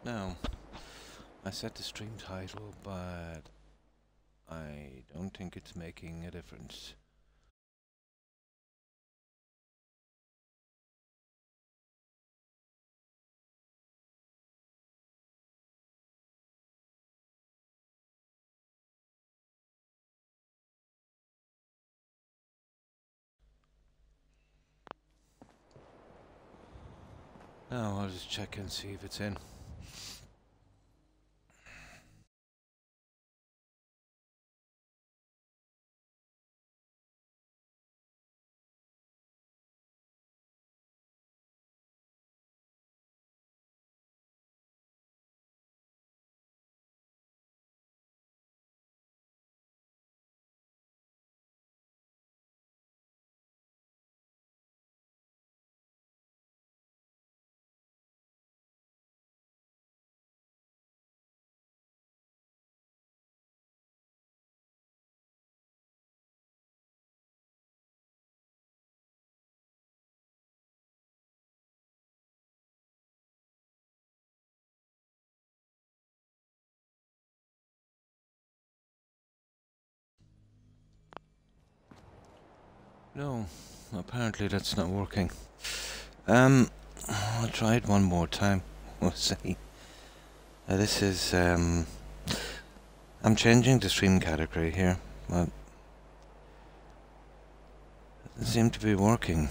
Now, I set the stream title, but I don't think it's making a difference. Now, I'll just check and see if it's in. No, apparently that's not working. I'll try it one more time. We'll see. This is, I'm changing the stream category here, but it doesn't seem to be working.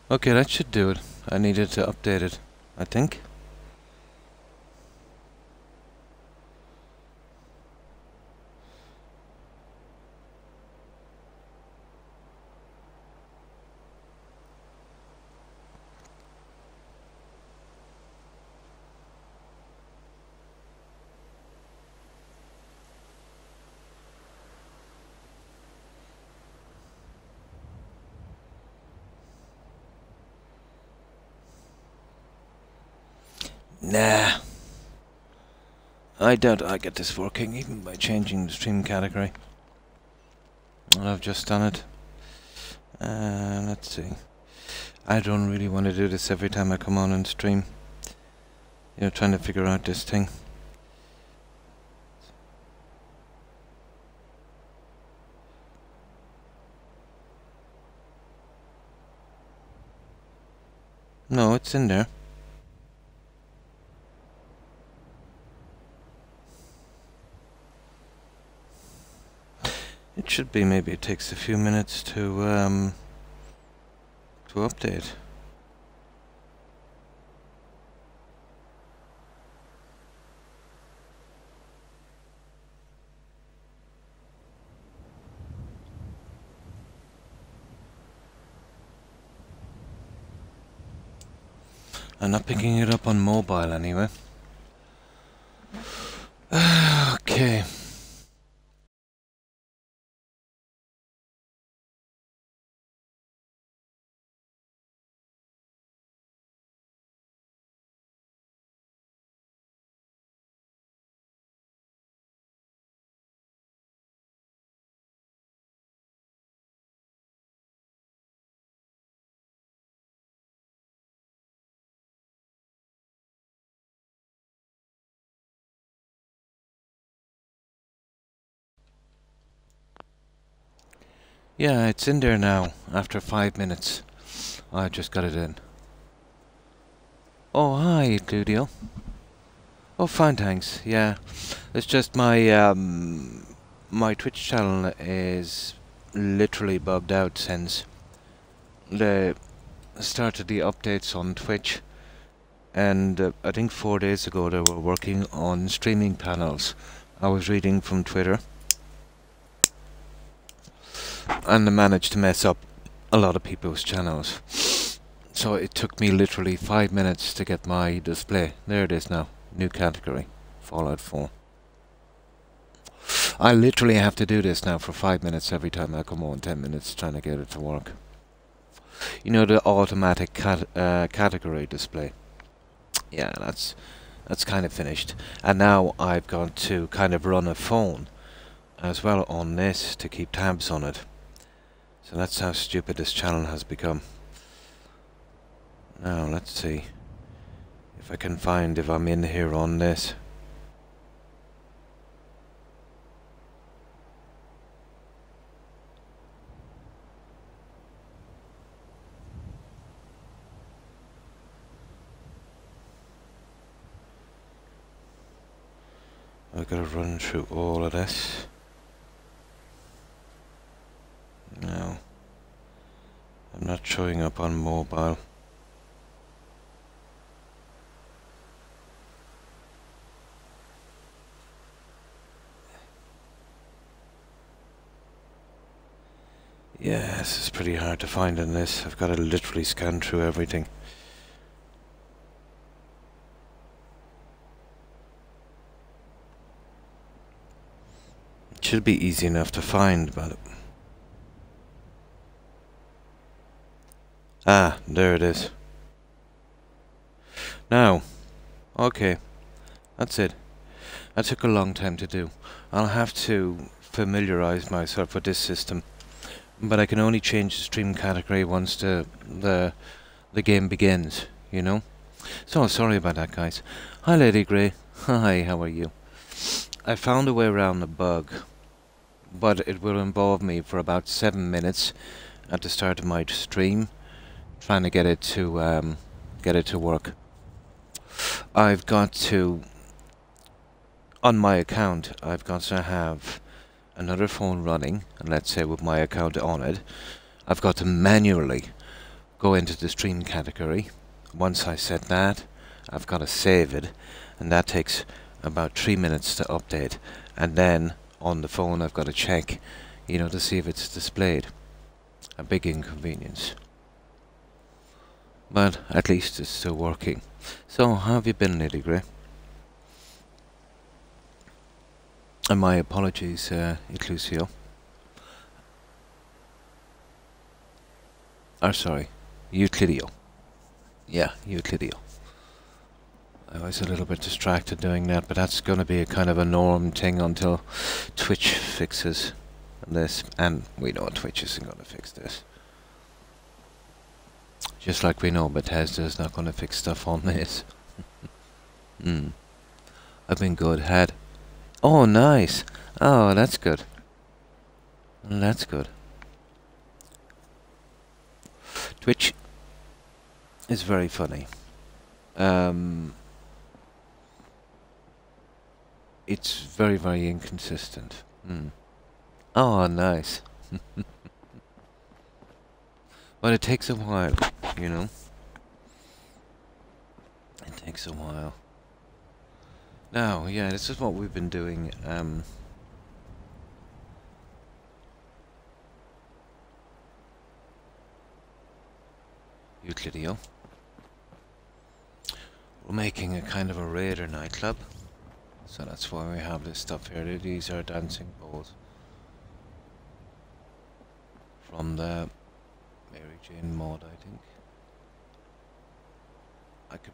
Okay, that should do it. I needed to update it, I think. Nah. I doubt I get this working even by changing the stream category. I've just done it. Let's see. I don't really want to do this every time I come on and stream. You know, trying to figure out this thing. No, it's in there. It should be. Maybe it takes a few minutes to update. I'm not picking it up on mobile anyway. Okay. Yeah, it's in there now, after 5 minutes. I just got it in. Oh, hi, Cludio. Oh, fine, thanks. Yeah, it's just my, my Twitch channel is literally bugged out since the start of the updates on Twitch. and I think 4 days ago they were working on streaming panels. I was reading from Twitter, and they managed to mess up a lot of people's channels. So it took me literally 5 minutes to get my display. There it is now. New category. Fallout 4. I literally have to do this now for 5 minutes every time I come on, 10 minutes trying to get it to work. You know, the automatic category display. Yeah, that's kind of finished. And now I've got to kind of run a phone as well on this to keep tabs on it. So that's how stupid this channel has become. Now let's see if I can find if I'm in here on this. I've got to run through all of this. No, I'm not showing up on mobile. Yeah, this is pretty hard to find in this. I've got to literally scan through everything. It should be easy enough to find, but... Ah, there it is. Now, okay, that's it. That took a long time to do. I'll have to familiarize myself with this system. But I can only change the stream category once the game begins, you know? So, sorry about that, guys. Hi, Lady Grey. Hi, how are you? I found a way around the bug, but it will involve me for about 7 minutes at the start of my stream, trying to get it to work. I've got to, on my account, I've got to have another phone running, and let's say with my account on it, I've got to manually go into the stream category. Once I set that, I've got to save it, and that takes about 3 minutes to update. And then on the phone, I've got to check, you know, to see if it's displayed. A big inconvenience. But at least it's still working. So, how have you been, Lady Grey? And my apologies, Eclusio. Or sorry, Euclidio. Yeah, Euclidio. I was a little bit distracted doing that, but that's going to be a kind of a norm thing until Twitch fixes this. And we know Twitch isn't going to fix this. Just like we know Bethesda's not going to fix stuff on this. I've been good. Oh, nice. Oh, that's good. That's good. Twitch is very funny. It's very, very inconsistent. Oh, nice. But it takes a while, you know? It takes a while. Now, yeah, this is what we've been doing. Euclidio. We're making a kind of a raider nightclub. So that's why we have this stuff here. These are dancing balls. From the Mary Jane mod, I think. I could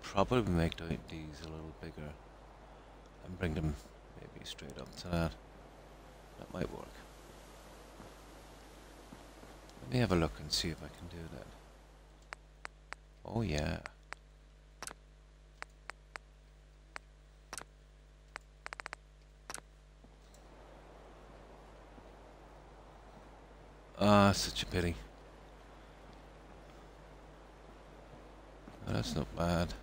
probably make these a little bigger and bring them maybe straight up to that. That might work. Let me have a look and see if I can do that. Oh yeah. Ah, such a pity. Oh, that's not bad.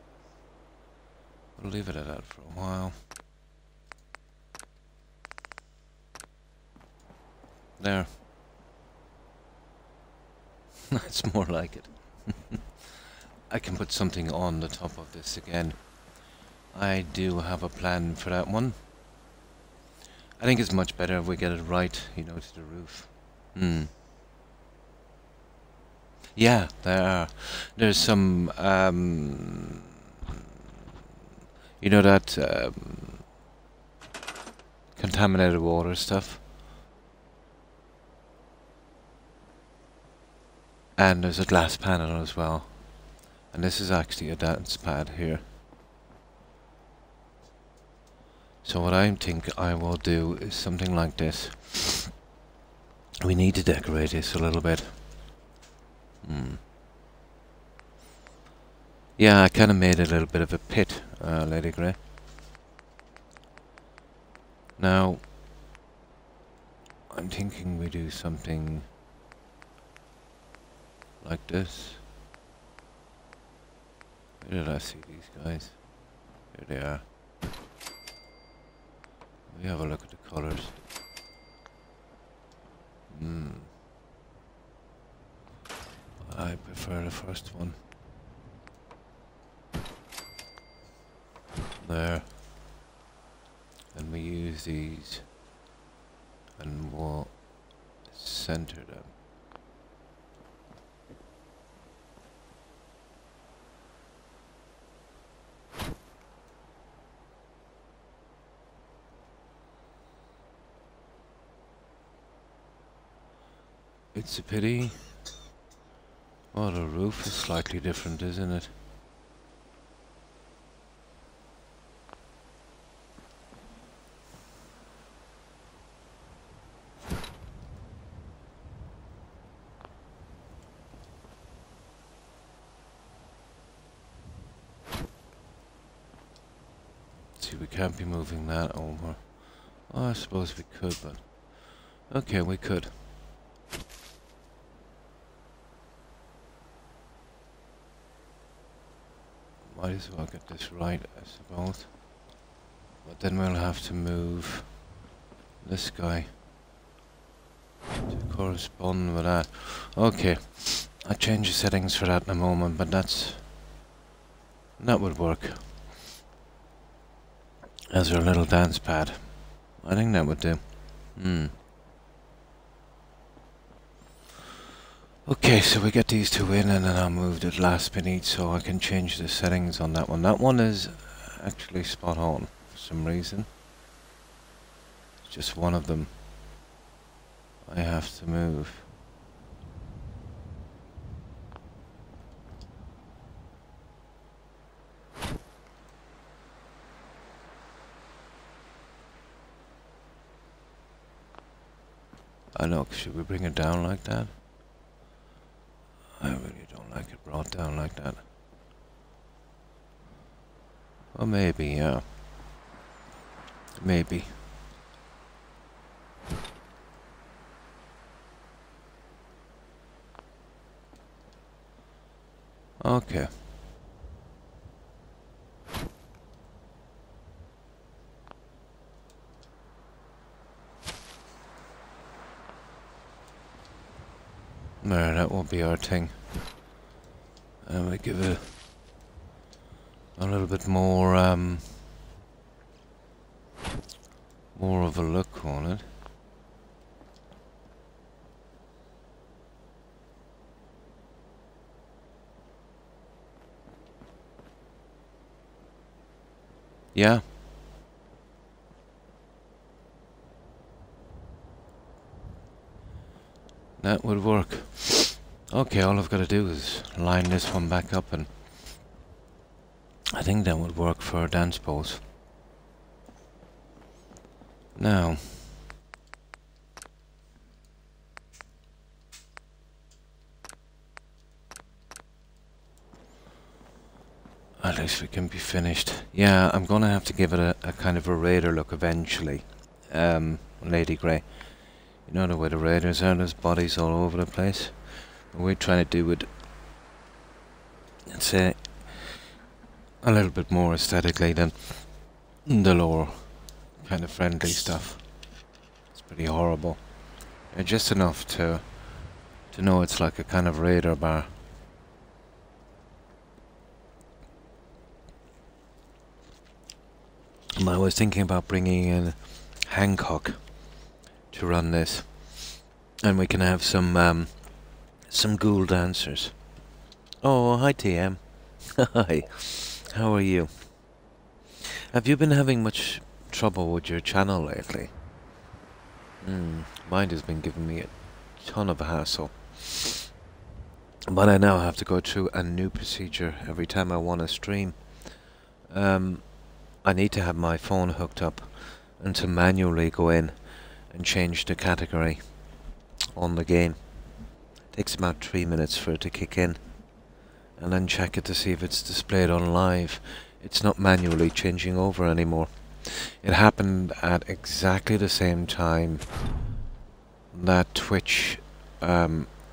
We'll leave it at that for a while. There. That's more like it. I can put something on the top of this again. I do have a plan for that one. I think it's much better if we get it right, you know, to the roof. Yeah, there's some, you know, that contaminated water stuff. And there's a glass panel as well. And this is actually a dance pad here. So what I think I will do is something like this. We need to decorate this a little bit. Yeah, I kind of made a little bit of a pit, Lady Grey. Now, I'm thinking we do something like this. Where did I see these guys? Here they are. We have a look at the colours. I prefer the first one. There. And we use these and we'll center them. It's a pity. Oh, the roof is slightly different, isn't it? See, we can't be moving that over. Oh, I suppose we could, but... Okay, we could. Might as well get this right, I suppose. But then we'll have to move this guy to correspond with that. Okay, I'll change the settings for that in a moment, but that would work. As our little dance pad. I think that would do. Okay, so we get these two in and then I'll move the glass beneath so I can change the settings on that one. That one is actually spot on for some reason. It's just one of them I have to move. I know, should we bring it down like that? I really don't like it brought down like that. Well, maybe, yeah. Maybe. Okay. There, that will be our thing. And we give it a little bit more, more of a look on it. Yeah. That would work. Okay, all I've got to do is line this one back up and I think that would work for a dance pose. Now, at least we can be finished. Yeah, I'm gonna have to give it a kind of a raider look eventually. Lady Grey. You know the way the raiders are, there's bodies all over the place. We're trying to do it, let's say, a little bit more aesthetically than the lower kind of friendly stuff. It's pretty horrible. Just enough to know it's like a kind of raider bar. But I was thinking about bringing in Hancock to run this, and we can have some ghoul dancers. Oh, hi TM. Hi. How are you? Have you been having much trouble with your channel lately? Mine has been giving me a ton of hassle. But I now have to go through a new procedure every time I want to stream. I need to have my phone hooked up and to manually go in and change the category on the game. It takes about 3 minutes for it to kick in, and then check it to see if it's displayed on live. It's not manually changing over anymore. It happened at exactly the same time that Twitch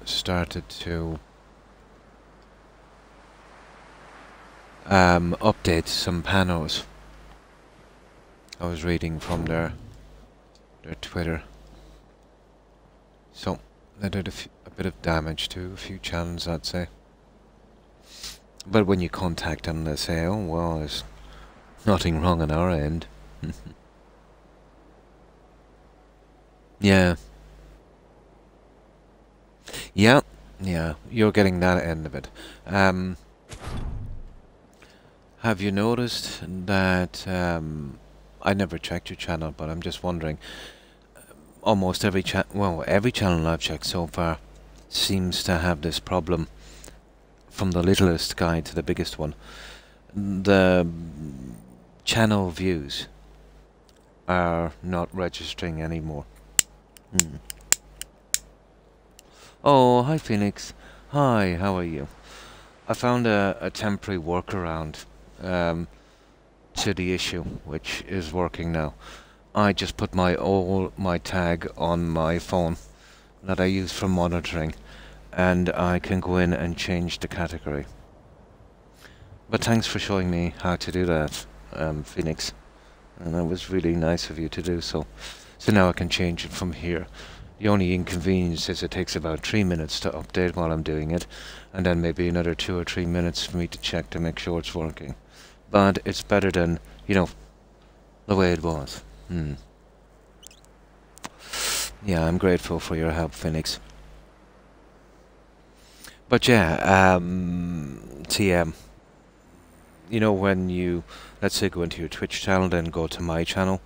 started to update some panos. I was reading from their Twitter. So they did a bit of damage to a few channels, I'd say. But when you contact them, they say, "Oh well, there's nothing wrong on our end." Yeah. Yeah, you're getting that end of it. Have you noticed that, I never checked your channel, but I'm just wondering, almost every every channel I've checked so far seems to have this problem, from the littlest guy to the biggest one. The channel views are not registering anymore. Oh, hi Phoenix. Hi, how are you? I found a temporary workaround to the issue, which is working now. I just put my tag on my phone that I use for monitoring, and I can go in and change the category. But thanks for showing me how to do that, Phoenix. And that was really nice of you to do so. So now I can change it from here. The only inconvenience is it takes about 3 minutes to update while I'm doing it, and then maybe another 2 or 3 minutes for me to check to make sure it's working. But it's better than, the way it was. Yeah, I'm grateful for your help, Phoenix. But yeah, TM, when you, let's say, go into your Twitch channel, then go to my channel,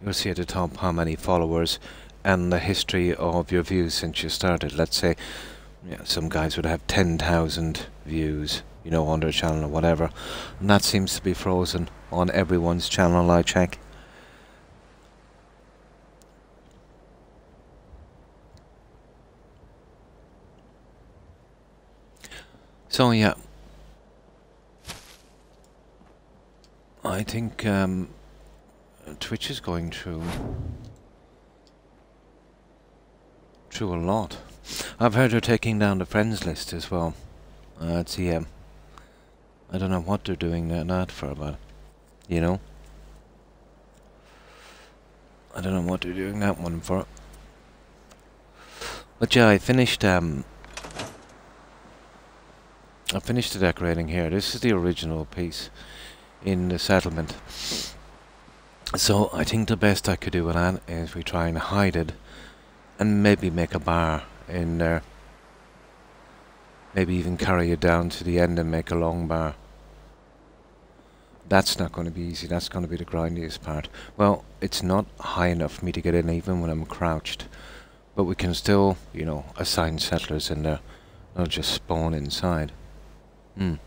you'll see at the top how many followers and the history of your views since you started. Let's say, some guys would have 10,000 views, on their channel or whatever, and that seems to be frozen on everyone's channel I check. So yeah, I think Twitch is going through a lot. I've heard they're taking down the friends list as well. TM. I don't know what they're doing that for, but I don't know what they're doing that one for. But yeah, I finished the decorating here. This is the original piece in the settlement. So I think the best I could do with that is we try and hide it and maybe make a bar in there. Maybe even carry it down to the end and make a long bar. That's not going to be easy. That's going to be the grindiest part. Well, it's not high enough for me to get in even when I'm crouched. But we can still, assign settlers in there. They'll just spawn inside. No,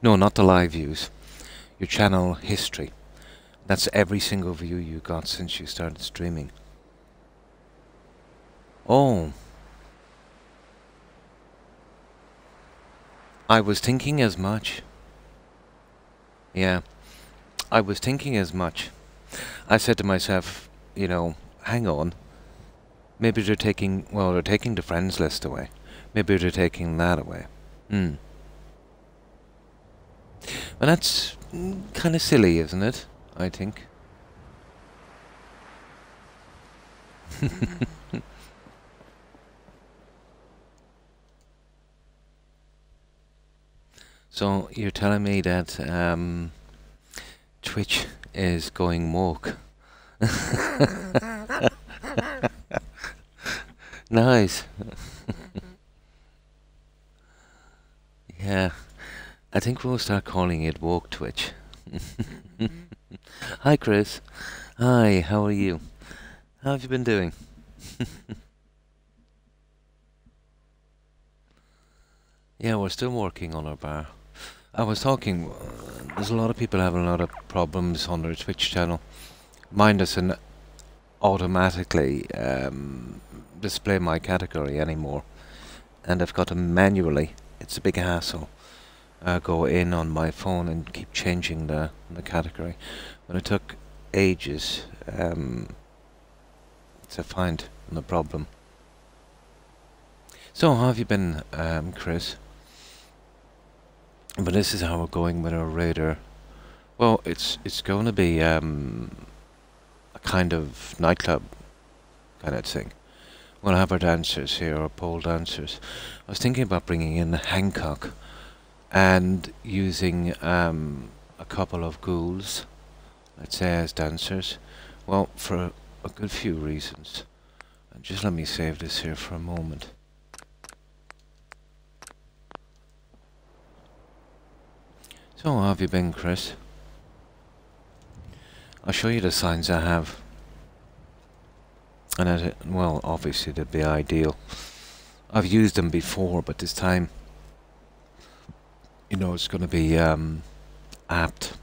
not the live views. Your channel history. That's every single view you got since you started streaming. Oh. I was thinking as much. Yeah. I was thinking as much. I said to myself, hang on. Maybe they're taking the friends list away. Maybe they're taking that away. Well, that's kind of silly, isn't it? I think. So you're telling me that Twitch is going woke. Nice. Yeah, I think we'll start calling it woke Twitch. Hi, Chris. Hi, how are you? How have you been doing? Yeah, we're still working on our bar. I was talking, there's a lot of people having a lot of problems on their Twitch channel. Mine doesn't automatically display my category anymore, and I've got to manually, it's a big hassle, go in on my phone and keep changing the category. But it took ages to find the problem. So how have you been, Chris? But this is how we're going with our radar. Well, it's going to be a kind of nightclub kind of thing. We'll have our dancers here, our pole dancers. I was thinking about bringing in Hancock and using a couple of ghouls, let's say, as dancers. Well, for a good few reasons. And just let me save this here for a moment. So, how have you been, Chris? I'll show you the signs I have. And well, obviously they'd be ideal. I've used them before, but this time, you know, it's going to be apt.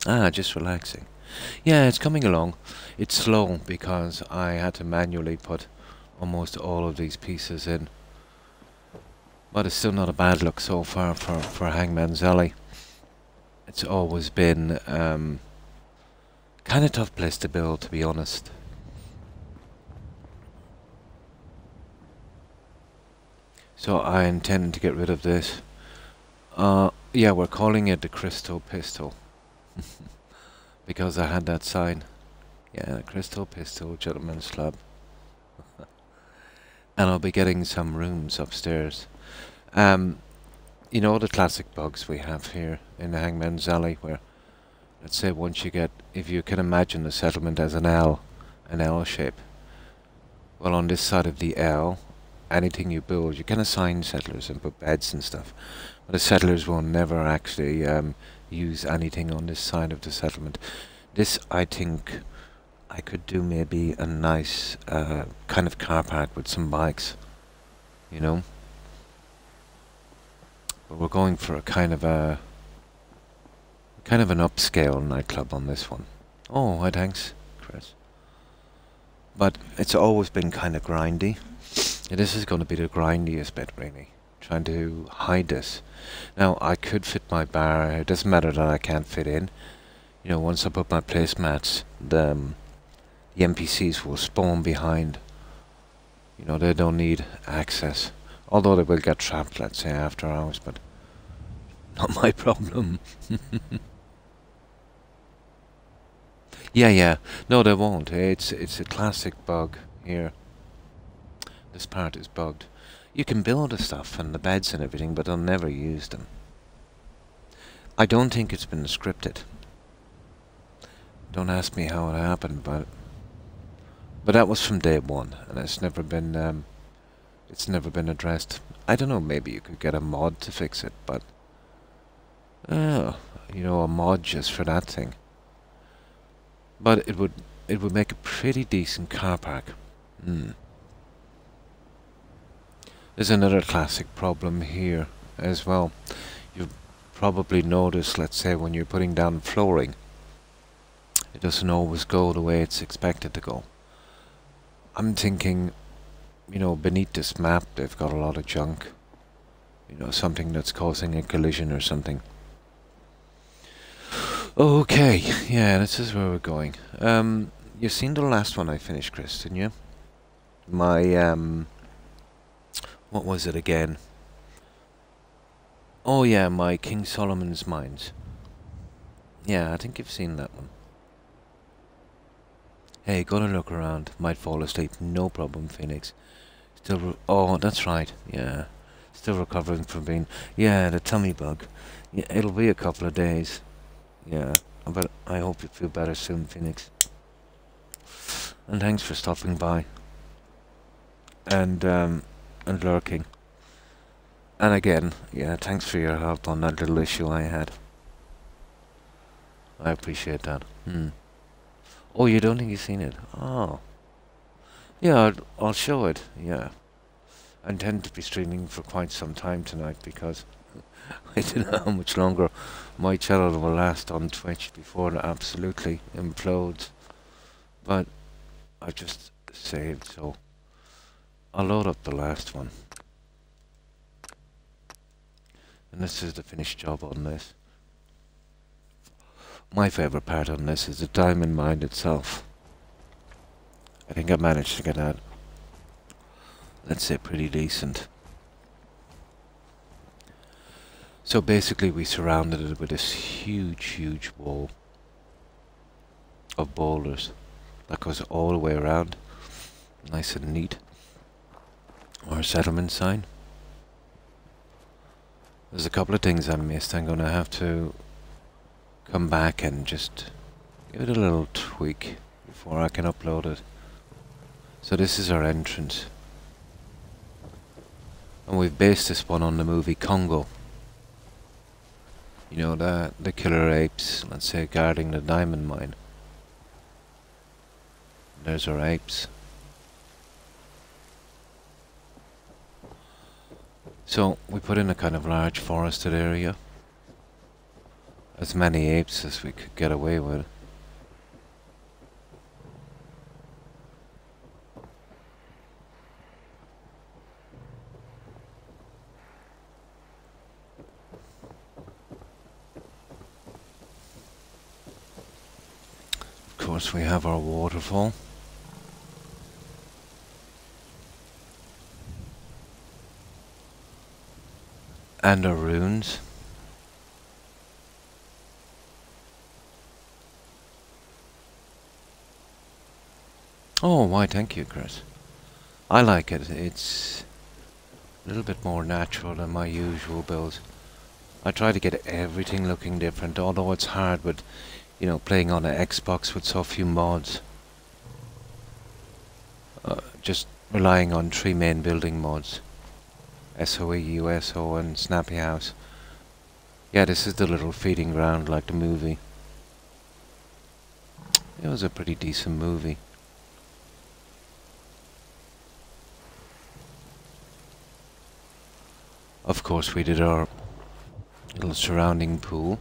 Just relaxing. Yeah, it's coming along. It's slow because I had to manually put almost all of these pieces in. But it's still not a bad look so far for Hangman's Alley. It's always been kind of tough place to build, to be honest. So I intend to get rid of this. Yeah, we're calling it the Crystal Pistol. Because I had that sign. Yeah, the Crystal Pistol Gentleman's Club. And I'll be getting some rooms upstairs. You know the classic bugs we have here in the Hangman's Alley, where, let's say, once you get, if you can imagine the settlement as an L shape. Well, on this side of the L, anything you build, you can assign settlers and put beds and stuff. But the settlers will never actually use anything on this side of the settlement. This, I think, I could do maybe a nice kind of car park with some bikes, you know. But we're going for a kind of an upscale nightclub on this one. Oh, hi, thanks, Chris. But it's always been kind of grindy. Yeah, this is going to be the grindiest bit, really. Trying to hide this. Now, I could fit my bar. It doesn't matter that I can't fit in. You know, once I put my placemats, the NPCs will spawn behind. You know, they don't need access. Although they will get trapped, let's say, after hours, but not my problem. Yeah. No, they won't. It's a classic bug here. This part is bugged. You can build the stuff and the beds and everything, but they'll never use them. I don't think it's been scripted. Don't ask me how it happened, but that was from day one, and it's never been addressed. I don't know, maybe you could get a mod to fix it, but you know, a mod just for that thing. But it would make a pretty decent car park. There's another classic problem here as well. You've probably noticed, let's say, when you're putting down flooring, it doesn't always go the way it's expected to go. I'm thinking, you know, beneath this map they've got a lot of junk. You know, something that's causing a collision or something. Okay, yeah, this is where we're going. You've seen the last one I finished, Chris, didn't you? My, what was it again? Oh yeah, my King Solomon's Mines. Yeah, I think you've seen that one. Hey, go and look around. Might fall asleep. No problem, Phoenix. Oh, that's right. Yeah. Still recovering from being... Yeah, the tummy bug. Yeah, it'll be a couple of days. Yeah, but I hope you feel better soon, Phoenix. And thanks for stopping by. And lurking. And again, yeah, thanks for your help on that little issue I had. I appreciate that. Oh, you don't think you've seen it? Oh. Yeah, I'll show it, yeah. I intend to be streaming for quite some time tonight because I don't know how much longer my channel will last on Twitch before it absolutely implodes. But I just saved, so I'll load up the last one. And this is the finished job on this. My favourite part on this is the diamond mine itself. I think I managed to get that, let's say, pretty decent. So basically we surrounded it with this huge wall of boulders that goes all the way around, nice and neat. Our settlement sign. There's a couple of things I missed. I'm going to have to come back and just give it a little tweak before I can upload it. So this is our entrance. And we've based this one on the movie Congo. You know, the killer apes, let's say, guarding the diamond mine. There's our apes. So we put in a kind of large forested area. As many apes as we could get away with. Of course, we have our waterfall. And our runes. Oh, why, thank you, Chris. I like it. It's a little bit more natural than my usual builds. I try to get everything looking different, although it's hard with, you know, playing on an Xbox with so few mods. Just relying on 3 main building mods. SOE, USO and Snappy House. Yeah, this is the little feeding ground like the movie. It was a pretty decent movie. Of course, we did our little surrounding pool.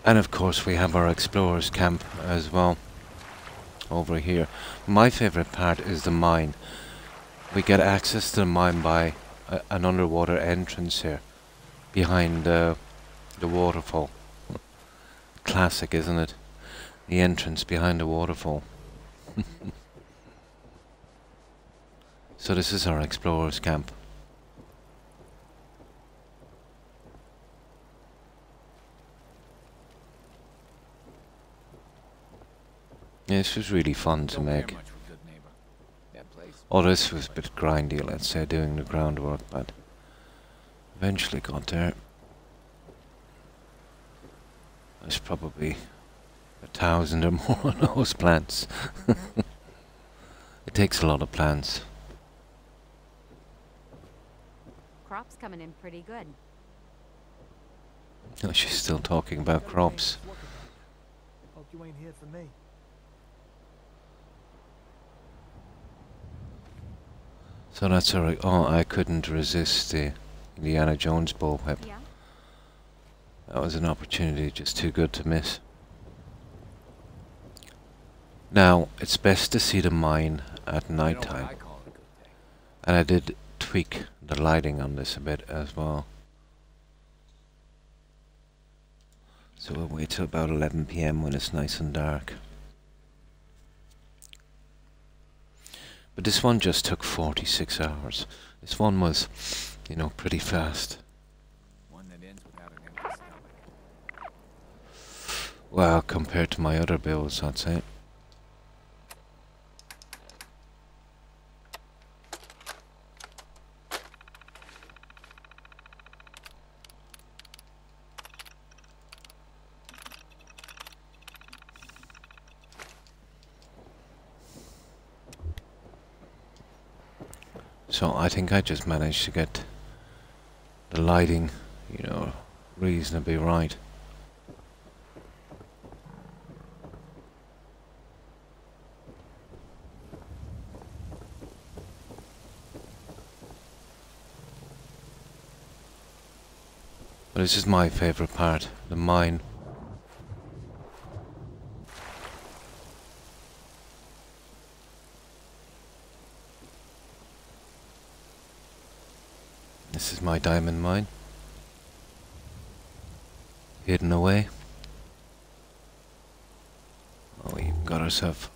And of course we have our explorers camp as well over here. My favorite part is the mine. We get access to the mine by an underwater entrance here behind the waterfall. Classic, isn't it? The entrance behind the waterfall. So this is our explorers camp. Yeah, this was really fun to make. Oh, this was a bit grindy, let's say, doing the groundwork, but eventually got there. There's probably 1,000 or more of those plants. It takes a lot of plants. Crop's coming in pretty good. Oh, she's still talking about crops. Hope you ain't here for me. So that's alright. Oh, I couldn't resist the Indiana Jones bullwhip. Yeah. That was an opportunity just too good to miss. Now, it's best to see the mine at night time. And I did tweak the lighting on this a bit as well. So we'll wait till about 11 PM when it's nice and dark. But this one just took 46 hours. This one was, you know, pretty fast. One that ends without an empty stomach. Well, compared to my other builds, I'd say. So I think I just managed to get the lighting, you know, reasonably right. But this is my favourite part, the mine. This is my diamond mine. Hidden away. Oh, we've got ourselves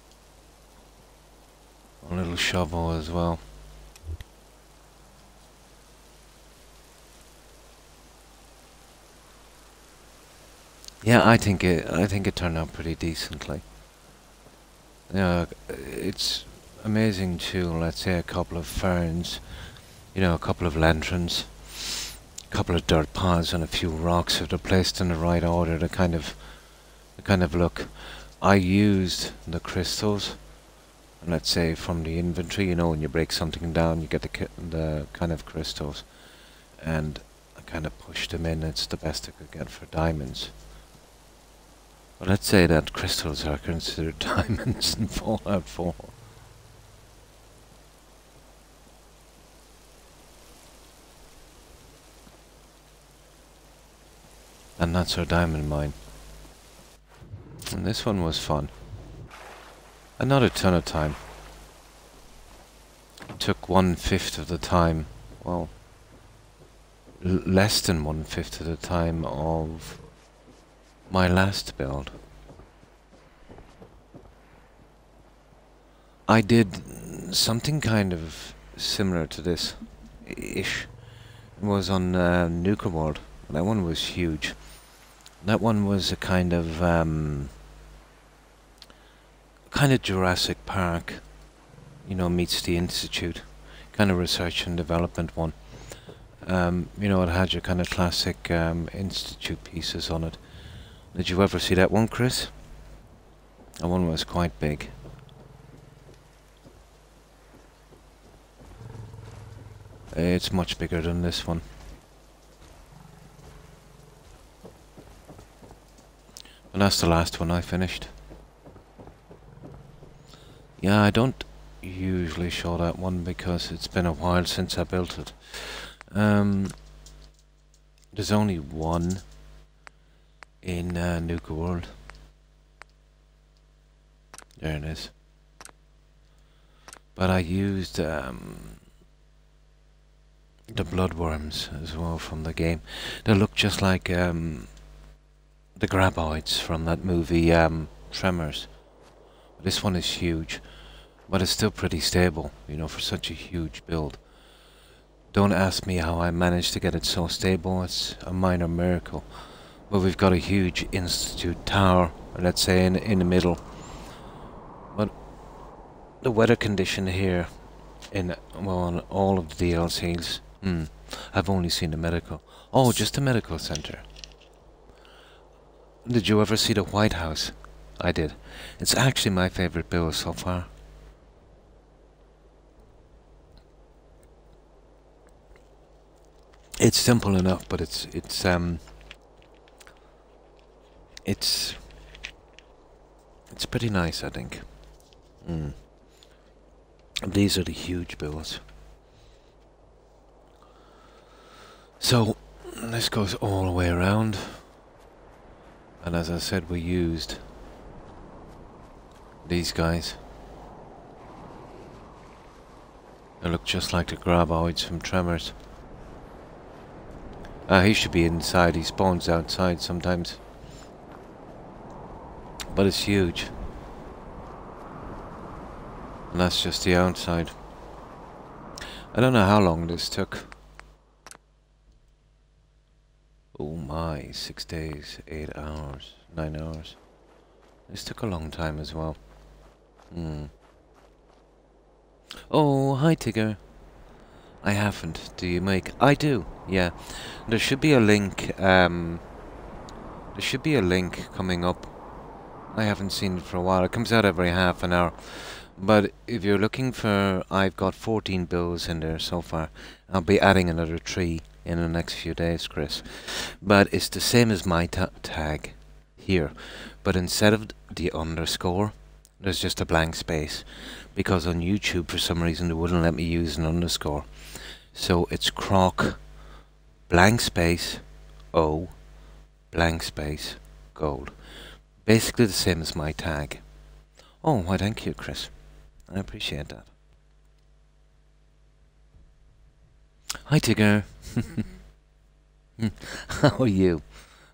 a little shovel as well. Yeah, I think it turned out pretty decently. Yeah, it's amazing too. Let's say a couple of ferns, you know, a couple of lanterns, a couple of dirt piles, and a few rocks. If they're placed in the right order, the kind of look. I used the crystals, let's say from the inventory. You know, when you break something down, you get the kind of crystals, and I kind of pushed them in. It's the best I could get for diamonds. But let's say that crystals are considered diamonds in Fallout 4. And that's our diamond mine. And this one was fun. And not a ton of time. It took 1/5 of the time. Well, less than 1/5 of the time of my last build. I did something kind of similar to this ish. It was on Nuka World. That one was huge. That one was a kind of Jurassic Park, you know, meets the Institute, kind of research and development one. You know, it had your kind of classic Institute pieces on it. Did you ever see that one, Chris? That one was quite big. It's much bigger than this one. And that's the last one I finished. Yeah, I don't usually show that one because it's been a while since I built it. There's only one in Nuka World. There it is. But I used the bloodworms as well from the game. They look just like the graboids from that movie Tremors. This one is huge, but it's still pretty stable, you know, for such a huge build. Don't ask me how I managed to get it so stable. It's a minor miracle. But we've got a huge Institute tower, let's say, in the middle. But the weather condition here, on all of the DLCs, I've only seen the medical. Oh, just the medical center. Did you ever see the White House? I did. It's actually my favorite build so far. It's simple enough, but it's pretty nice, I think. These are the huge builds. So this goes all the way around, and as I said, we used these guys. They look just like the graboids from Tremors. He should be inside. He spawns outside sometimes. But it's huge. And that's just the outside. I don't know how long this took. Oh my, 6 days, 8 hours, 9 hours. This took a long time as well. Oh, hi Tigger. I haven't. Do you make? I do, yeah. There should be a link, coming up. I haven't seen it for a while. It comes out every half an hour. But if you're looking for, I've got 14 bills in there so far. I'll be adding another 3 in the next few days, Chris. But it's the same as my tag here. But instead of the underscore, there's just a blank space. Because on YouTube, for some reason, they wouldn't let me use an underscore. So it's Croc, blank space, O, blank space, gold. Basically the same as my tag. Oh, why thank you, Chris. I appreciate that. Hi, Tigger. How are you?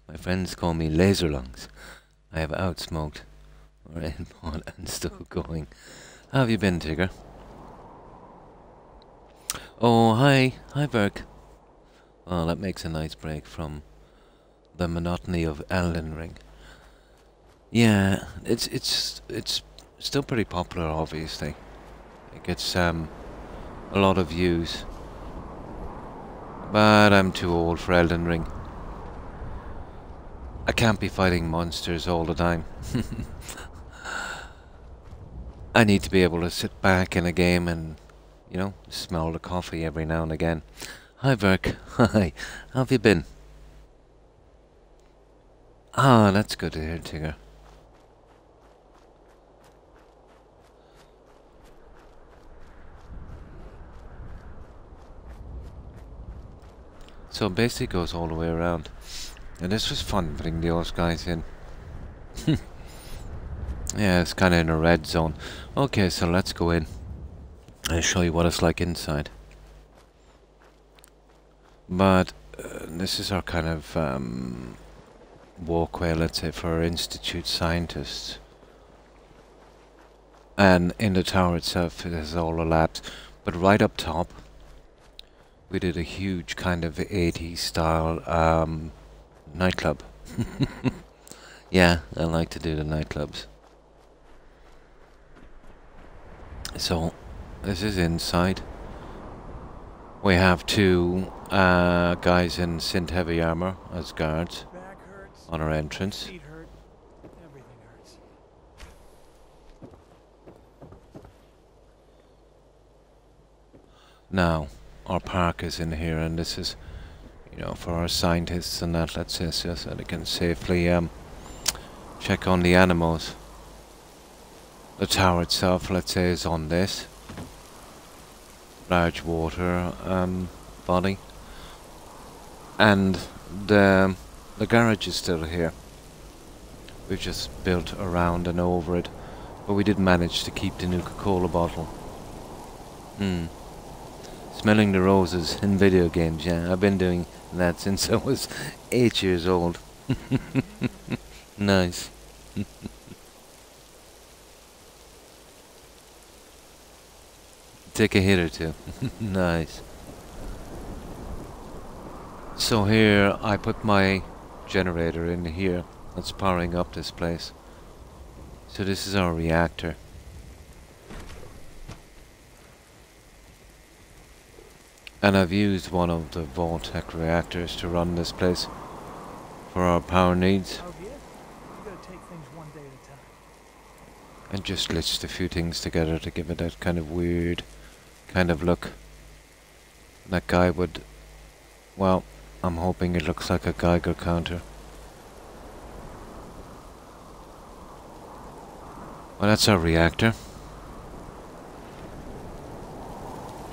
My friends call me Laser Lungs. I have outsmoked or input and still going. How have you been, Tigger? Oh, hi. Hi, Berk. Well, that makes a nice break from the monotony of Elden Ring. Yeah, it's still pretty popular, obviously. It gets a lot of views. But I'm too old for Elden Ring. I can't be fighting monsters all the time. I need to be able to sit back in a game and, you know, smell the coffee every now and again. Hi, Verk. Hi. How have you been? Ah, that's good to hear, Tigger. So it basically goes all the way around. And this was fun, putting those guys in. Yeah, it's kind of in a red zone. Okay, so let's go in. I'll show you what it's like inside. But this is our kind of walkway, let's say, for our institute scientists. And in the tower itself, it has all the labs. But right up top, we did a huge kind of 80s style nightclub. Yeah, I like to do the nightclubs. So, this is inside. We have 2 guys in synth heavy armor as guards on our entrance. Now, our park is in here, and this is, you know, for our scientists and that, let's say, so they can safely check on the animals. The tower itself, let's say, is on this large water body, and the garage is still here. We've just built around and over it, but we did manage to keep the Nuka-Cola bottle. Smelling the roses in video games, yeah, I've been doing that since I was 8 years old. Nice. Take a hit or two. Nice. So here I put my generator in here. That's powering up this place. So this is our reactor. And I've used one of the Voltec reactors to run this place for our power needs. And just glitched a few things together to give it that kind of weird kind of look. That guy would, well, I'm hoping it looks like a Geiger counter. Well, that's our reactor.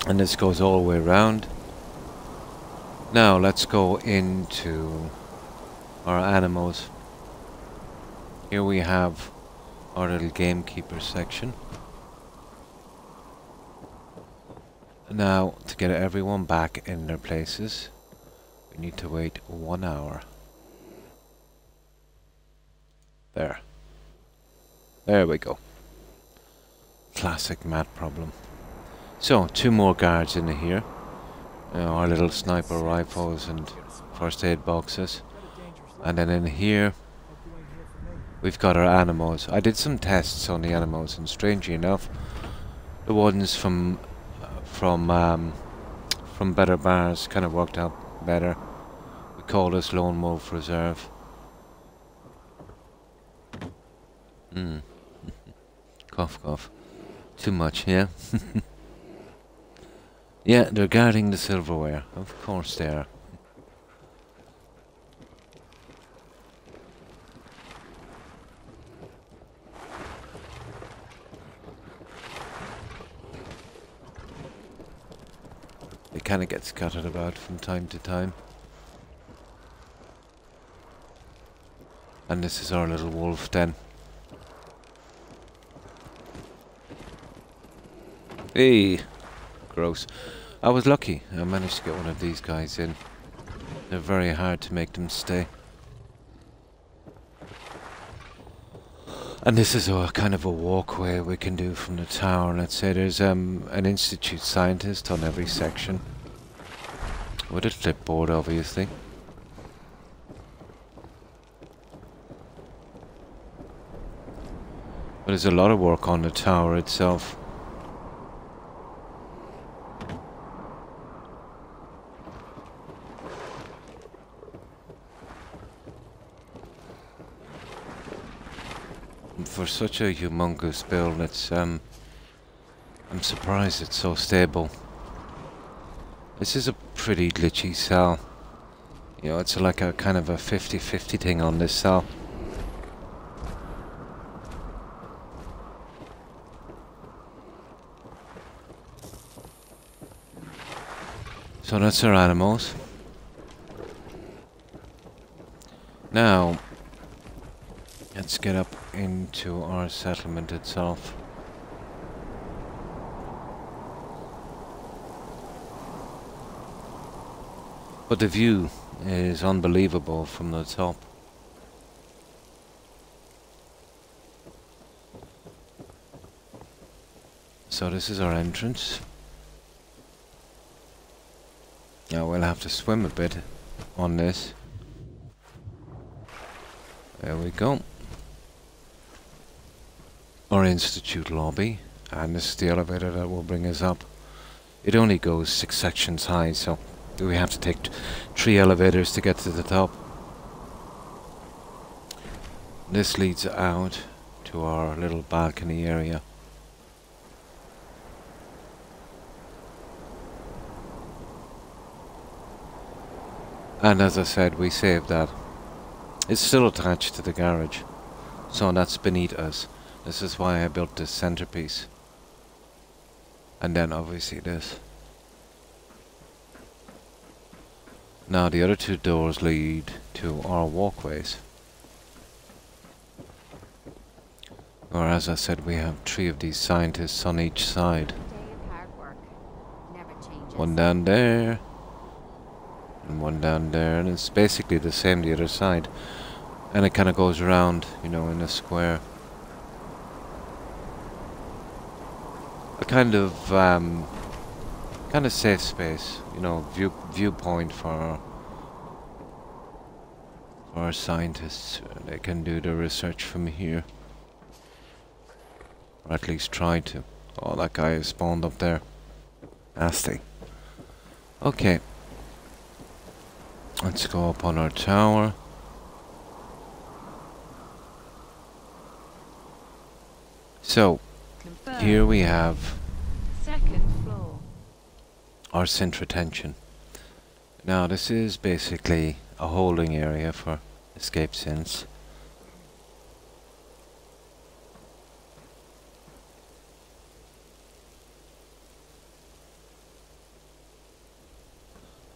And this goes all the way around. Now let's go into our animals. Here we have our little gamekeeper section. Now, to get everyone back in their places, we need to wait 1 hour. There. There we go. Classic mat problem. So, 2 more guards in here. Our little sniper rifles and first aid boxes. And then in here, we've got our animals. I did some tests on the animals, and strangely enough, the ones from Better Bars kind of worked out better. We call this Lone Wolf Reserve. Cough, cough. Too much, yeah. Yeah, they're guarding the silverware. Of course they are. It kind of gets scattered about from time to time. And this is our little wolf den. Hey! Gross. I was lucky. I managed to get one of these guys in. They're very hard to make them stay. And this is a kind of a walkway we can do from the tower. Let's say there's an institute scientist on every section. With a clipboard, obviously. But there's a lot of work on the tower itself. For such a humongous build, it's I'm surprised it's so stable. This is a pretty glitchy cell. You know, it's like a kind of a 50-50 thing on this cell. So that's our animals. Now, let's get up into our settlement itself. But the view is unbelievable from the top. So this is our entrance. Now we'll have to swim a bit on this. There we go. Our institute lobby, and this is the elevator that will bring us up. It only goes 6 sections high, so we have to take 3 elevators to get to the top. This leads out to our little balcony area. And as I said, we saved that. It's still attached to the garage, so that's beneath us. This is why I built this centerpiece. And then obviously this. Now the other 2 doors lead to our walkways. Or as I said, we have 3 of these scientists on each side. Day of hard work. Never changes. One down there. And one down there. And it's basically the same the other side. And it kind of goes around, you know, in a square. A kind of safe space, you know, viewpoint for our scientists. They can do their research from here, or at least try to. Oh, that guy is spawned up there. Nasty. Okay, let's go up on our tower. So here we have Second floor. our synth retention. Now this is basically a holding area for escape synths.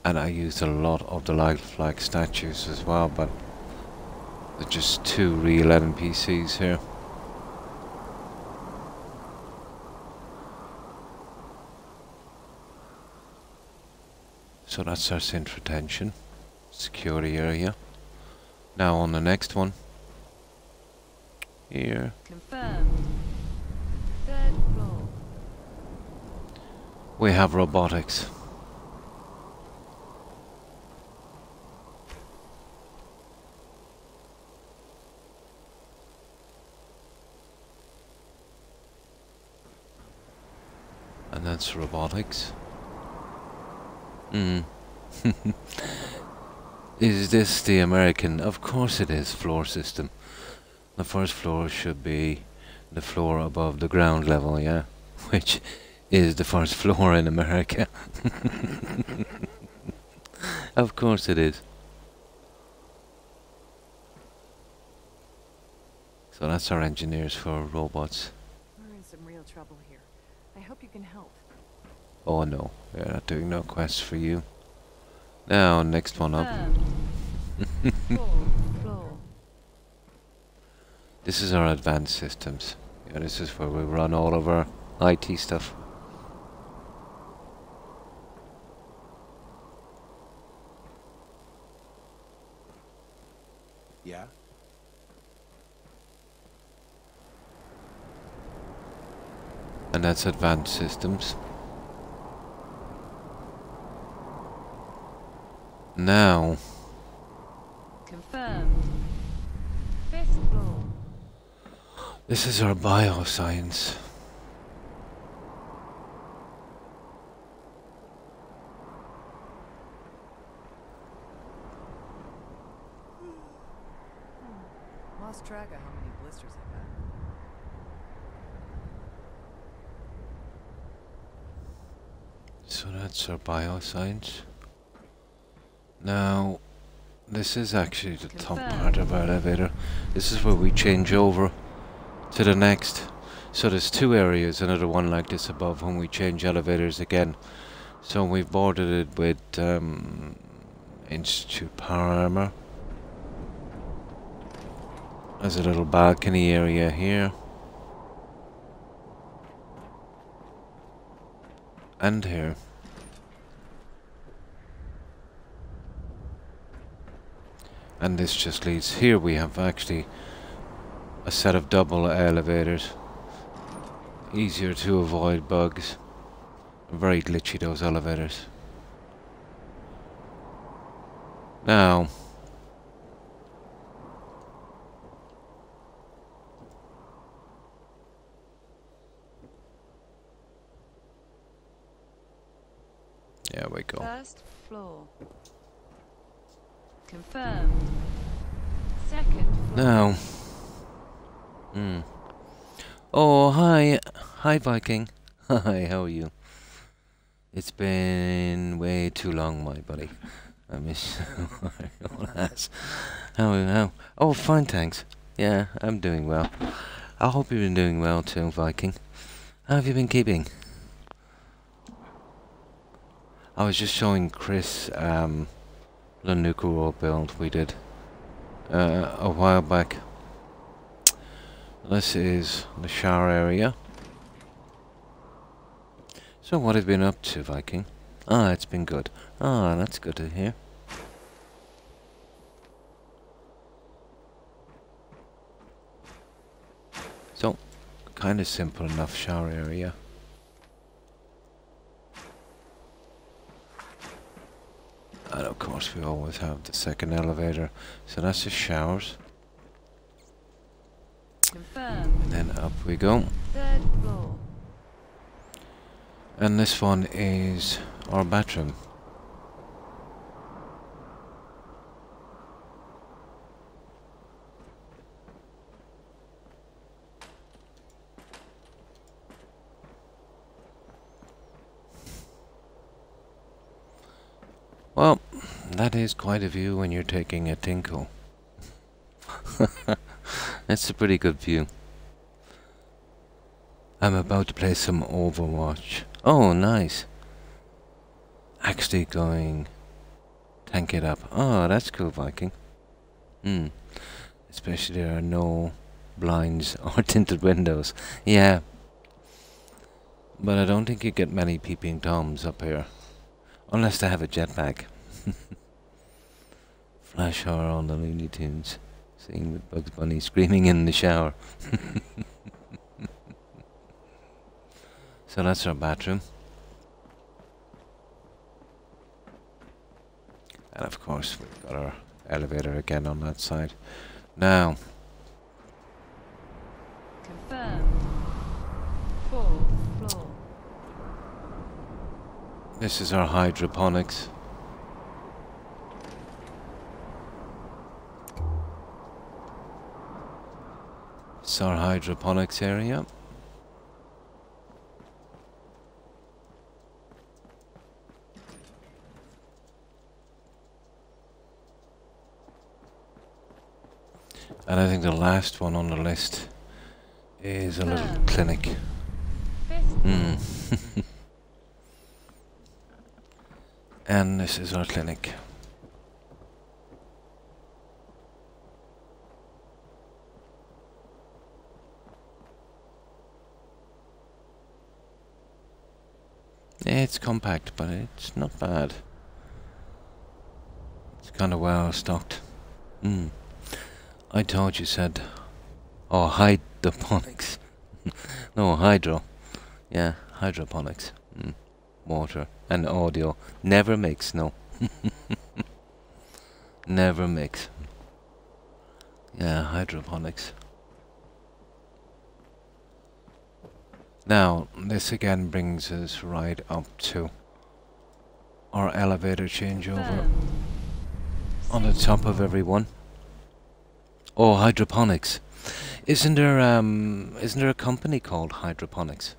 And I used a lot of the lifelike statues as well, but they're just 2 real NPCs here. So that's our synth retention, security area. Now on the next one, here. Confirmed. Third floor. We have robotics. And that's robotics. Is this the American? Of course it is, floor system. The first floor should be the floor above the ground level, yeah. which is the first floor in America. Of course it is. So that's our engineers for robots. We're in some real trouble here. I hope you can help. Oh no, we're not doing no quests for you. Now, next one up. Fourth floor. This is our advanced systems. Yeah, this is where we run all of our IT stuff. Yeah? And that's advanced systems. Now, Confirmed. Fifth floor. this is our bioscience. Lost track of how many blisters I've had. So that's our bioscience. Now, this is actually the top part of our elevator. This is where we change over to the next. So there's two areas, another one like this above when we change elevators again. So we've bordered it with Institute Power Armor. There's a little balcony area here. And here. And this just leads here. We have actually a set of double elevators. Easier to avoid bugs. Very glitchy, those elevators. Now, there we go. First floor. Confirmed. Second floor. Now, oh, hi. Hi, Viking. Hi, how are you? It's been way too long, my buddy. I miss you. How? Oh, fine, thanks. Yeah, I'm doing well. I hope you've been doing well too, Viking. How have you been keeping? I was just showing Chris, the Nuka build we did a while back. This is the shower area. So what have you been up to, Viking? Ah, it's been good. Ah, that's good to hear. So, kind of simple enough shower area. And of course we always have the second elevator. So that's the showers. Confirmed. And then up we go. Third floor. And this one is our bathroom. Well, that is quite a view when you're taking a tinkle. That's a pretty good view. I'm about to play some Overwatch. Oh, nice. Actually going tank it up. Oh, that's cool, Viking. Especially there are no blinds or tinted windows. Yeah. But I don't think you get many peeping toms up here. Unless they have a jetpack. Flash horror on the Looney Tunes. Scene with Bugs Bunny screaming in the shower. So that's our bathroom. And of course we've got our elevator again on that side. Now, Confirmed. Fourth floor. this is our hydroponics. It's our hydroponics area. And I think the last one on the list is a little Confirmed. clinic. 5th Mm. floor. And this is our clinic. It's compact, but it's not bad. It's kind of well stocked. I thought you said, oh, hydroponics. No, hydro. Yeah, hydroponics. Water and audio. Never mix, no. Never mix. Yeah, hydroponics. Now, this again brings us right up to our elevator changeover Confirmed. on the top of every one. Oh, hydroponics. Isn't there a company called Hydroponics?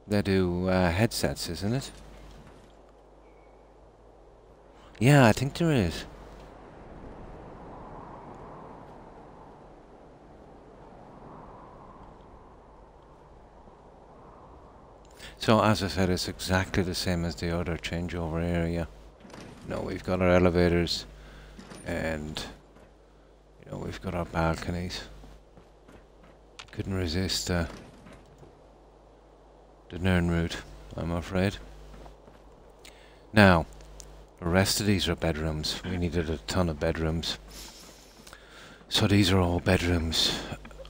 They do headsets, isn't it? Yeah, I think there is. So as I said, it's exactly the same as the other changeover area. You know, we've got our elevators and you know, we've got our balconies. Couldn't resist the Nern route, I'm afraid. Now, the rest of these are bedrooms. We needed a ton of bedrooms. So these are all bedrooms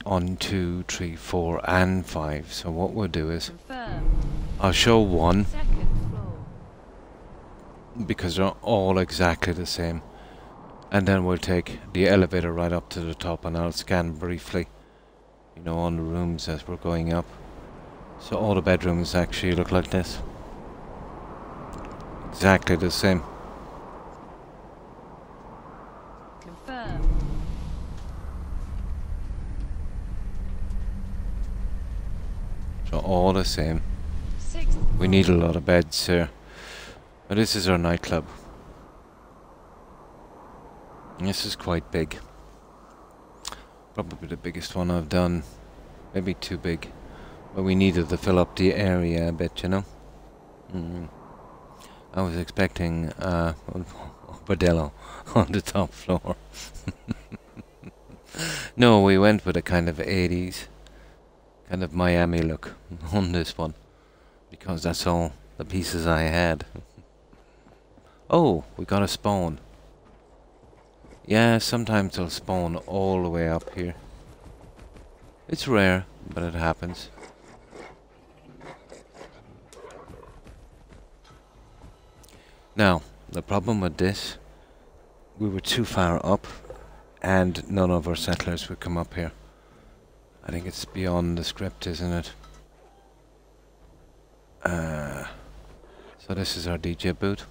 on 2, 3, 4 and 5. So what we'll do is Confirmed. I'll show one 2nd floor. because they're all exactly the same. And then we'll take the elevator right up to the top and I'll scan briefly, you know, on the rooms as we're going up. So all the bedrooms actually look like this. Exactly the same. Confirmed. So all the same. 6th We floor. need a lot of beds here. But this is our nightclub. And this is quite big. Probably the biggest one I've done. Maybe too big. But we needed to fill up the area a bit, you know. I was expecting a bordello on the top floor. No, we went with a kind of 80s, kind of Miami look on this one. Because that's all the pieces I had. Oh, we got a spawn. Yeah, sometimes they'll spawn all the way up here. It's rare, but it happens. Now, the problem with this, we were too far up and none of our settlers would come up here. I think it's beyond the script, isn't it? So this is our DJ booth.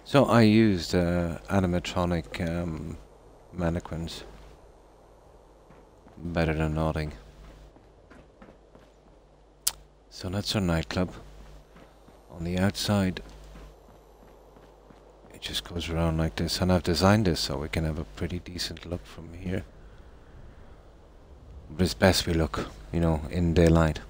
So I used animatronic mannequins. Better than nothing. So that's our nightclub. On the outside, it just goes around like this, and I've designed this so we can have a pretty decent look from here. But it's best we look, you know, in daylight.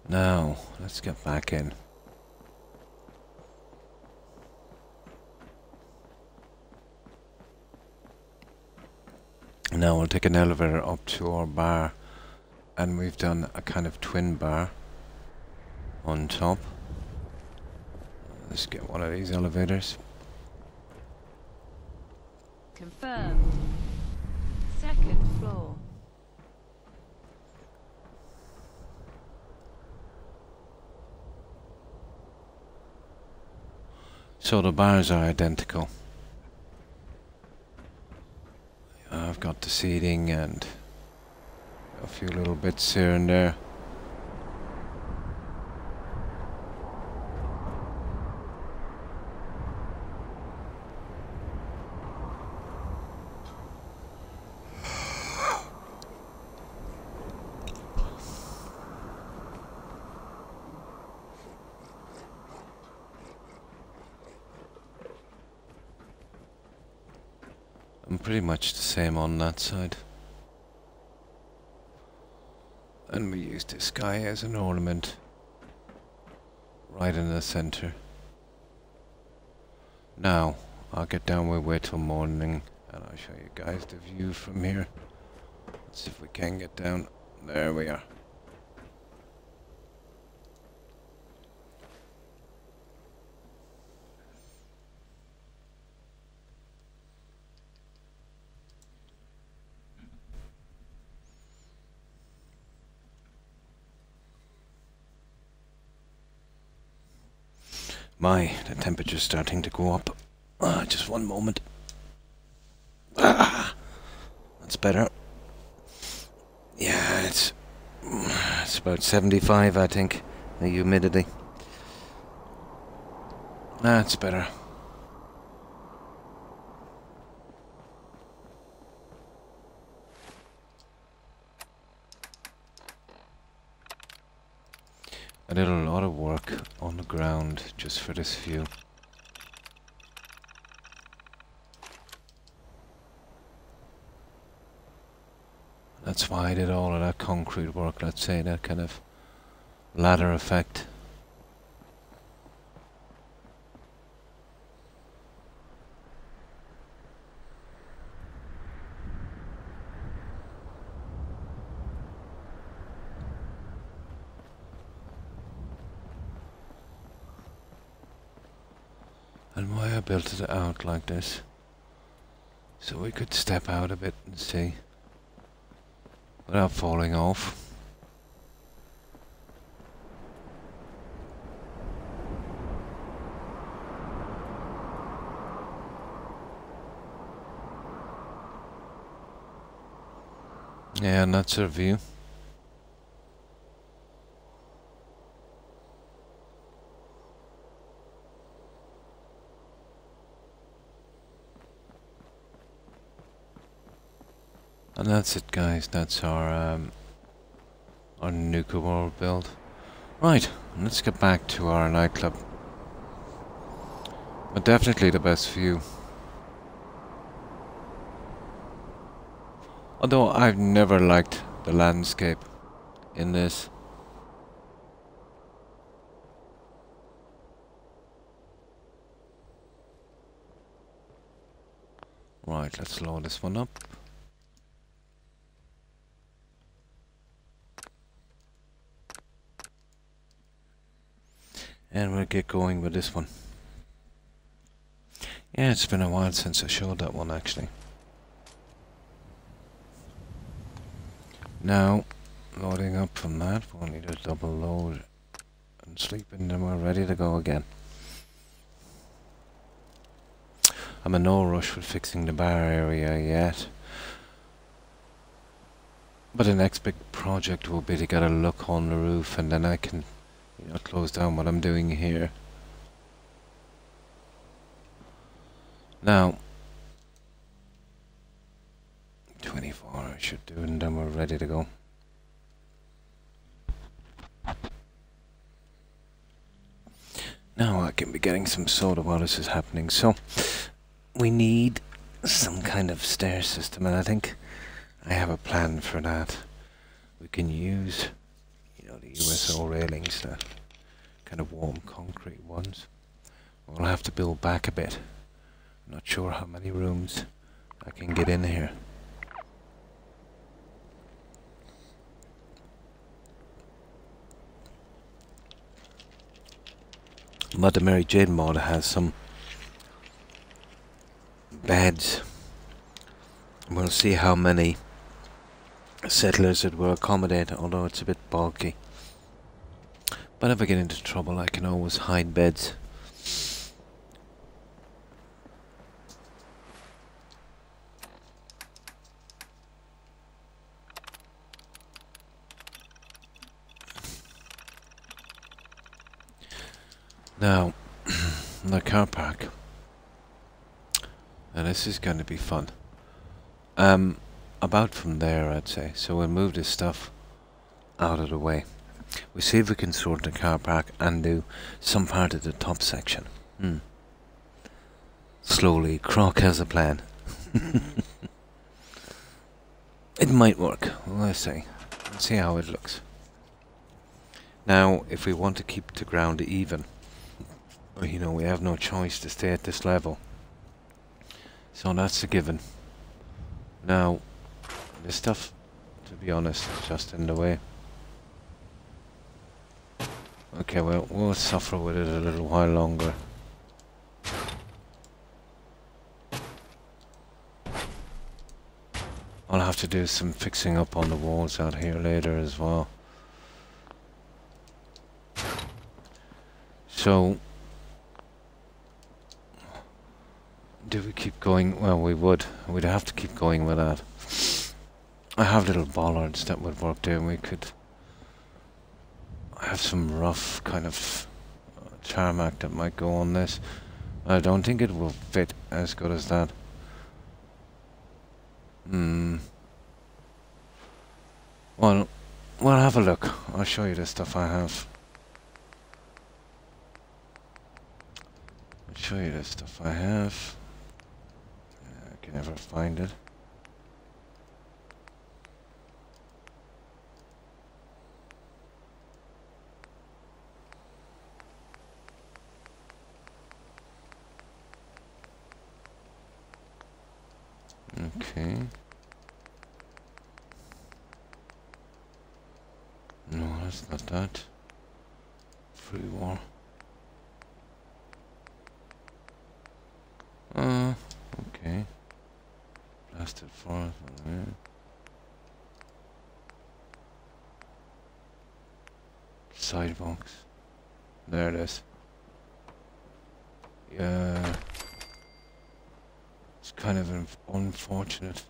Now, let's get back in. Now we'll take an elevator up to our bar, and we've done a kind of twin bar on top. Let's get one of these elevators. Confirmed. 2nd floor. So the bars are identical. I've got the seating and a few little bits here and there. And pretty much the same on that side. And we use this guy as an ornament right in the center. Now, I'll get down, we'll wait till morning and I'll show you guys the view from here. Let's see if we can get down. There we are. The temperature's starting to go up. Just one moment. That's better. Yeah, it's about 75, I think, the humidity. That's better. I did a lot of work on the ground just for this view. That's why I did all of that concrete work, let's say, that kind of ladder effect. And why I built it out like this, so we could step out a bit and see without falling off. Yeah, and that's our view. And that's it, guys. That's our nuclear world build. Right, let's get back to our nightclub. But definitely the best view. Although I've never liked the landscape in this. Right, let's load this one up. And we'll get going with this one. Yeah, it's been a while since I showed that one actually. Now, loading up from that, we'll need a double load and sleep, and then we're ready to go again. I'm in no rush with fixing the bar area yet. But the next big project will be to get a look on the roof, and then I can, you know, close down what I'm doing here. Now, 24 I should do, and then we're ready to go. Now I can be getting some soda while this is happening. So, we need some kind of stair system, and I think I have a plan for that. We can use, you know, the USO railings, the kind of warm concrete ones. We'll have to build back a bit. I'm not sure how many rooms I can get in here. But the Mary Jane mod has some beds. We'll see how many settlers it will accommodate, although it's a bit bulky. But if I get into trouble, I can always hide beds. Now, the car park. Now this is going to be fun. About from there, I'd say. So we'll move this stuff out of the way. We'll see if we can sort the car park and do some part of the top section. Slowly, Croc has a plan. It might work. Let's see. Let's see how it looks. Now, if we want to keep the ground even, you know, we have no choice to stay at this level. So that's a given. Now, this stuff, to be honest, is just in the way. Okay, well, we'll suffer with it a little while longer. I'll have to do some fixing up on the walls out here later as well. So, do we keep going? Well, we would. We'd have to keep going with that. I have little bollards that would work there. We could have some rough kind of tarmac that might go on this. I don't think it will fit as good as that. Well, we'll have a look. I'll show you the stuff I have. I'll show you the stuff I have. I can never find it. Okay. No, that's not that. Free war. Okay. Blasted forest. Sidewalks. There it is. Yeah. It's kind of unfortunate.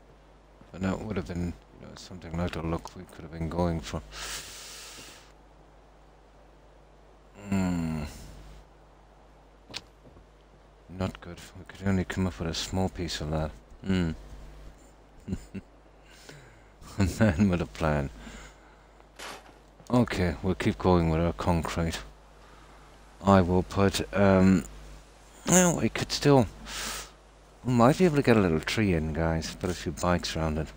But that would have been, you know, something like the look we could have been going for. Not good. We could only come up with a small piece of that. A man with a plan. Okay, we'll keep going with our concrete. I will put, well, we could still... We might be able to get a little tree in, guys. Put a few bikes around it.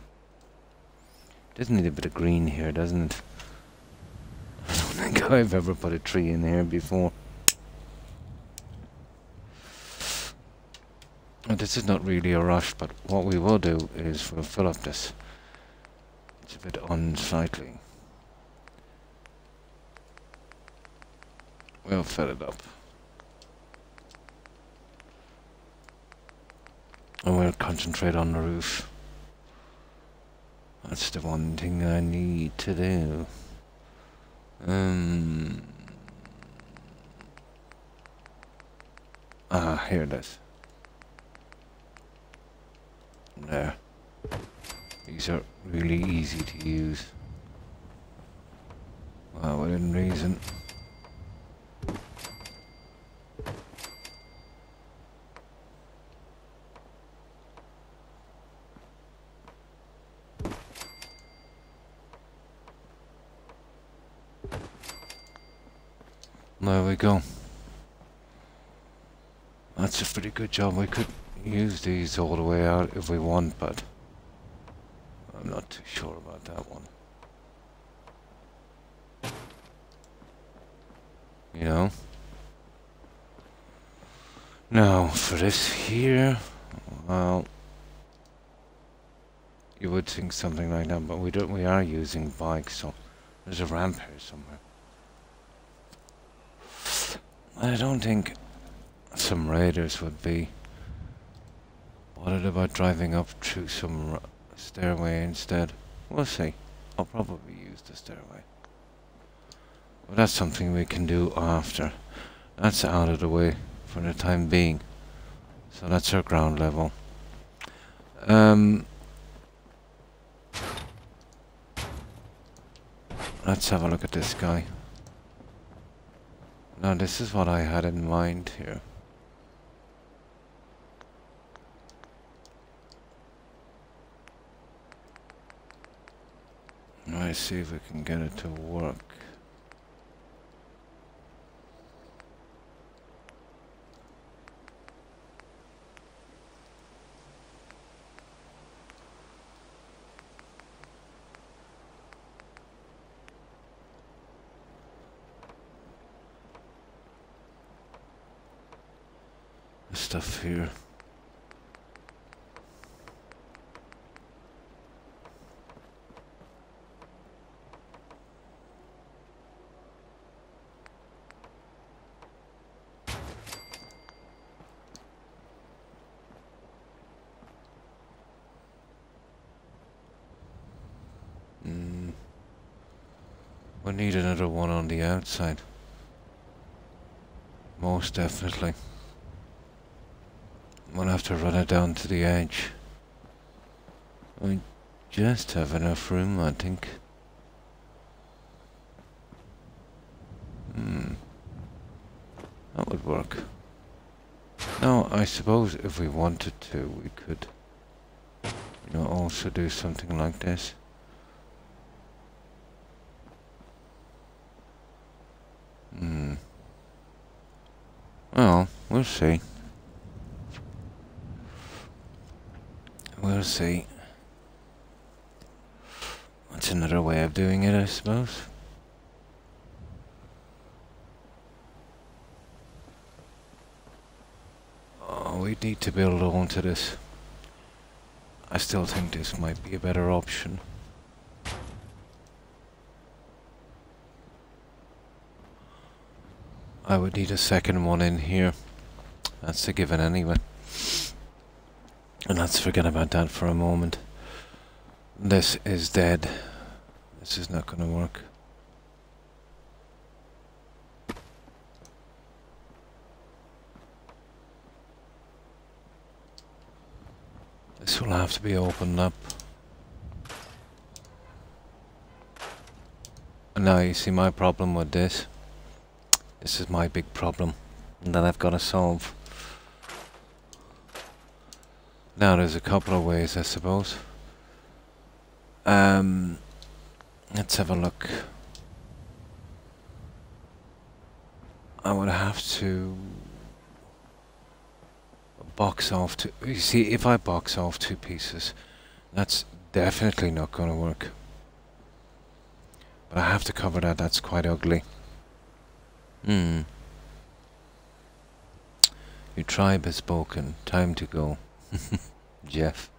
Does need a bit of green here, doesn't it? I don't think I've ever put a tree in here before. This is not really a rush, but what we will do is we'll fill up this. It's a bit unsightly. We'll fill it up. And we'll concentrate on the roof. That's the one thing I need to do. Here it is. There. These are really easy to use. Well, within reason. There we go. That's a pretty good job. We could use these all the way out if we want, but I'm not too sure about that one. You know? Now, for this here, well, you would think something like that, but we are using bikes, so there's a ramp here somewhere. I don't think some raiders would be bothered about driving up through some stairway instead. We'll see. I'll probably use the stairway. But that's something we can do after. That's out of the way for the time being. So that's our ground level. Let's have a look at this guy. Now this is what I had in mind here. Let's see if we can get it to work. stuff here. We need another one on the outside. Most definitely. We'll have to run it down to the edge. We just have enough room, I think. That would work. Now, I suppose if we wanted to, we could, you know, also do something like this. Well, we'll see. We'll see. That's another way of doing it, I suppose. Oh, we need to build onto this. I still think this might be a better option. I would need a second one in here. That's a given anyway. And let's forget about that for a moment. This is dead. This is not going to work. This will have to be opened up. And now you see my problem with this. This is my big problem that I've got to solve. Now there's a couple of ways, I suppose. Let's have a look. I would have to box off two. You see, if I box off two pieces, that's definitely not going to work. But I have to cover that. That's quite ugly. Your tribe has spoken. Time to go. Jeff.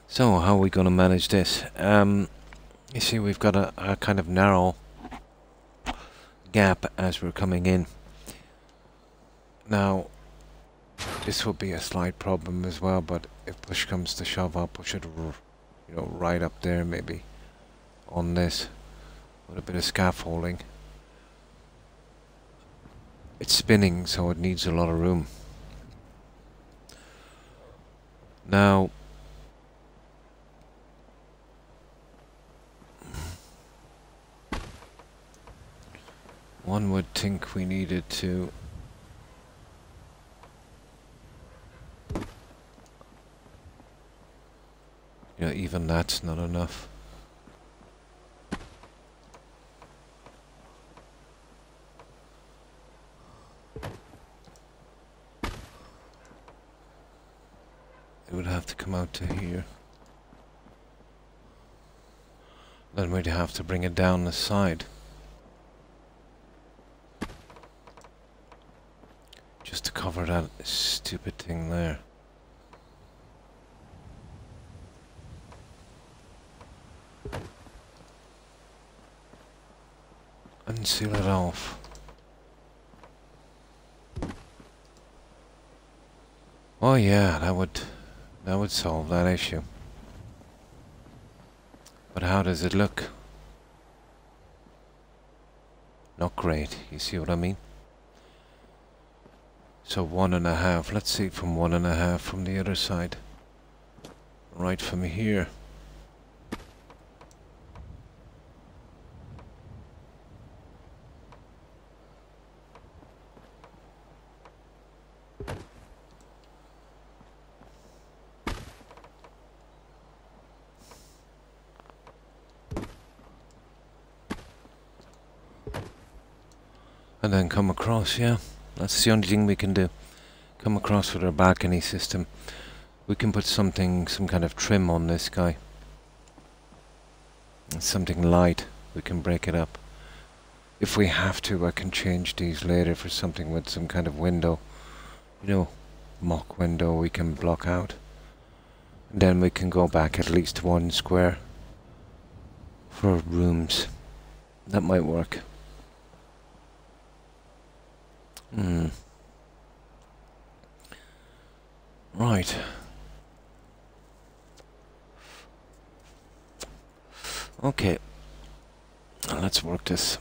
So, how are we going to manage this? You see, we've got a kind of narrow gap as we're coming in. Now, this will be a slight problem as well, but if push comes to shove, I'll push it, you know, right up there maybe. On this, with a bit of scaffolding. It's spinning, so it needs a lot of room. Now, one would think we needed to even that's not enough. It would have to come out to here. Then we'd have to bring it down the side. Just to cover that stupid thing there. And seal it off. Oh yeah, that would solve that issue. But how does it look? Not great, you see what I mean? So 1.5, let's see from 1.5 from the other side. Right from here. And then come across, yeah. That's the only thing we can do. Come across with our balcony system. We can put some kind of trim on this guy. Something light. We can break it up. if we have to, I can change these later for something with some kind of window. You know, mock window we can block out. And then we can go back at least 1 square for rooms. That might work. Right. Okay. Let's work this.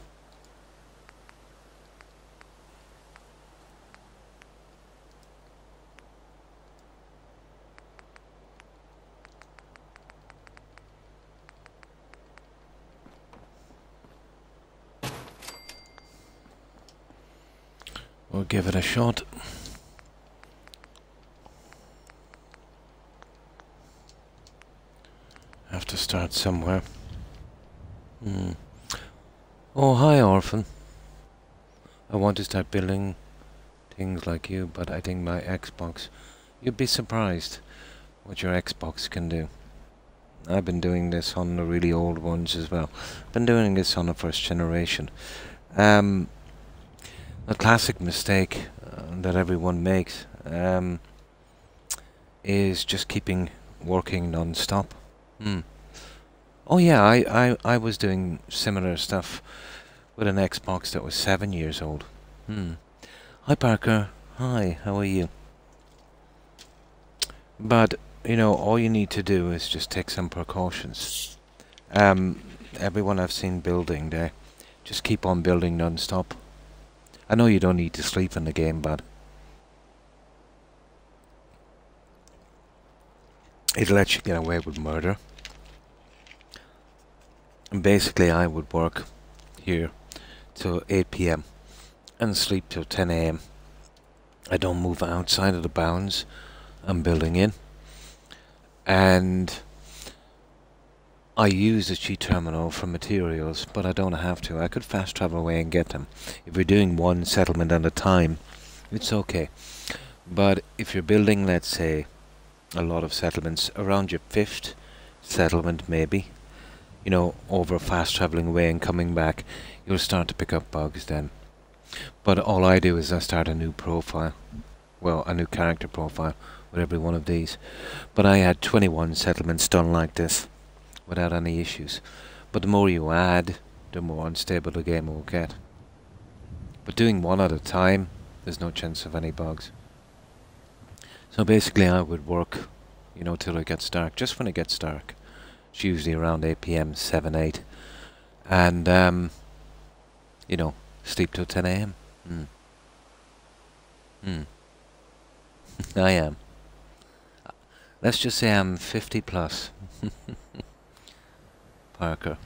We'll give it a shot. Have to start somewhere. Oh, hi, Orphan. I want to start building things like you, but I think my Xbox... You'd be surprised what your Xbox can do. I've been doing this on the really old ones as well. Been doing this on the first generation. A classic mistake that everyone makes is just keeping working non-stop. Oh yeah, I was doing similar stuff with an Xbox that was 7 years old. Hi Parker. Hi, how are you? But, you know, all you need to do is just take some precautions. Everyone I've seen building, they just keep on building non-stop. I know you don't need to sleep in the game, but it lets you get away with murder. And basically, I would work here till 8 PM and sleep till 10 AM. I don't move outside of the bounds I'm building in. And I use the cheat terminal for materials, but I don't have to. I could fast travel away and get them. If you're doing one settlement at a time, it's okay. But if you're building, let's say, a lot of settlements, around your 5th settlement maybe, you know, over fast traveling away and coming back, you'll start to pick up bugs then. But all I do is I start a new profile. Well, a new character profile with every one of these. But I had 21 settlements done like this, without any issues. But the more you add, the more unstable the game will get. But doing one at a time, there's no chance of any bugs. So basically I would work, you know, till it gets dark. Just when it gets dark. It's usually around 8 PM, 7, 8. And, you know, sleep till 10 AM. I am. Let's just say I'm 50 plus. Parker.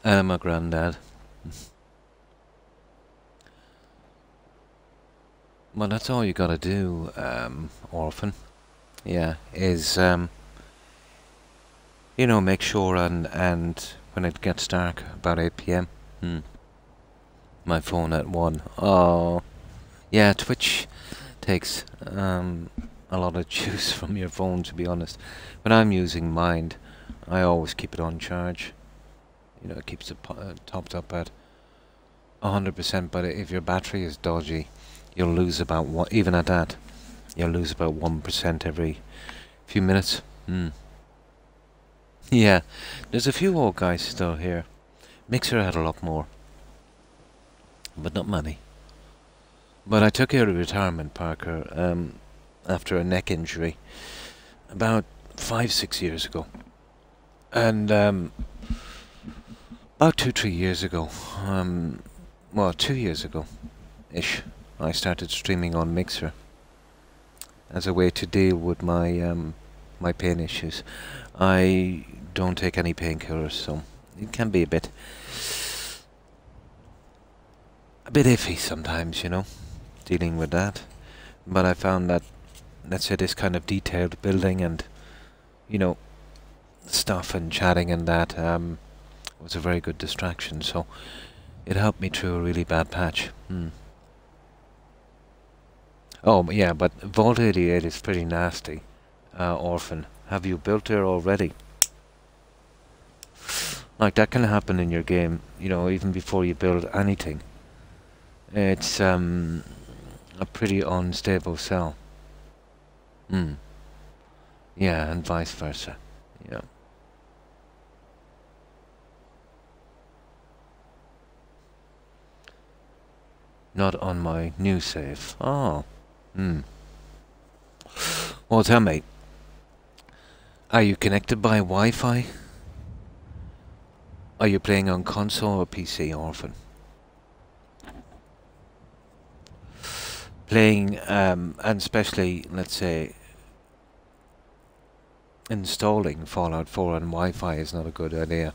And I'm a granddad. Well, that's all you gotta do, Orphan. Yeah, is, you know, make sure and when it gets dark, about 8 PM. My phone at 1. Oh. Yeah, Twitch takes a lot of juice from your phone, to be honest. When I'm using mine, I always keep it on charge. You know, it keeps it topped up at 100%, but if your battery is dodgy, you'll lose about one, even at that, you'll lose about 1% every few minutes. Yeah, there's a few old guys still here. Mixer had a lot more, but not many. But I took early retirement, Parker, after a neck injury about 5-6 years ago. And about 2-3 years ago, well, 2 years ago-ish, I started streaming on Mixer as a way to deal with my my pain issues. I don't take any painkillers, so it can be a bit iffy sometimes, you know, dealing with that. But I found that, let's say, this kind of detailed building and, you know, stuff and chatting and that was a very good distraction, so it helped me through a really bad patch. Oh, yeah, but Vault 88 is pretty nasty, Orphan. have you built there already? Like, that can happen in your game, you know, even before you build anything. It's a pretty unstable cell. Yeah, and vice versa. Yeah. Not on my new save. Oh. Well, tell me, are you connected by Wi-Fi? Are you playing on console or PC, Orphan? Playing, and especially, let's say, installing Fallout 4 on Wi-Fi is not a good idea.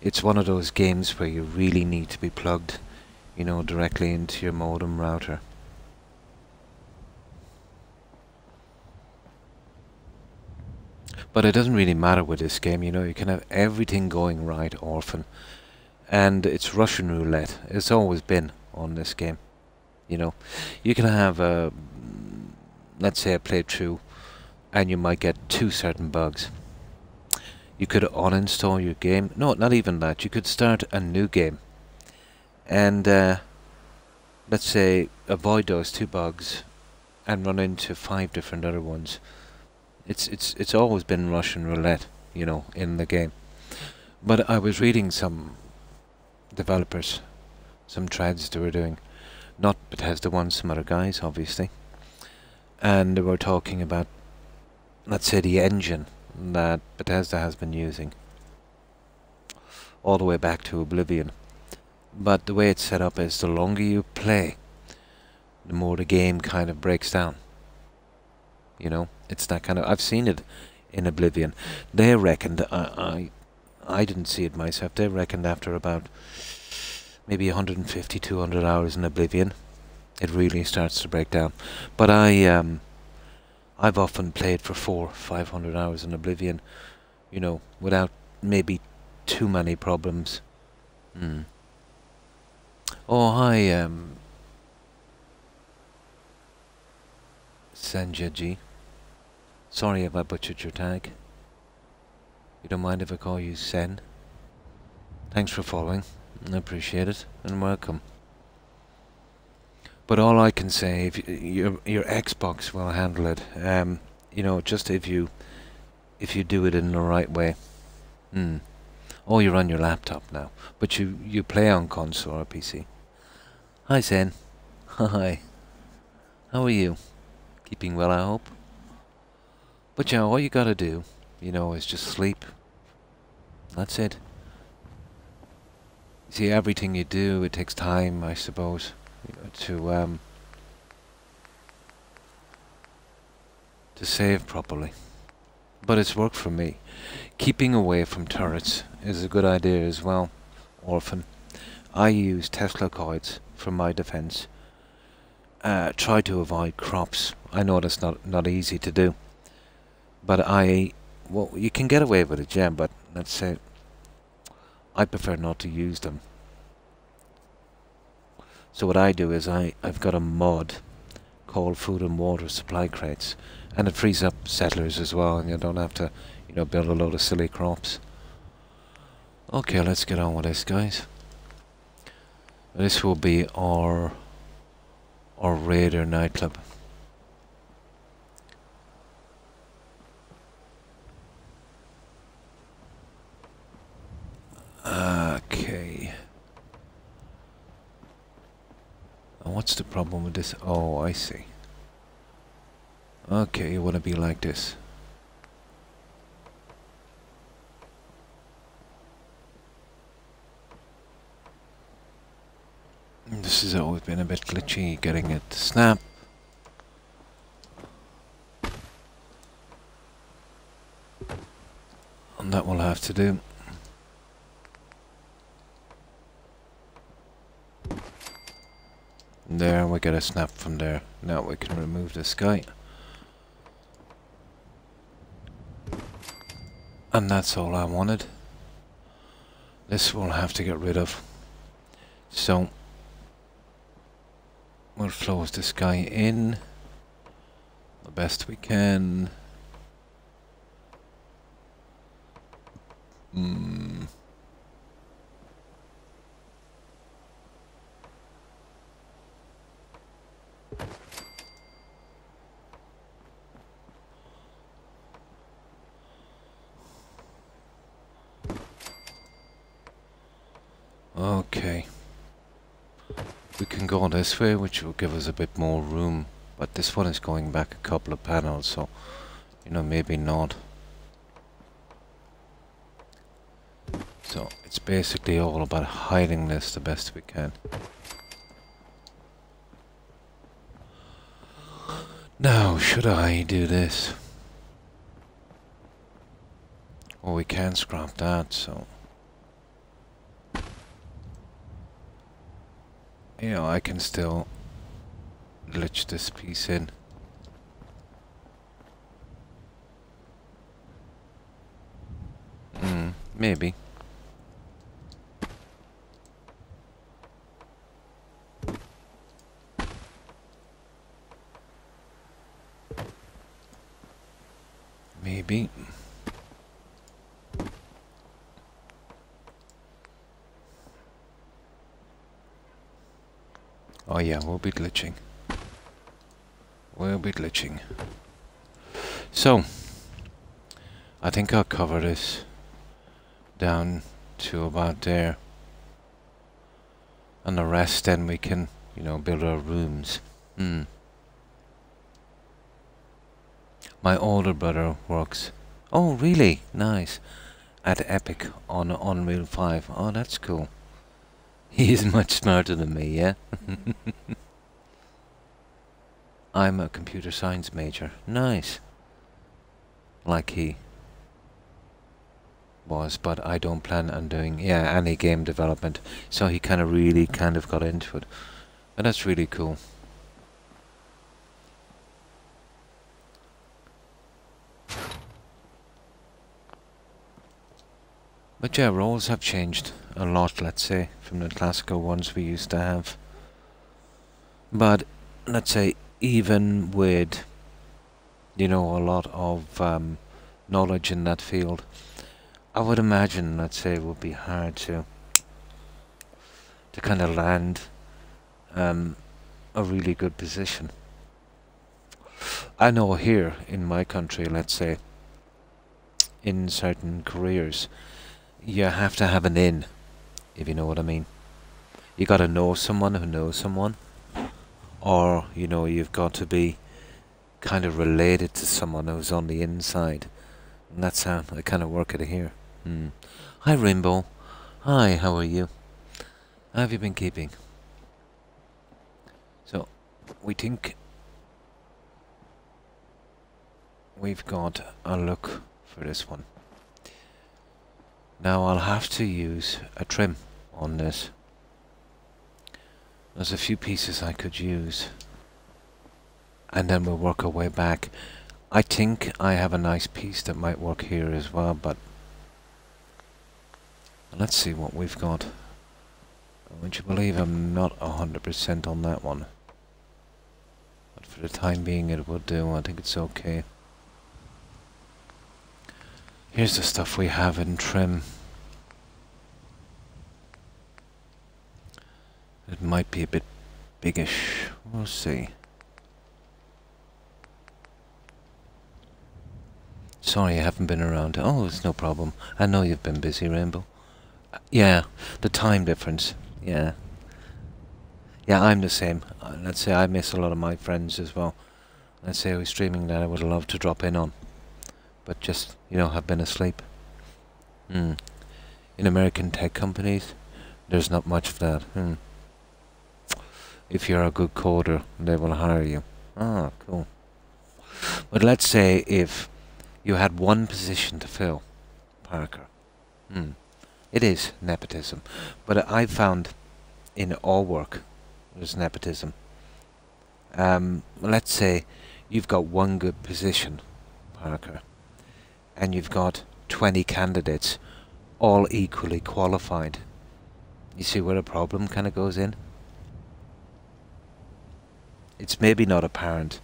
It's one of those games where you really need to be plugged, you know, directly into your modem router. But it doesn't really matter with this game, you know, you can have everything going right, Orphan. And it's Russian roulette. It's always been on this game. You know, you can have a, let's say, a playthrough, and you might get 2 certain bugs. You could uninstall your game. No, not even that. You could start a new game. And, let's say, avoid those 2 bugs and run into 5 different other ones. It's always been Russian roulette, you know, in the game. But I was reading some developers, some threads they were doing, not Bethesda ones, some other guys, obviously. And they were talking about, let's say, the engine that Bethesda has been using all the way back to Oblivion. But the way it's set up is the longer you play, the more the game kind of breaks down. You know, it's that kind of... I've seen it in Oblivion. They reckoned, I didn't see it myself, they reckoned after about maybe 150, 200 hours in Oblivion, it really starts to break down. But I've often played for 400, 500 hours in Oblivion, you know, without maybe too many problems. Oh, hi, Senja G. Sorry if I butchered your tag. You don't mind if I call you Sen? Thanks for following. I appreciate it, and welcome. But all I can say, if your Xbox will handle it. You know, just if you do it in the right way. Oh, you're on your laptop now, but you play on console or PC. Hi, Sen. Hi. How are you? Keeping well, I hope. But you know, all you gotta do, you know, is just sleep. That's it. You see, everything you do, it takes time, I suppose, you know, to save properly. But it's worked for me. Keeping away from turrets is a good idea as well, Orphan. I use Tesla coils for my defense. Try to avoid crops. I know that's not easy to do. But well, you can get away with it, yeah, but let's say I prefer not to use them. So what I do is I've got a mod called food and water supply crates, and it frees up settlers as well, and you don't have to, you know, build a load of silly crops. Okay, let's get on with this, guys. This will be our raider nightclub. Okay. And what's the problem with this? Oh, I see. Okay, you want to be like this. This has always been a bit glitchy, getting it to snap. And that will have to do. There, we get a snap from there. Now we can remove this guy. And that's all I wanted. This we'll have to get rid of. So, we'll close this guy in. the best we can. Okay. We can go this way, which will give us a bit more room. But this one is going back a couple of panels, so, you know, maybe not. So, it's basically all about hiding this the best we can. Now, should I do this? Oh, we can scrap that, so... You know, I can still glitch this piece in. Maybe. Maybe. Oh yeah, we'll be glitching. We'll be glitching. So, I think I'll cover this down to about there. And the rest then we can, you know, build our rooms. My older brother works... Oh, really? Nice. At Epic on Unreal 5. Oh, that's cool. He is much smarter than me, yeah? I'm a computer science major. Nice. Like he was, but I don't plan on doing, yeah, any game development. So he really got into it. And that's really cool. But yeah, roles have changed a lot, let's say, from the classical ones we used to have. But, let's say, even with, you know, a lot of knowledge in that field, I would imagine, let's say, it would be hard to kind of land a really good position. I know here in my country, let's say, in certain careers, you have to have an in, if you know what I mean. You gotta know someone who knows someone, or, you know, you've got to be kind of related to someone who's on the inside. And that's how I kind of work it here. Hi, Rainbow. Hi, how are you? How have you been keeping? So, we think we've got a look for this one. Now I'll have to use a trim on this. There's a few pieces I could use. And then we'll work our way back. I think I have a nice piece that might work here as well, but... Let's see what we've got. Would you believe I'm not 100% on that one? But for the time being it would do. I think it's okay. Here's the stuff we have in trim. It might be a bit biggish. We'll see. Sorry I haven't been around. Oh, it's no problem. I know you've been busy, Rainbow. Yeah, the time difference. Yeah. Yeah, I'm the same. Let's say I miss a lot of my friends as well. Let's say I was streaming that I would love to drop in on. But just, you know, have been asleep. In American tech companies, there's not much of that. If you're a good coder, they will hire you. Ah, cool. But let's say if you had one position to fill, Parker. It is nepotism. But I found in all work, there's nepotism. Let's say you've got one good position, Parker, and you've got 20 candidates, all equally qualified. You see where the problem kind of goes in? It's maybe not apparent,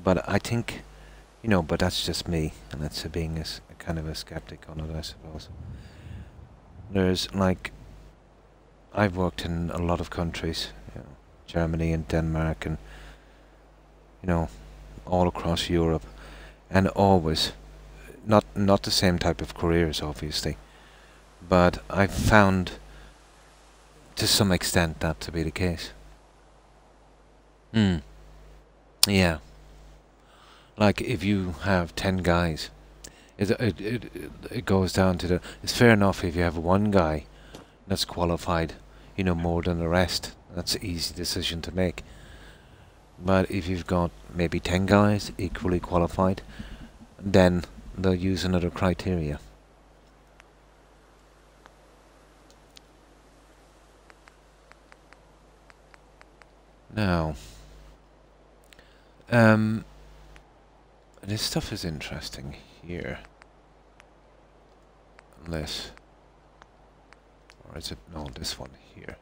But I think, you know, but that's just me, and that's being a kind of a skeptic on it, I suppose. There's like, I've worked in a lot of countries, you know, Germany and Denmark, and you know, all across Europe, and always, not the same type of careers, obviously, but I've found to some extent that to be the case. Yeah. Like if you have 10 guys, it goes down to it's fair enough if you have one guy that's qualified, you know, more than the rest. That's an easy decision to make. But if you've got maybe 10 guys equally qualified, then they'll use another criteria. Now, this stuff is interesting here. Unless, or is it, no, this one here.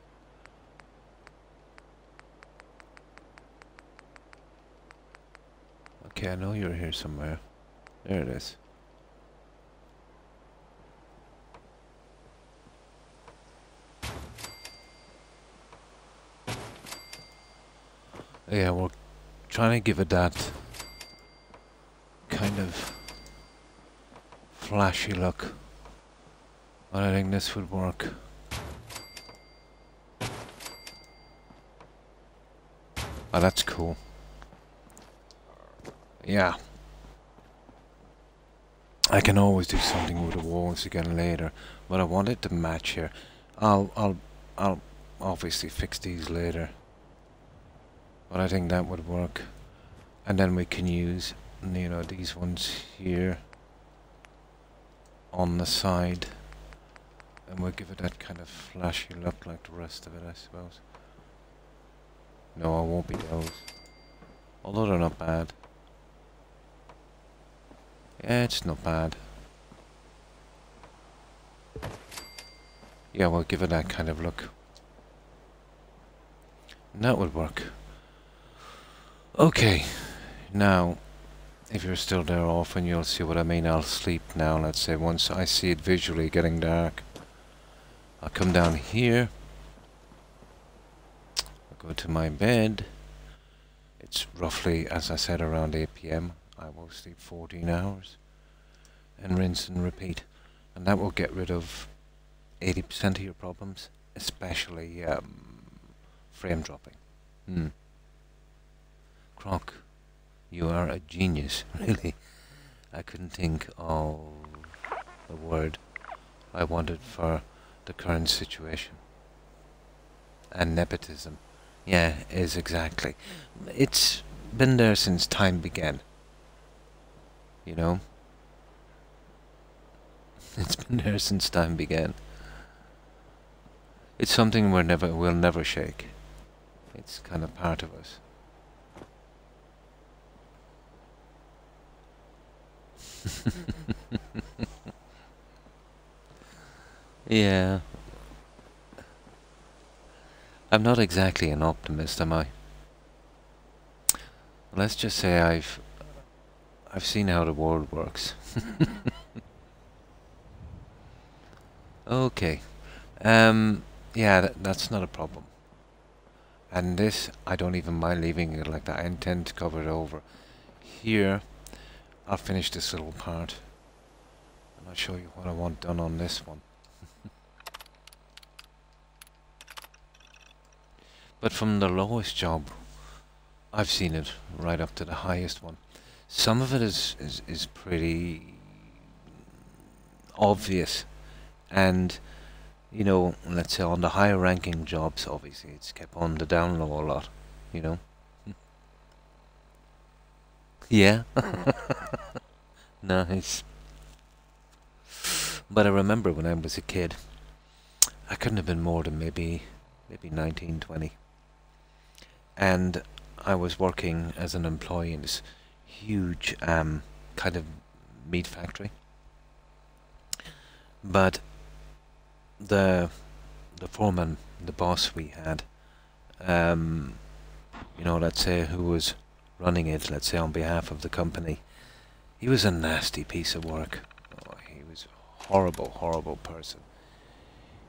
Okay, I know you're here somewhere. There it is. Yeah, we're trying to give it that kind of flashy look. But I think this would work. Oh, that's cool. Yeah. I can always do something with the walls again later, but I want it to match here. I'll obviously fix these later. But I think that would work. And then we can use, you know, these ones here on the side. And we'll give it that kind of flashy look like the rest of it, I suppose. No, it won't be those. Although they're not bad. Yeah, it's not bad. Yeah, we'll give it that kind of look. And that would work. Okay, now, if you're still there often, you'll see what I mean. I'll sleep now, let's say, once I see it visually getting dark. I'll come down here. I'll go to my bed. It's roughly, as I said, around 8 PM. I will sleep 14 hours. And rinse and repeat. And that will get rid of 80% of your problems, especially frame dropping. Croc, you are a genius, really. I couldn't think of the word I wanted for the current situation. And nepotism. Yeah, is exactly. It's been there since time began. You know? It's been there since time began. It's something we'll never shake. It's kind of part of us. Yeah. I'm not exactly an optimist, am I? Let's just say I've seen how the world works. Okay. Yeah, that's not a problem. And this, I don't even mind leaving it like that. I intend to cover it over. Here, I'll finish this little part. And I'll show you what I want done on this one. But from the lowest job, I've seen it right up to the highest one. Some of it is pretty obvious. And, you know, let's say on the higher ranking jobs, obviously, it's kept on the down low a lot, you know. Yeah. Nice. But I remember when I was a kid, I couldn't have been more than maybe 19, 20. And I was working as an employee in this huge kind of meat factory. But the foreman, the boss we had, you know, let's say, who was running it, let's say on behalf of the company. He was a nasty piece of work. Oh, he was a horrible, horrible person.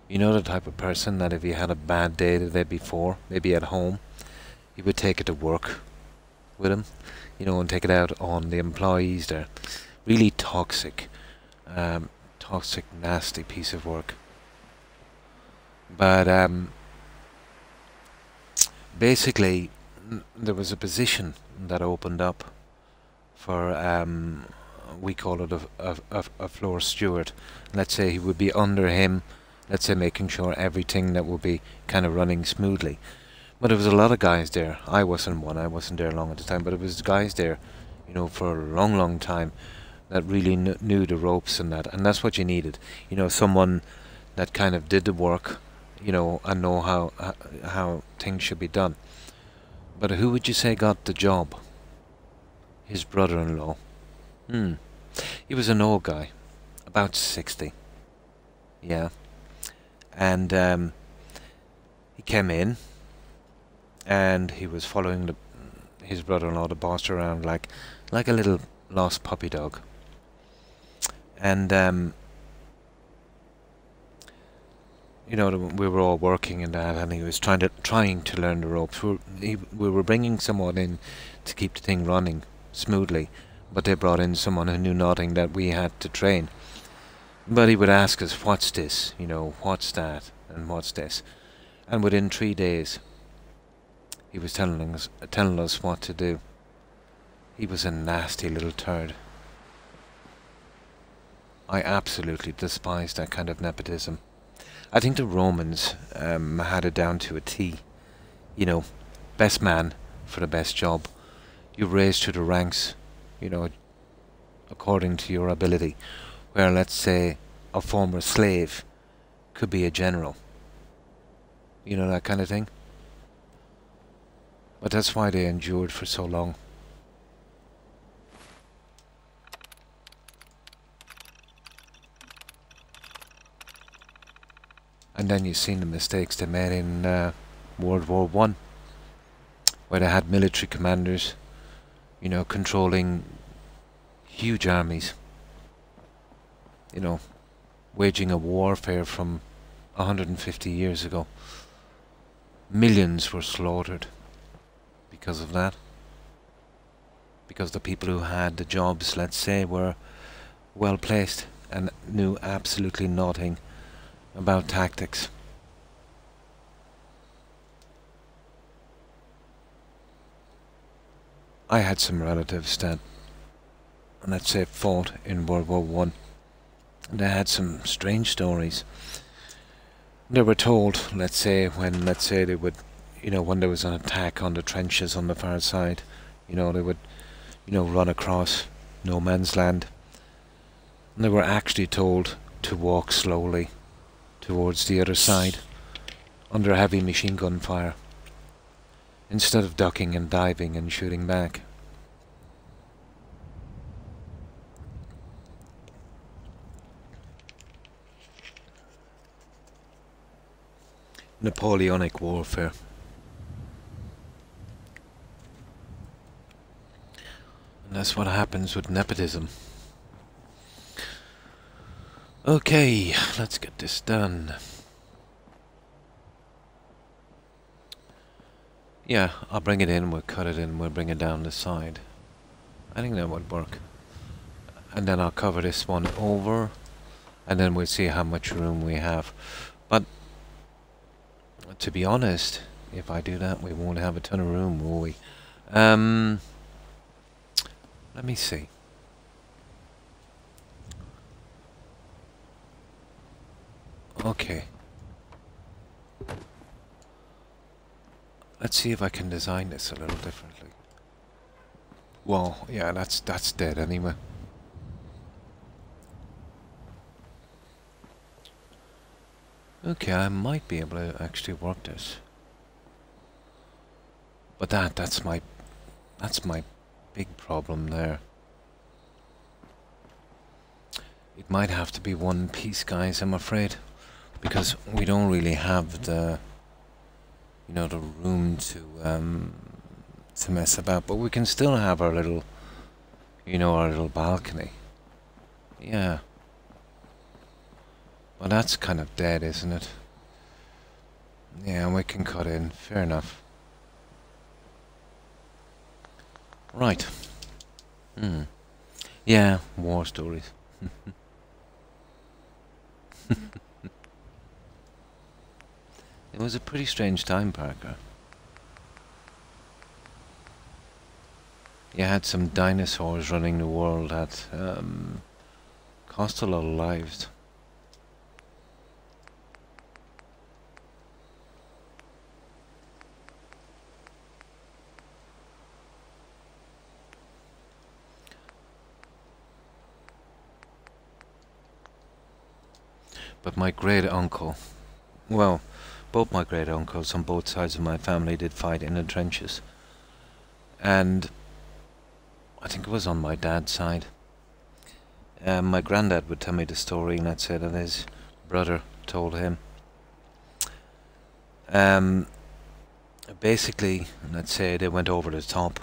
You know, the type of person that if he had a bad day the day before, maybe at home, he would take it to work with him, you know, and take it out on the employees there. Really toxic, toxic, nasty piece of work. But basically, there was a position that opened up for, we call it a floor steward. Let's say he would be under him, let's say making sure everything that would be kind of running smoothly. But there was a lot of guys there. I wasn't one, I wasn't there long at the time, but it was guys there, you know, for a long, long time that really knew the ropes and that. And that's what you needed. You know, someone that kind of did the work, you know, and know how things should be done. But who would you say got the job? His brother-in-law. He was an old guy, about 60. Yeah. And he came in, and he was following his brother-in-law, the boss, around like a little lost puppy dog. And you know, we were all working in that, and he was trying to learn the ropes. We were bringing someone in to keep the thing running smoothly, but they brought in someone who knew nothing that we had to train. But he would ask us, "What's this? You know, what's that? And what's this?" And within 3 days, he was telling us what to do. He was a nasty little turd. I absolutely despise that kind of nepotism. I think the Romans had it down to a T. You know, best man for the best job. You raised to the ranks, you know, according to your ability. Where, let's say, a former slave could be a general. You know, that kind of thing. But that's why they endured for so long. And then you've seen the mistakes they made in World War I, where they had military commanders, you know, controlling huge armies, you know, waging a warfare from 150 years ago. Millions were slaughtered because of that. Because the people who had the jobs, let's say, were well placed and knew absolutely nothing about tactics. I had some relatives that, let's say, fought in World War I. And they had some strange stories. They were told, let's say, they would, you know, when there was an attack on the trenches on the far side, you know, they would, you know, run across no man's land. And they were actually told to walk slowly towards the other side under heavy machine gun fire instead of ducking and diving and shooting back. Napoleonic warfare. And that's what happens with nepotism. Okay, let's get this done. Yeah, I'll bring it in, we'll cut it in, we'll bring it down the side. I think that would work. And then I'll cover this one over, and then we'll see how much room we have. But to be honest, if I do that, we won't have a ton of room, will we? Let me see. Okay. Let's see if I can design this a little differently. Well, yeah, that's dead anyway. Okay, I might be able to actually work this. But that's my big problem there. It might have to be one piece, guys, I'm afraid, because we don't really have the, you know, the room to mess about, but we can still have our little, you know, our little balcony. Yeah. Well, that's kind of dead, isn't it? Yeah, we can cut in. Fair enough. Right. Yeah, war stories. It was a pretty strange time, Parker. You had some dinosaurs running the world that cost a lot of lives. But my great uncle, well, both my great uncles on both sides of my family did fight in the trenches. And I think it was on my dad's side. My granddad would tell me the story, and I'd say that his brother told him. Basically, let's say they went over the top,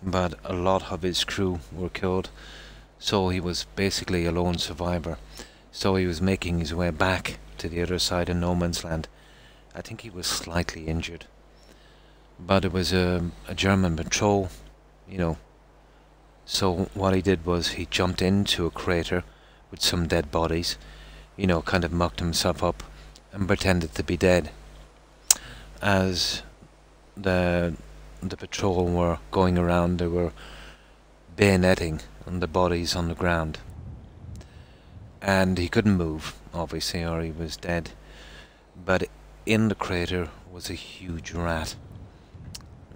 but a lot of his crew were killed, so he was basically a lone survivor. So he was making his way back to the other side of no man's land. I think he was slightly injured, but it was a German patrol, you know. So what he did was he jumped into a crater with some dead bodies, you know, kind of mucked himself up and pretended to be dead. As the patrol were going around, they were bayoneting on the bodies on the ground. And he couldn't move, obviously, or he was dead. But in the crater was a huge rat.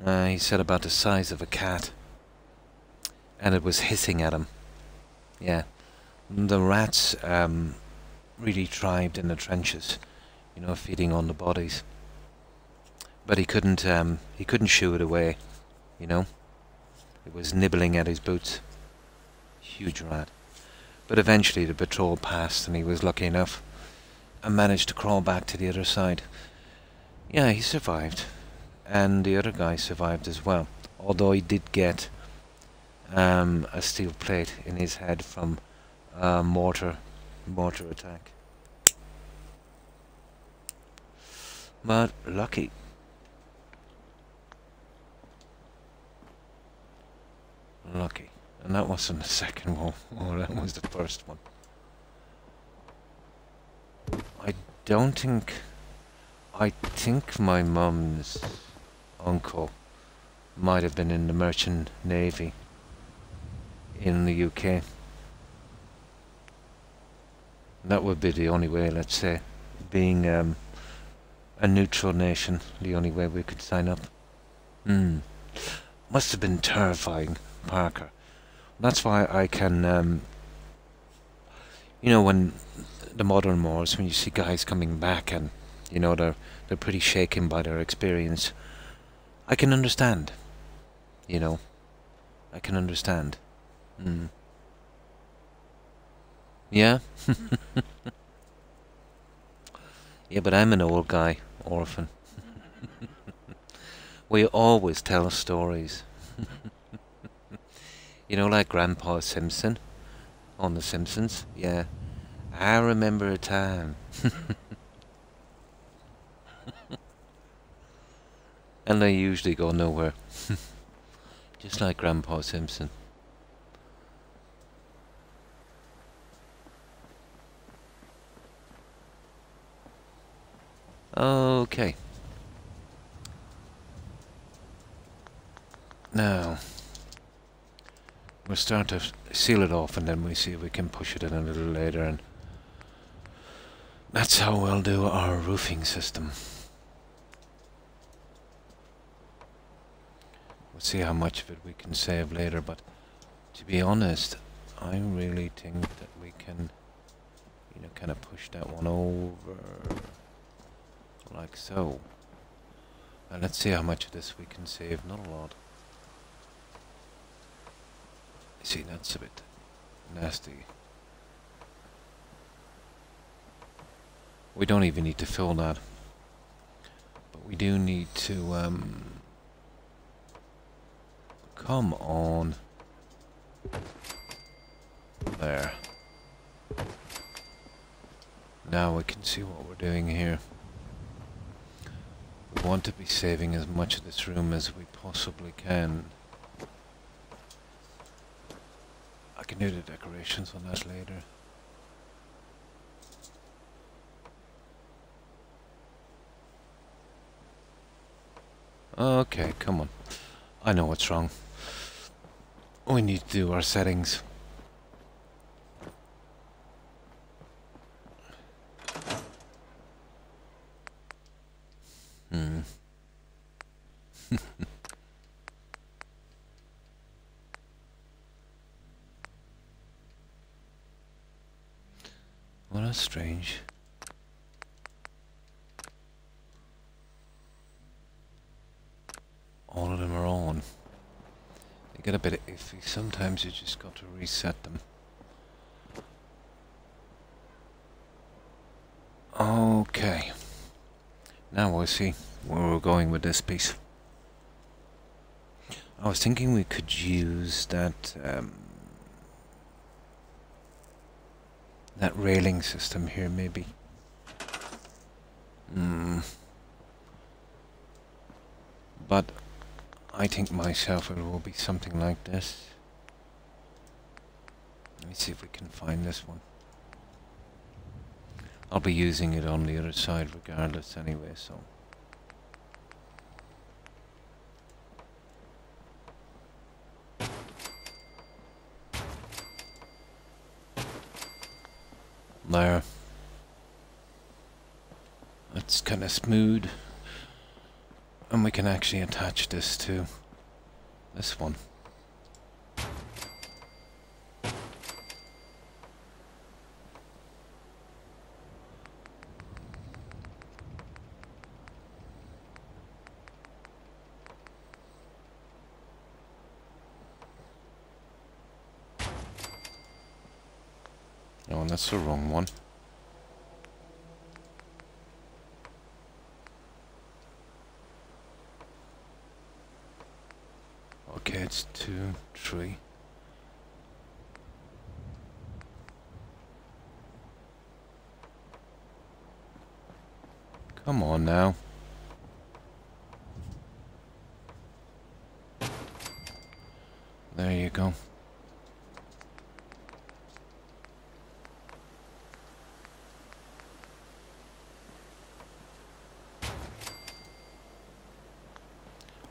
He said about the size of a cat. And it was hissing at him. Yeah. The rats really thrived in the trenches, you know, feeding on the bodies. But he couldn't shoo it away, you know. It was nibbling at his boots. Huge rat. But eventually the patrol passed and he was lucky enough and managed to crawl back to the other side. Yeah, he survived. And the other guy survived as well. Although he did get a steel plate in his head from a mortar attack. But lucky. Lucky. And that wasn't the second one. Oh, that was the first one. I think my mum's uncle might have been in the Merchant Navy in the UK. That would be the only way, let's say. Being a neutral nation, the only way we could sign up. Must have been terrifying, Parker. That's why I can, you know, when the modern wars, when you see guys coming back and, you know, they're pretty shaken by their experience, I can understand, you know, I can understand. Yeah? Yeah, but I'm an old guy, orphan. We always tell stories. You know, like Grandpa Simpson on The Simpsons? Yeah. I remember a time. And they usually go nowhere. Just like Grandpa Simpson. Okay. Now, we'll start to seal it off and then we see if we can push it in a little later, and that's how we'll do our roofing system. We'll see how much of it we can save later, but to be honest, I really think that we can, you know, kind of push that one over like so. And let's see how much of this we can save. Not a lot. See, that's a bit nasty. We don't even need to fill that, but we do need to Come on. There. Now we can see what we're doing here. We want to be saving as much of this room as we possibly can. I can do the decorations on that later. Okay, come on. I know what's wrong. We need to do our settings. Well, that's strange. All of them are on. They get a bit iffy. Sometimes you just got to reset them. Okay. Now we'll see where we're going with this piece. I was thinking we could use that that railing system here, maybe. But I think myself it will be something like this. Let me see if we can find this one. I'll be using it on the other side regardless anyway, so. There. That's kind of smooth. And we can actually attach this to this one. Oh, and that's the wrong one. Okay, it's 2, 3. Come on now. There you go.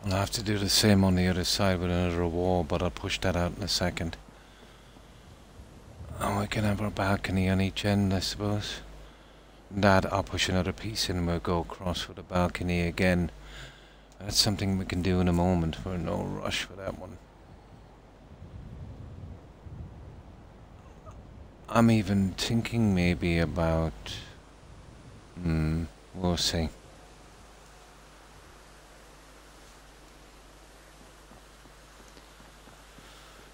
I'll have to do the same on the other side with another wall, but I'll push that out in a second. And we can have our balcony on each end, I suppose. That, I'll push another piece in and we'll go across with the balcony again. That's something we can do in a moment. We're in no rush for that one. I'm even thinking maybe about... we'll see.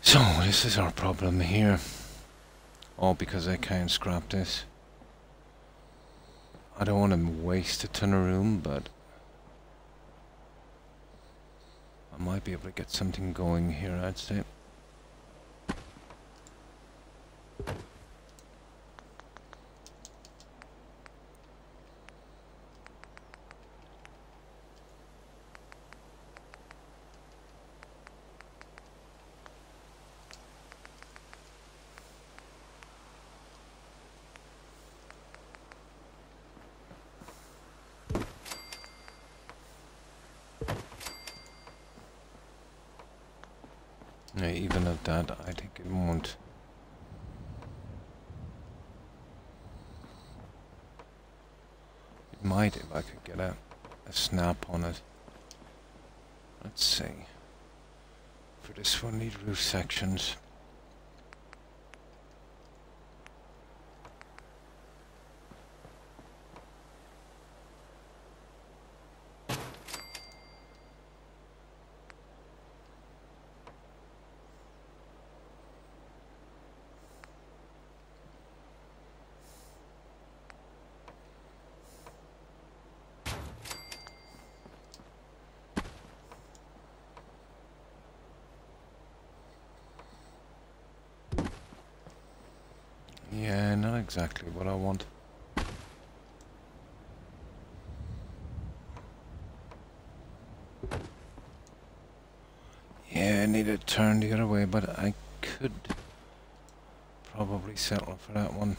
So, this is our problem here. All because I can't scrap this. I don't want to waste a ton of room, but... I might be able to get something going here, I'd say. Yeah, even at that, I think it won't. It might if I could get a snap on it. Let's see. For this one, need roof sections. exactly what I want. Yeah, I need to turn the other way, but I could probably settle for that one.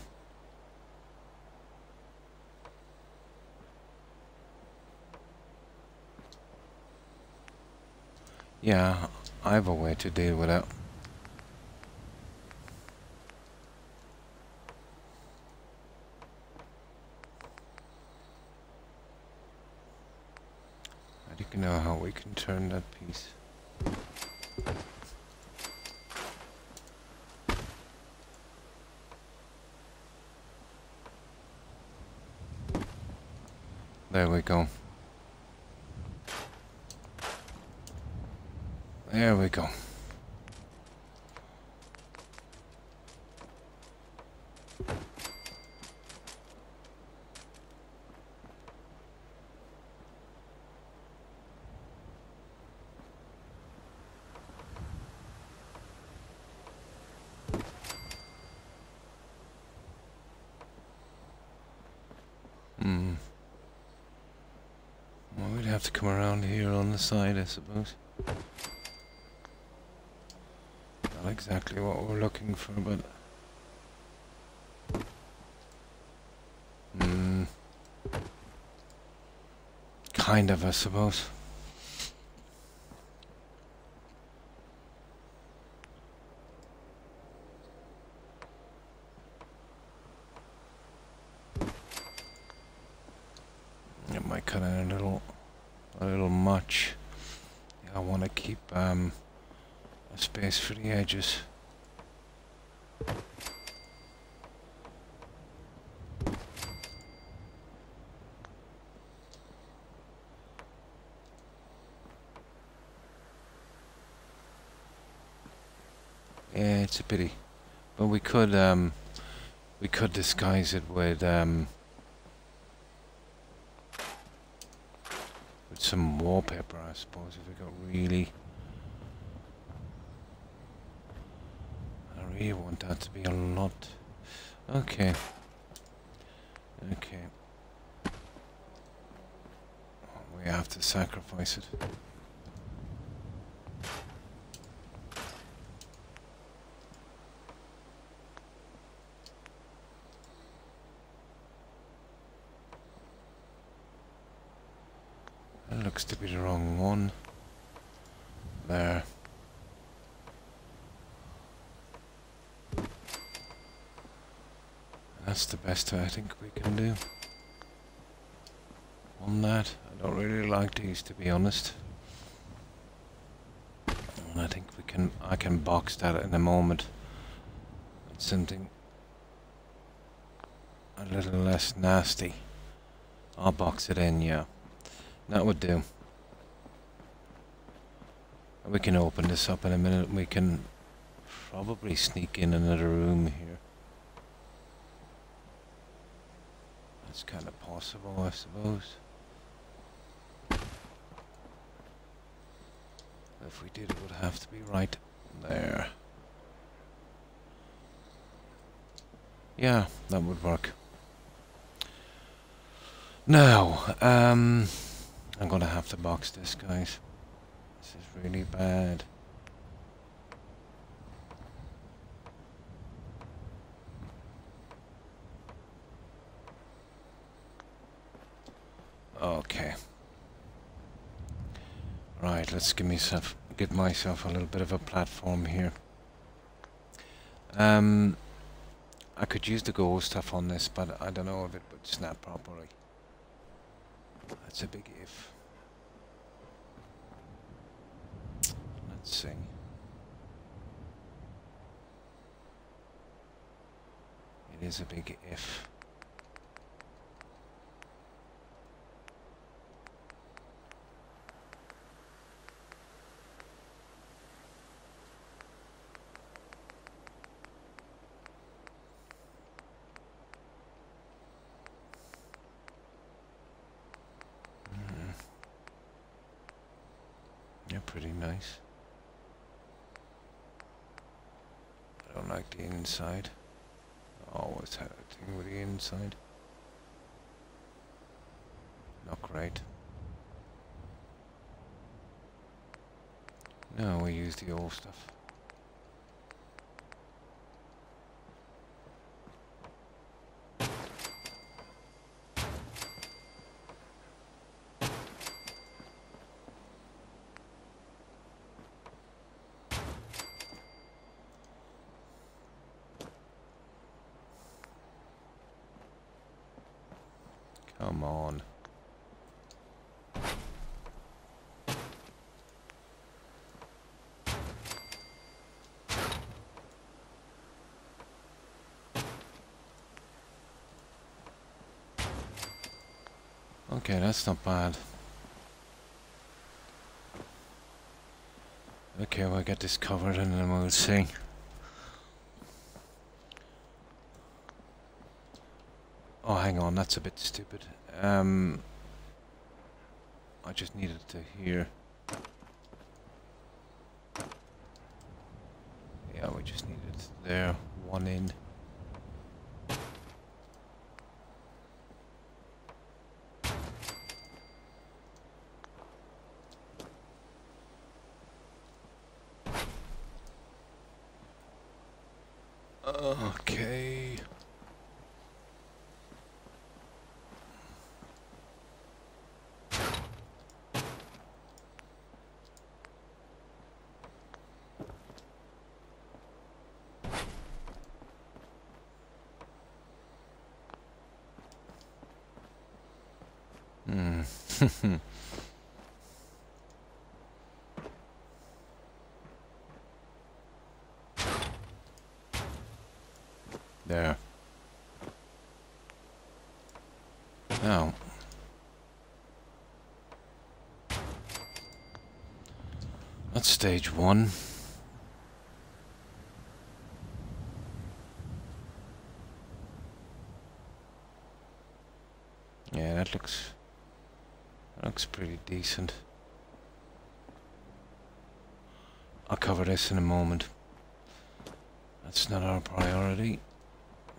Yeah, I have a way to deal with it. I think you know how we can turn that piece. There we go. There we go. Well, we'd have to come around here on the side, I suppose. Not exactly what we're looking for, but... kind of, I suppose. It might cut in a little much. Yeah, I want to keep a space for the edges. Yeah, it's a pity, but we could disguise it with some wallpaper, I suppose, if we got really... I really want that to be a lot. Okay. Okay. We have to sacrifice it. That looks to be the wrong one. There. That's the best I think we can do on that. I don't really like these, to be honest. And I think I can box that in a moment. It's something a little less nasty. I'll box it in, yeah. That would do. We can open this up in a minute. We can probably sneak in another room here. That's kind of possible, I suppose. If we did, it would have to be right there. Yeah, that would work. Now, I'm gonna have to box this, guys. This is really bad. Okay. Right, let's get myself a little bit of a platform here. I could use the gold stuff on this, but I don't know if it would snap properly. That's a big if. Let's see. It is a big if. Yeah, pretty nice. I don't like the inside. Always had a thing with the inside. Not great. No, we use the old stuff. Come on. Okay, that's not bad. Okay, we'll get this covered and then we'll see. Oh, hang on, that's a bit stupid. I just needed to hear. Yeah, we just needed there, one in. Okay. There. Now. That's stage one. Yeah, that looks pretty decent. I'll cover this in a moment. That's not our priority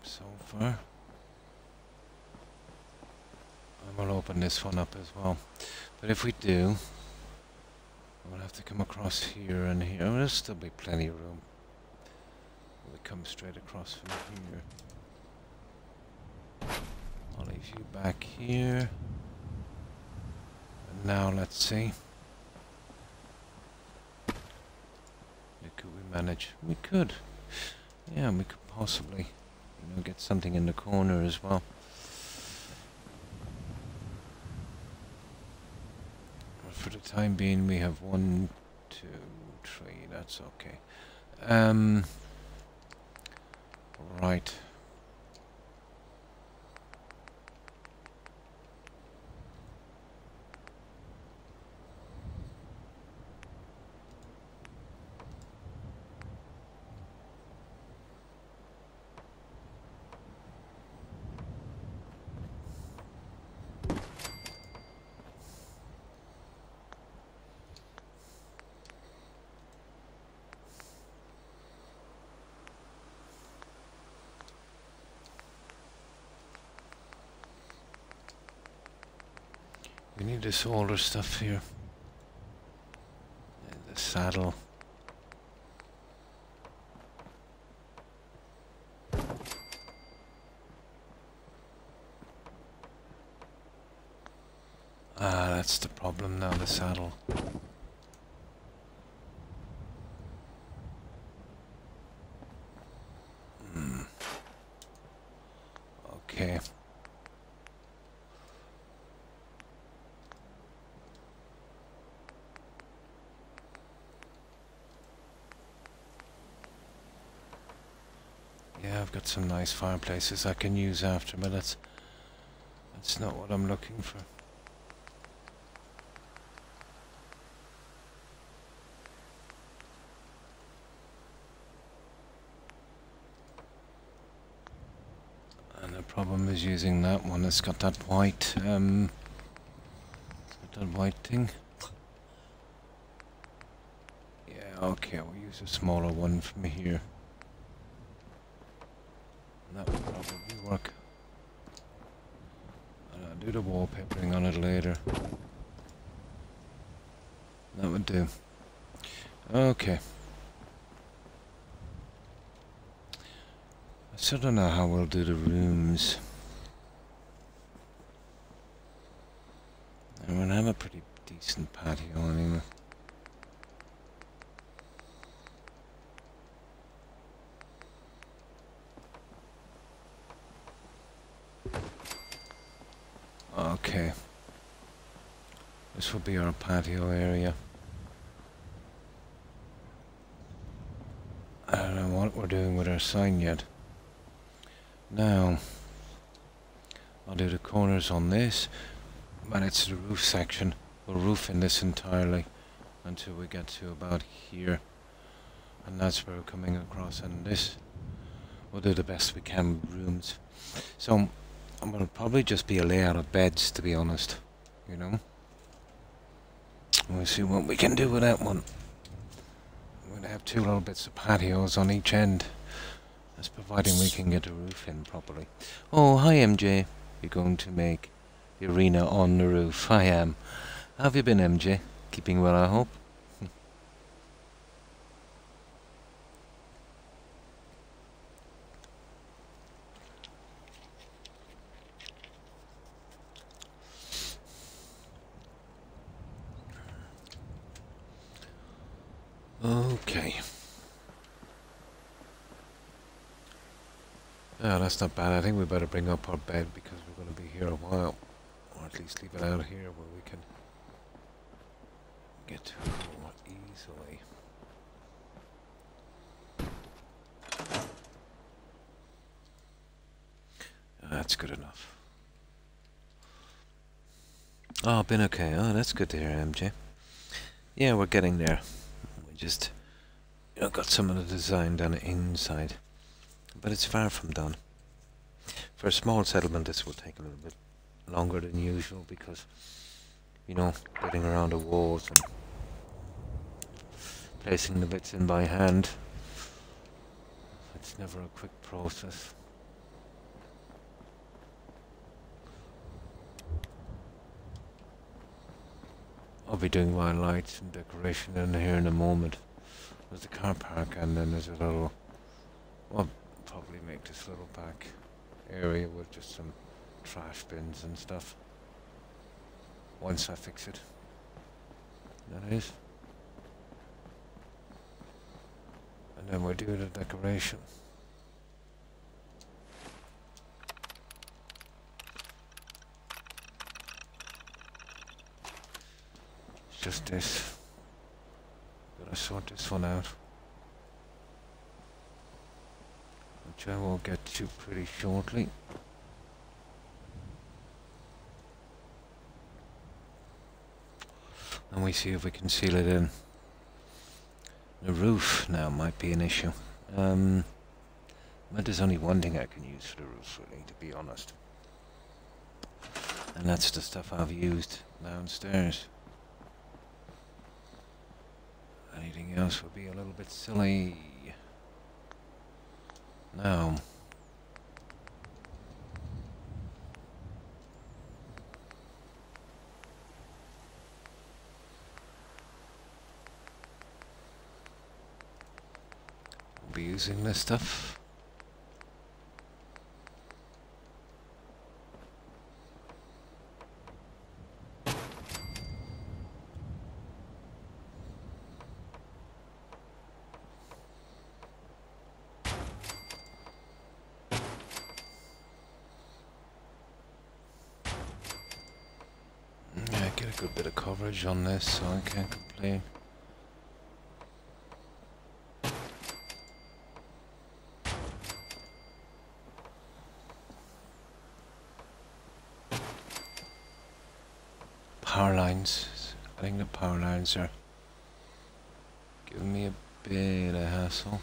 so far. And we'll open this one up as well. But if we do, we'll have to come across here and here. There'll still be plenty of room. We come straight across from here. I'll leave you back here. And now let's see. Could we manage? We could. Yeah, we could possibly, get something in the corner as well. But for the time being, we have 1, 2, 3. That's okay. Right. We need this older stuff here. The saddle. Ah, that's the problem now, the saddle. Okay. Yeah, I've got some nice fireplaces I can use after, but that's not what I'm looking for. And the problem is using that one. It's got that white, it's got that white thing. Yeah, okay, we'll use a smaller one from here. That one. do. Okay. I still don't know how we'll do the rooms. I'm gonna have a pretty decent patio anyway. Okay. This will be our patio area. I don't know what we're doing with our sign yet. Now, I'll do the corners on this. When it's the roof section, we'll roof in this entirely until we get to about here. And that's where we're coming across, and this we'll do the best we can with rooms. So I'm gonna probably just be a layout of beds, to be honest, you know. We'll see what we can do with that one. We're gonna have two little bits of patios on each end. That's providing we can get the roof in properly. Oh, hi MJ. You're going to make the arena on the roof. I am. How have you been, MJ? Keeping well, I hope? Okay. Yeah, that's not bad. I think we better bring up our bed because we're going to be here a while. Or at least leave it out here where we can get to it more easily. That's good enough. Oh, been okay. Oh, that's good to hear, MJ. Yeah, we're getting there. We just, you know, got some of the design done inside. But it's far from done. For a small settlement, this will take a little bit longer than usual because, you know, getting around the walls and placing the bits in by hand, it's never a quick process. I'll be doing my lights and decoration in here in a moment. There's the car park, and then there's a little, well, probably make this little back area with just some trash bins and stuff once I fix it. That is. And then we'll do the decoration. It's just this. Gotta sort this one out, which I will get to pretty shortly. And we see if we can seal it in. The roof now might be an issue. But there's only one thing I can use for the roof, really, to be honest. And that's the stuff I've used downstairs. Anything else would be a little bit silly. Now, we'll be using this stuff. Get a good bit of coverage on this, so I can't complain. Power lines. I think the power lines are giving me a bit of hassle.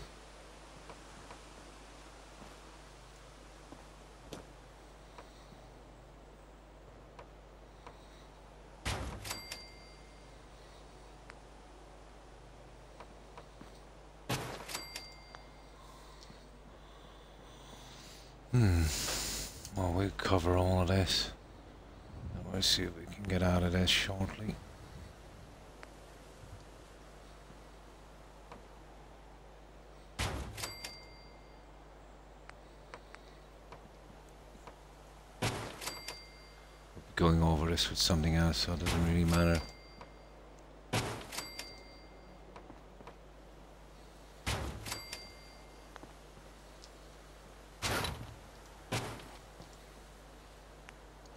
Well, we'll cover all of this. And we'll see if we can get out of this shortly. going over this with something else, so it doesn't really matter.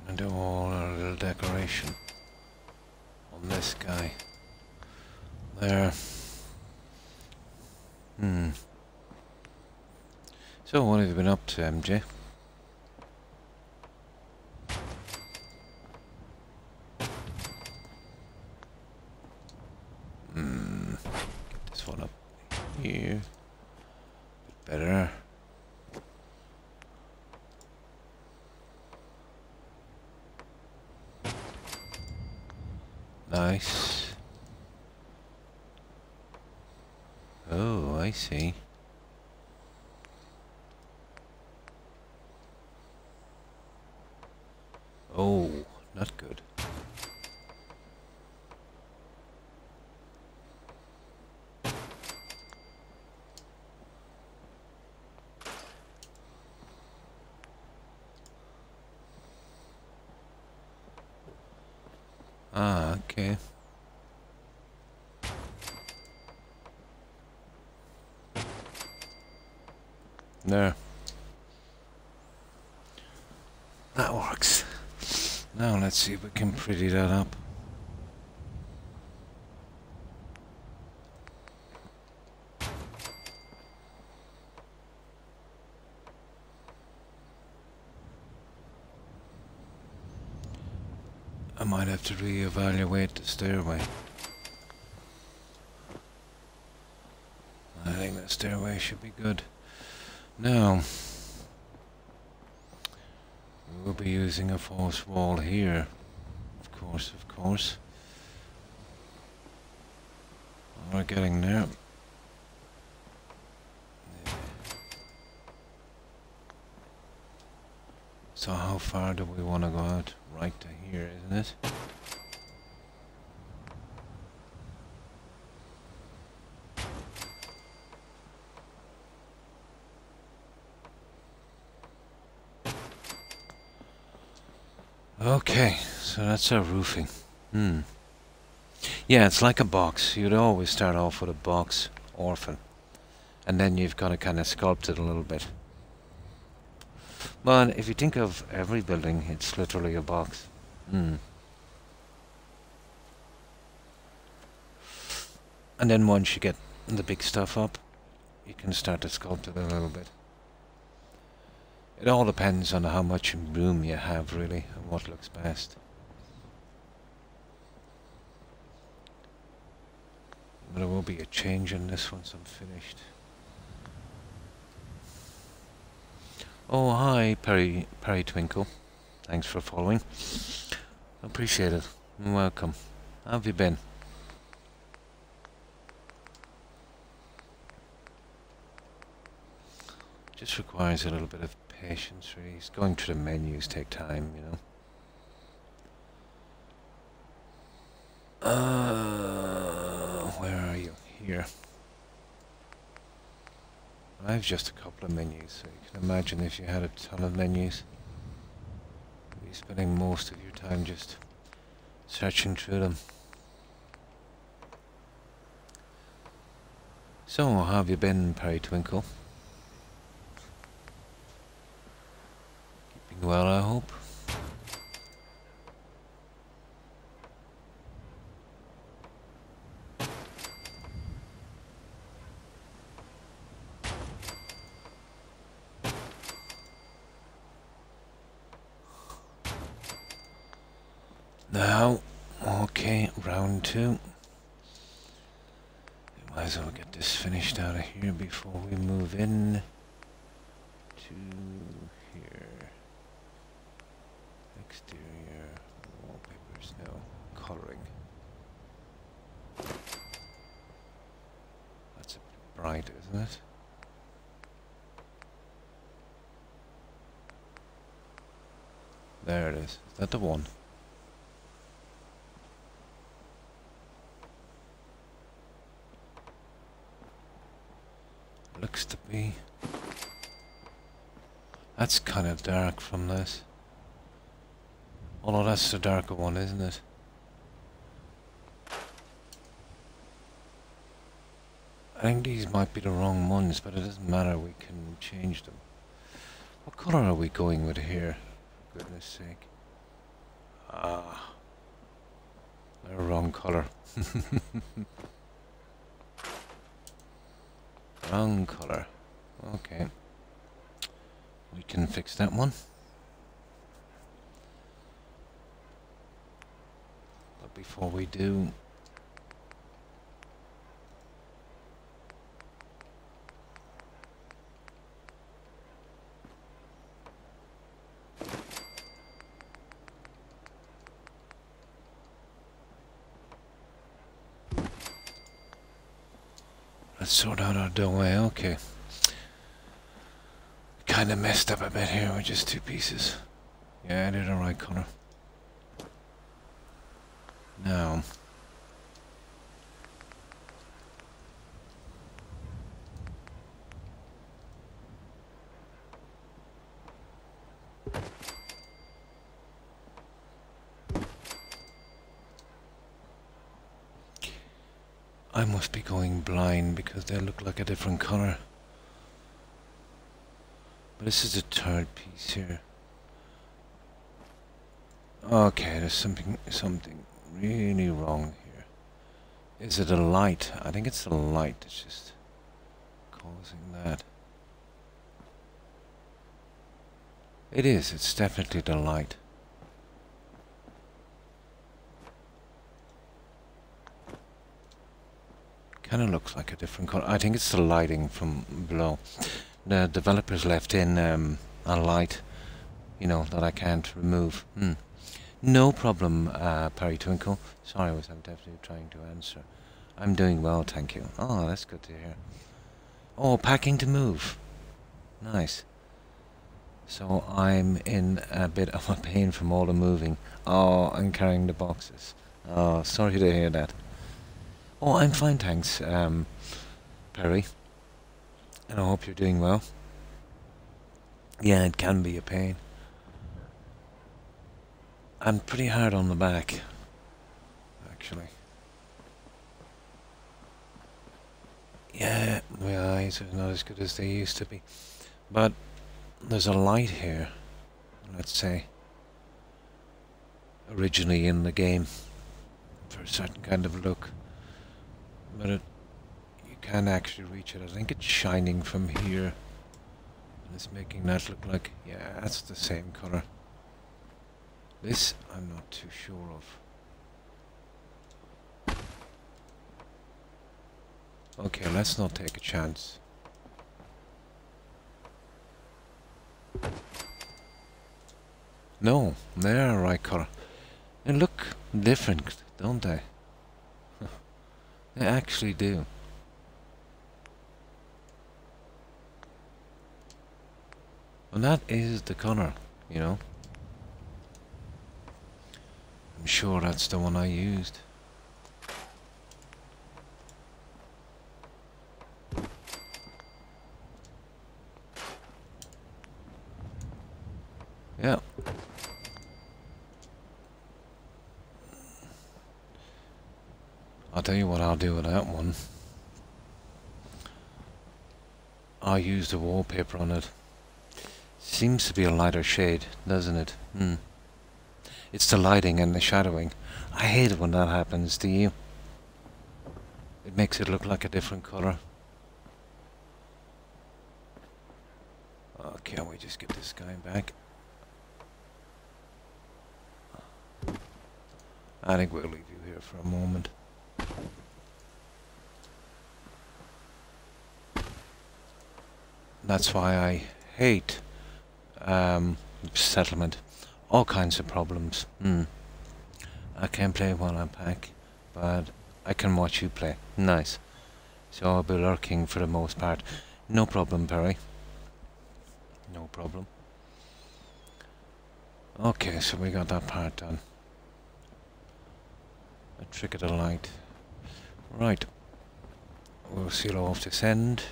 And do all our little decoration on this guy. There. So what have you been up to, MJ? Get this one up here. Bit better. Nice. Oh, I see. Oh, not good. Ah, okay. There. That works. Now let's see if we can pretty that up. I might have to re-evaluate the stairway. I think the stairway should be good. Now, we'll be using a false wall here. Of course, of course. We're getting there. So how far do we want to go out? Right to here, isn't it? Okay, so that's our roofing. Yeah, it's like a box. You'd always start off with a box orphan, and then you've got to kind of sculpt it a little bit. But if you think of every building, it's literally a box. And then once you get the big stuff up, you can start to sculpt it a little bit. It all depends on how much room you have, really, and what looks best. But there will be a change in this once I'm finished. Oh, hi, Perry Twinkle. Thanks for following. Appreciate it. Welcome. How have you been? Just requires a little bit of patience, really. Going through the menus take time, you know. Where are you? Here. I have just a couple of menus, so you can imagine if you had a ton of menus, you'd be spending most of your time just searching through them. So, how have you been, Perry Twinkle? Keeping well, I hope. Now, okay, round 2. We might as well get this finished out of here before we move in to here. Exterior, wallpapers, no, coloring. That's a bit bright, isn't it? There it is. Is that the one? Looks to be. That's kind of dark from this. Oh no, that's the darker one, isn't it? I think these might be the wrong ones, but it doesn't matter, we can change them. What colour are we going with here? For goodness sake. Ah. They're wrong colour. Wrong colour. Okay. We can fix that one. But before we do... let's sort out our doorway, okay. Kinda messed up a bit here with just 2 pieces. Yeah, I did the right colour. Now... I must be going blind because they look like a different colour. But this is the 3rd piece here. Okay, there's something really wrong here. Is it a light? I think it's the light that's just causing that. It is, it's definitely the light. Kind of looks like a different color. I think it's the lighting from below. The developers left in a light, you know, that I can't remove. No problem, Perry Twinkle. Sorry, I'm definitely trying to answer. I'm doing well, thank you. Oh, that's good to hear. Oh, packing to move. Nice. So I'm in a bit of a pain from all the moving. Oh, and carrying the boxes. Oh, sorry to hear that. Oh, I'm fine, thanks, Perry. And I hope you're doing well. Yeah, it can be a pain. And pretty hard on the back, actually. Yeah, my eyes are not as good as they used to be. But there's a light here, let's say, originally in the game, for a certain kind of look. But you can actually reach it. I think it's shining from here. And it's making that look like, yeah, that's the same colour. This, I'm not too sure of. Okay, let's not take a chance. No, they're the right colour. They look different, don't they? They actually do. And that is the colour, you know. I'm sure that's the one I used. Yeah. I'll tell you what I'll do with that one. I'll use the wallpaper on it. Seems to be a lighter shade, doesn't it? It's the lighting and the shadowing. I hate it when that happens, do you? It makes it look like a different colour. Oh, can't we just get this guy back? I think we'll leave you here for a moment. That's why I hate settlement. All kinds of problems. I can't play while I pack, but I can watch you play. Nice. So I'll be lurking for the most part. No problem, Perry. No problem. Okay, so we got that part done. A trick of the light. Right. We'll seal off this end.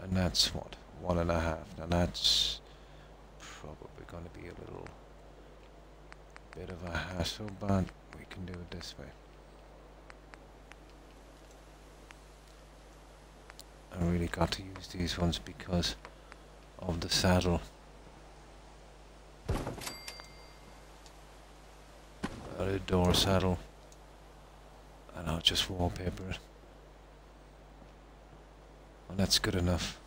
And that's what? 1.5. Now that's probably going to be a little bit of a hassle, but we can do it this way. I really got to use these ones because of the saddle. A door saddle, and I'll just wallpaper it. Well, that's good enough.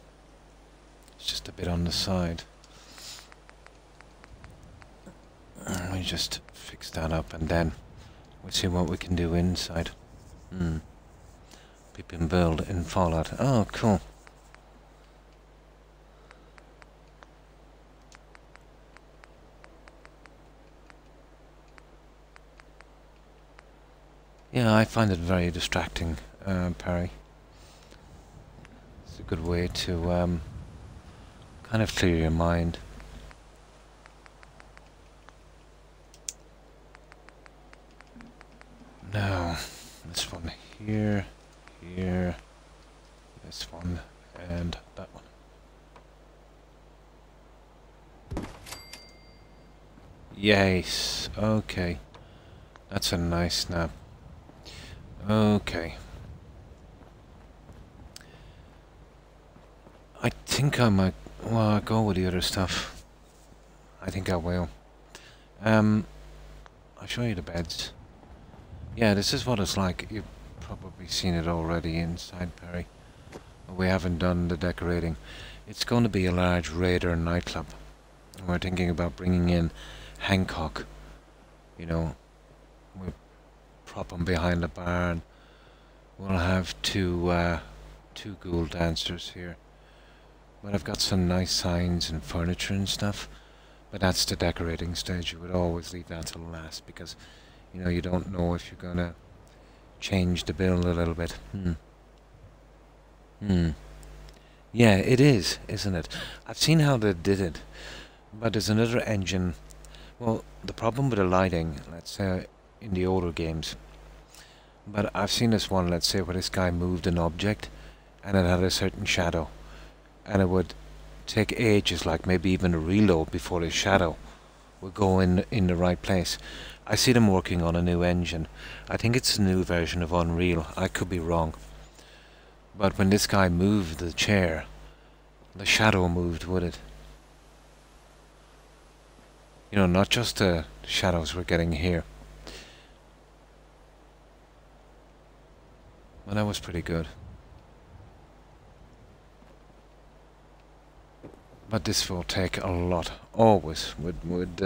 It's just a bit on the side. We just fix that up, and then we'll see what we can do inside. We can build in Fallout. Oh, cool. Yeah, I find it very distracting, Perry. It's a good way to kind of clear your mind. Now, this one here, here, this one, and that one. Yes, okay. That's a nice snap. Okay. I think I might, well, go with the other stuff. I think I will. I'll show you the beds. Yeah, this is what it's like. You've probably seen it already inside, Perry. We haven't done the decorating. It's going to be a large raider nightclub. And we're thinking about bringing in Hancock. You know, we prop him behind the barn. We'll have two ghoul dancers here. But I've got some nice signs and furniture and stuff. But that's the decorating stage. You would always leave that till last because, you know, you don't know if you're gonna change the build a little bit. Yeah, it is, isn't it? I've seen how they did it. But there's another engine. Well, the problem with the lighting, let's say, in the older games. But I've seen this one, let's say, where this guy moved an object and it had a certain shadow. And it would take ages, like maybe even a reload before the shadow would go in the right place. I see them working on a new engine. I think it's a new version of Unreal. I could be wrong. But when this guy moved the chair, the shadow moved with it. You know, not just the shadows we're getting here. Well, that was pretty good. But this will take a lot. Always would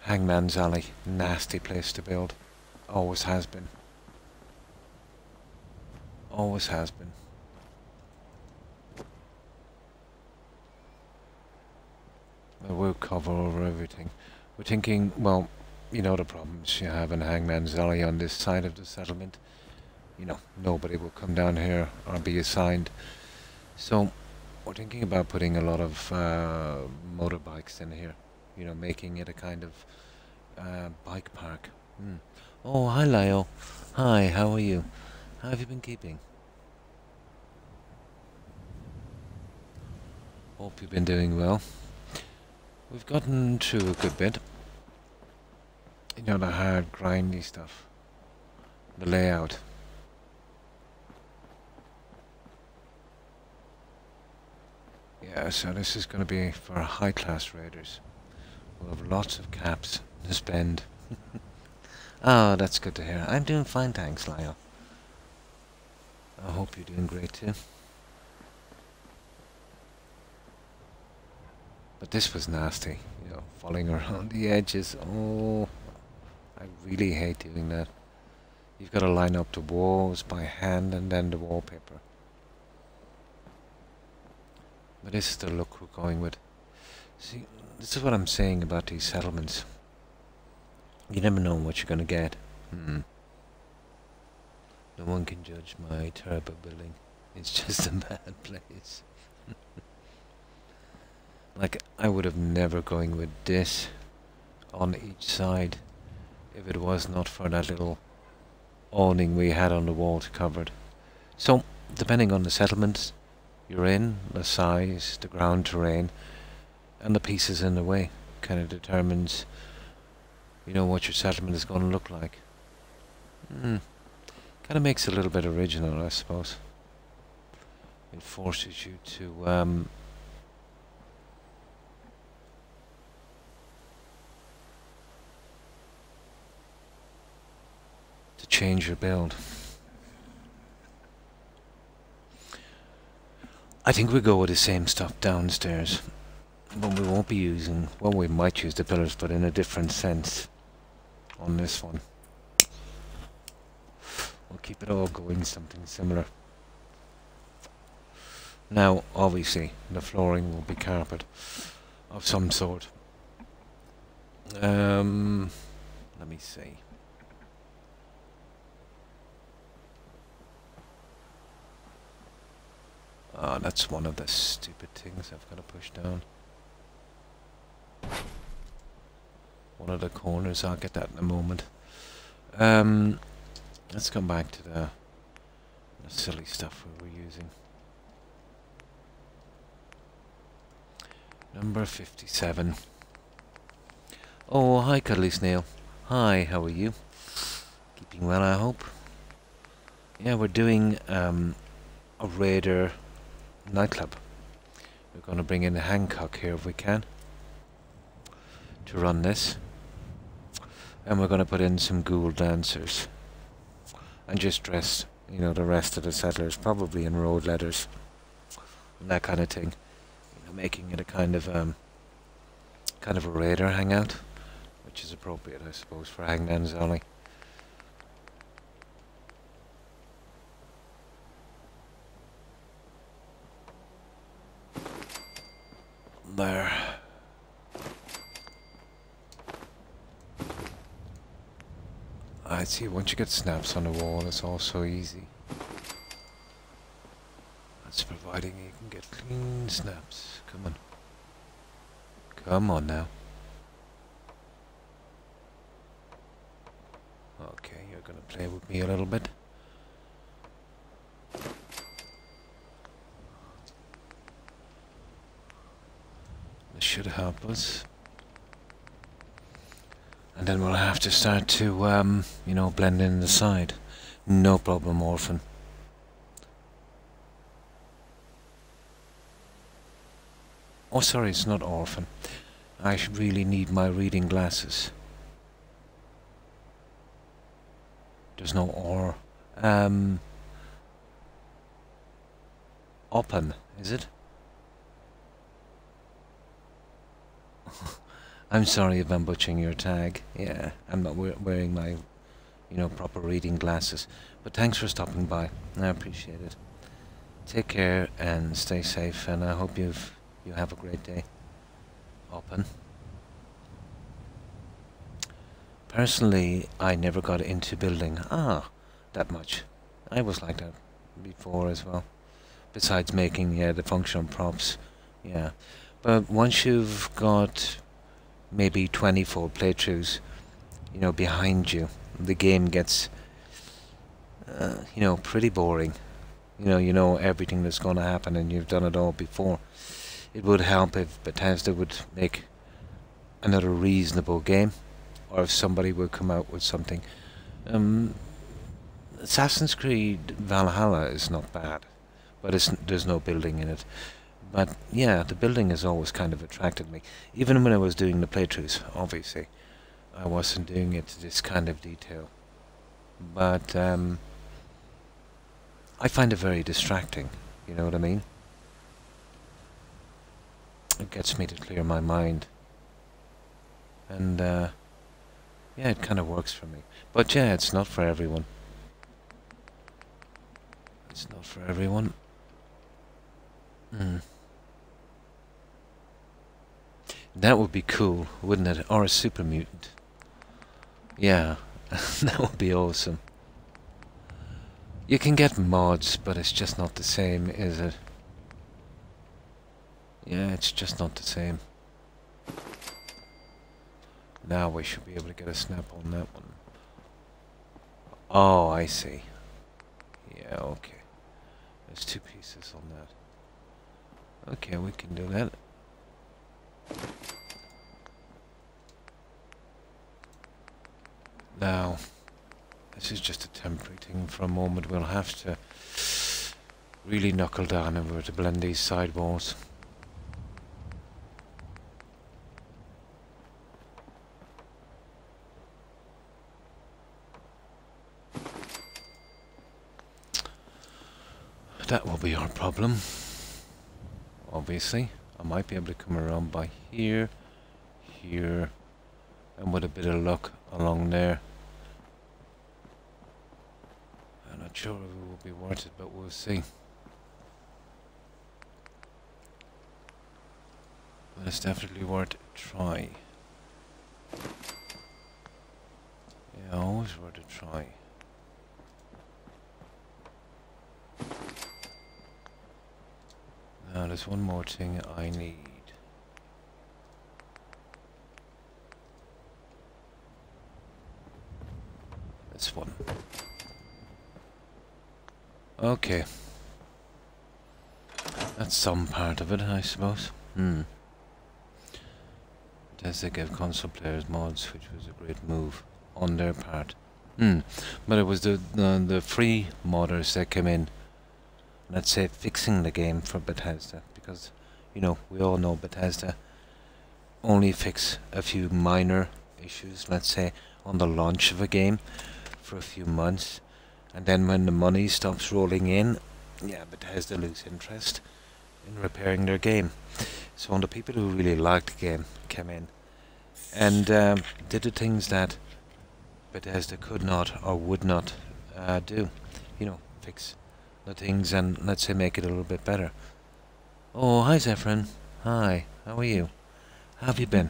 Hangman's Alley, nasty place to build. Always has been. Always has been. But we'll cover over everything. We're thinking, well, you know the problems you have in Hangman's Alley on this side of the settlement. You know, nobody will come down here or be assigned. So, we're thinking about putting a lot of motorbikes in here. You know, making it a kind of bike park. Oh, hi Lyle. Hi, how are you? How have you been keeping? Hope you've been doing well. We've gotten through a good bit. You know, the hard, grindy stuff. The layout. Yeah, so this is going to be for high-class raiders. We'll have lots of caps to spend. Oh, that's good to hear. I'm doing fine, thanks, Lyle. I hope you're doing great too. But this was nasty, you know, falling around the edges. Oh, I really hate doing that. You've got to line up the walls by hand and then the wallpaper. But this is the look we're going with. See, this is what I'm saying about these settlements. You never know what you're going to get. No one can judge my terrible building. It's just a bad place. Like, I would have never going with this on each side if it was not for that little awning we had on the wall covered. So, depending on the settlement you're in, the size, the ground terrain, and the pieces in the way, kind of determines you know what your settlement is going to look like. Kind of makes it a little bit original, I suppose. It forces you to change your build. I think we'll go with the same stuff downstairs, but we won't be using, well, we might use the pillars, but in a different sense on this one. We'll keep it all going something similar. Now, obviously, the flooring will be carpet of some sort. Let me see. Oh, that's one of the stupid things I've got to push down. One of the corners, I'll get that in a moment. Let's come back to the silly stuff we were using. Number 57. Oh, hi Cuddly Snail. Hi, how are you? Keeping well, I hope. Yeah, we're doing a Raider Nightclub. We're going to bring in Hancock here if we can to run this, and we're going to put in some ghoul dancers and just dress, you know, the rest of the settlers probably in road letters and that kind of thing, you know, making it a kind of a raider hangout, which is appropriate, I suppose, for Hangman's Alley. There. I see, once you get snaps on the wall, it's all so easy. That's providing you can get clean snaps. Come on. Come on now. Okay, you're gonna play with me a little bit. This should help us. And then we'll have to start to, you know, blend in the side. No problem, Orphan. Oh, sorry, it's not Orphan. I should really need my reading glasses. There's no or. Open, is it? I'm sorry if I'm butchering your tag. Yeah, I'm not wearing my, you know, proper reading glasses. But thanks for stopping by. I appreciate it. Take care and stay safe, and I hope you have a great day. Open. Personally, I never got into building. That much. I was like that before as well. Besides making, yeah, the functional props. Yeah. But once you've got maybe 24 playthroughs, you know, behind you, the game gets, you know, pretty boring. You know everything that's going to happen, and you've done it all before. It would help if Bethesda would make another reasonable game, or if somebody would come out with something. Assassin's Creed Valhalla is not bad, but there's no building in it. But yeah, the building has always kind of attracted me. Even when I was doing the playthroughs, obviously, I wasn't doing it to this kind of detail. But I find it very distracting, you know what I mean? It gets me to clear my mind. And yeah, it kind of works for me. But yeah, it's not for everyone. It's not for everyone. That would be cool, wouldn't it? Or a super mutant. Yeah, that would be awesome. You can get mods, but it's just not the same, is it? Yeah, it's just not the same. Now we should be able to get a snap on that one. Oh, I see. Yeah, okay. There's two pieces on that. Okay, we can do that. Now, this is just a temporary thing for a moment. We'll have to really knuckle down if we're to blend these sidewalls. That will be our problem. Obviously, I might be able to come around by here, here, and with a bit of luck along there. I'm not sure if it will be worth it, but we'll see. But it's definitely worth a try. Yeah, always worth a try. Now there's one more thing I need. This one. Okay. That's some part of it, I suppose. Does they give console players mods, which was a great move on their part. But it was the free modders that came in, let's say, fixing the game for Bethesda, because, you know, we all know Bethesda only fix a few minor issues, let's say, on the launch of a game for a few months, and then when the money stops rolling in, yeah, Bethesda lose interest in repairing their game. So the people who really liked the game came in and did the things that Bethesda could not or would not do. You know, fix the things and, let's say, make it a little bit better. Oh, hi Zephyrin. Hi, how are you? How have you been?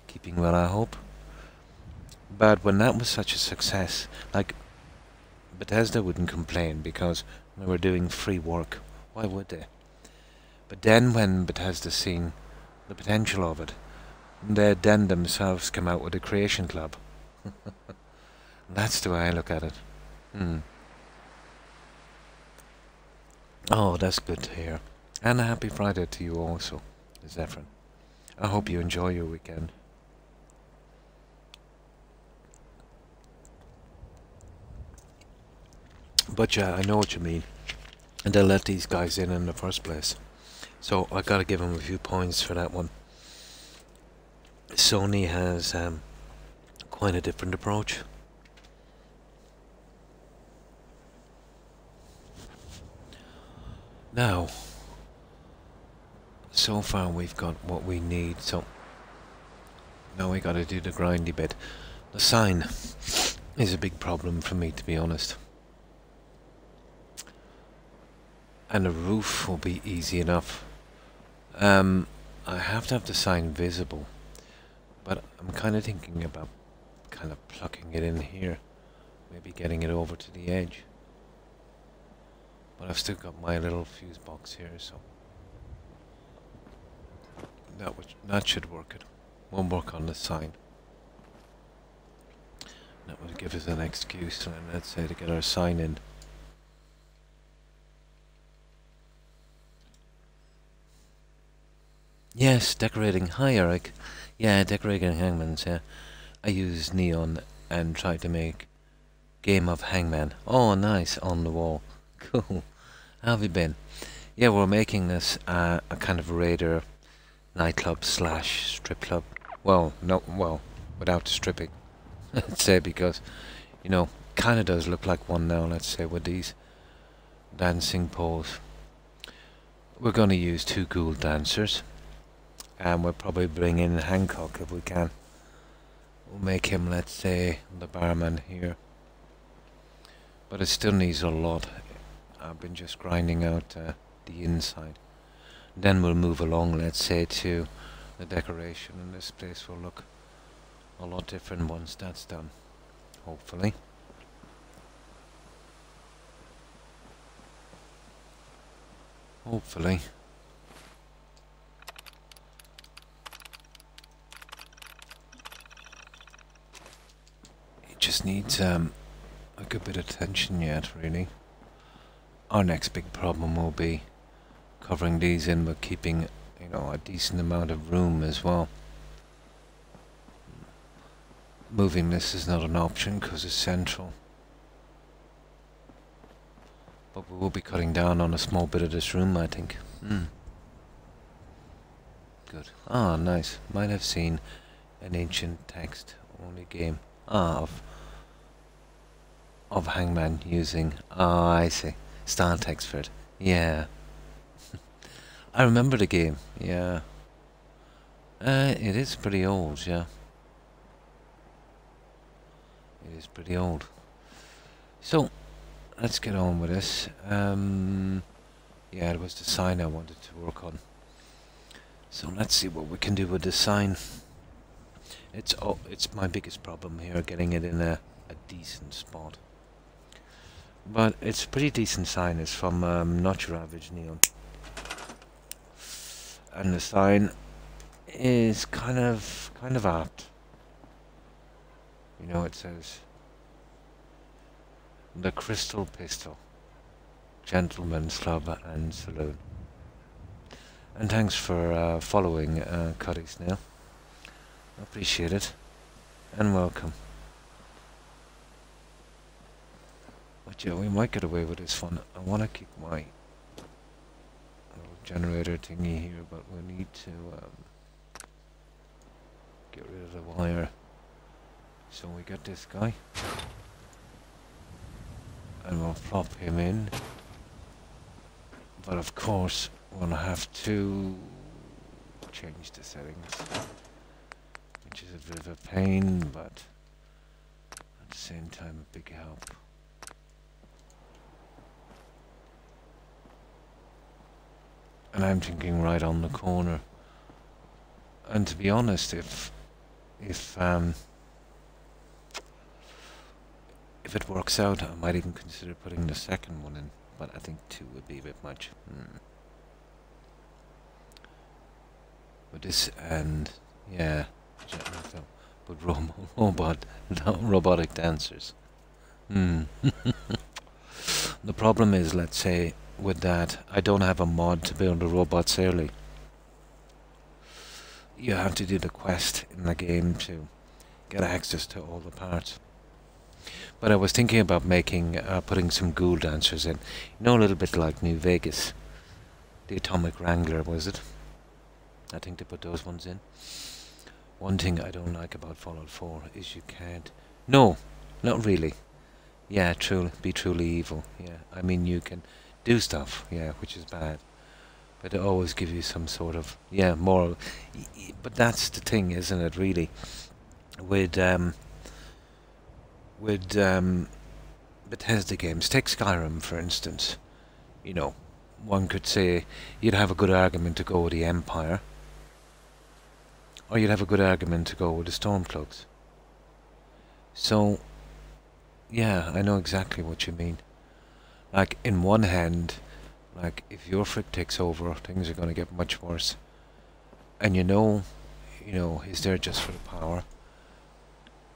Keeping well, I hope. But when that was such a success, like, Bethesda wouldn't complain because they were doing free work. Why would they? But then when Bethesda seen the potential of it, they then themselves come out with a creation club. That's the way I look at it. Oh, that's good to hear. And a happy Friday to you also, Zephyrin. I hope you enjoy your weekend. But yeah, I know what you mean. And they let these guys in the first place. So I gotta give them a few points for that one. Sony has quite a different approach. Now, so far we've got what we need, so now we gotta do the grindy bit. The sign is a big problem for me, to be honest. And the roof will be easy enough. I have to have the sign visible, but I'm kind of thinking about kind of plucking it in here, maybe getting it over to the edge. But I've still got my little fuse box here, so that should work. It won't work on the sign. That would give us an excuse, let's say, to get our sign in. Yes, decorating. Hi, Eric. Yeah, decorating hangmans, yeah. I use neon and try to make Game of Hangman. Oh, nice, on the wall. Cool. How have you been? Yeah, we're making this a kind of raider nightclub slash strip club. Well, without the stripping. Let's say, because, you know, kind of does look like one now, let's say, with these dancing poles. We're going to use 2 ghoul dancers. And we'll probably bring in Hancock if we can. We'll make him, let's say, the barman here. But it still needs a lot. I've been just grinding out the inside. Then we'll move along, let's say, to the decoration. And this place will look a lot different once that's done. Hopefully. Hopefully. Just needs a good bit of attention yet, really. Our next big problem will be covering these in, but keeping, you know, a decent amount of room as well. moving this is not an option because it's central. But we will be cutting down on a small bit of this room, I think. Good. Ah, nice. Might have seen an ancient text-only game. Ah, of Hangman using... Ah, I see. Style text for it. Yeah. I remember the game. Yeah. It is pretty old, yeah. It is pretty old. So, let's get on with this. Yeah, it was the sign I wanted to work on. So let's see what we can do with the sign. It's my biggest problem here, getting it in a decent spot. But it's a pretty decent sign. It's from not your average neon. And the sign is kind of apt. You know, it says the Crystal Pistol, Gentleman's Club and Saloon. And thanks for following Cuddy Snail. Appreciate it. And welcome. But yeah, we might get away with this one. I want to keep my little generator thingy here, but we need to get rid of the wire. So we got this guy. And we'll plop him in. But of course, we'll have to change the settings. Which is a bit of a pain, but at the same time a big help. And I'm thinking right on the corner. And to be honest, if it works out, I might even consider putting the second one in. But I think 2 would be a bit much. With this and yeah, but robotic dancers. The problem is, let's say, with that, I don't have a mod to build the robots early. You have to do the quest in the game to get access to all the parts. But I was thinking about making, putting some ghoul dancers in. You know, a little bit like New Vegas. The Atomic Wrangler, was it? I think they put those ones in. One thing I don't like about Fallout 4 is you can't... No, not really. Yeah, be truly evil. Yeah, I mean you can do stuff, yeah, which is bad. But they always give you some sort of, yeah, moral... But that's the thing, isn't it, really? With Bethesda games, take Skyrim for instance. You know, one could say you'd have a good argument to go with the Empire, or you'd have a good argument to go with the Stormcloaks. So, yeah, I know exactly what you mean. Like, in one hand, like, if your frick takes over, things are going to get much worse. And you know, he's there just for the power.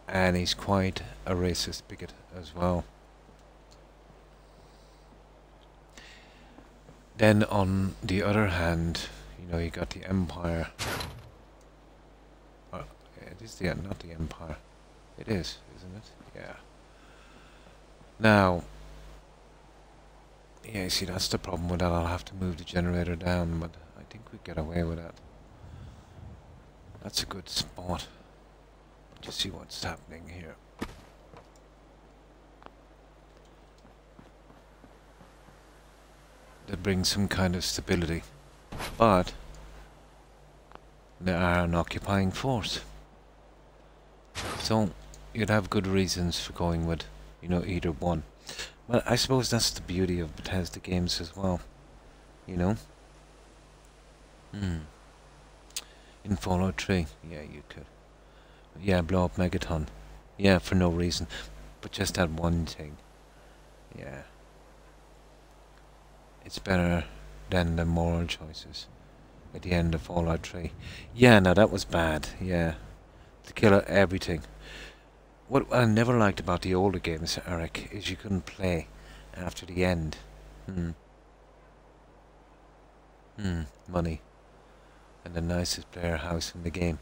And he's quite a racist bigot as well. Then on the other hand, you know, you got the Empire. It is not the Empire. It is, isn't it? Yeah. Now, yeah, you see, that's the problem with that. I'll have to move the generator down, but I think we get away with that. That's a good spot. But you see what's happening here. That brings some kind of stability, but they are an occupying force. So you'd have good reasons for going with, you know, either one. But I suppose that's the beauty of Bethesda games as well, you know. In Fallout 3, yeah, you could. Yeah, blow up Megaton. Yeah, for no reason, but just that one thing. Yeah. It's better than the moral choices at the end of Fallout 3. Yeah, now that was bad, yeah. To kill everything. What I never liked about the older games, Eric, is you couldn't play after the end. Money. And the nicest player house in the game.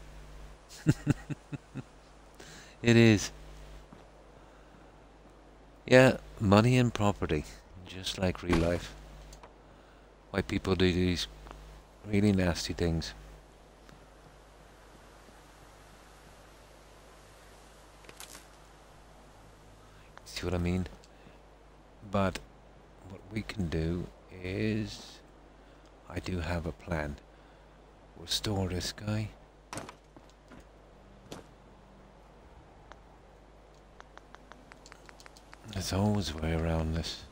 It is. Yeah, money and property, just like real life. Why people do these really nasty things. See what I mean? But what we can do is, I do have a plan. We'll store this guy. There's always a way around this.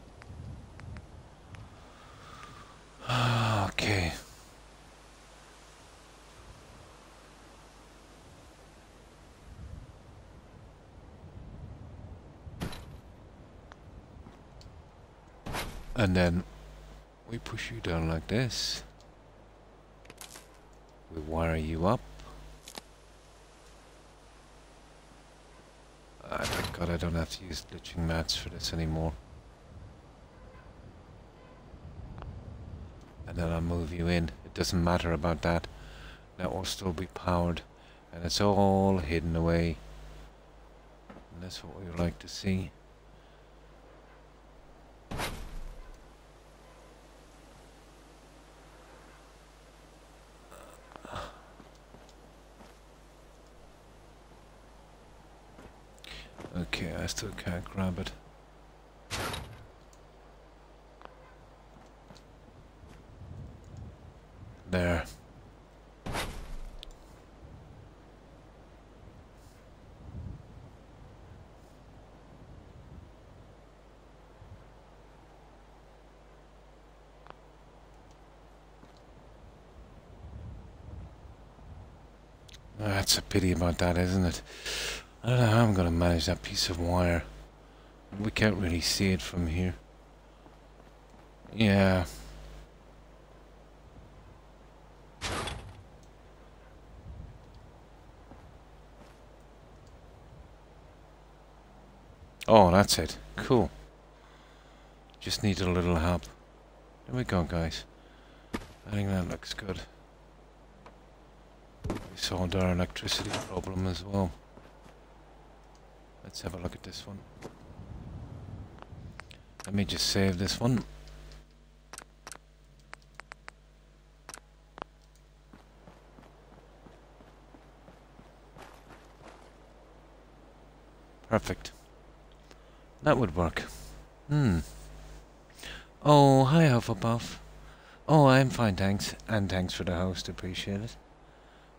Okay. And then we push you down like this. We wire you up. Thank God I don't have to use glitching mats for this anymore. And then I'll move you in. It doesn't matter about that. That will still be powered. And it's all hidden away. And that's what we would like to see. Okay, I still can't grab it. There. That's a pity about that, isn't it? I don't know how I'm going to manage that piece of wire. We can't really see it from here. Yeah. Oh, that's it. Cool. Just need a little help. There we go, guys. I think that looks good. We solved our electricity problem as well. Let's have a look at this one. Let me just save this one. Perfect. That would work. Oh, hi Hufflepuff. Oh, I'm fine, thanks. And thanks for the host, appreciate it.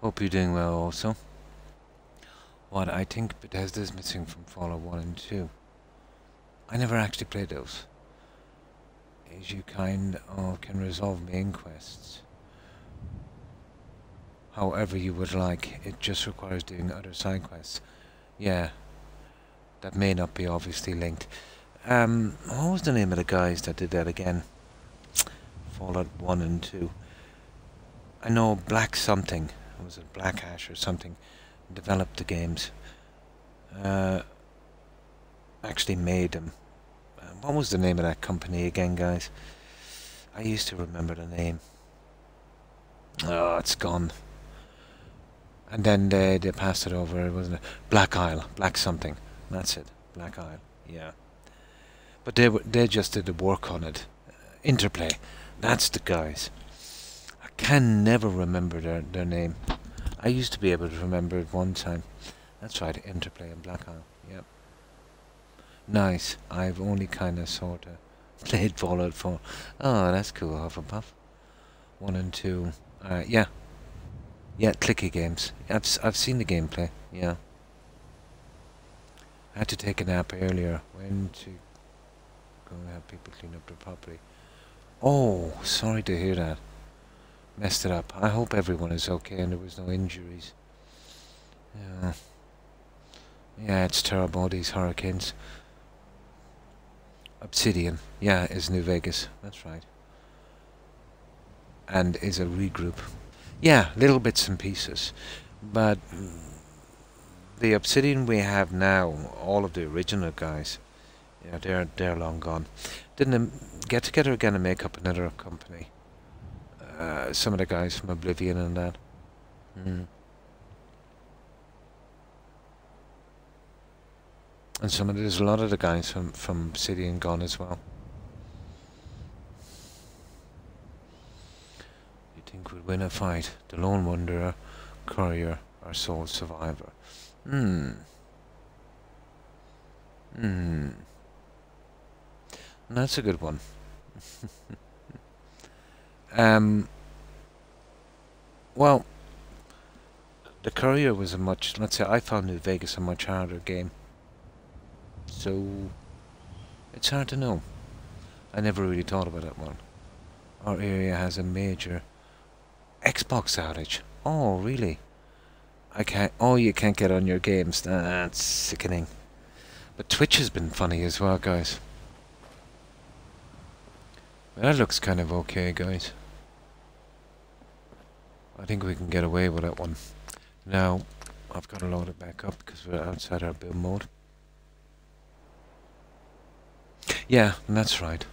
Hope you're doing well also. What I think Bethesda's missing from Fallout 1 and 2. I never actually played those. Is you kind of can resolve main quests however you would like. It just requires doing other side quests. Yeah. That may not be obviously linked. What was the name of the guys that did that again? Fallout 1 and 2. I know Black something. Was it Black Ash or something? Developed the games. Actually made them. What was the name of that company again, guys? I used to remember the name. Oh, it's gone. And then they passed it over, wasn't it? Black Isle. Black something. That's it. Black Isle. Yeah. But they just did the work on it. Interplay. That's the guys. I can never remember their name. I used to be able to remember it one time. That's right, Interplay and Black Isle. Yep. Nice. I've only kind of sort of played Fallout 4. Oh, that's cool, Hufflepuff. 1 and 2. Yeah. Yeah, clicky games. I've seen the gameplay. Yeah. I had to take a nap earlier. When to go and have people clean up their property. Oh, sorry to hear that. Messed it up. I hope everyone is okay and there was no injuries. Yeah. Yeah, it's terrible, these hurricanes. Obsidian. Yeah, is New Vegas. That's right. And is a regroup. Yeah, little bits and pieces. But the Obsidian we have now, all of the original guys, yeah, they're long gone. Didn't get together again and make up another company. Some of the guys from Oblivion and that. And there's a lot of the guys from City and Gone as well. You think we'd win a fight? The Lone Wanderer, Courier, or Sole Survivor? That's a good one. Well, the Courier was let's say I found New Vegas a much harder game. So, it's hard to know. I never really thought about that one. Our area has a major Xbox outage. Oh, really? You can't get on your games. That's sickening. But Twitch has been funny as well, guys. That looks kind of okay, guys. I think we can get away with that one. Now, I've got to load it back up because we're outside our build mode. Yeah, that's right.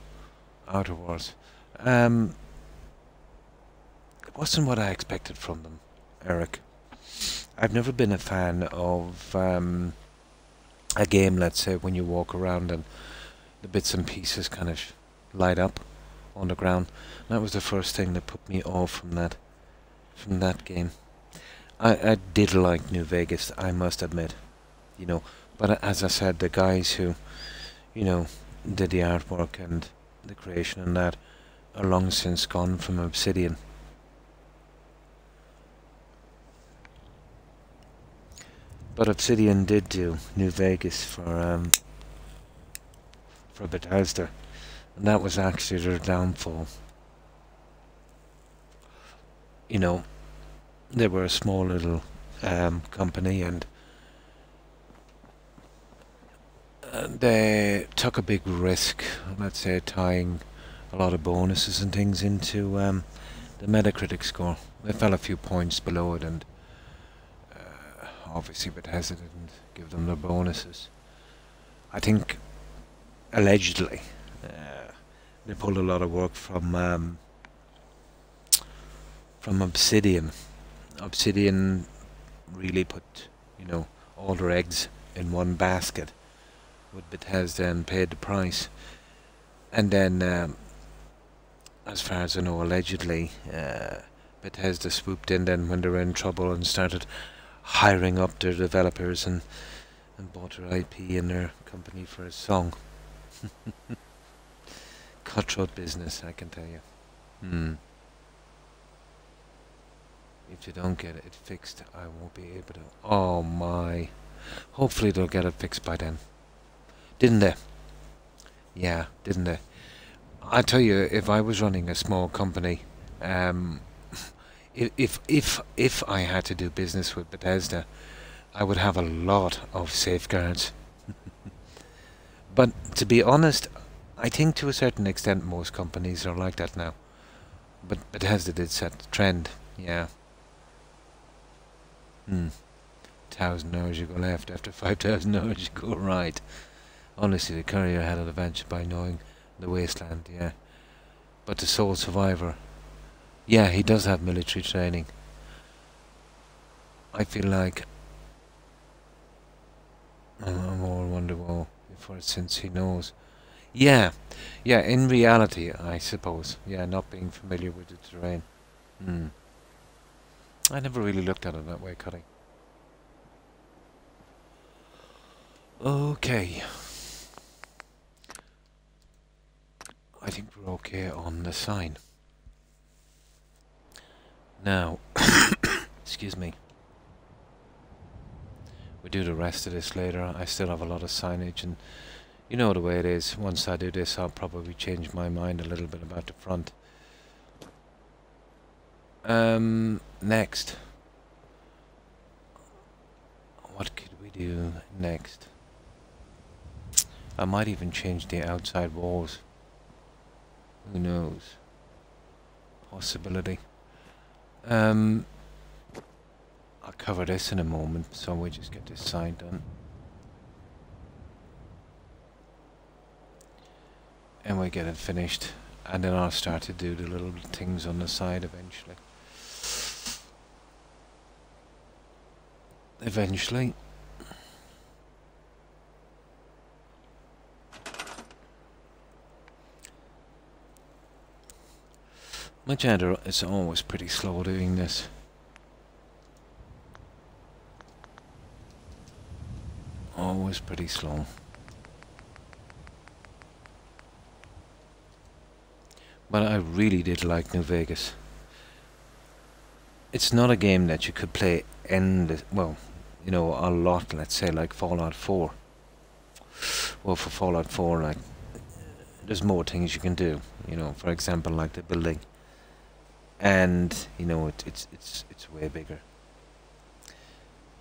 Outer Worlds. It wasn't what I expected from them, Eric. I've never been a fan of a game, let's say, when you walk around and the bits and pieces kind of light up on the ground. That was the first thing that put me off from that game. I did like New Vegas, I must admit, you know. But as I said, the guys who, you know, did the artwork and the creation and that are long since gone from Obsidian. But Obsidian did do New Vegas for Bethesda, and that was actually their downfall. You know, they were a small little company, and they took a big risk, let's say, tying a lot of bonuses and things into the Metacritic score. They fell a few points below it, and obviously Bethesda didn't give them their bonuses. I think, allegedly, they pulled a lot of work from Obsidian. Obsidian really put, you know, all their eggs in one basket with Bethesda and paid the price. And then, as far as I know, allegedly, Bethesda swooped in then when they were in trouble and started hiring up their developers and bought their IP and their company for a song. Cutthroat business, I can tell you. If you don't get it fixed, I won't be able to. Oh my. Hopefully they'll get it fixed by then. Didn't they? Yeah, didn't they? I tell you, if I was running a small company, if I had to do business with Bethesda, I would have a lot of safeguards. But to be honest, I think to a certain extent most companies are like that now. But Bethesda did set the trend, yeah. 1,000 hours you go left, after 5,000 hours you go right. Honestly, the Courier had an advantage by knowing the wasteland, yeah. But the Sole Survivor, yeah, he does have military training. I feel like I'm more Wonderwall since he knows. Yeah, in reality, I suppose. Yeah, not being familiar with the terrain. I never really looked at it that way, Cuddy. Okay. I think we're okay on the sign. Now, excuse me. We'll do the rest of this later. I still have a lot of signage, and you know the way it is. Once I do this, I'll probably change my mind a little bit about the front. Next. What could we do next? I might even change the outside walls. Who knows? Possibility. I'll cover this in a moment, so we just get this side done. And we get it finished, and then I'll start to do the little things on the side eventually. My gender is always pretty slow doing this. Always pretty slow. But I really did like New Vegas. It's not a game that you could play endless, well, you know, a lot, let's say, like Fallout 4. Well, for Fallout 4, like, there's more things you can do, you know, for example, like the building. And, you know, it's way bigger.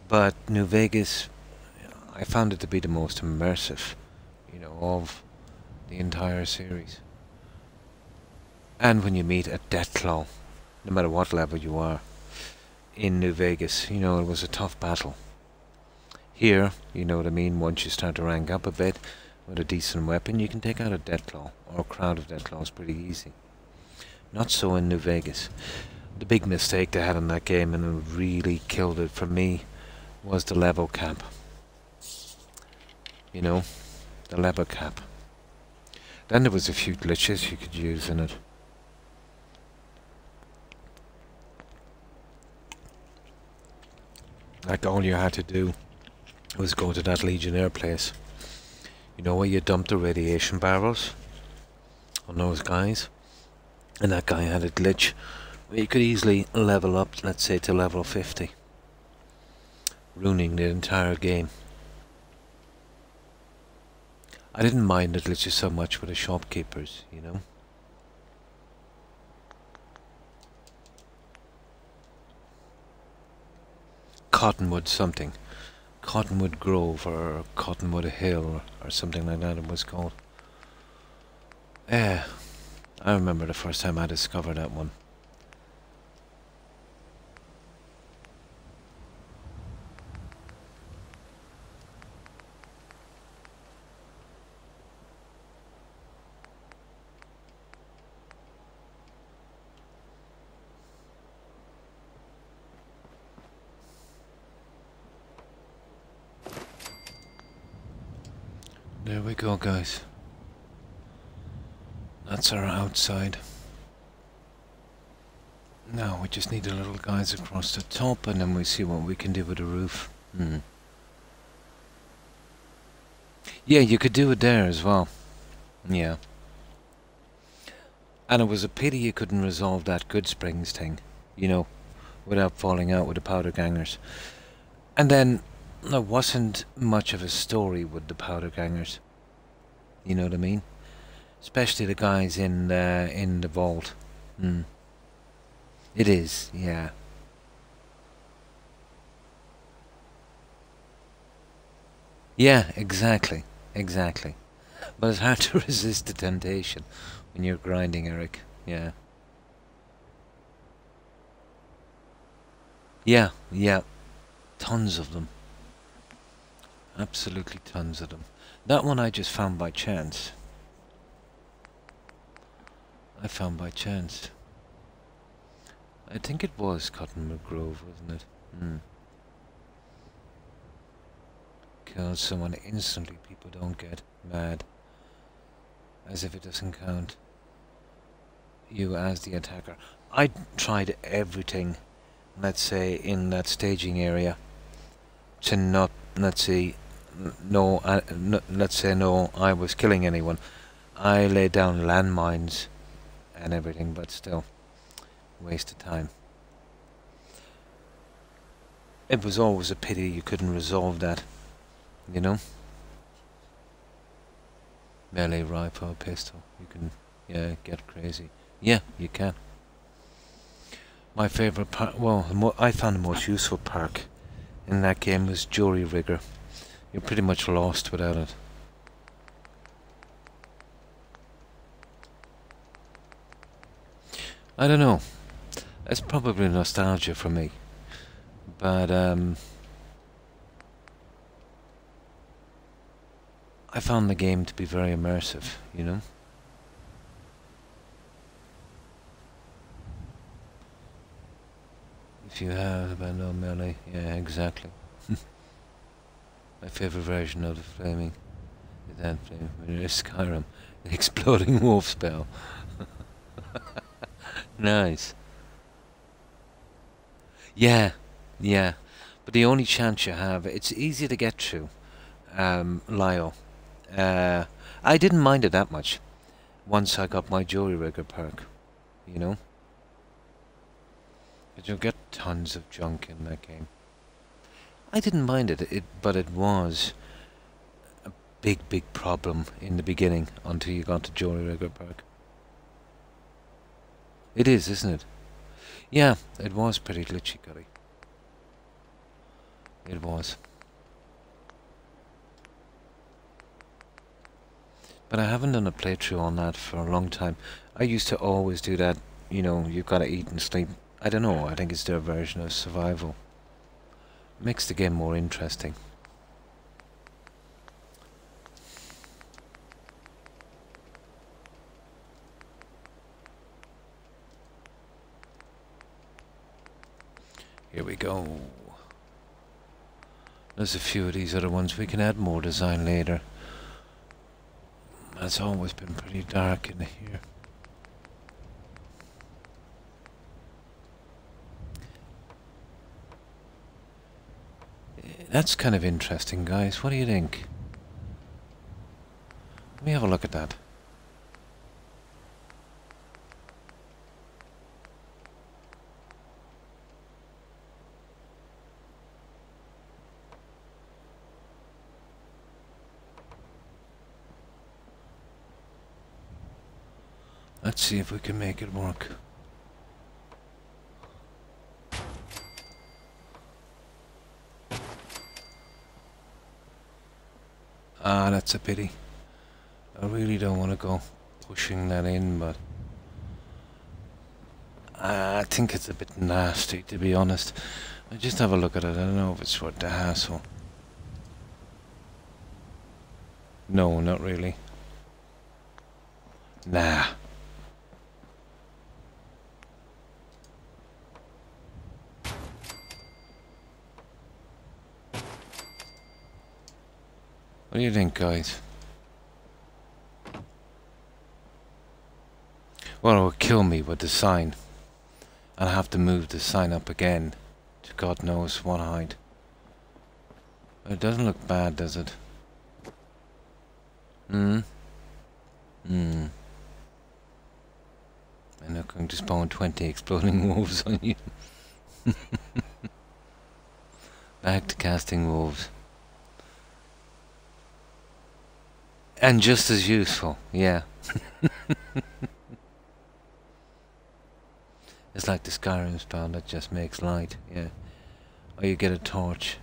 But New Vegas, I found it to be the most immersive, you know, of the entire series. And when you meet a Deathclaw, no matter what level you are, in New Vegas, you know, it was a tough battle. Here, you know what I mean, once you start to rank up a bit, with a decent weapon, you can take out a Deathclaw, or a crowd of Deathclaws pretty easy. Not so in New Vegas. The big mistake they had in that game, and it really killed it for me, was the level cap. You know, the level cap. Then there was a few glitches you could use in it. Like, all you had to do was go to that Legionnaire place. You know, where you dump the radiation barrels on those guys? And that guy had a glitch where you could easily level up, let's say, to level 50. Ruining the entire game. I didn't mind the glitches so much with the shopkeepers, you know? Cottonwood something. Cottonwood Grove or Cottonwood Hill or something like that it was called. Yeah, I remember the first time I discovered that one. There we go, guys. That's our outside. Now we just need the little guys across the top, and then we see what we can do with the roof. Yeah, you could do it there as well. Yeah. And it was a pity you couldn't resolve that Good Springs thing, you know, without falling out with the powder gangers. And then there wasn't much of a story with the powder gangers. You know what I mean? Especially the guys in the vault. It is, yeah. Yeah, exactly. Exactly. But it's hard to resist the temptation when you're grinding, Eric. Yeah. Yeah, yeah. Tons of them. Absolutely tons of them. That one I just found by chance. I found by chance. I think it was Cottonwood Grove, wasn't it? Kill someone instantly, people don't get mad. As if it doesn't count you as the attacker. I tried everything, let's say, in that staging area to not, let's say, let's say no, I was killing anyone. I laid down landmines and everything, but still, waste of time. It was always a pity you couldn't resolve that, you know? Melee rifle, pistol, you can, yeah, get crazy. Yeah, you can. My favourite part, well, I found the most useful perk in that game was Jury Rigger. You're pretty much lost without it. I don't know. It's probably nostalgia for me. But, I found the game to be very immersive, you know? If you have about no melee, yeah, exactly. My favourite version of the flaming, that flame, Skyrim, the exploding wolf spell. Nice. Yeah, yeah. But the only chance you have, it's easy to get through, Lyle. Uh, I didn't mind it that much once I got my jury rigger perk, you know? But you'll get tons of junk in that game. I didn't mind it, but it was a big, big problem in the beginning until you got the jury rigger perk. It is, isn't it? Yeah, it was pretty glitchy, Cuddy. It was. But I haven't done a playthrough on that for a long time. I used to always do that, you know, you've got to eat and sleep. I don't know, I think it's their version of survival. Makes the game more interesting. Here we go. There's a few of these other ones. We can add more design later. It's always been pretty dark in here. That's kind of interesting, guys. What do you think? Let me have a look at that. Let's see if we can make it work. Ah, that's a pity. I really don't want to go pushing that in, but I think it's a bit nasty, to be honest. I just have a look at it. I don't know if it's worth the hassle. No, not really. Nah. What do you think, guys? Well, it will kill me with the sign. I'll have to move the sign up again to God knows what height. But it doesn't look bad, does it? I'm not going to spawn 20 exploding wolves on you. Back to casting wolves. And just as useful, yeah. It's like the Skyrim spell that just makes light, yeah. Or you get a torch.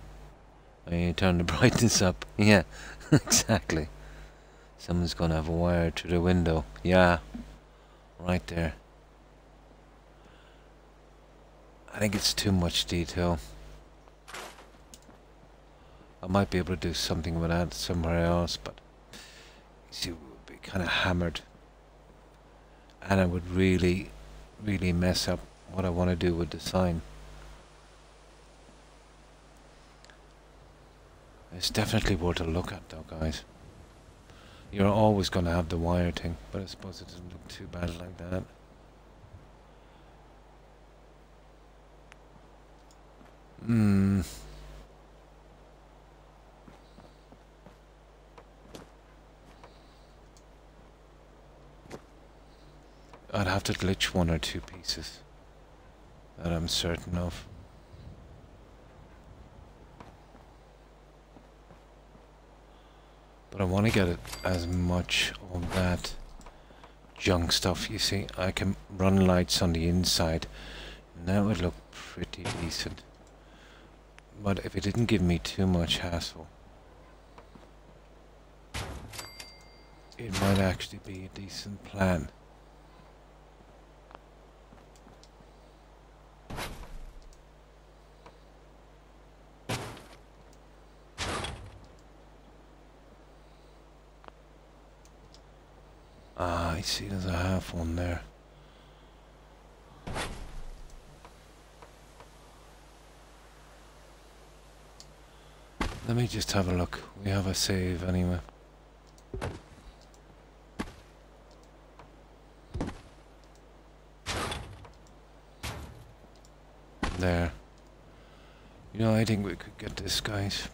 Or you turn the brightness up, yeah, exactly. Someone's gonna have a wire through the window, yeah. Right there. I think it's too much detail. I might be able to do something with that somewhere else, but you see, it would be kind of hammered, and it would really mess up what I want to do with the sign. It's definitely worth a look at, though, guys. You're always going to have the wire thing, but I suppose it doesn't look too bad like that. I'd have to glitch one or two pieces that I'm certain of. But I want to get it as much of that junk stuff. You see, I can run lights on the inside, and that would look pretty decent. But if it didn't give me too much hassle, it might actually be a decent plan. Ah, I see there's a half one there. Let me just have a look. We have a save anyway. There. You know, I think we could get this, guys.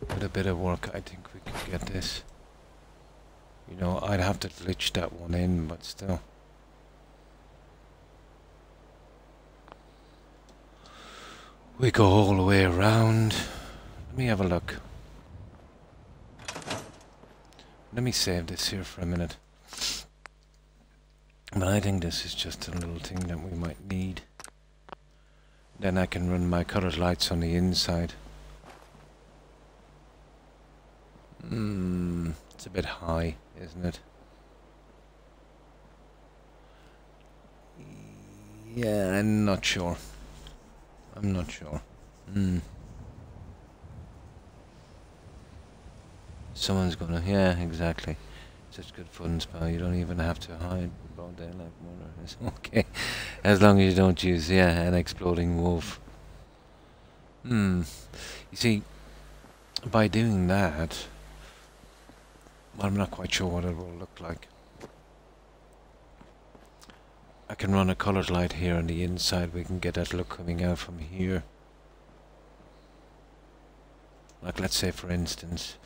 With a bit of work, I think we could get this. You know, I'd have to glitch that one in, but still. We go all the way around. Let me have a look. Let me save this here for a minute. But I think this is just a little thing that we might need. Then I can run my colored lights on the inside. It's a bit high, isn't it? Yeah, I'm not sure. I'm not sure. Someone's gonna... Yeah, exactly. Such good fun, pal. You don't even have to hide broad daylight murder. It's okay. As long as you don't use, an exploding wolf. You see, by doing that... Well, I'm not quite sure what it will look like. I can run a colored light here on the inside. We can get that look coming out from here. Like, let's say, for instance,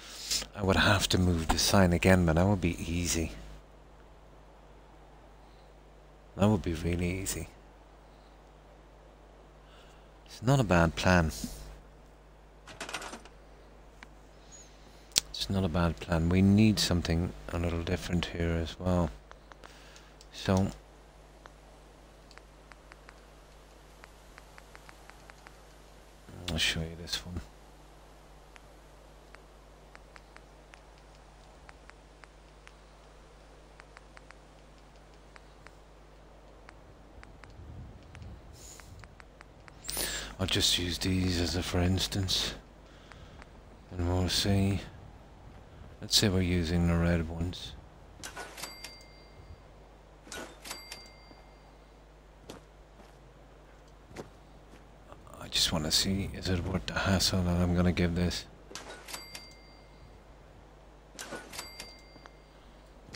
I would have to move the sign again, but that would be easy. That would be really easy. It's not a bad plan. It's not a bad plan. We need something a little different here as well. So... I'll show you this one. I'll just use these as a for instance. And we'll see. Let's say we're using the red ones. I just want to see, is it worth the hassle that I'm going to give this?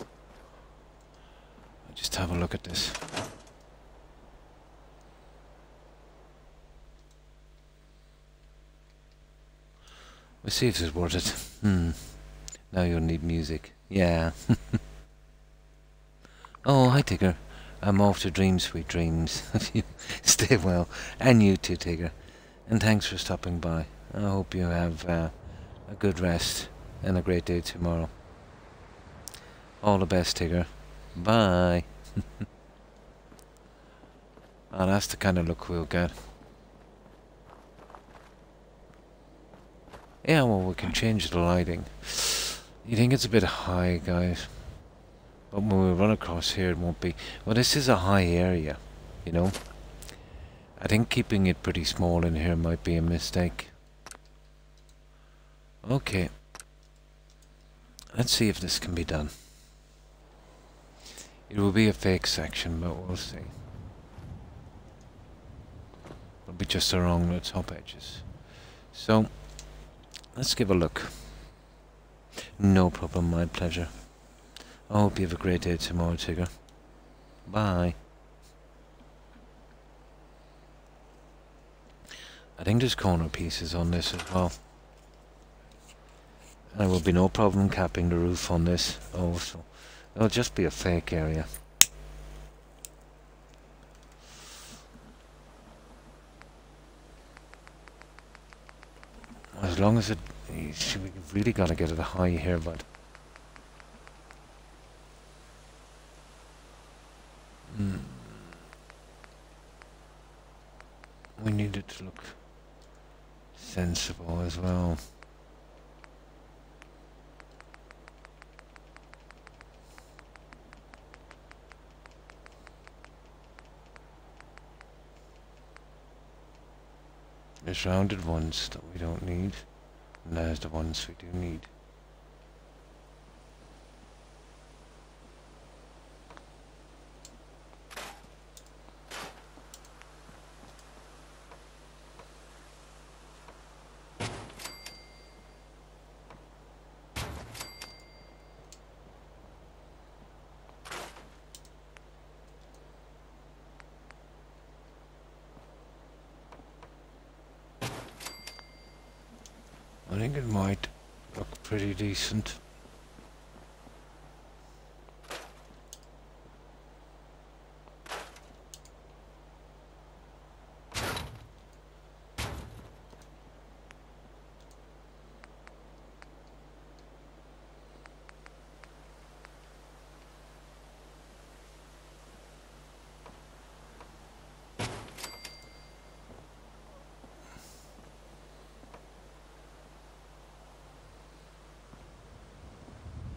I'll just have a look at this. We'll see if it's worth it. Now you'll need music. Yeah. Oh, hi Tigger. I'm off to dream sweet dreams. Stay well. And you too, Tigger. And thanks for stopping by. I hope you have a good rest and a great day tomorrow. All the best, Tigger. Bye. Oh, that's the kind of look we'll get. Yeah, well, we can change the lighting. You think it's a bit high, guys? But when we run across here, it won't be... Well, this is a high area, you know? I think keeping it pretty small in here might be a mistake. Okay. Let's see if this can be done. It will be a fake section, but we'll see. It'll be just along the top edges. So... let's give a look. No problem, my pleasure. I hope you have a great day tomorrow, Tigger. Bye. I think there's corner pieces on this as well. There will be no problem capping the roof on this also. It'll just be a fake area. As long as it... We've really got to get it high here, but... We need it to look sensible as well. There's rounded ones that we don't need, and there's the ones we do need. I think it might look pretty decent.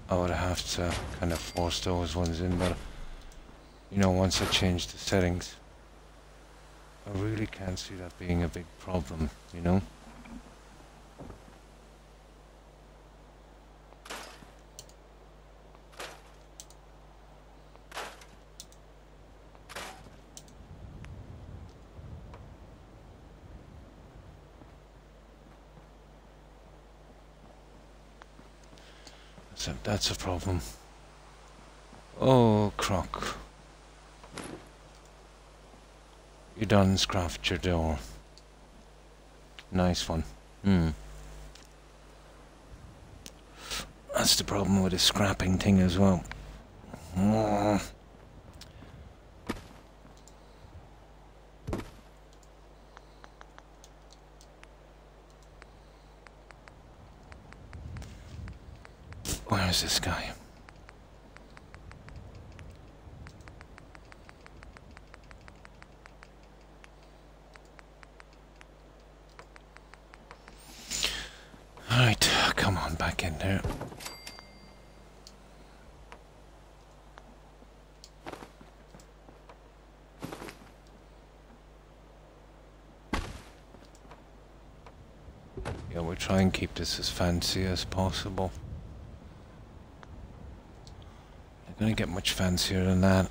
I would have to kind of force those ones in, but you know, once I change the settings, I really can't see that being a big problem, you know? So that's a problem. Oh, Croc. You done scrapped your door. Nice one. That's the problem with the scrapping thing as well. Where's this guy? Alright, come on, back in there. Yeah, we'll try and keep this as fancy as possible. Not gonna get much fancier than that.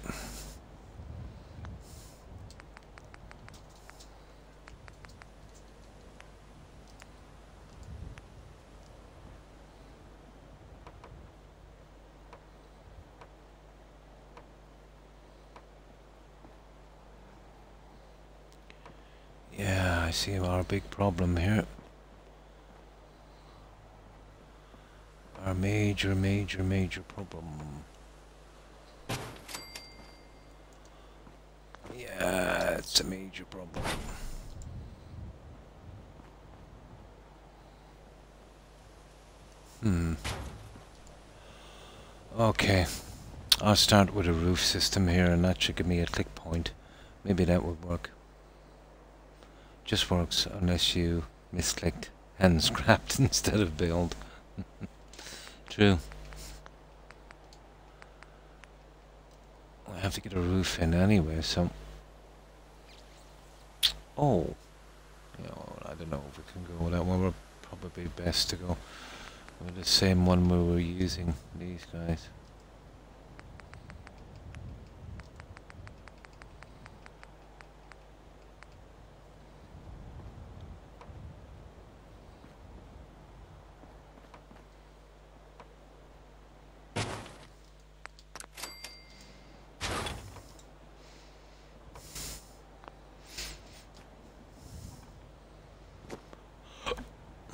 Yeah, I see our big problem here. Our major problem. Yeah, it's a major problem. Okay, I'll start with a roof system here, and that should give me a click point. Maybe that would work. Just works unless you misclicked and scrapped instead of build. True. I have to get a roof in anyway, so... Oh! You know, I don't know if we can go with that one. We're probably best to go with the same one we were using, these guys.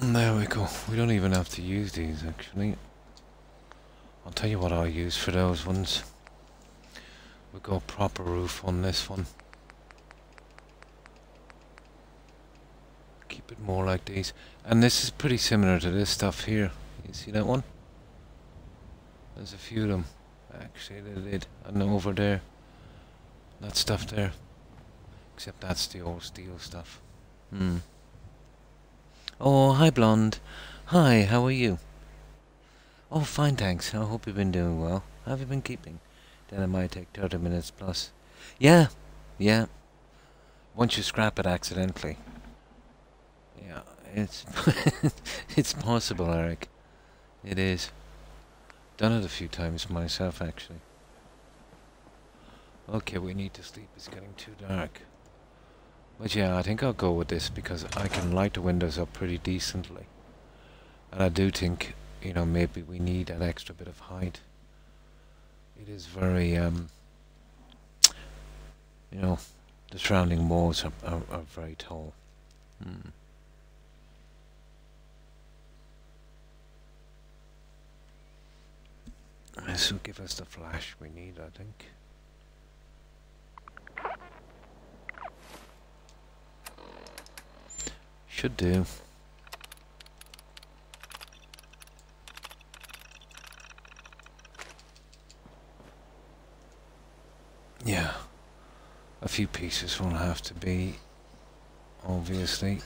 There we go. We don't even have to use these, actually. I'll tell you what I'll use for those ones. We'll go proper roof on this one. Keep it more like these. And this is pretty similar to this stuff here. You see that one? There's a few of them. Actually, they did. And over there. That stuff there. Except that's the old steel stuff. Oh, hi, Blonde. Hi, how are you? Oh, fine, thanks. I hope you've been doing well. How have you been keeping? Then it might take 30 minutes plus. Yeah. Once you scrap it accidentally. Yeah, it's... it's possible, Eric. It is. Done it a few times myself, actually. Okay, we need to sleep. It's getting too dark. But yeah, I think I'll go with this because I can light the windows up pretty decently. And I do think, you know, maybe we need that extra bit of height. It is very, you know, the surrounding walls are very tall. This will give us the flash we need, I think. Should do. Yeah. A few pieces will have to be, obviously,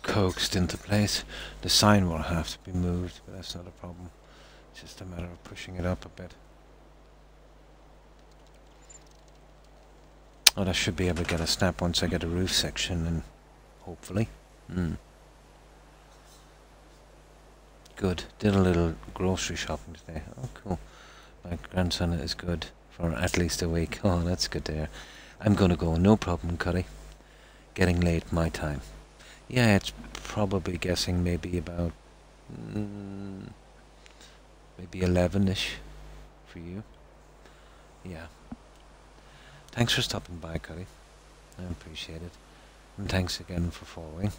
coaxed into place. The sign will have to be moved, but that's not a problem. It's just a matter of pushing it up a bit. Oh, I should be able to get a snap once I get a roof section, and hopefully. Good. Did a little grocery shopping today. Oh, cool. My grandson is good for at least a week. Oh, that's good to hear. I'm going to go, no problem, Cuddy. Getting late my time. Yeah, it's probably guessing maybe about maybe 11ish for you. Yeah. Thanks for stopping by, Cuddy. I appreciate it. And thanks again for following.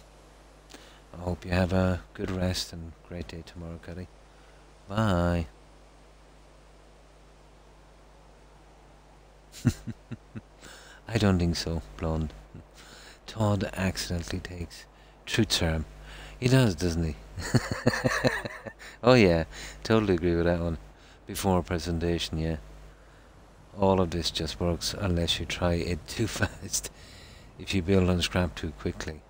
I hope you have a good rest and great day tomorrow, Cuddy. Bye. I don't think so, blonde. Todd accidentally takes truth serum. He does, doesn't he? Oh yeah, totally agree with that one. Before a presentation, yeah. All of this just works unless you try it too fast. If you build on scrap too quickly,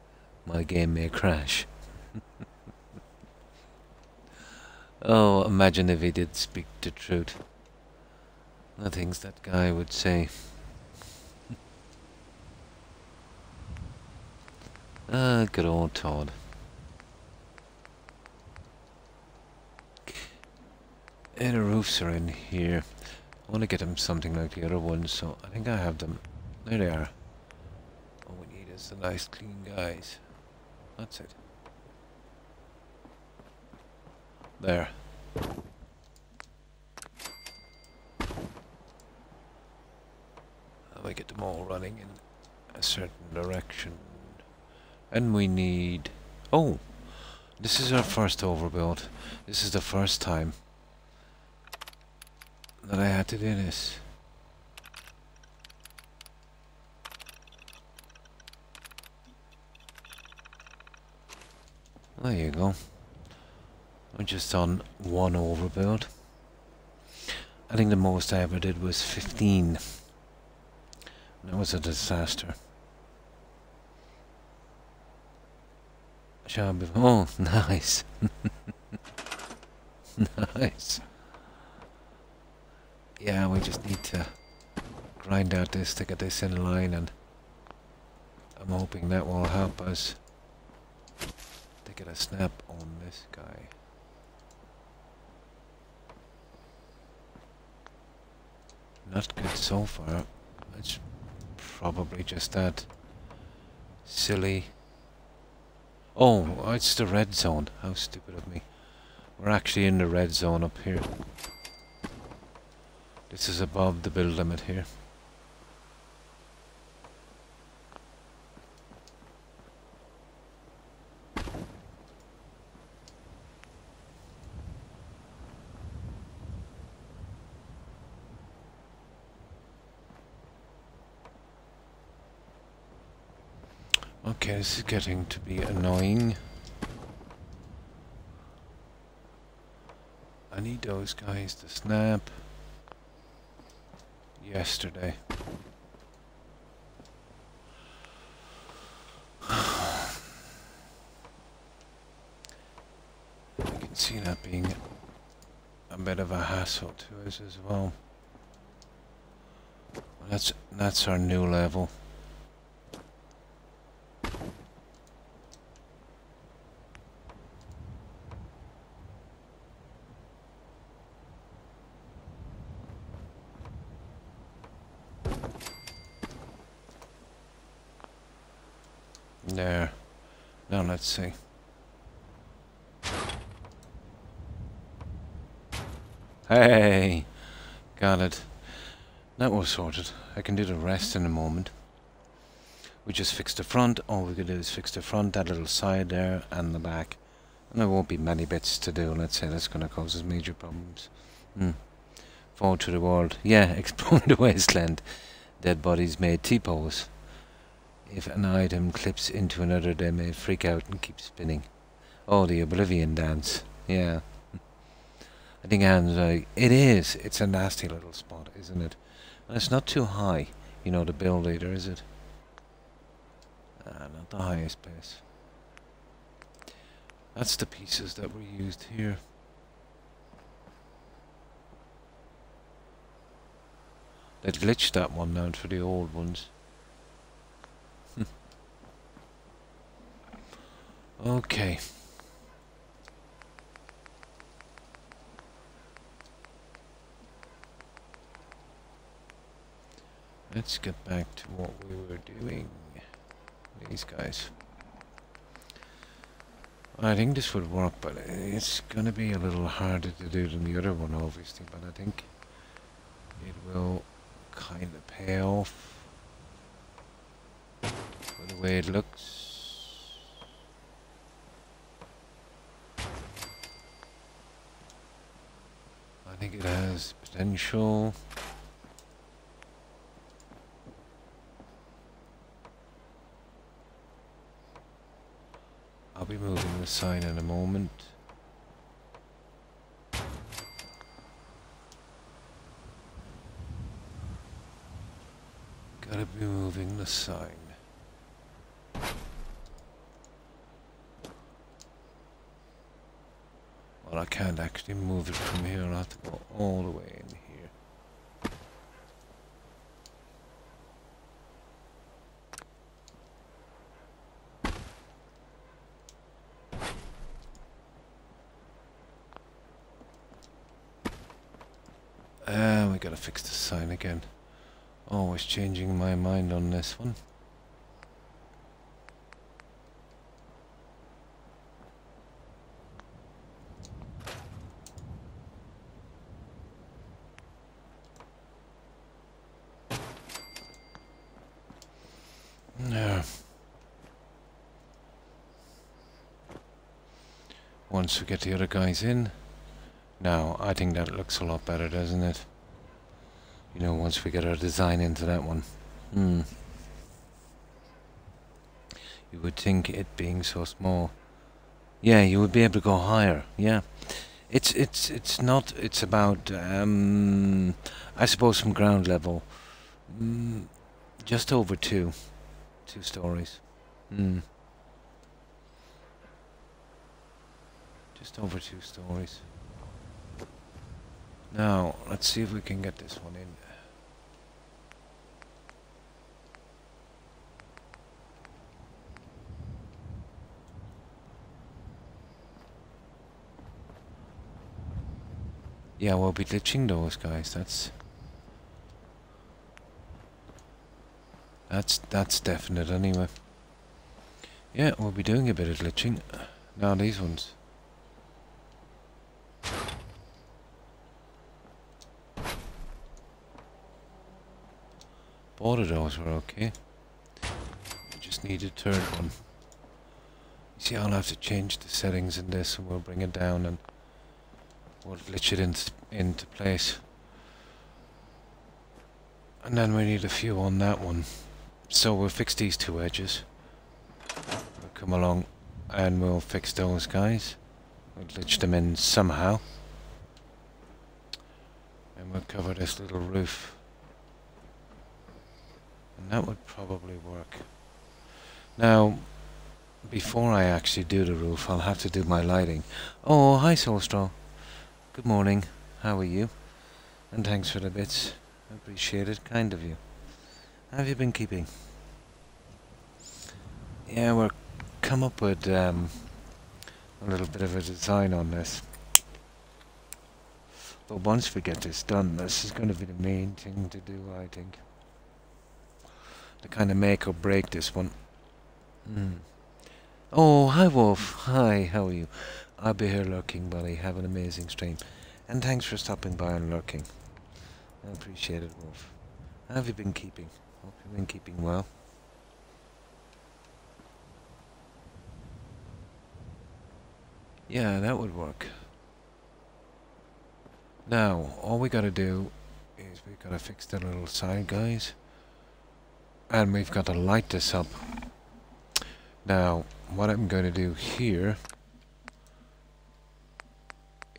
my game may crash. Oh, imagine if he did speak the truth. The things that guy would say. Ah, good old Todd. And the roofs are in here. I want to get him something like the other ones, so I think I have them. There they are. All we need is the nice clean guys. That's it. There. Now we get them all running in a certain direction. And we need... Oh! This is our first overbuild. This is the first time that I had to do this. There you go. We're just on one overbuild. I think the most I ever did was 15. That was a disaster. Shall be... Oh, nice. Nice. Yeah, we just need to grind out this to get this in line, and I'm hoping that will help us to get a snap on this guy. Not good so far. It's probably just that silly... Oh, it's the red zone. How stupid of me. We're actually in the red zone up here. This is above the build limit here. Okay, this is getting to be annoying. I need those guys to snap yesterday. I can see that being a bit of a hassle to us as well. That's our new level. There. Now let's see. Hey! Got it. That was sorted. I can do the rest in a moment. We just fixed the front. All we could do is fix the front, that little side there, and the back. And there won't be many bits to do, let's say. That's going to cause us major problems. Fall to the world. Yeah, exploring the wasteland. Dead bodies may T-pose. If an item clips into another, they may freak out and keep spinning. Oh, the Oblivion dance. Yeah. I think Anne's like, it is. It's a nasty little spot, isn't it? And it's not too high, you know, the build either, is it? Not the highest place. That's the pieces that were used here. They glitched that one out for the old ones. Okay. Let's get back to what we were doing. These guys. I think this would work, but it's gonna be a little harder to do than the other one, obviously, but I think it will kind of pay off for the way it looks. I think it has potential. I'll be moving the sign in a moment. Gotta be moving the sign. Well, I can't actually move it from here. I'll have to go all the way in here. We gotta fix the sign again. Always changing my mind on this one. Yeah. Once we get the other guys in. Now, I think that looks a lot better, doesn't it? You know, once we get our design into that one. You would think it being so small. Yeah, you would be able to go higher. Yeah. It's not, it's about, I suppose from ground level, just over two stories. Just over 2 stories. Now, let's see if we can get this one in. Yeah, we'll be glitching those guys. That's definite anyway. Yeah, we'll be doing a bit of glitching. Now these ones. Both of those were okay. We just need a third one. You see, I'll have to change the settings in this, and we'll bring it down, and we'll glitch it into place. And then we need a few on that one. So we'll fix these 2 edges. We'll come along and we'll fix those guys. We'll glitch them in somehow. And we'll cover this little roof. And that would probably work. Now, before I actually do the roof, I'll have to do my lighting. Oh, hi Soulstraw. Good morning. How are you? And thanks for the bits. I appreciate it. Kind of you. How have you been keeping? Yeah, we're come up with a little bit of a design on this. But once we get this done, this is going to be the main thing to do, I think. To kind of make or break this one. Oh, hi Wolf. Hi, how are you? I'll be here lurking, buddy. Have an amazing stream. And thanks for stopping by and lurking. I appreciate it, Wolf. How have you been keeping? Hope you've been keeping well. Yeah, that would work. Now, all we gotta do is we gotta fix the little side guys. And we've got to light this up. Now, what I'm going to do here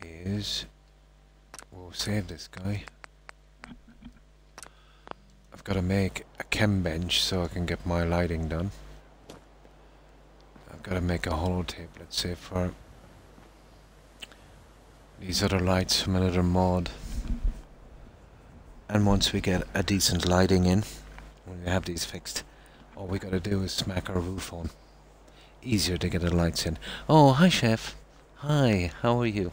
is we'll save this guy. I've got to make a chem bench so I can get my lighting done. I've got to make a holotape, let's say, for these other lights from another mod. And once we get a decent lighting in, when we have these fixed, all we got to do is smack our roof on. Easier to get the lights in. Oh, hi, Chef. Hi, how are you?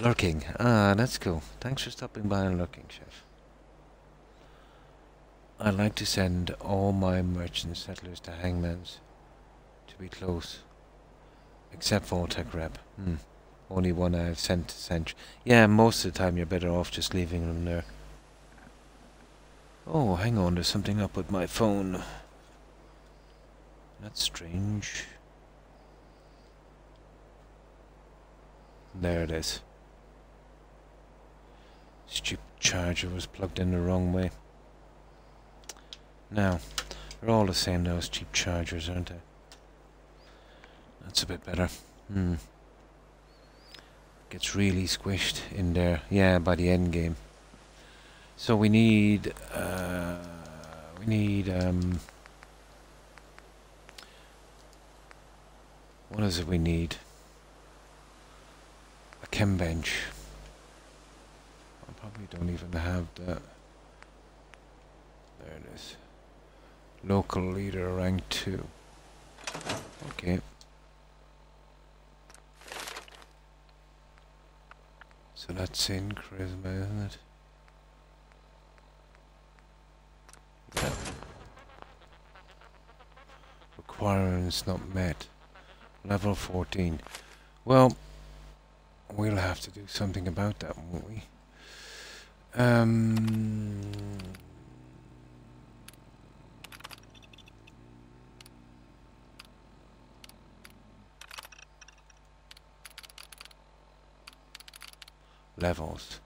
Lurking. Ah, that's cool. Thanks for stopping by and lurking, Chef. I'd like to send all my merchant settlers to Hangman's to be close. Except Voltec Rep. Only one I've sent to Central. Yeah, most of the time you're better off just leaving them there. Oh, hang on, there's something up with my phone. That's strange. There it is. Stupid charger was plugged in the wrong way. Now, they're all the same, those cheap chargers, aren't they? That's a bit better. Gets really squished in there. Yeah, by the end game. So we need what is it we need? A chem bench. I probably don't even have that. There it is. Local leader rank 2. Okay. So that's in charisma, isn't it? Yeah. Requirements not met. Level 14. Well, we'll have to do something about that, won't we? Levels.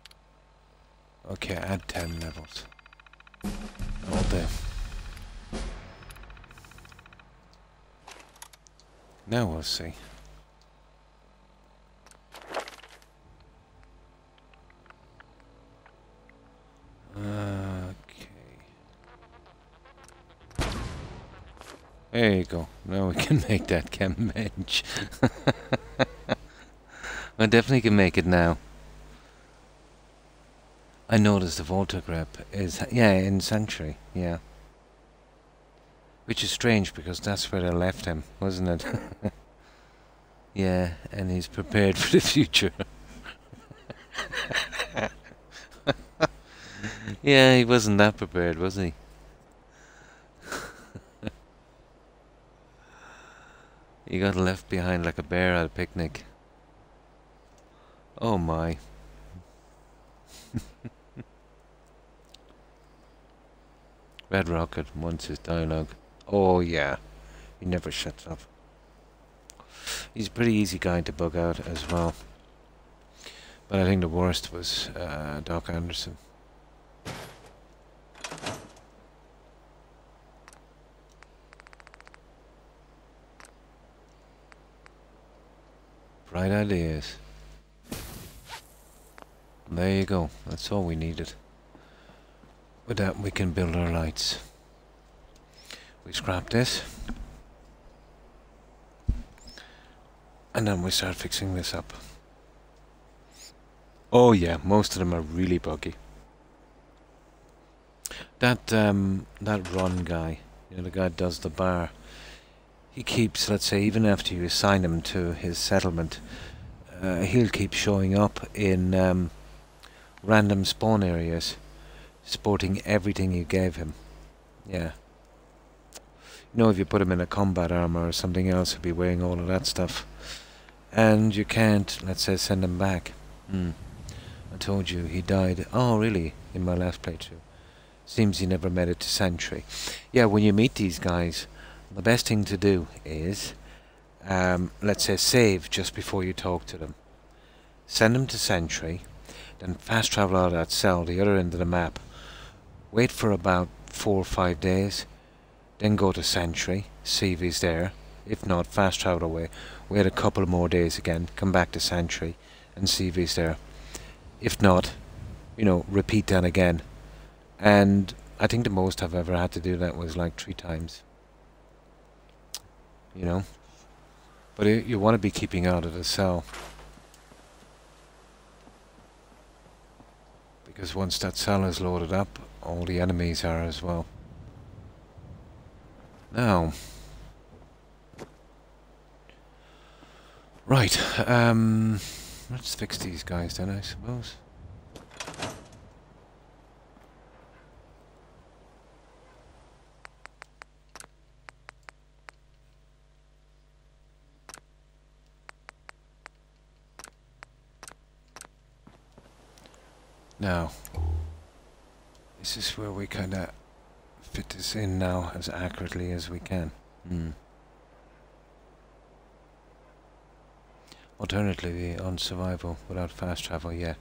Okay, add 10 levels. All day. Now we'll see. Okay. There you go. Now we can make that chem bench. I definitely can make it now. I noticed the Voltec rep is, yeah, in Sanctuary, yeah. Which is strange because that's where they left him, wasn't it? Yeah, and he's prepared for the future. Yeah, he wasn't that prepared, was he? He got left behind like a bear at a picnic. Oh my. Red Rocket wants his dialogue. Oh yeah, he never shuts up. He's a pretty easy guy to bug out as well. But I think the worst was Doc Anderson. Bright ideas. There you go, that's all we needed. With that we can build our lights. We scrap this. And then we start fixing this up. Oh yeah, most of them are really buggy. That Ron guy, you know, the guy that does the bar, he keeps, let's say, even after you assign him to his settlement, he'll keep showing up in random spawn areas, sporting everything you gave him. Yeah. You know, if you put him in a combat armor or something else, he'll be wearing all of that stuff. And you can't, let's say, send him back. I told you, he died. Oh, really? In my last playthrough. Seems he never made it to Sanctuary. Yeah, when you meet these guys, the best thing to do is let's say, save just before you talk to them. Send them to Sentry, then fast travel out of that cell, the other end of the map. Wait for about 4 or 5 days, then go to Sentry, see if he's there. If not, fast travel away. Wait a couple more days again, come back to Sentry and see if he's there. If not, you know, repeat that again. And I think the most I've ever had to do that was like 3 times. You know? But you want to be keeping out of the cell. Because once that cell is loaded up, all the enemies are as well. Now... Right, let's fix these guys then, I suppose. Now, this is where we kind of fit this in now as accurately as we can. Alternatively, on survival without fast travel, yeah.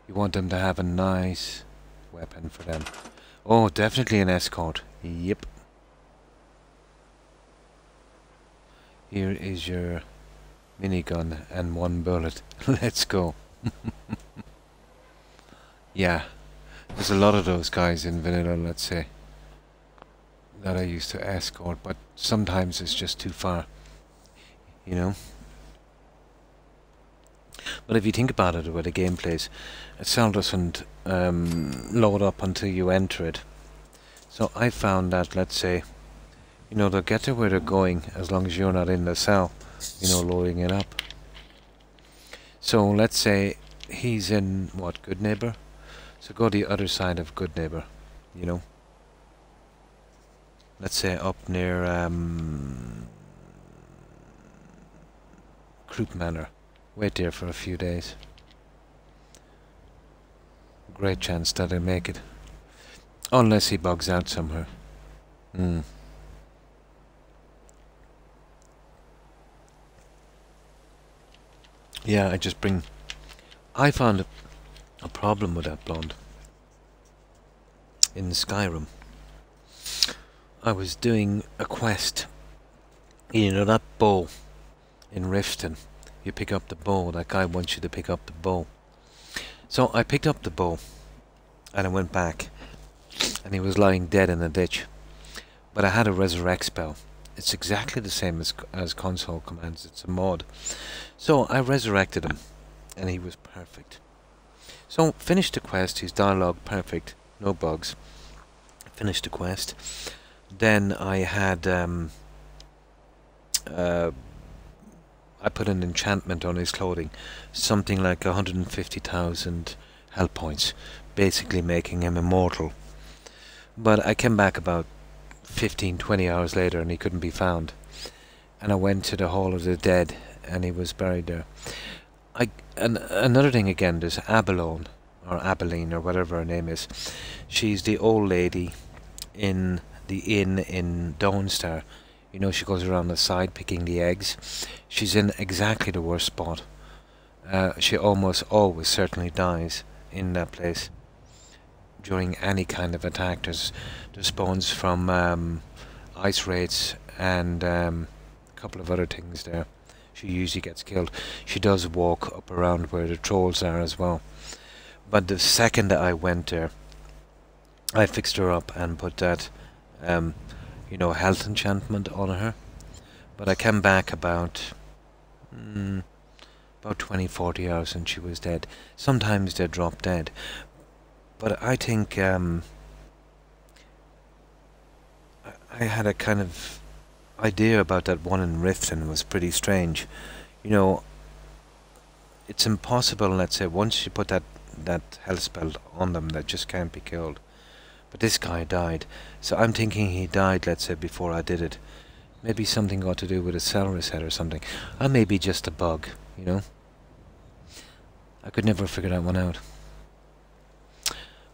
You want them to have a nice weapon for them. Oh, definitely an escort. Yep. Here is your minigun and 1 bullet. Let's go. Yeah. There's a lot of those guys in vanilla, let's say, that I used to escort, but sometimes it's just too far. You know? But if you think about it, where the game plays, a cell doesn't load up until you enter it. So I found that, let's say, you know, they'll get to where they're going as long as you're not in the cell, you know, loading it up. So let's say he's in, what, Good Neighbor? So go the other side of Good Neighbor, you know. Let's say up near Croup Manor. Wait there for a few days. Great chance that he'll make it. Unless he bugs out somewhere. Yeah, I found a problem with that blonde. In Skyrim. I was doing a quest. You know that bow in Riften. You pick up the bow. That guy wants you to pick up the bow. So I picked up the bow and I went back and he was lying dead in a ditch. But I had a resurrect spell. It's exactly the same as console commands. It's a mod. So I resurrected him and he was perfect. So finished the quest. His dialogue perfect. No bugs. Finished the quest. Then I had I put an enchantment on his clothing, something like 150,000 health points, basically making him immortal. But I came back about 15-20 hours later and he couldn't be found. And I went to the Hall of the Dead and he was buried there. And another thing again, there's Abalone, or Abilene, or whatever her name is. She's the old lady in the inn in Dawnstar. You know, she goes around the side picking the eggs. She's in exactly the worst spot. She almost always certainly dies in that place. During any kind of attack, there's spawns from ice raids and a couple of other things there. She usually gets killed. She does walk up around where the trolls are as well. But the second that I went there, I fixed her up and put that you know, health enchantment on her. But I came back about 20-40 hours and she was dead. Sometimes they drop dead. But I think I had a kind of idea about that one in Riften was pretty strange. You know, it's impossible, let's say, once you put that health spell on them, that just can't be killed. But this guy died. So I'm thinking he died, let's say, before I did it. Maybe something got to do with a cell reset or something. Or maybe just a bug, you know? I could never figure that one out.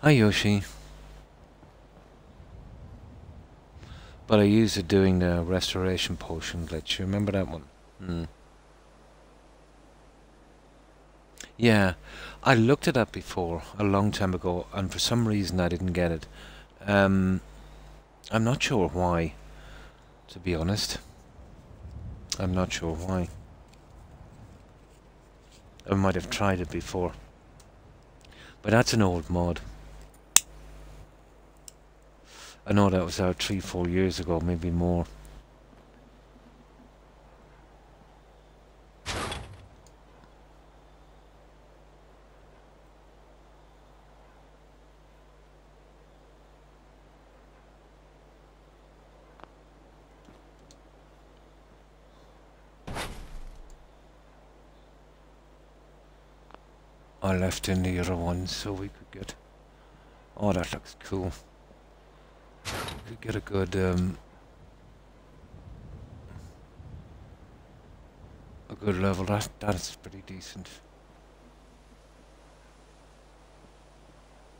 Hi, Yoshi. But I used it doing the restoration potion glitch. You remember that one? Yeah, I looked at that before a long time ago, and for some reason I didn't get it. I'm not sure why, to be honest. I'm not sure why. I might have tried it before. But that's an old mod. I know that was out 3-4 years ago, maybe more. I left in the other one so we could get... Oh, that looks cool. We could get a good, level. That's pretty decent.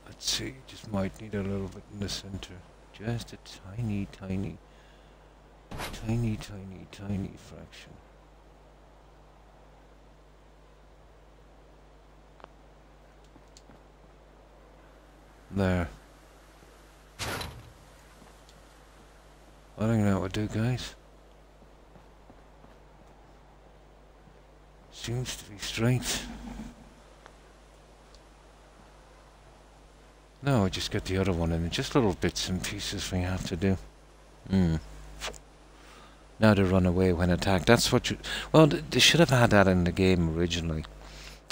Let's see, just might need a little bit in the center. Just a tiny fraction. There. I think that would do, guys. Seems to be straight. No, I just get the other one in. Just little bits and pieces we have to do. Now they run away when attacked. That's what you... Well, they should have had that in the game originally.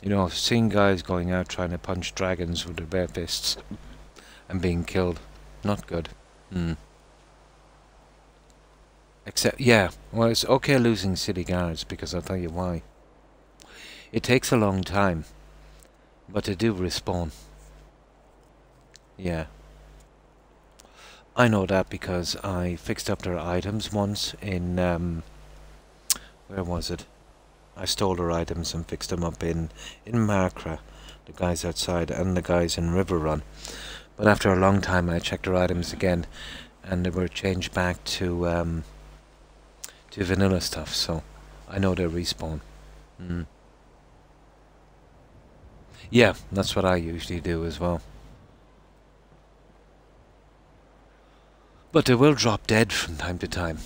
You know, seeing guys going out trying to punch dragons with their bare fists and being killed. Not good. Except, yeah, well, it's okay losing city guards, because I'll tell you why. It takes a long time, but they do respawn. Yeah. I know that because I fixed up their items once in, where was it? I stole their items and fixed them up in Markra, the guys outside, and the guys in River Run. But after a long time I checked their items again, and they were changed back to vanilla stuff, so I know they respawn. Yeah, that's what I usually do as well. But they will drop dead from time to time.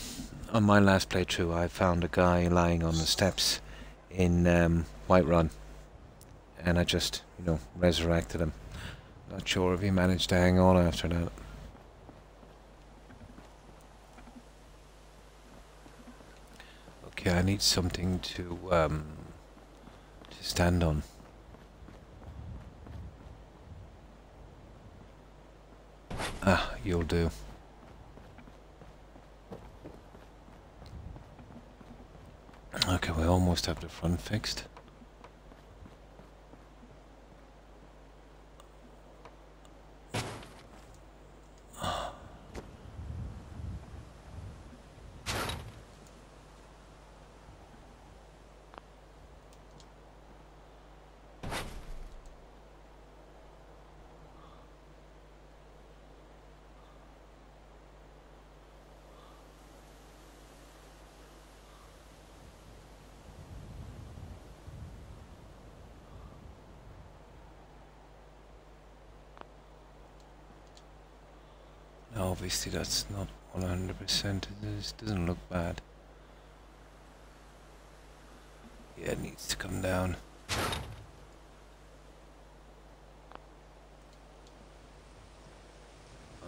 On my last playthrough I found a guy lying on the steps in Whiterun, and I just, you know, resurrected him. Not sure if he managed to hang on after that. Okay, I need something to stand on. Ah, you'll do. Okay, we almost have the front fixed. Obviously that's not 100%, it doesn't look bad. Yeah, it needs to come down.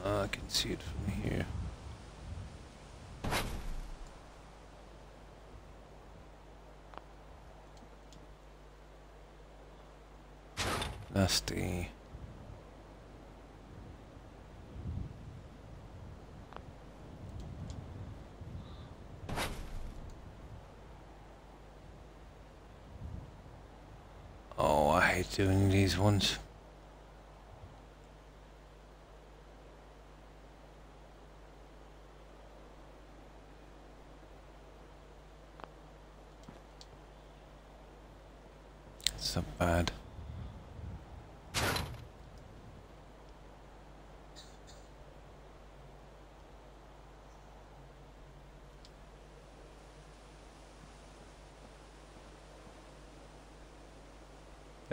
I can see it from here. That's the... Oh, I hate doing these ones. It's not bad.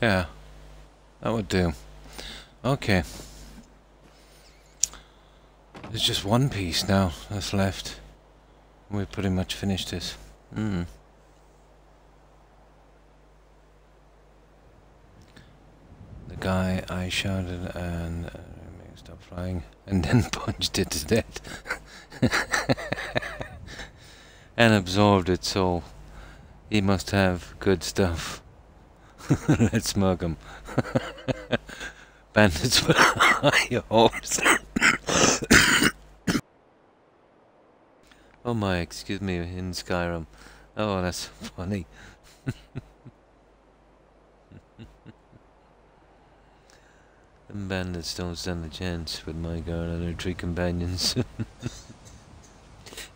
Yeah, that would do. Okay. There's just one piece now that's left. We've pretty much finished this. The guy I shouted and stop flying and then punched it to death. And absorbed it, so he must have good stuff. Let's mug him. Bandits with high hopes. Oh my, excuse me, in Skyrim. Oh, that's funny. Them bandits don't stand a chance with my girl and her 3 companions.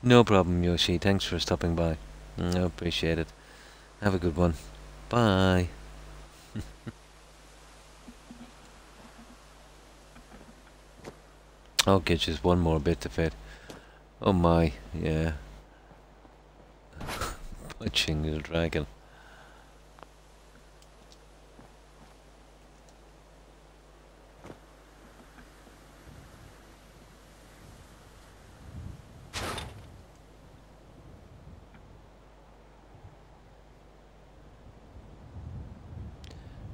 No problem, Yoshi. Thanks for stopping by. I appreciate it. Have a good one. Bye. Okay, just one more bit to fit. Oh my, yeah. Punching the dragon.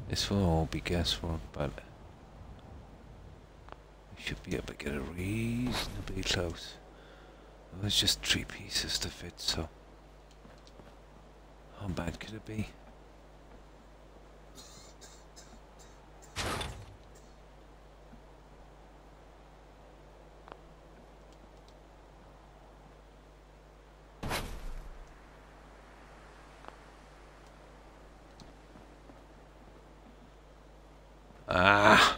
This will all be guesswork, but we should be able to get it reasonably close. It was just 3 pieces to fit, so how bad could it be? Ah!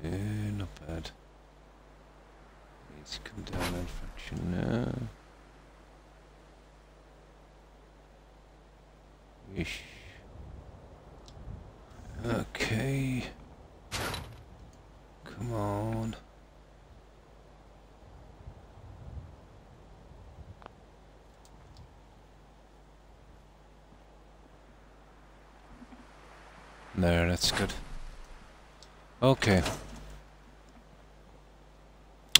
Not bad. Let's come down that fraction now. Ish. Okay. Come on. There, that's good. Okay.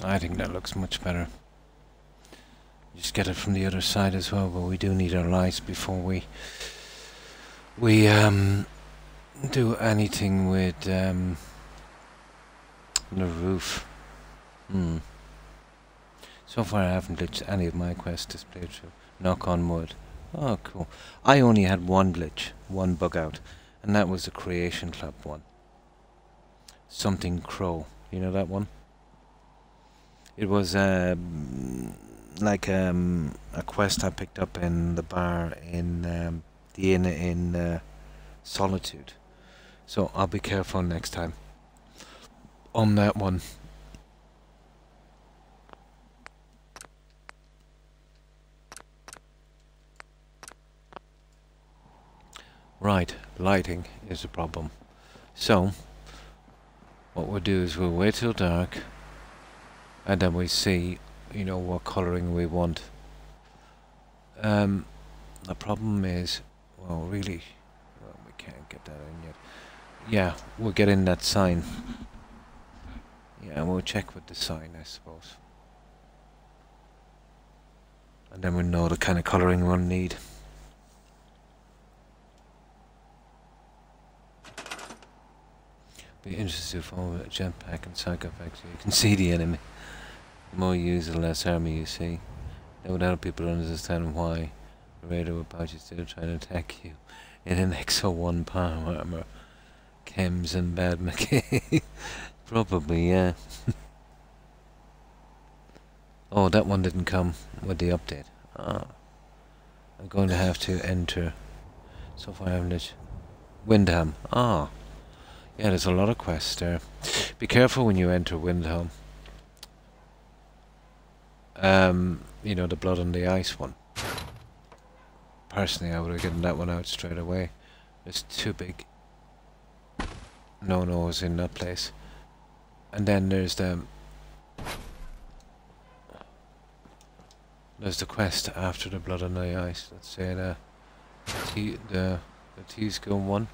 I think that looks much better. Just get it from the other side as well, but we do need our lights before we do anything with the roof. So far I haven't glitched any of my quests this playthrough. Knock on wood. Oh, cool. I only had one glitch, one bug out, and that was the Creation Club one. Something Crow. You know that one? It was like a quest I picked up in the bar in the inn in Solitude. So I'll be careful next time on that one. Right, lighting is a problem. So what we'll do is we'll wait till dark, and then we see, you know, what colouring we want. The problem is, well, really, well, we can't get that in yet. Yeah, we'll get in that sign. Yeah, we'll check with the sign, I suppose. And then we'll know the kind of colouring we'll need. Be interested to follow a jetpack and psychopack so you can see the enemy. The more you use, the less army you see. That would help people understand why the radar with pouches still trying to attack you in an XO1 power armor. Chems and bad McKay. Probably, yeah. Oh, that one didn't come with the update. Ah. I'm going to have to enter. So far I haven't lit. Windham. Ah. Yeah, there's a lot of quests there. Be careful when you enter Windhelm. You know, the Blood on the Ice one. Personally, I would have gotten that one out straight away. It's too big. No-nos in that place. And then there's the There's the quest after the Blood on the Ice. Let's say the T-Skill one,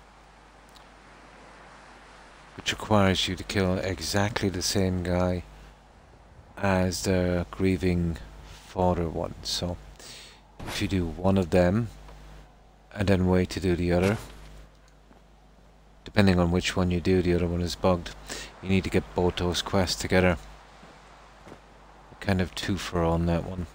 which requires you to kill exactly the same guy as the grieving father one. So if you do one of them and then wait to do the other, depending on which one you do, the other one is bugged. You need to get both those quests together. Kind of twofer on that one.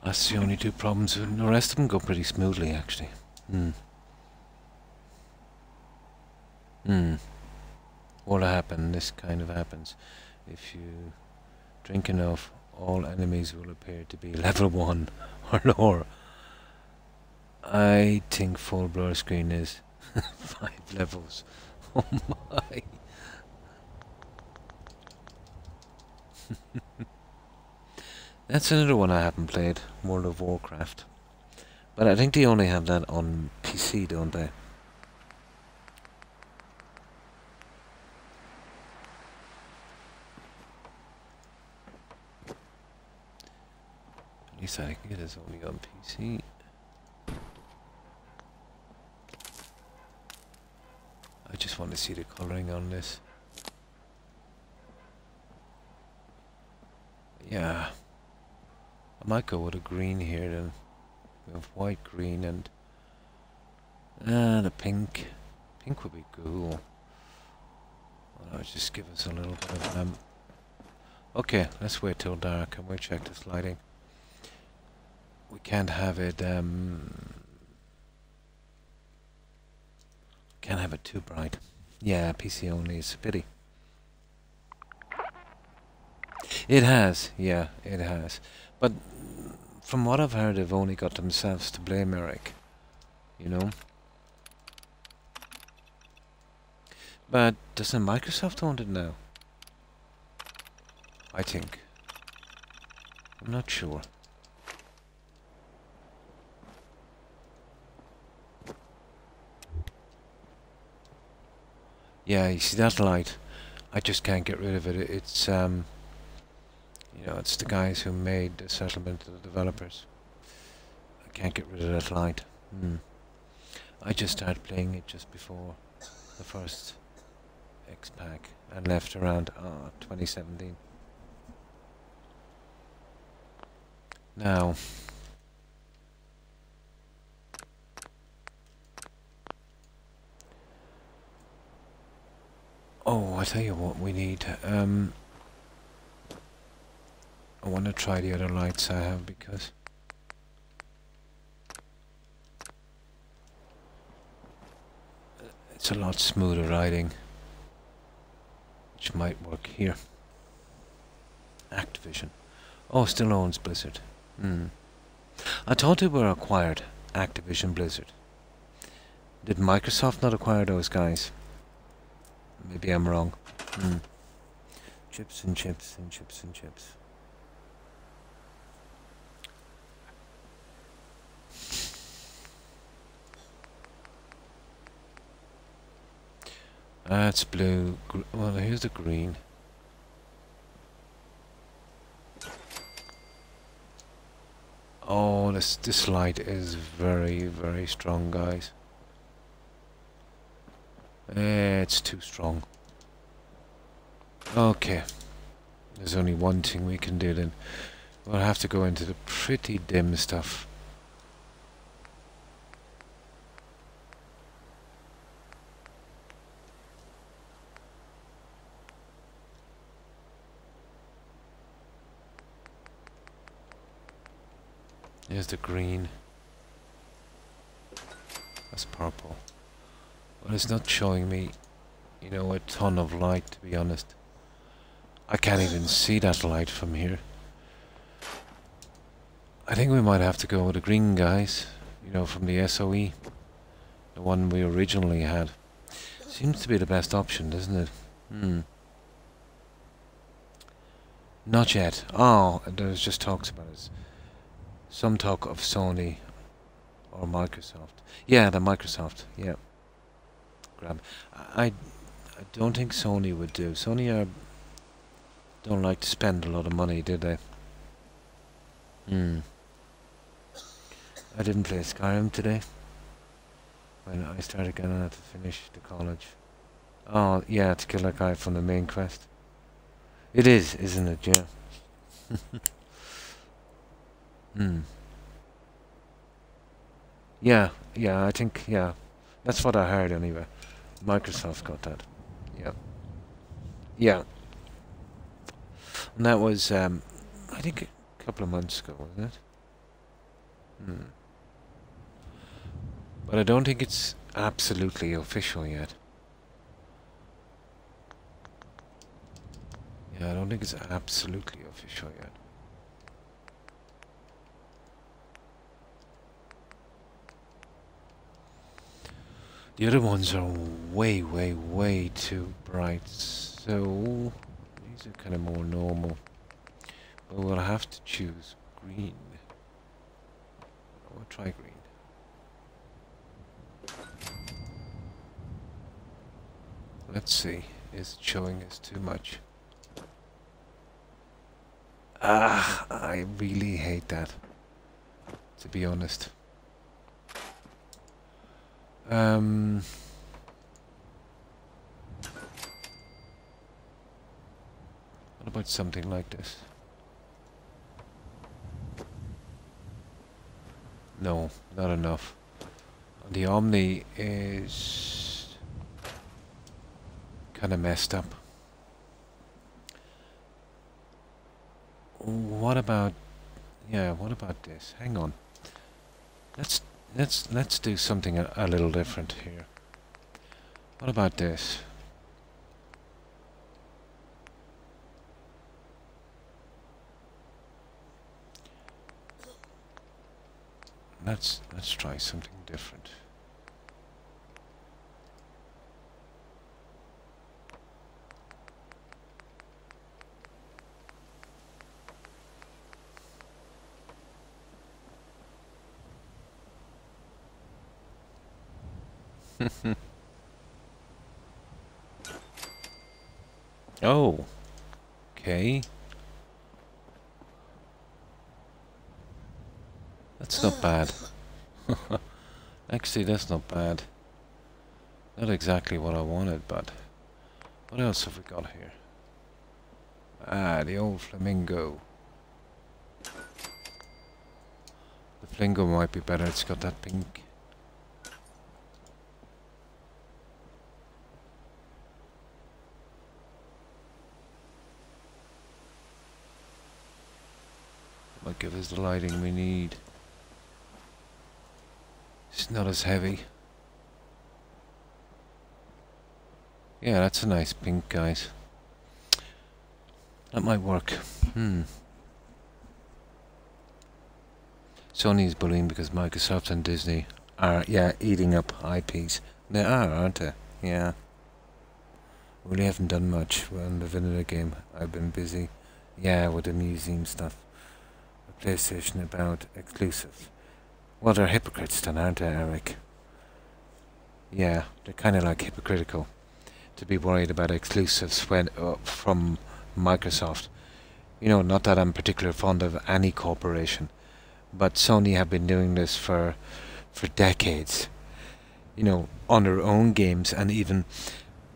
That's the only two problems. The rest of them go pretty smoothly, actually. What happened? This kind of happens. If you drink enough, all enemies will appear to be level 1 or lower. I think full blur screen is 5 levels. Oh my. That's another one I haven't played, World of Warcraft. But I think they only have that on PC, don't they? At least I think it is only on PC. I just want to see the colouring on this. Yeah. I might go with a green here then. We have white, green and the pink. Pink would be cool. Well, just give us a little bit of okay, let's wait till dark and we'll check this lighting. We can't have it can't have it too bright. Yeah, PC only is a pity. It has, yeah, it has. But from what I've heard, they've only got themselves to blame, Eric. You know? But doesn't Microsoft own it now? I think. I'm not sure. Yeah, you see that light? I just can't get rid of it. It's you know, it's the guys who made the settlement, the developers. I can't get rid of that light. I just started playing it just before the first X-Pack and left around 2017. Now, oh, I tell you what we need. I want to try the other lights I have because it's a lot smoother riding, which might work here. Activision. Oh, still owns Blizzard. I thought they were acquired, Activision Blizzard. Did Microsoft not acquire those guys? Maybe I'm wrong. Chips and chips and chips and chips. That's blue. Well, here's the green. Oh, this light is very, very strong, guys. It's too strong. Okay. There's only one thing we can do then. We'll have to go into the pretty dim stuff. Here's the green. That's purple. But it's not showing me, you know, a ton of light, to be honest. I can't even see that light from here. I think we might have to go with the green guys, you know, from the SOE. The one we originally had. Seems to be the best option, doesn't it? Not yet. Oh, there's just talks about it. Some talk of Sony or Microsoft. Yeah, the Microsoft. Yeah. Grab. I don't think Sony would do. Sony don't like to spend a lot of money, do they? I didn't play Skyrim today. When I started getting it to finish the college. Oh, yeah, to kill that guy from the main quest. It is, isn't it? Yeah. Yeah, I think, yeah. That's what I heard anyway. Microsoft got that. Yeah. Yeah. And that was, I think a couple of months ago, wasn't it? But I don't think it's absolutely official yet. Yeah, I don't think it's absolutely official yet. The other ones are way, way, way too bright, so these are kind of more normal. But we'll have to choose green. I'll try green. Let's see, is it showing us too much? Ah, I really hate that, to be honest. What about something like this? No, not enough. The Omni is kind of messed up. What about, yeah, what about this? Hang on. Let's do something a little different here. What about this? Let's try something different. Oh, okay. That's not bad. Actually, that's not bad. Not exactly what I wanted, but what else have we got here? Ah, the old flamingo. The flamingo might be better. It's got that pink. Might give us the lighting we need. It's not as heavy. Yeah, that's a nice pink, guys. That might work. Sony's bullying because Microsoft and Disney are, yeah, eating up IPs. They are, aren't they? Yeah. Really haven't done much on the vanilla game. I've been busy, yeah, with the museum stuff. The PlayStation about exclusives. Well, they're hypocrites then, aren't they, Eric? Yeah, they're kind of like hypocritical to be worried about exclusives when from Microsoft. You know, not that I'm particularly fond of any corporation, but Sony have been doing this for decades. You know, on their own games and even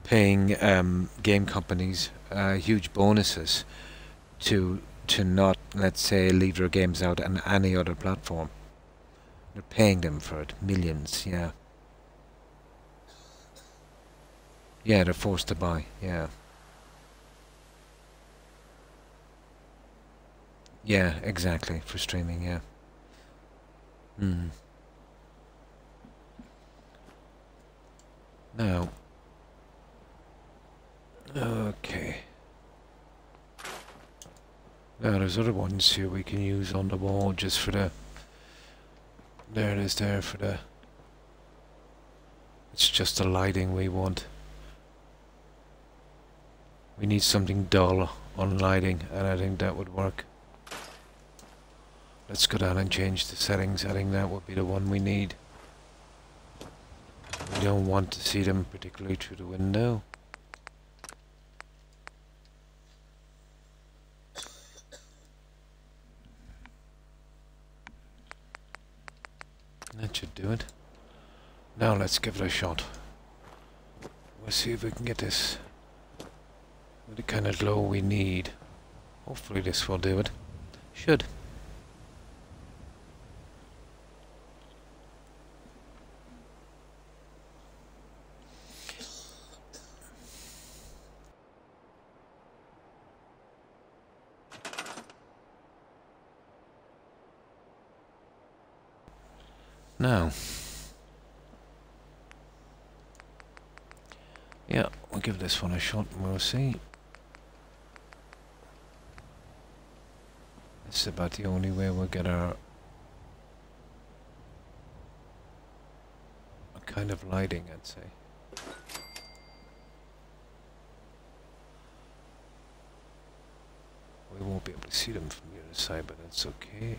paying game companies huge bonuses to not, let's say, leave their games out on any other platform. They're paying them for it, millions, yeah. Yeah, they're forced to buy, yeah. Yeah, exactly, for streaming, yeah. Now, okay. Now there's other ones here we can use on the wall just for the... There it is there for the... It's just the lighting we want. We need something dull on lighting, and I think that would work. Let's go down and change the settings. I think that would be the one we need. We don't want to see them particularly through the window. That should do it. Now let's give it a shot. We'll see if we can get this with the kind of glow we need. Hopefully this will do it. Should. Now, yeah, we'll give this one a shot and we'll see. This is about the only way we'll get our kind of lighting, I'd say. We won't be able to see them from the other side, but that's okay.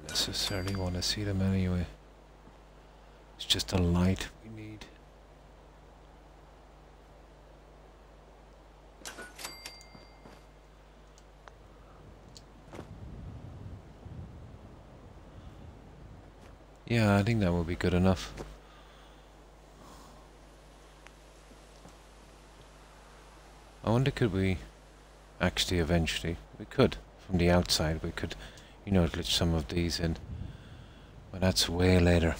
Necessarily want to see them anyway. It's just a light we need. Yeah, I think that will be good enough. I wonder, could we actually eventually, we could, from the outside, we could, you know, glitch some of these in. But that's way later.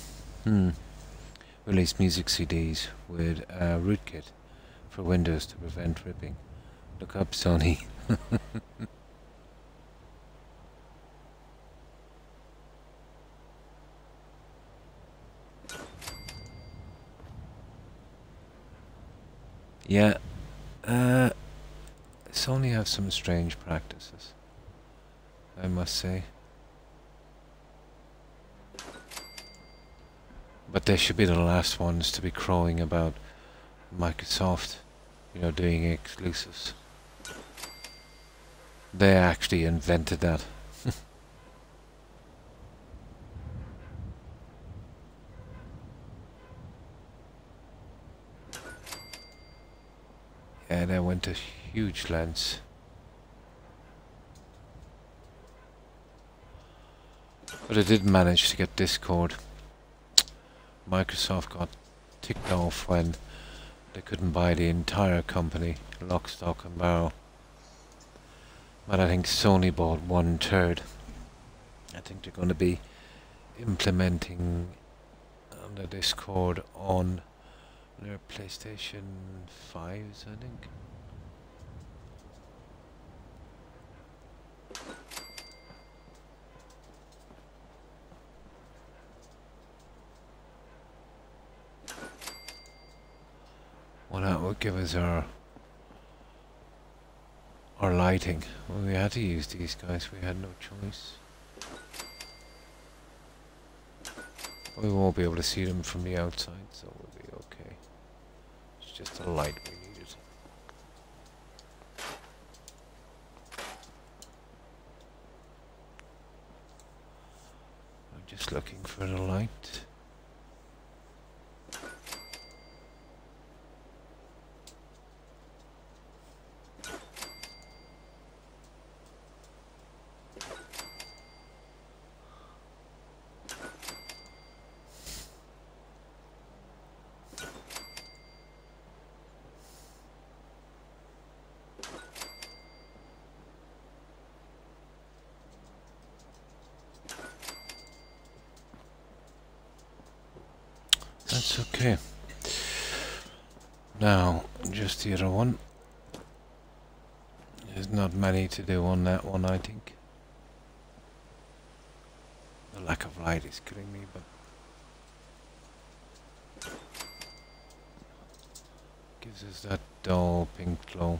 Release music CDs with a rootkit for Windows to prevent ripping. Look up, Sony. Yeah. Sony have some strange practices, I must say. But they should be the last ones to be crowing about Microsoft, you know, doing exclusives. They actually invented that. Yeah, they went to huge lengths. But it did manage to get Discord. Microsoft got ticked off when they couldn't buy the entire company, lock, stock and barrel. But I think Sony bought 1/3. I think they're going to be implementing the Discord on their PlayStation 5s, I think. Well, that would give us our lighting. Well, we had to use these guys, we had no choice. We won't be able to see them from the outside, so we'll be okay. It's just a light we needed. I'm just looking for the light. That's okay. Now, just the other one. There's not many to do on that one, I think. The lack of light is killing me, but gives us that dull pink glow.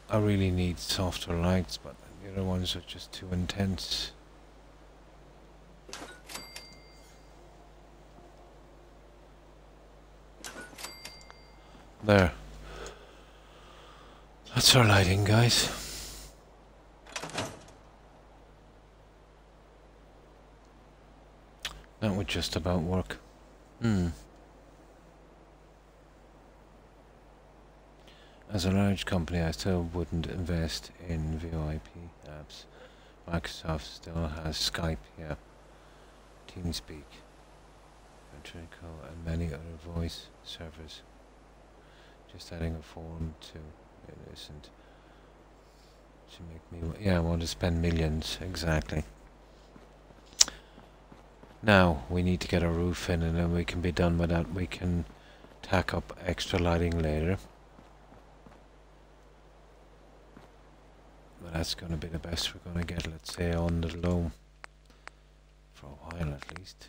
I really need softer lights, but the other ones are just too intense. There. That's our lighting, guys. That would just about work. As a large company, I still wouldn't invest in VoIP apps. Microsoft still has Skype, yeah, TeamSpeak, Ventrico, and many other voice servers. Just adding a form to it isn't to make me. Yeah, I want to spend millions, exactly. Now we need to get a roof in, and then we can be done with that. We can tack up extra lighting later. But that's going to be the best we're going to get, let's say, on the loam. For a while, at least.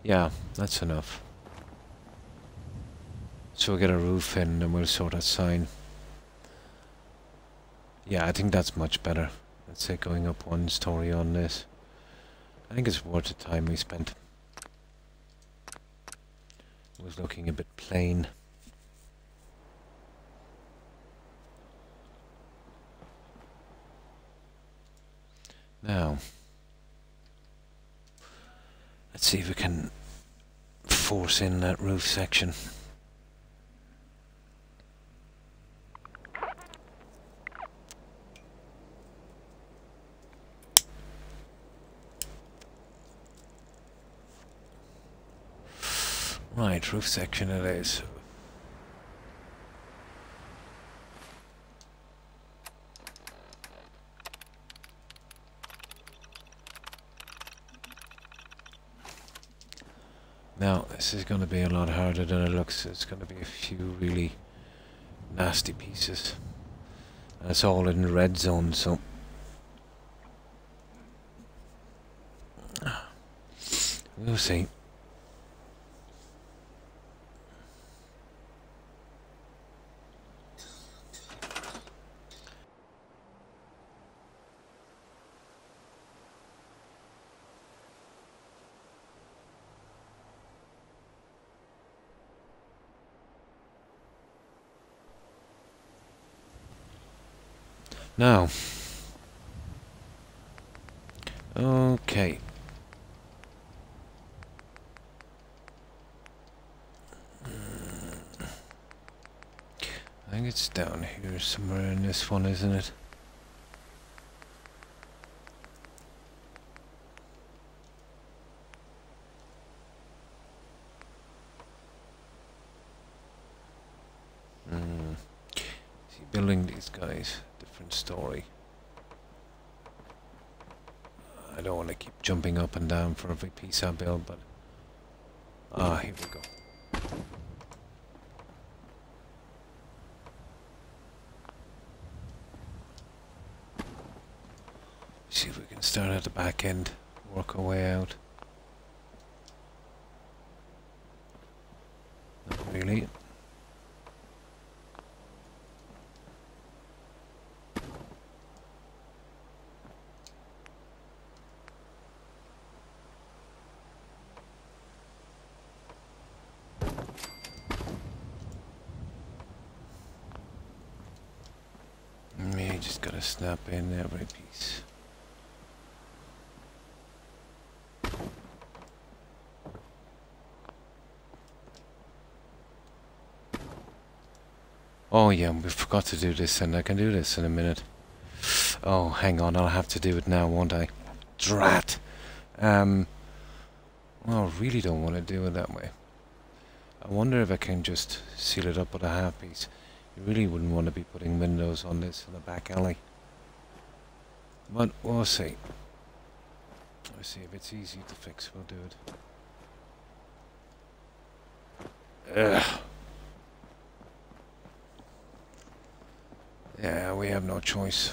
Yeah, that's enough. So we'll get a roof in and we'll sort of sign. Yeah, I think that's much better. Let's say going up one story on this. I think it's worth the time we spent. It was looking a bit plain. Now, let's see if we can force in that roof section. Right, roof section it is. Now, this is going to be a lot harder than it looks. It's going to be a few really nasty pieces. And it's all in the red zone, so... we'll see. Now, okay. I think it's down here somewhere in this one, isn't it? See, building these guys. Different story. I don't want to keep jumping up and down for every piece I build, but... here we go. See if we can start at the back end, work our way out. Not really. Just gotta snap in every piece. Oh yeah, we forgot to do this, and I can do this in a minute. Oh, hang on, I'll have to do it now, won't I? Drat! Well, I really don't want to do it that way. I wonder if I can just seal it up with a half piece. You really wouldn't want to be putting windows on this in the back alley. But we'll see. We'll see if it's easy to fix, we'll do it. Ugh. Yeah, we have no choice.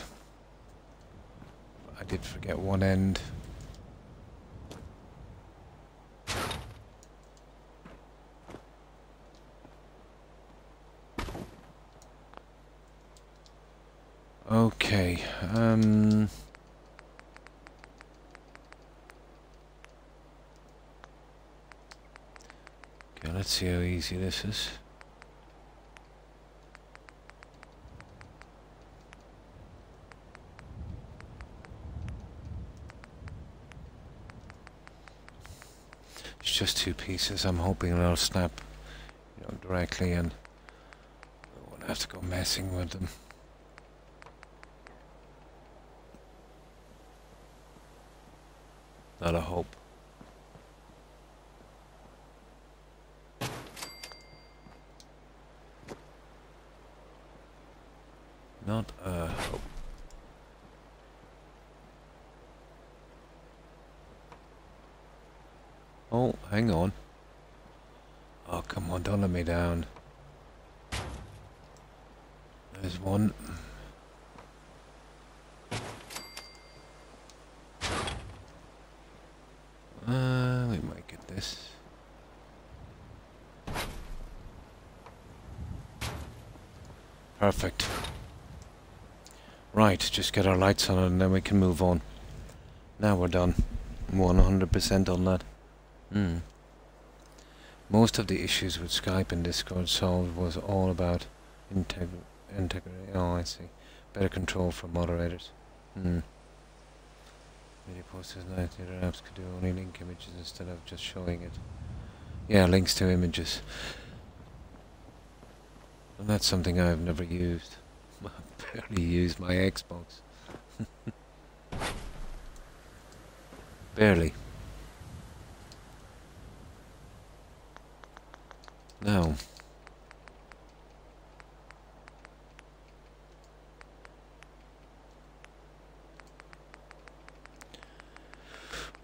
I did forget one end. Okay, Okay, let's see how easy this is. It's just 2 pieces. I'm hoping they'll snap, you know, directly, and I won't have to go messing with them. Not a hope. Not a hope. Oh, hang on. Oh, come on, don't let me down. There's one. We might get this. Perfect. Right, just get our lights on and then we can move on. Now we're done. 100% on that. Most of the issues with Skype and Discord solved was all about integrity. Oh, I see. Better control for moderators. Media posters and the other apps could do only link images instead of just showing it. Yeah, links to images. And that's something I've never used. I barely use my Xbox. Barely. Now.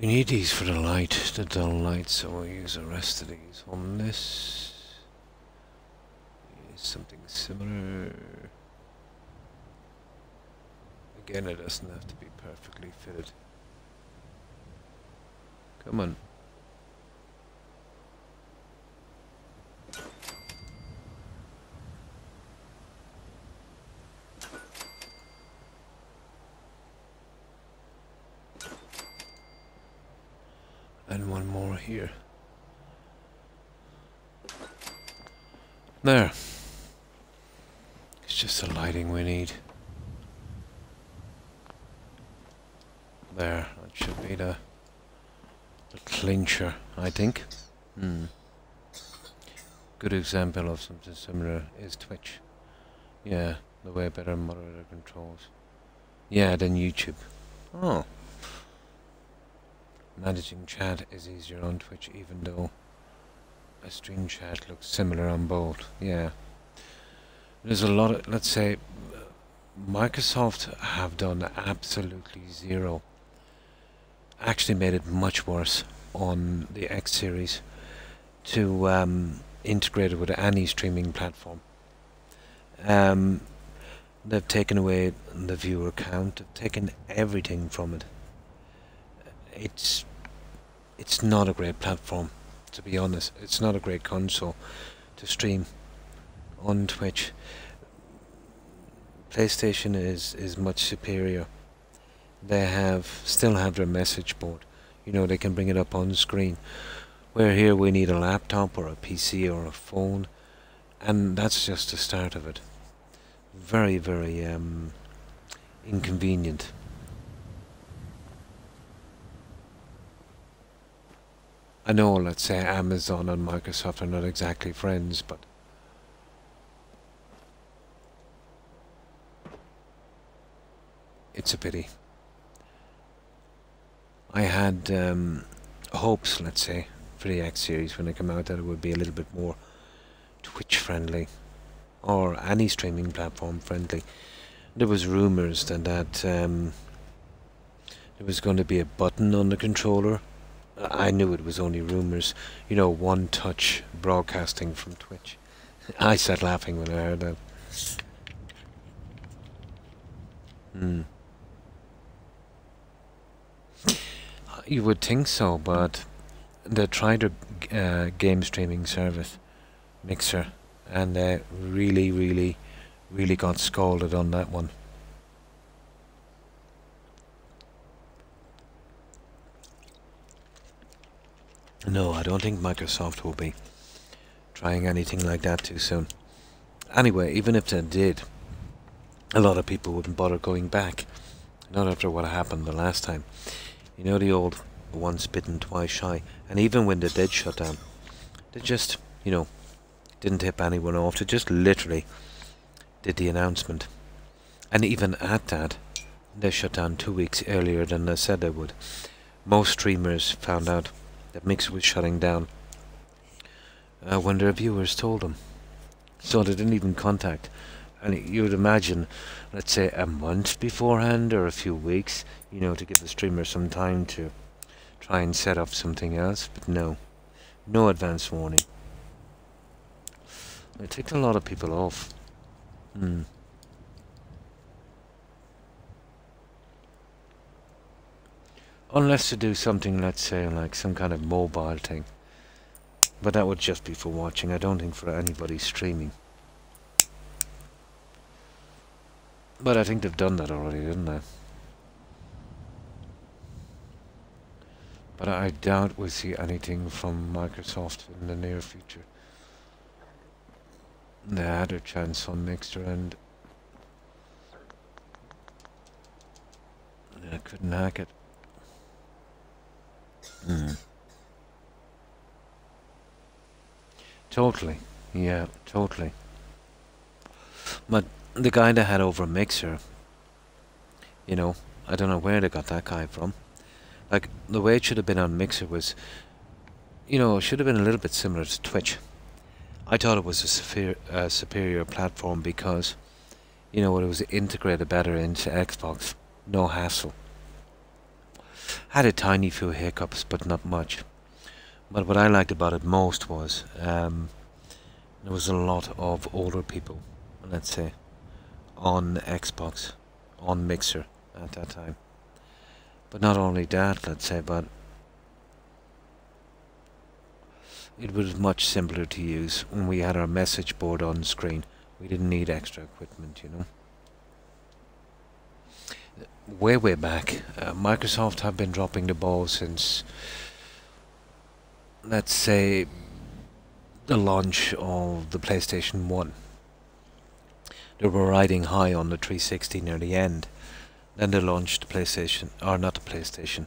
We need these for the light, the dull light, so we'll use the rest of these on this. Something similar. Again, it doesn't have to be perfectly fitted. Come on. And one more here. There. It's just the lighting we need. There, that should be the clincher, I think. Good example of something similar is Twitch. Yeah, the way better moderator controls. Yeah, than YouTube. Oh. Managing chat is easier on Twitch, even though a stream chat looks similar on both. Yeah. There's a lot of, let's say, Microsoft have done absolutely zero. Actually made it much worse on the X series to integrate it with any streaming platform. They've taken away the viewer count, they've taken everything from it. It's not a great platform, to be honest. It's not a great console to stream on Twitch. PlayStation is much superior. They still have their message board. You know, they can bring it up on screen. Where here we need a laptop or a PC or a phone, and that's just the start of it. Very, very inconvenient. I know, let's say, Amazon and Microsoft are not exactly friends, but it's a pity. I had hopes, let's say, for the X series when it came out that it would be a little bit more Twitch friendly, or any streaming platform friendly. There was rumours that there was going to be a button on the controller. I knew it was only rumours. You know, one-touch broadcasting from Twitch. I sat laughing when I heard that. You would think so, but they tried a game streaming service, Mixer, and they really got scolded on that one. No, I don't think Microsoft will be. trying anything like that too soon. Anyway, even if they did, a lot of people wouldn't bother going back. Not after what happened the last time. You know, the old once bitten, twice shy. And even when they did shut down, they just, you know, didn't tip anyone off. They just literally did the announcement. And even at that, they shut down 2 weeks earlier than they said they would. Most streamers found out that Mixer was shutting down when their viewers told them. So they didn't even contact. And you would imagine, let's say a month beforehand or a few weeks, you know, to give the streamer some time to try and set up something else. But no, no advance warning. It took a lot of people off. Unless to do something, let's say, like some kind of mobile thing. But that would just be for watching. I don't think for anybody streaming. But I think they've done that already, didn't they? But I doubt we'll see anything from Microsoft in the near future. They had a chance on Mixer and I couldn't hack it. Totally. Yeah, totally. But the guy that had over Mixer, you know, I don't know where they got that guy from. Like, the way it should have been on Mixer was, you know, it should have been a little bit similar to Twitch. I thought it was a superior platform because, you know, it was integrated better into Xbox. No hassle. Had a tiny few hiccups, but not much. But what I liked about it most was there was a lot of older people, let's say, on Xbox, on Mixer at that time. But not only that, let's say, but it was much simpler to use when we had our message board on screen. We didn't need extra equipment, you know. Way back, Microsoft have been dropping the ball since, let's say, the launch of the PlayStation 1. They were riding high on the 360 near the end. Then they launched the PlayStation, or not the PlayStation,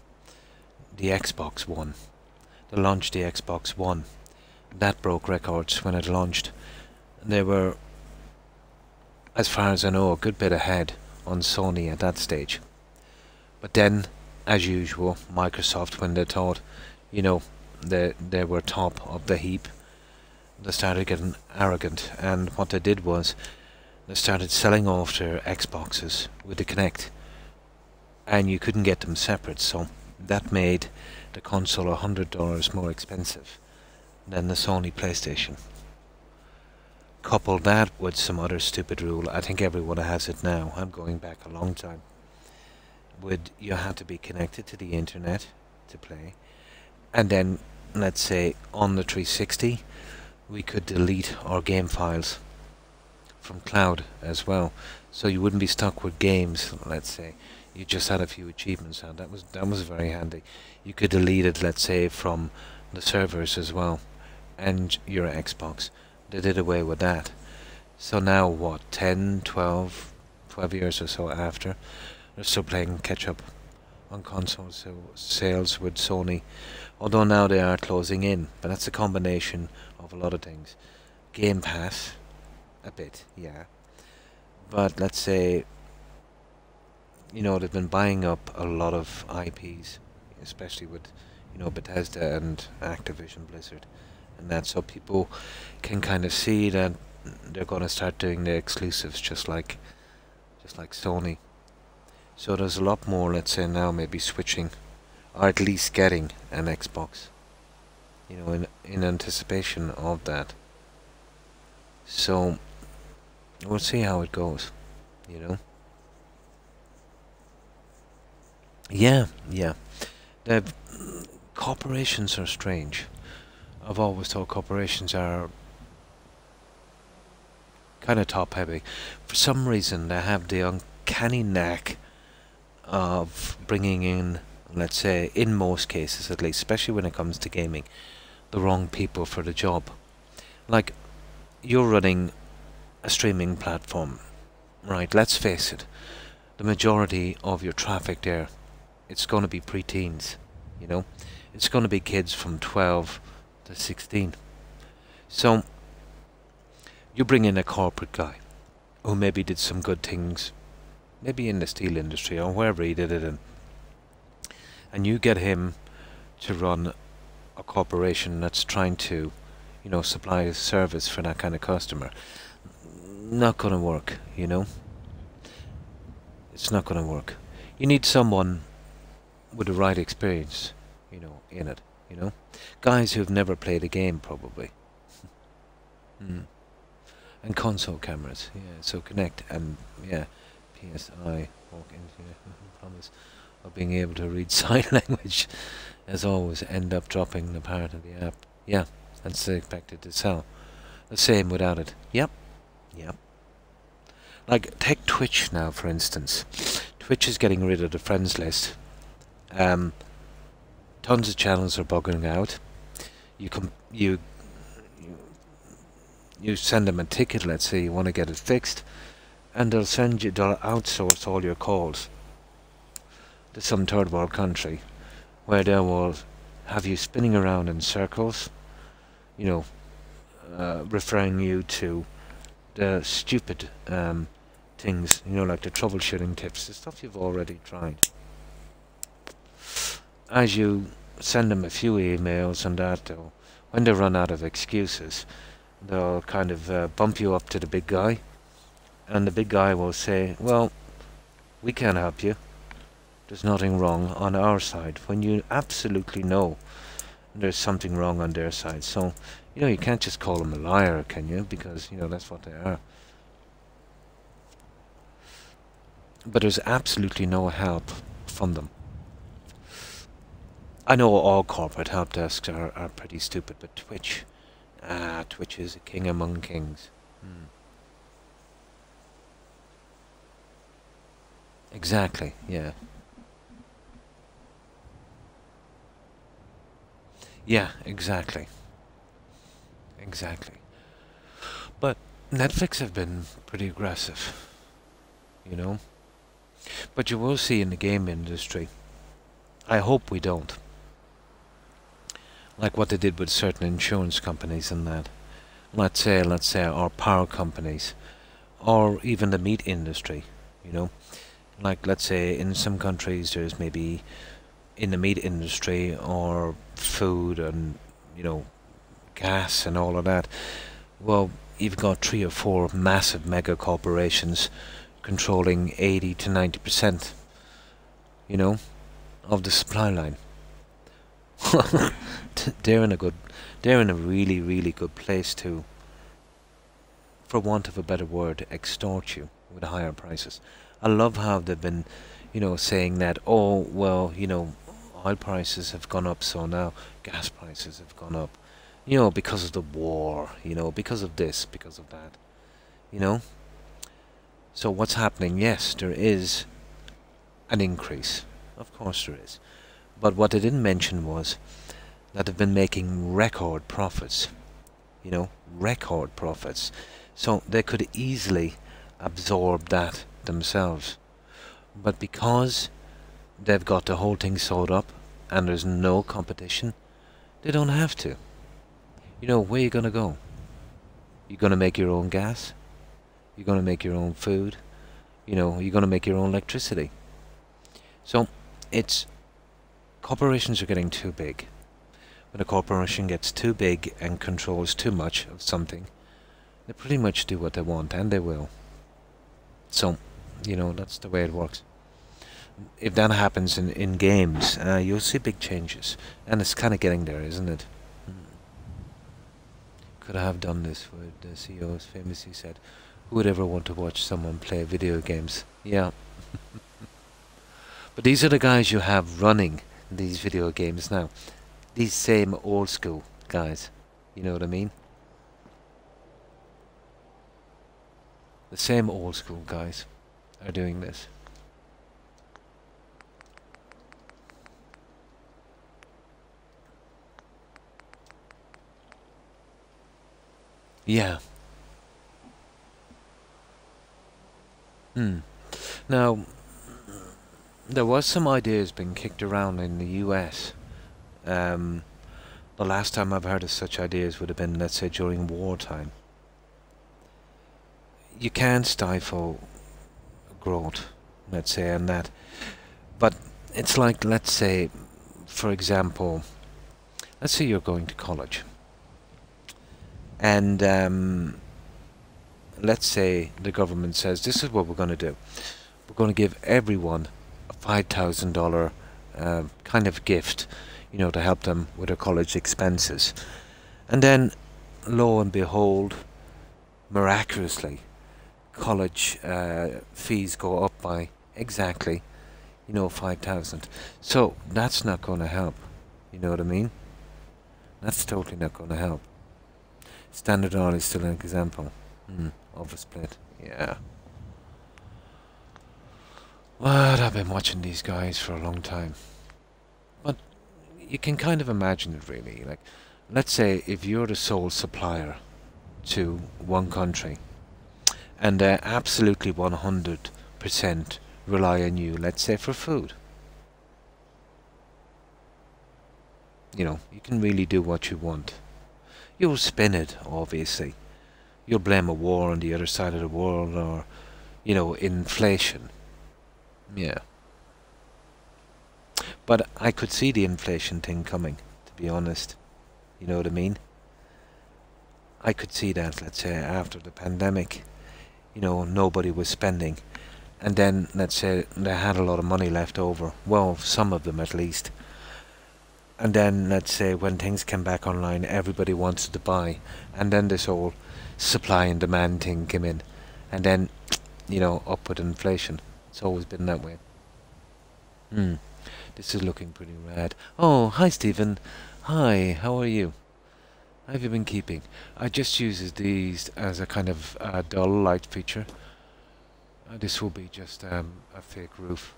the Xbox One. They launched the Xbox One. That broke records when it launched. They were, as far as I know, a good bit ahead on Sony at that stage. But then, as usual, Microsoft, when they thought, you know, they were top of the heap, they started getting arrogant, and what they did was they started selling off their Xboxes with the Kinect, and you couldn't get them separate, so that made the console $100 more expensive than the Sony PlayStation. Couple that with some other stupid rule, I think everyone has it now, I'm going back a long time, would you have to be connected to the internet to play, and then, let's say, on the 360, we could delete our game files from cloud as well, so you wouldn't be stuck with games, let's say. You just had a few achievements, and that was very handy. You could delete it, let's say, from the servers as well, and your Xbox. They did away with that. So now, what, 10, 12 years or so after, they're still playing catch-up on console sales with Sony. Although now they are closing in, but that's a combination of a lot of things. Game Pass, a bit, yeah. But let's say, you know, they've been buying up a lot of IPs, especially with, you know, Bethesda and Activision Blizzard, and that, so people can kind of see that they're going to start doing the exclusives just like Sony. So there's a lot more, let's say, now maybe switching, or at least getting an Xbox, you know, in anticipation of that. So we'll see how it goes, you know. Yeah. The corporations are strange. I've always thought corporations are kind of top heavy. For some reason, they have the uncanny knack of bringing in, let's say, in most cases at least, especially when it comes to gaming, the wrong people for the job. Like, you're running a streaming platform, right? Let's face it, the majority of your traffic there, it's going to be preteens, you know? It's going to be kids from 12 to 16. So, you bring in a corporate guy who maybe did some good things, maybe in the steel industry or wherever he did it in, and you get him to run a corporation that's trying to, you know, supply a service for that kind of customer. Not gonna work, you know? It's not gonna work. You need someone with the right experience, you know, in it, you know? Guys who've never played a game, probably. And console cameras, yeah, so connect, and yeah, PSI, walk into promise of being able to read sign language, as always, end up dropping the part of the app. Yeah, that's expected to sell. The same without it. Yep. Like, take Twitch now, for instance. Twitch is getting rid of the friends list. Tons of channels are bugging out. You send them a ticket, let's say you want to get it fixed, and they'll outsource all your calls to some third world country, where they will have you spinning around in circles, you know, referring you to the stupid things, you know, like the troubleshooting tips, the stuff you've already tried. As you send them a few emails and that, though, when they run out of excuses, they'll kind of bump you up to the big guy, and the big guy will say, well, we can't help you. There's nothing wrong on our side, when you absolutely know there's something wrong on their side. So, you know, you can't just call them a liar, can you? Because, you know, that's what they are. But there's absolutely no help from them. I know all corporate help desks are pretty stupid, but Twitch is a king among kings. Exactly, yeah. Yeah, exactly. But Netflix have been pretty aggressive, you know? But you will see in the game industry, I hope we don't, like what they did with certain insurance companies and that. Let's say our power companies, or even the meat industry, you know? Like, let's say in some countries there's maybe in the meat industry or food and, you know, gas and all of that. Well, you've got 3 or 4 massive mega corporations controlling 80 to 90%, you know, of the supply line. They're in a really, really good place to, for want of a better word, extort you with higher prices. I love how they've been, you know, saying that, oh, well, you know, oil prices have gone up, so now gas prices have gone up, you know, because of the war, you know, because of this, because of that, you know. So what's happening? Yes, there is an increase. Of course there is. But what they didn't mention was that they've been making record profits, you know, record profits. So they could easily absorb that themselves. But because they've got the whole thing sold up and there's no competition, they don't have to. You know, where are you going to go? You're going to make your own gas? You're going to make your own food? You know, you're going to make your own electricity. So, corporations are getting too big. When a corporation gets too big and controls too much of something, they pretty much do what they want, and they will. So, you know, that's the way it works. If that happens in games, you'll see big changes. And it's kind of getting there, isn't it? Could I have done this? What the CEO famously said, who would ever want to watch someone play video games? Yeah. But these are the guys you have running these video games now. These same old school guys. You know what I mean? The same old school guys are doing this. Yeah. Hmm. Now, there was some ideas being kicked around in the US. Um, the last time I've heard of such ideas would have been, let's say, during wartime. You can stifle growth, let's say, and that. But it's like, let's say, for example, let's say you're going to college. And let's say the government says, this is what we're going to do. We're going to give everyone a $5,000 kind of gift, you know, to help them with their college expenses. And then, lo and behold, miraculously, college fees go up by exactly, you know, 5,000. So that's not going to help. You know what I mean? That's totally not going to help. Standard Oil is still an example of a split. Yeah. Well, I've been watching these guys for a long time. But you can kind of imagine it really. Like, let's say if you're the sole supplier to one country and they absolutely 100% rely on you, let's say for food. You know, you can really do what you want. You'll spin it, obviously. You'll blame a war on the other side of the world or, you know, inflation. Yeah. But I could see the inflation thing coming, to be honest. You know what I mean? I could see that, let's say, after the pandemic. You know, nobody was spending. And then, let's say, they had a lot of money left over. Well, some of them at least. And then, let's say, when things came back online, everybody wanted to buy. And then this whole supply and demand thing came in. And then, you know, up with inflation. It's always been that way. This is looking pretty rad. Oh, hi Stephen. Hi, how are you? How have you been keeping? I just use these as a kind of dull light feature. This will be just a fake roof.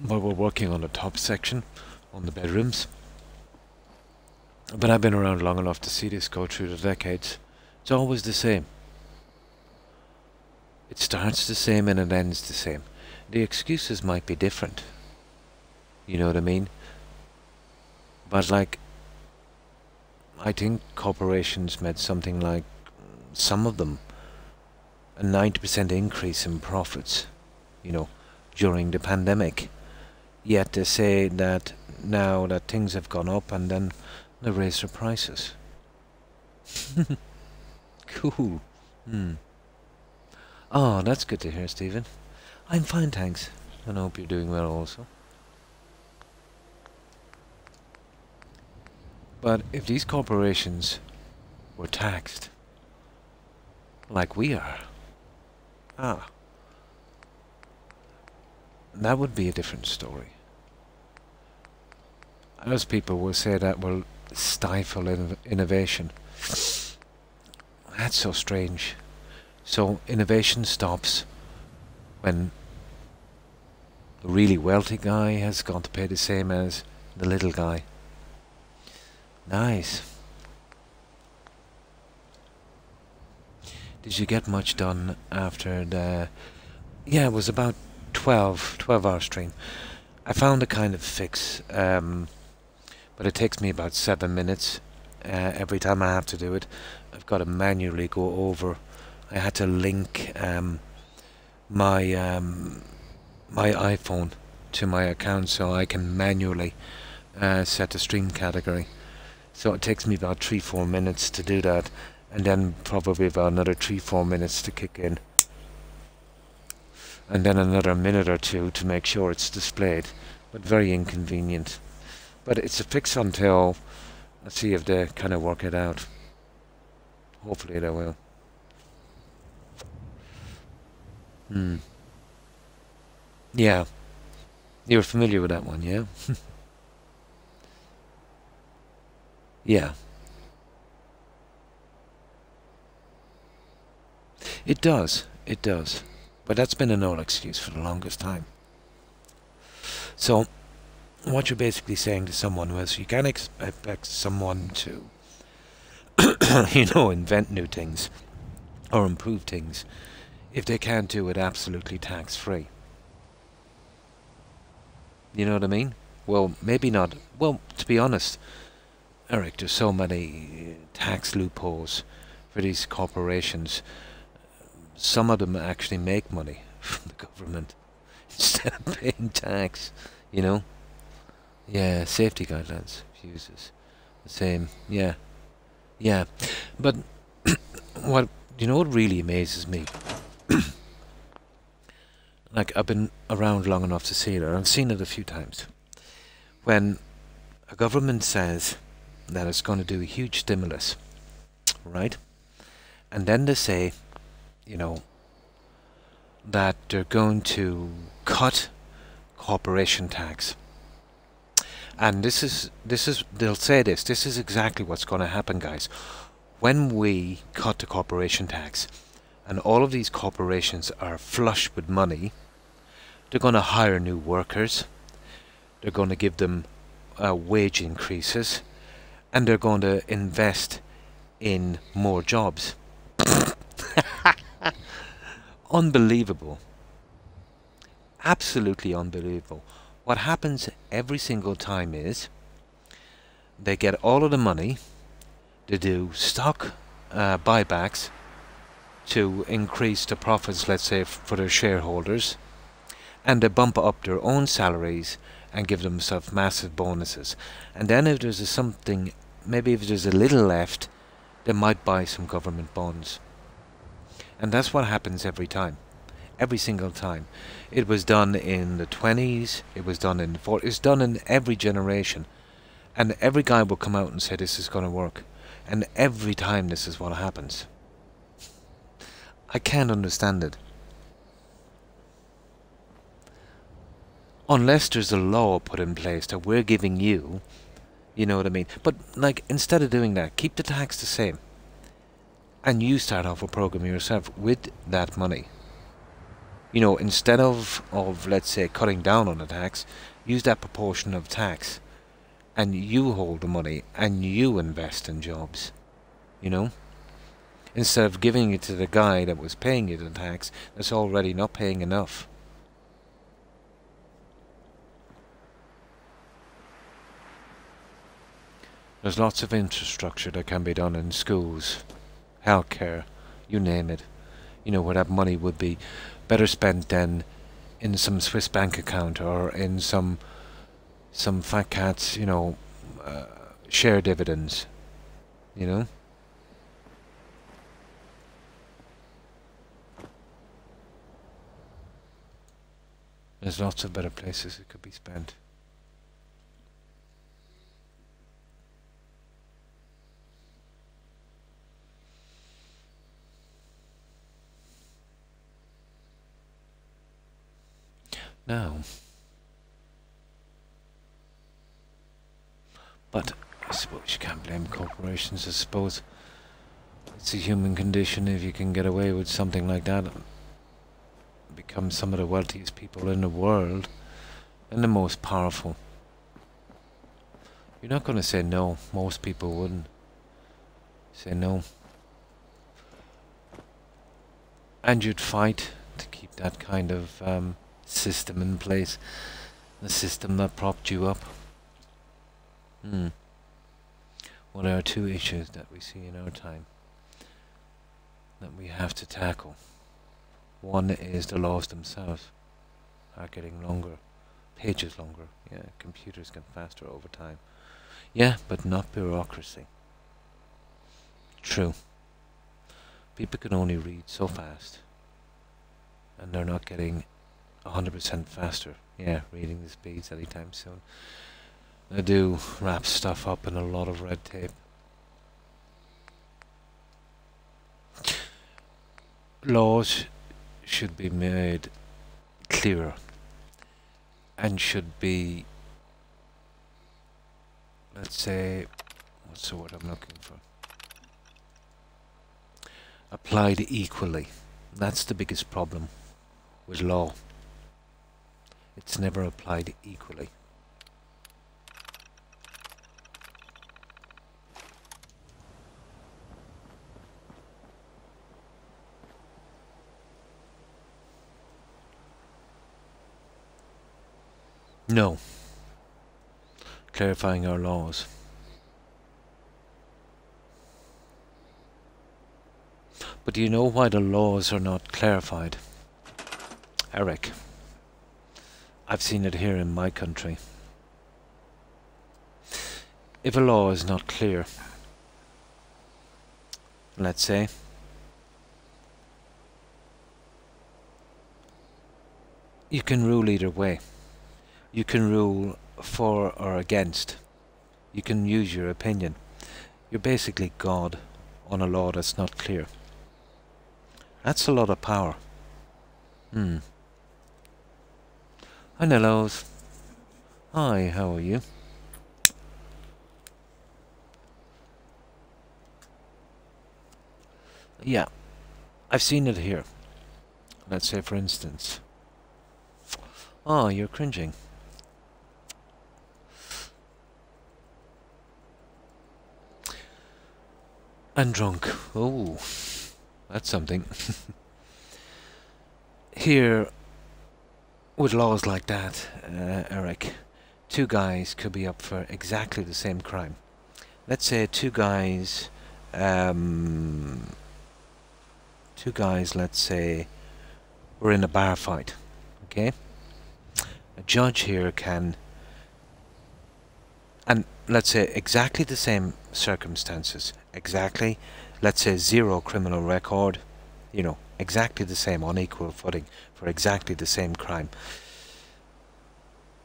But we're working on the top section, on the bedrooms. But I've been around long enough to see this go through the decades. It's always the same. It starts the same and it ends the same. The excuses might be different. You know what I mean? But like, I think corporations made something like, some of them, a 90% increase in profits, you know, during the pandemic. Yet they say that now that things have gone up and then they raise their prices. Cool. Oh, that's good to hear, Stephen. I'm fine, thanks. And I hope you're doing well also. But if these corporations were taxed like we are, that would be a different story. Those people will say that will stifle innovation. That's so strange. So innovation stops when the really wealthy guy has got to pay the same as the little guy. Nice. Did you get much done after the... Yeah, it was about 12-hour stream. I found a kind of fix, but it takes me about 7 minutes every time I have to do it. I've got to manually go over. I had to link my my iPhone to my account so I can manually set the stream category. So it takes me about 3-4 minutes to do that, and then probably about another 3-4 minutes to kick in, and then another minute or two to make sure it's displayed. But very inconvenient. But it's a fix until I see if they kind of work it out. Hopefully they will. Yeah. You're familiar with that one, yeah? Yeah. It does. It does. But that's been an old excuse for the longest time. So, what you're basically saying to someone was, you can't expect someone to you know, invent new things or improve things if they can't do it absolutely tax-free. You know what I mean? Well, maybe not. Well, to be honest, Eric, there's so many tax loopholes for these corporations. Some of them actually make money from the government instead of paying tax, you know? Yeah, safety guidelines, fuses, the same, yeah. Yeah, but what, you know what really amazes me? Like, I've been around long enough to see it, or I've seen it a few times. When a government says that it's going to do a huge stimulus, right? And then they say, you know, that they're going to cut corporation tax. And this is, they'll say this is exactly what's going to happen, guys. When we cut the corporation tax, and all of these corporations are flush with money, they're going to hire new workers, they're going to give them wage increases, and they're going to invest in more jobs. Unbelievable. Absolutely unbelievable. What happens every single time is they get all of the money, they do stock buybacks to increase the profits, let's say, for their shareholders, and they bump up their own salaries and give themselves massive bonuses. And then if there's something, maybe if there's a little left, they might buy some government bonds. And that's what happens every time. Every single time. It was done in the 20s, it was done in the 40s, it's done in every generation. And every guy will come out and say this is going to work. And every time this is what happens. I can't understand it. Unless there's a law put in place that we're giving you, you know what I mean? But, like, instead of doing that, keep the tax the same. And you start off a program yourself with that money. You know, instead of let's say, cutting down on the tax, use that proportion of tax. And you hold the money, and you invest in jobs. You know? Instead of giving it to the guy that was paying you the tax, that's already not paying enough. There's lots of infrastructure that can be done in schools, healthcare, you name it. You know, where that money would be better spent than in some Swiss bank account or in some fat cats, you know, share dividends, you know. There's lots of better places it could be spent. Now, but I suppose you can't blame corporations. I suppose it's a human condition if you can get away with something like that. Become some of the wealthiest people in the world and the most powerful. You're not going to say no. Most people wouldn't say no. And you'd fight to keep that kind of system in place, the system that propped you up. Well, there are two issues that we see in our time that we have to tackle. One is the laws themselves are getting longer, pages longer. Yeah, computers get faster over time. Yeah, but not bureaucracy. True. People can only read so fast, and they're not getting 100% faster. Yeah, reading the speeds anytime soon. They do wrap stuff up in a lot of red tape. Laws should be made clearer and should be, let's say, what's the word I'm looking for? Applied equally. That's the biggest problem with law. It's never applied equally. No. Clarifying our laws. But do you know why the laws are not clarified? Eric, I've seen it here in my country. If a law is not clear, let's say, you can rule either way. You can rule for or against. You can use your opinion. You're basically God on a law that's not clear. That's a lot of power. Hi, Nellos. Hi, how are you? Yeah, I've seen it here. Let's say, for instance. Oh, you're cringing. And drunk. Oh, that's something. Here, with laws like that, Eric, two guys could be up for exactly the same crime. Let's say two guys, let's say, were in a bar fight, okay? A judge here can, and let's say exactly the same circumstances, exactly, let's say zero criminal record, you know, exactly the same on equal footing for exactly the same crime.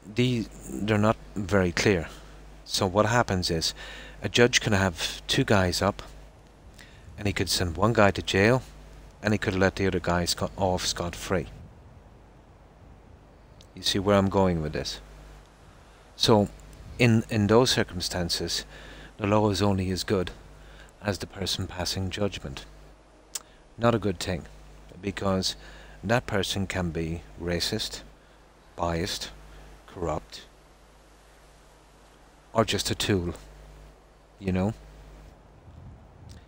They're not very clear. So what happens is, a judge can have two guys up, and he could send one guy to jail, and he could let the other guy off scot-free. You see where I'm going with this? So, in those circumstances, the law is only as good as the person passing judgment. Not a good thing, because that person can be racist, biased, corrupt, or just a tool, you know?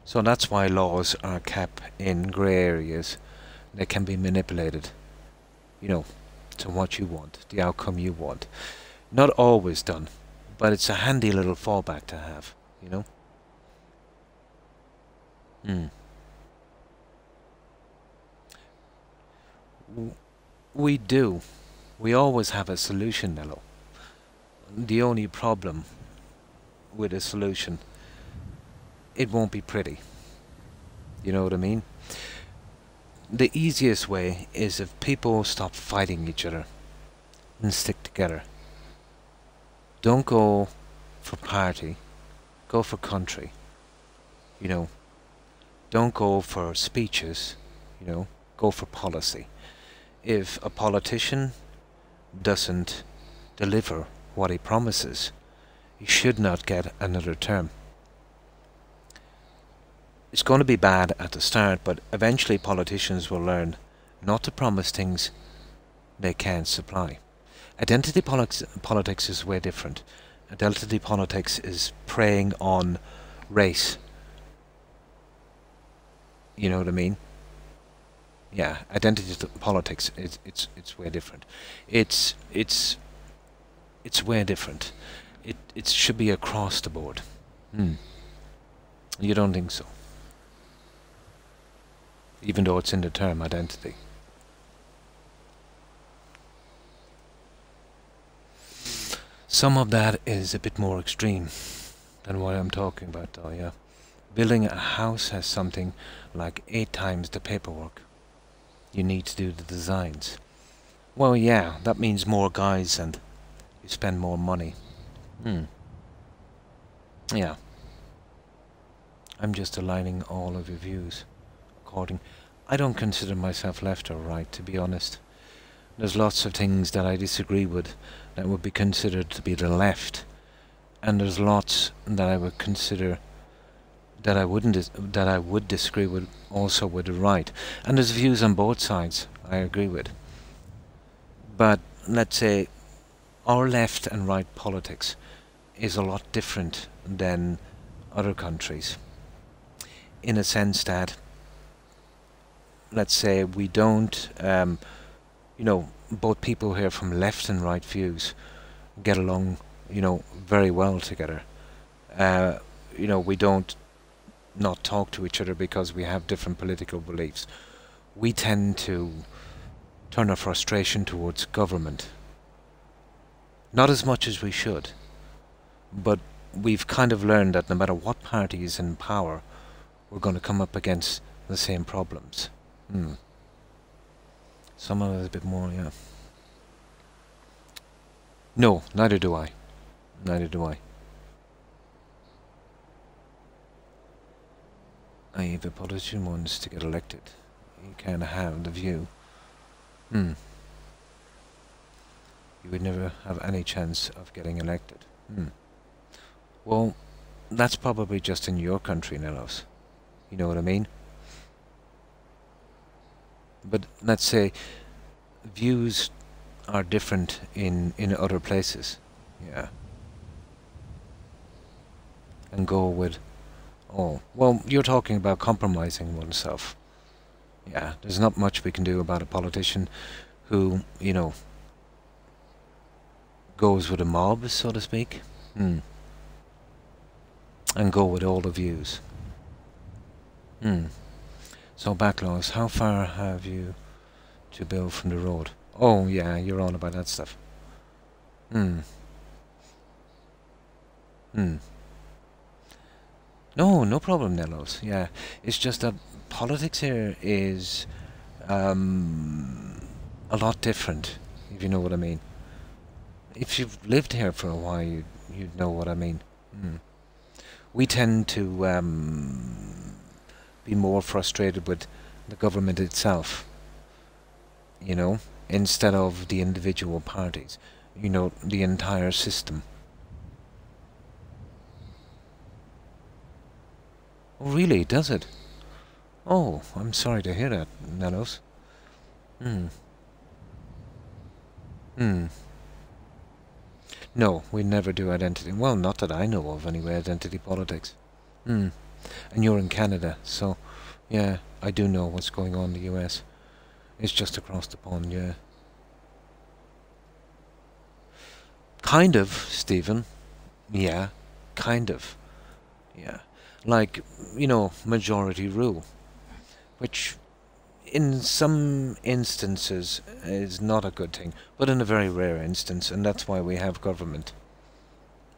So that's why laws are kept in grey areas. They can be manipulated, you know, to what you want, the outcome you want. Not always done, but it's a handy little fallback to have, you know? We do. We always have a solution, Nello. The only problem with a solution, it won't be pretty. You know what I mean? The easiest way is if people stop fighting each other and stick together. Don't go for party, go for country. You know, don't go for speeches, you know, go for policy. If a politician doesn't deliver what he promises, he should not get another term. It's going to be bad at the start, but eventually politicians will learn not to promise things they can't supply. Identity politics is way different. Identity politics is preying on race. You know what I mean? Yeah, identity politics it's way different. It's way different. It should be across the board. You don't think so? Even though it's in the term identity. Some of that is a bit more extreme than what I'm talking about though, yeah. Building a house has something like 8 times the paperwork you need to do the designs. Well, yeah, that means more guys and you spend more money. Yeah. I'm just aligning all of your views according. I don't consider myself left or right, to be honest. There's lots of things that I disagree with that would be considered to be the left, and there's lots that I would consider that I would disagree with also with the right. And there's views on both sides I agree with. But let's say our left and right politics is a lot different than other countries, in a sense that, let's say, we don't, you know, both people here from left and right views, get along, you know, very well together. You know, we don't not talk to each other because we have different political beliefs. We tend to turn our frustration towards government. Not as much as we should, but we've kind of learned that no matter what party is in power, we're going to come up against the same problems. Some of it a bit more, yeah. No, neither do I. Neither do I. If a politician wants to get elected, you can't have the view. You would never have any chance of getting elected. Well, that's probably just in your country, Nellos. You know what I mean? But let's say views are different in other places. Yeah. And go with... Oh, well, you're talking about compromising oneself. Yeah, there's not much we can do about a politician who, you know, goes with a mob, so to speak. And go with all the views. So, backlogs, how far have you to build from the road? Oh, yeah, you're on about that stuff. No, no problem, Nellos. Yeah, it's just that politics here is a lot different, if you know what I mean. If you've lived here for a while, you'd know what I mean. We tend to be more frustrated with the government itself, you know, instead of the individual parties, you know, the entire system. Oh, really, does it? Oh, I'm sorry to hear that, Nanos. No, we never do identity. Well, not that I know of, anyway, identity politics. And you're in Canada, so, yeah, I do know what's going on in the US. It's just across the pond, yeah. Kind of, Stephen. Yeah, kind of. Yeah. Like, you know, majority rule. Which, in some instances, is not a good thing. But in a very rare instance, and that's why we have government.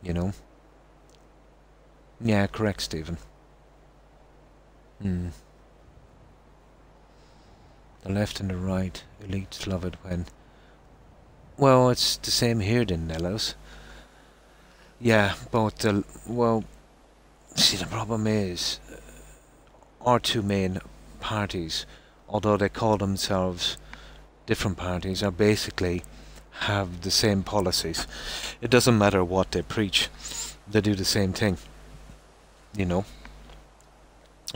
You know? Yeah, correct, Stephen. The left and the right, elites love it when... Well, it's the same here then, Nellos. Yeah, but, well... See, the problem is, our two main parties, although they call themselves different parties, are basically have the same policies. It doesn't matter what they preach, they do the same thing, you know.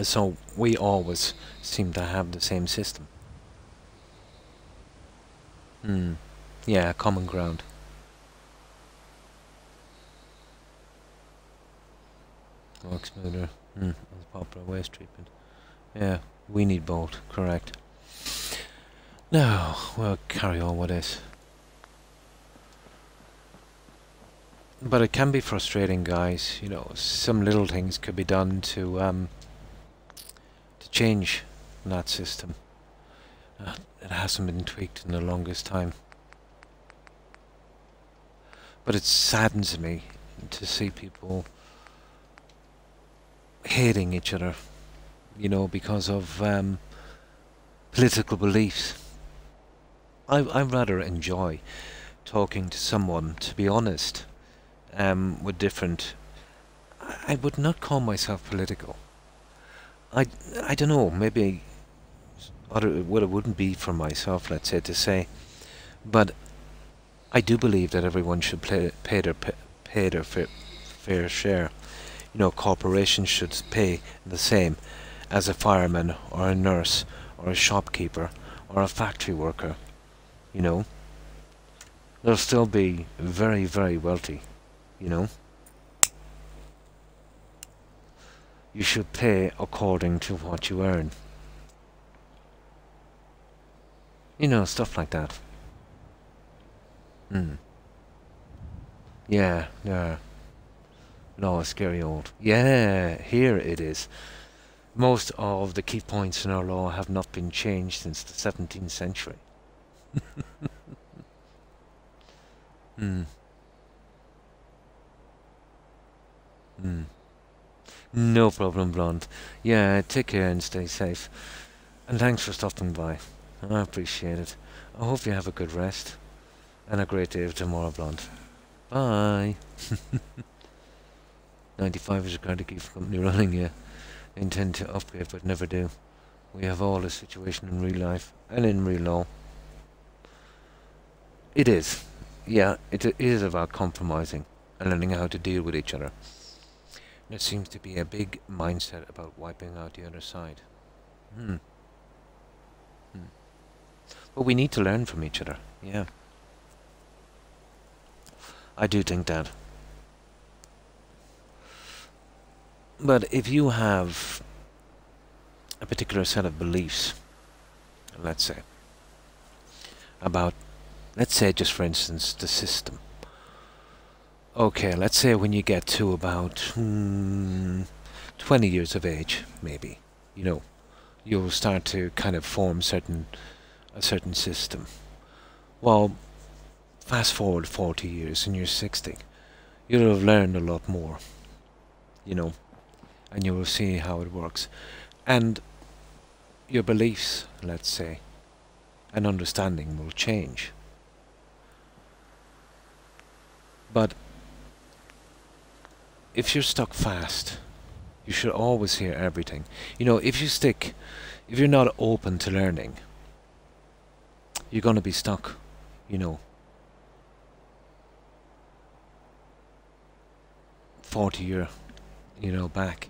So we always seem to have the same system. Yeah, common ground. Work smoother. Popular waste treatment. Yeah, we need both, correct. Now, we'll carry on with this. But it can be frustrating, guys. You know, some little things could be done to change that system. It hasn't been tweaked in the longest time. But it saddens me to see people hating each other, you know, because of political beliefs. I rather enjoy talking to someone, to be honest, with different... I would not call myself political. I don't know, maybe it wouldn't be for myself, let's say, to say, but I do believe that everyone should pay their fair share. You know, corporations should pay the same as a fireman or a nurse or a shopkeeper or a factory worker. You know, they'll still be very, very wealthy. You know, you should pay according to what you earn. You know, stuff like that. Yeah, yeah. Law is scary old. Yeah, here it is. Most of the key points in our law have not been changed since the 17th century. Hmm. Hmm. No problem, Blonde. Yeah, take care and stay safe. And thanks for stopping by. I appreciate it. I hope you have a good rest. And a great day tomorrow, Blonde. Bye. 95 is required to keep the company running, yeah. I intend to upgrade, but never do. We have all the situation in real life and in real law. It is. Yeah, it is about compromising and learning how to deal with each other. There seems to be a big mindset about wiping out the other side. Hmm. But we need to learn from each other, yeah. I do think that. But if you have a particular set of beliefs, let's say, about, let's say just for instance, the system. Okay, let's say when you get to about 20 years of age, maybe, you know, you'll start to kind of form a certain system. Well, fast forward 40 years and you're 60, you'll have learned a lot more, you know, and you will see how it works. And your beliefs, let's say, and understanding will change. But if you're stuck fast, you should always hear everything. You know, if you're not open to learning, you're going to be stuck, you know, 40 year, you know, back.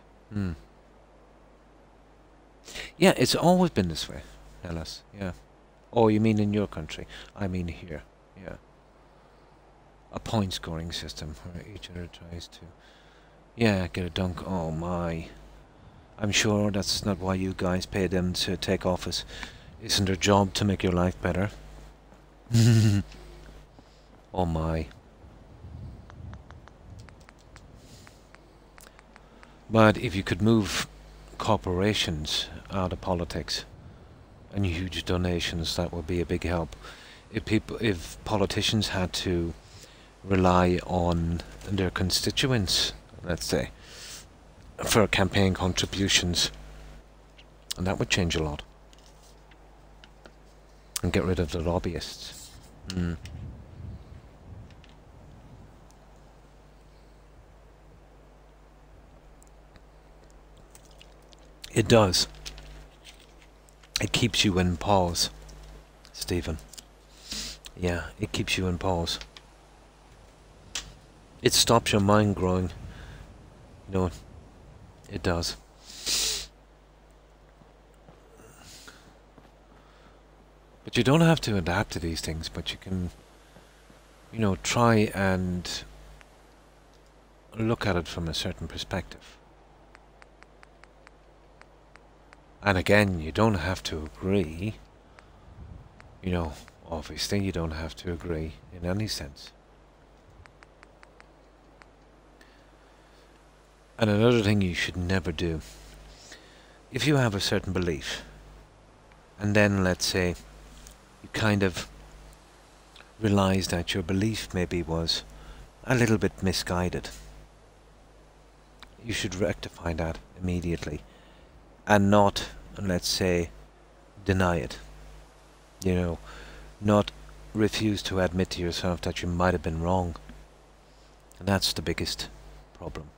Yeah, it's always been this way, Ellis, yeah. Oh, you mean in your country? I mean here, yeah. A point scoring system where each other tries to, yeah, get a dunk. Oh my. I'm sure that's not why you guys pay them to take office. Isn't their job to make your life better? Oh my. But if you could move corporations out of politics and huge donations, that would be a big help. If politicians had to rely on their constituents, let's say, for campaign contributions, and that would change a lot. And get rid of the lobbyists. It does. It keeps you in pause, Stephen. Yeah, it keeps you in pause. It stops your mind growing. You know, it does. But you don't have to adapt to these things, but you can, you know, try and look at it from a certain perspective. And again, you don't have to agree. You know, obviously you don't have to agree in any sense. And another thing you should never do, if you have a certain belief, and then let's say you kind of realize that your belief maybe was a little bit misguided, you should rectify that immediately and not, let's say, deny it. You know, not refuse to admit to yourself that you might have been wrong. And that's the biggest problem.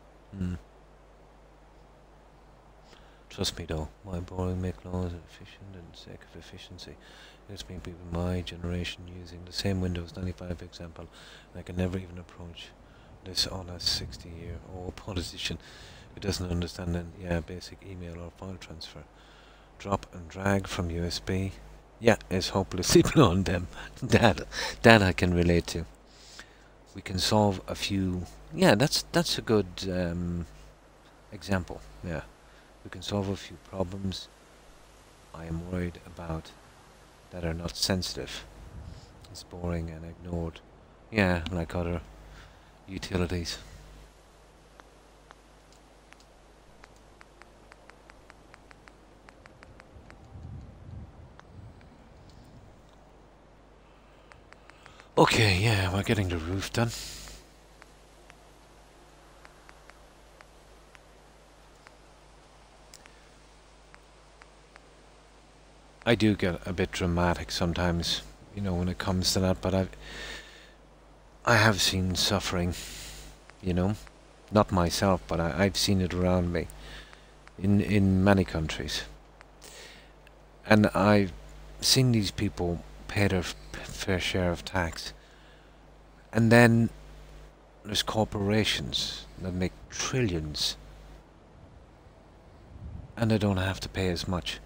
Trust me though, my boring make laws efficient and sake of efficiency. There's been people my generation using the same Windows 95 example, and I can never even approach this honest 60-year-old politician who doesn't understand basic email or file transfer. Drop and drag from USB. Yeah, it's hopelessly beyond them. That I can relate to. We can solve a few. Yeah, that's a good example. Yeah. We can solve a few problems I am worried about that are not sensitive. It's boring and ignored. Yeah, like other utilities. Okay, yeah, we're getting the roof done. I do get a bit dramatic sometimes, you know, when it comes to that, but I have seen suffering, you know, not myself, but I've seen it around me in many countries, and I've seen these people pay their fair share of tax, and then there's corporations that make trillions, and they don't have to pay as much.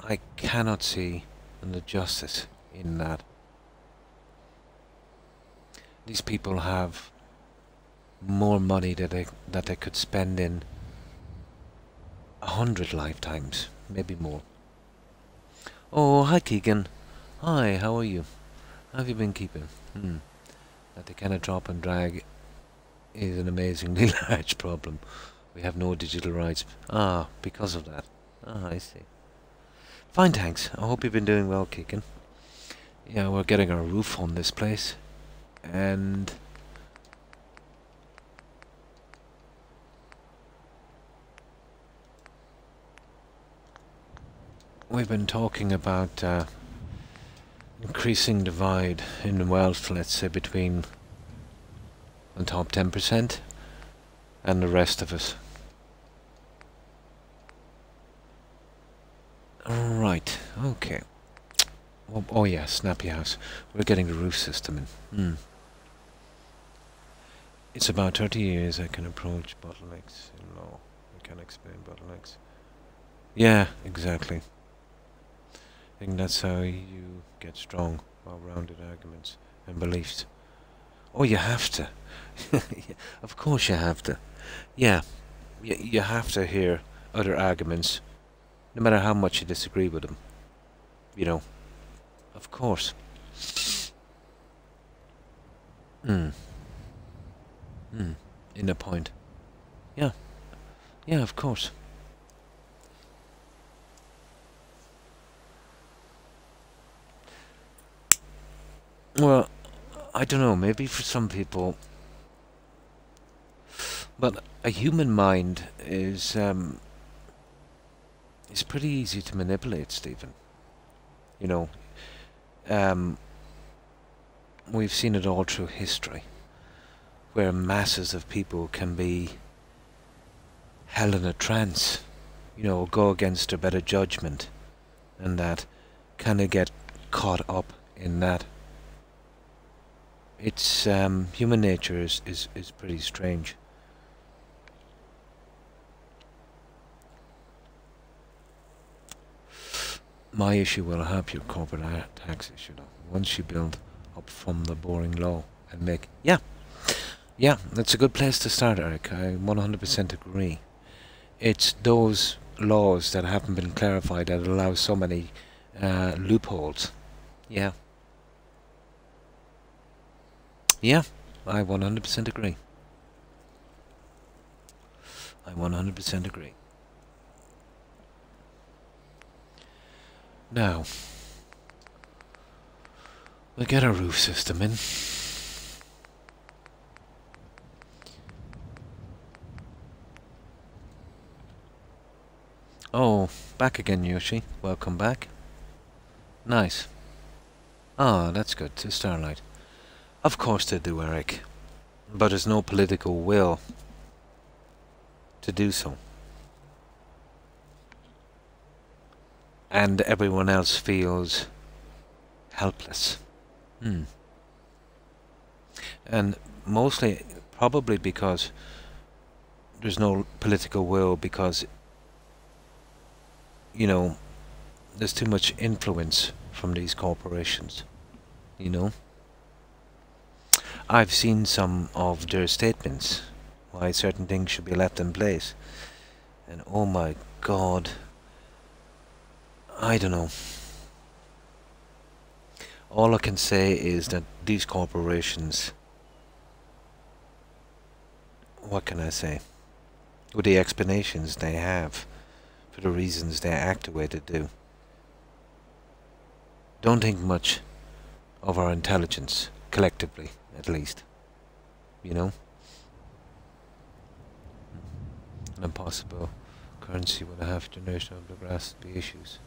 I cannot see the justice in that. These people have more money that they could spend in 100 lifetimes, maybe more. Oh, hi Keegan. Hi, how are you? How have you been keeping? That the kind of drop and drag is an amazingly large problem. We have no digital rights. Ah, because of that. Ah, I see. Fine, thanks. I hope you've been doing well, Keegan. Yeah, we're getting our roof on this place, and we've been talking about increasing divide in wealth, let's say, between the top 10% and the rest of us. Right, okay. Oh yeah, Snappy House. We're getting the roof system in. It's about 30 years I can approach bottlenecks in law. I can explain bottlenecks. Yeah, exactly. I think that's how you get strong, well-rounded arguments and beliefs. Oh, you have to. Of course you have to. Yeah, you have to hear other arguments, no matter how much you disagree with them. You know, of course. In a point. Yeah. Yeah, of course. Well, I don't know, maybe for some people, but a human mind is pretty easy to manipulate, Stephen. You know, we've seen it all through history, where masses of people can be held in a trance, you know, go against their better judgment, and that kind of get caught up in that. It's human nature is pretty strange. My issue will help your corporate tax issue though. Once you build up from the boring law and make... Yeah, that's a good place to start, Eric. I 100% agree. It's those laws that haven't been clarified that allow so many loopholes. Yeah. Yeah, I 100% agree. I 100% agree. Now, we'll get our roof system in. Oh, back again, Yoshi. Welcome back. Nice. Ah, that's good. To Starlight. Of course they do, Eric. But there's no political will to do so. And everyone else feels helpless. And mostly, probably because there's no political will, because, you know, there's too much influence from these corporations, you know. I've seen some of their statements, why certain things should be left in place. And oh my God, I don't know. All I can say is that these corporations what can I say? With the explanations they have for the reasons they act the way they do. Don't think much of our intelligence, collectively, at least. You know? An impossible currency with a half-generation of the grass the issues.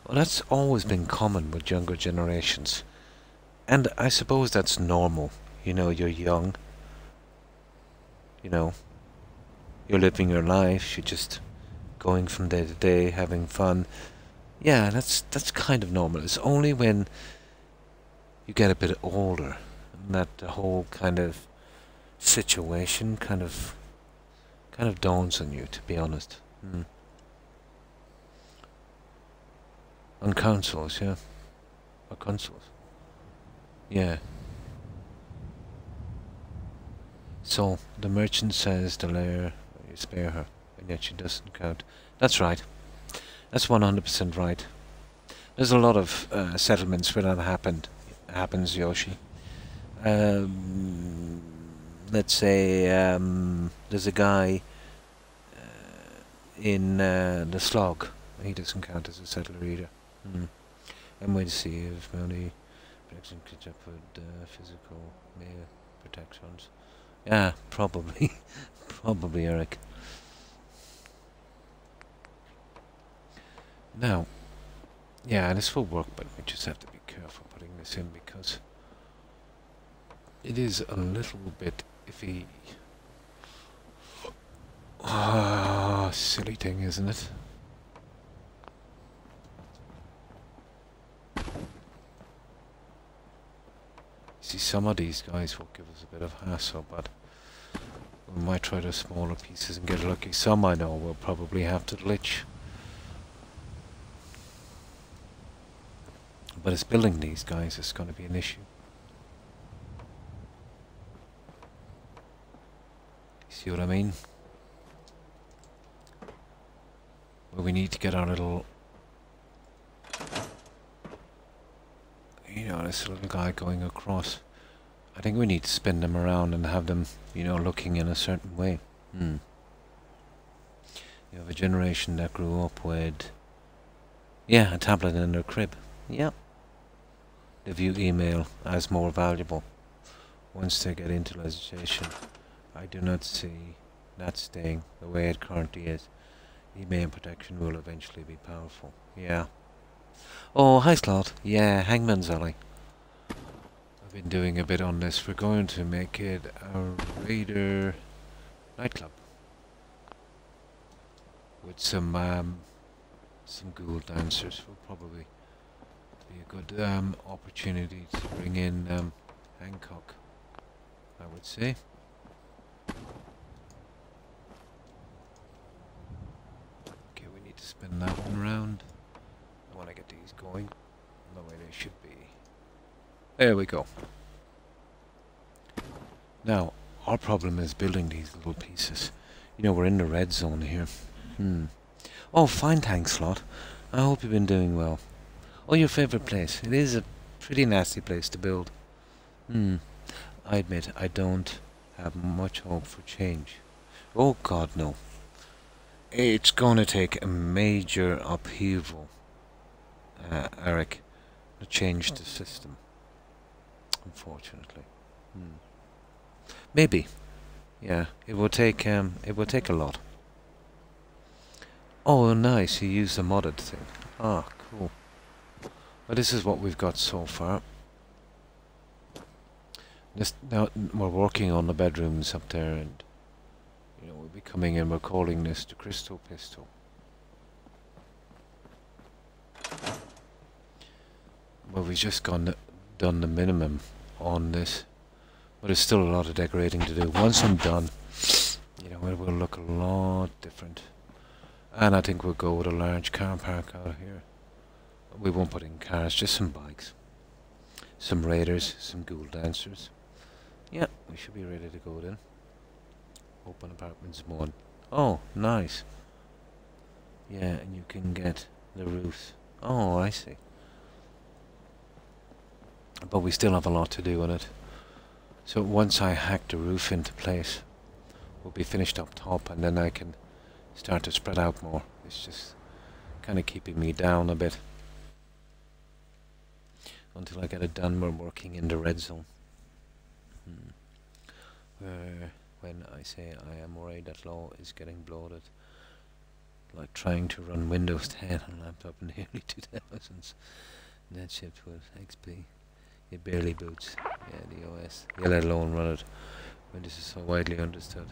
Well, that's always been common with younger generations. And I suppose that's normal. You know, you're young. You know, you're living your life. You're just going from day to day, having fun. Yeah, that's kind of normal. It's only when you get a bit older and that the whole kind of situation kind of dawns on you, to be honest. On consoles, yeah. Or consoles. Yeah. So, the merchant says the layer, you spare her, and yet she doesn't count. That's right. That's 100% right. There's a lot of settlements where that happens, Yoshi. Let's say there's a guy in the slog. He doesn't count as a settler either. I'm waiting to see if Melody protection catch up with physical male protections. Yeah, probably. Probably, Eric. Now, yeah, this will work, but we just have to be careful putting this in because it is a little bit iffy. Ah, silly thing, isn't it? See, some of these guys will give us a bit of hassle, but we might try the smaller pieces and get lucky. Some I know will probably have to glitch. But it's building these guys is going to be an issue. See what I mean? Well, we need to get our little... You know, this little guy going across. I think we need to spin them around and have them, you know, looking in a certain way. You have a generation that grew up with... Yeah, a tablet in their crib. Yep. They view email as more valuable. Once they get into legislation, I do not see that staying the way it currently is. Email protection will eventually be powerful. Yeah. Oh, hi Slot. Yeah, Hangman's Alley. I've been doing a bit on this. We're going to make it a Raider nightclub. With some ghoul dancers. Will probably be a good opportunity to bring in Hancock, I would say. Okay, we need to spin that one around. I want to get these going the way they should be. There we go. Now, our problem is building these little pieces. You know, we're in the red zone here. Oh, fine, thanks, Slot. I hope you've been doing well. Oh, your favourite place. It is a pretty nasty place to build. I admit, I don't have much hope for change. Oh, God, no. It's going to take a major upheaval, Eric, to change the system. Unfortunately. Maybe. Yeah, it will take a lot. Oh, nice. You used a modded thing. Ah, cool. Well, this is what we've got so far. Now we're working on the bedrooms up there, and you know we'll be coming in. We're calling this the Crystal Pistol. Well, we've just done the minimum on this, but there's still a lot of decorating to do. Once I'm done, you know, it will look a lot different. And I think we'll go with a large car park out here. We won't put in cars, just some bikes. Some raiders, some ghoul dancers. Yeah, we should be ready to go then. Open apartments 1. Oh, nice. Yeah, and you can get the roofs. Oh, I see. But we still have a lot to do on it. So once I hack the roof into place, will be finished up top, and then I can start to spread out more. It's just kind of keeping me down a bit until I get it done. We're working in the red zone. Where when I say I am worried that law is getting bloated, like trying to run Windows 10 on a laptop in the early 2000s. That shipped with XP. It barely boots. Yeah, the OS. Yeah, let alone run it when this is so widely understood.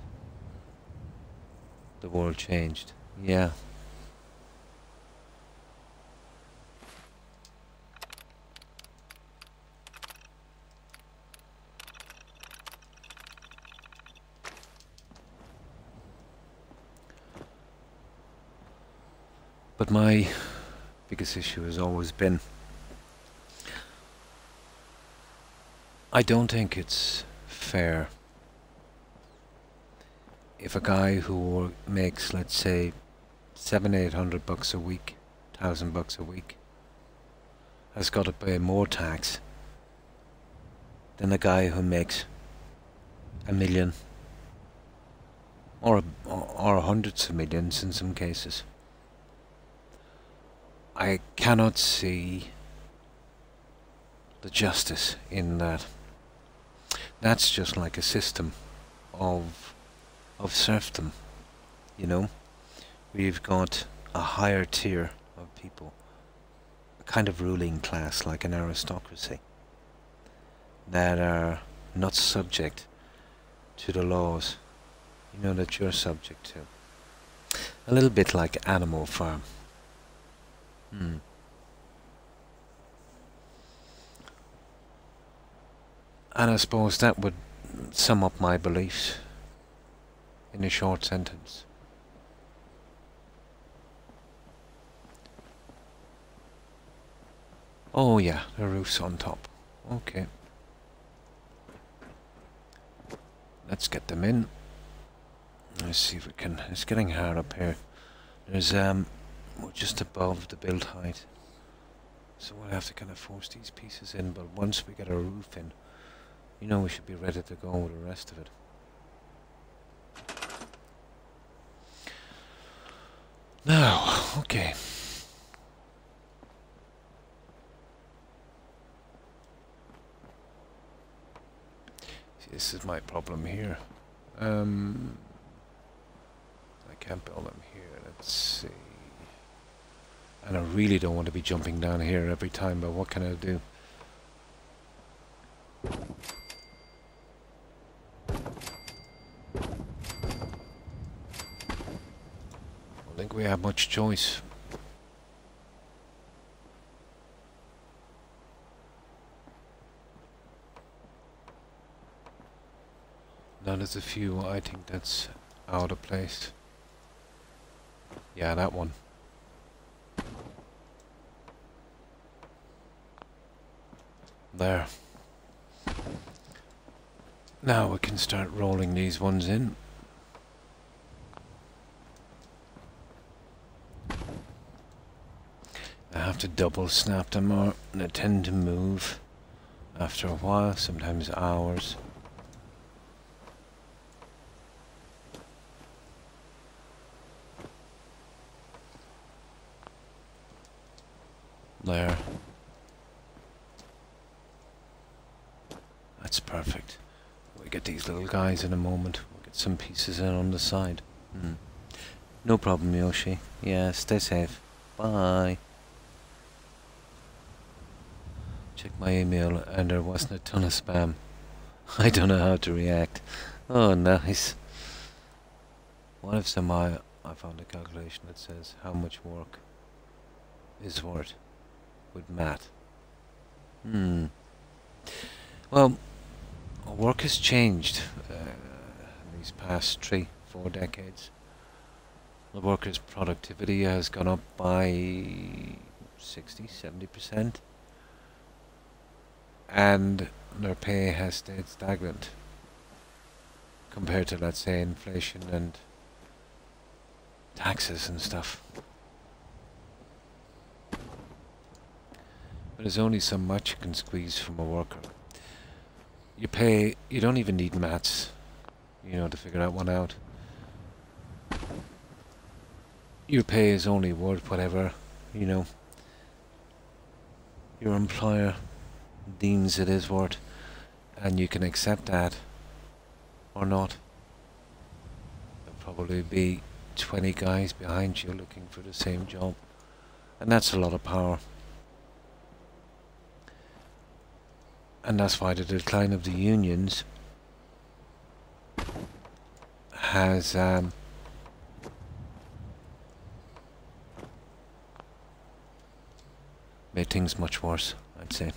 The world changed. Yeah. But my biggest issue has always been, I don't think it's fair if a guy who makes, let's say, $700-800 a week, $1,000 a week, has got to pay more tax than a guy who makes $1 million or hundreds of millions in some cases. I cannot see the justice in that. That's just like a system of serfdom, you know. We've got a higher tier of people, a kind of ruling class, like an aristocracy, that are not subject to the laws, you know, that you're subject to. A little bit like Animal Farm. And I suppose that would sum up my beliefs in a short sentence. Oh yeah, the roof's on top. Okay. Let's get them in. Let's see if we can. It's getting hard up here. There's we're just above the build height, so we'll have to kind of force these pieces in, but once we get a roof in, you know, we should be ready to go with the rest of it. Now, okay. See, this is my problem here. I can't build them here. Let's see. And I really don't want to be jumping down here every time, but what can I do? I don't think we have much choice. Now there's a few, I think that's out of place. Yeah, that one. There. Now we can start rolling these ones in. I have to double snap them or they tend to move after a while, sometimes hours. There. That's perfect. We'll get these little guys in a moment. We'll get some pieces in on the side. No problem, Yoshi. Yeah, stay safe. Bye. Check my email and there wasn't a ton of spam. I don't know how to react. Oh, nice. What if somehow I found a calculation that says how much work is worth with math? Well, work has changed in these past 3-4 decades. The workers' productivity has gone up by 60-70%, and their pay has stayed stagnant compared to, let's say, inflation and taxes and stuff. But there's only so much you can squeeze from a worker. You don't even need maths, you know, to figure that one out. your pay is only worth whatever, you know, your employer deems it is worth, and you can accept that or not. There'll probably be 20 guys behind you looking for the same job, and that's a lot of power. And that's why the decline of the unions has made things much worse, I'd say.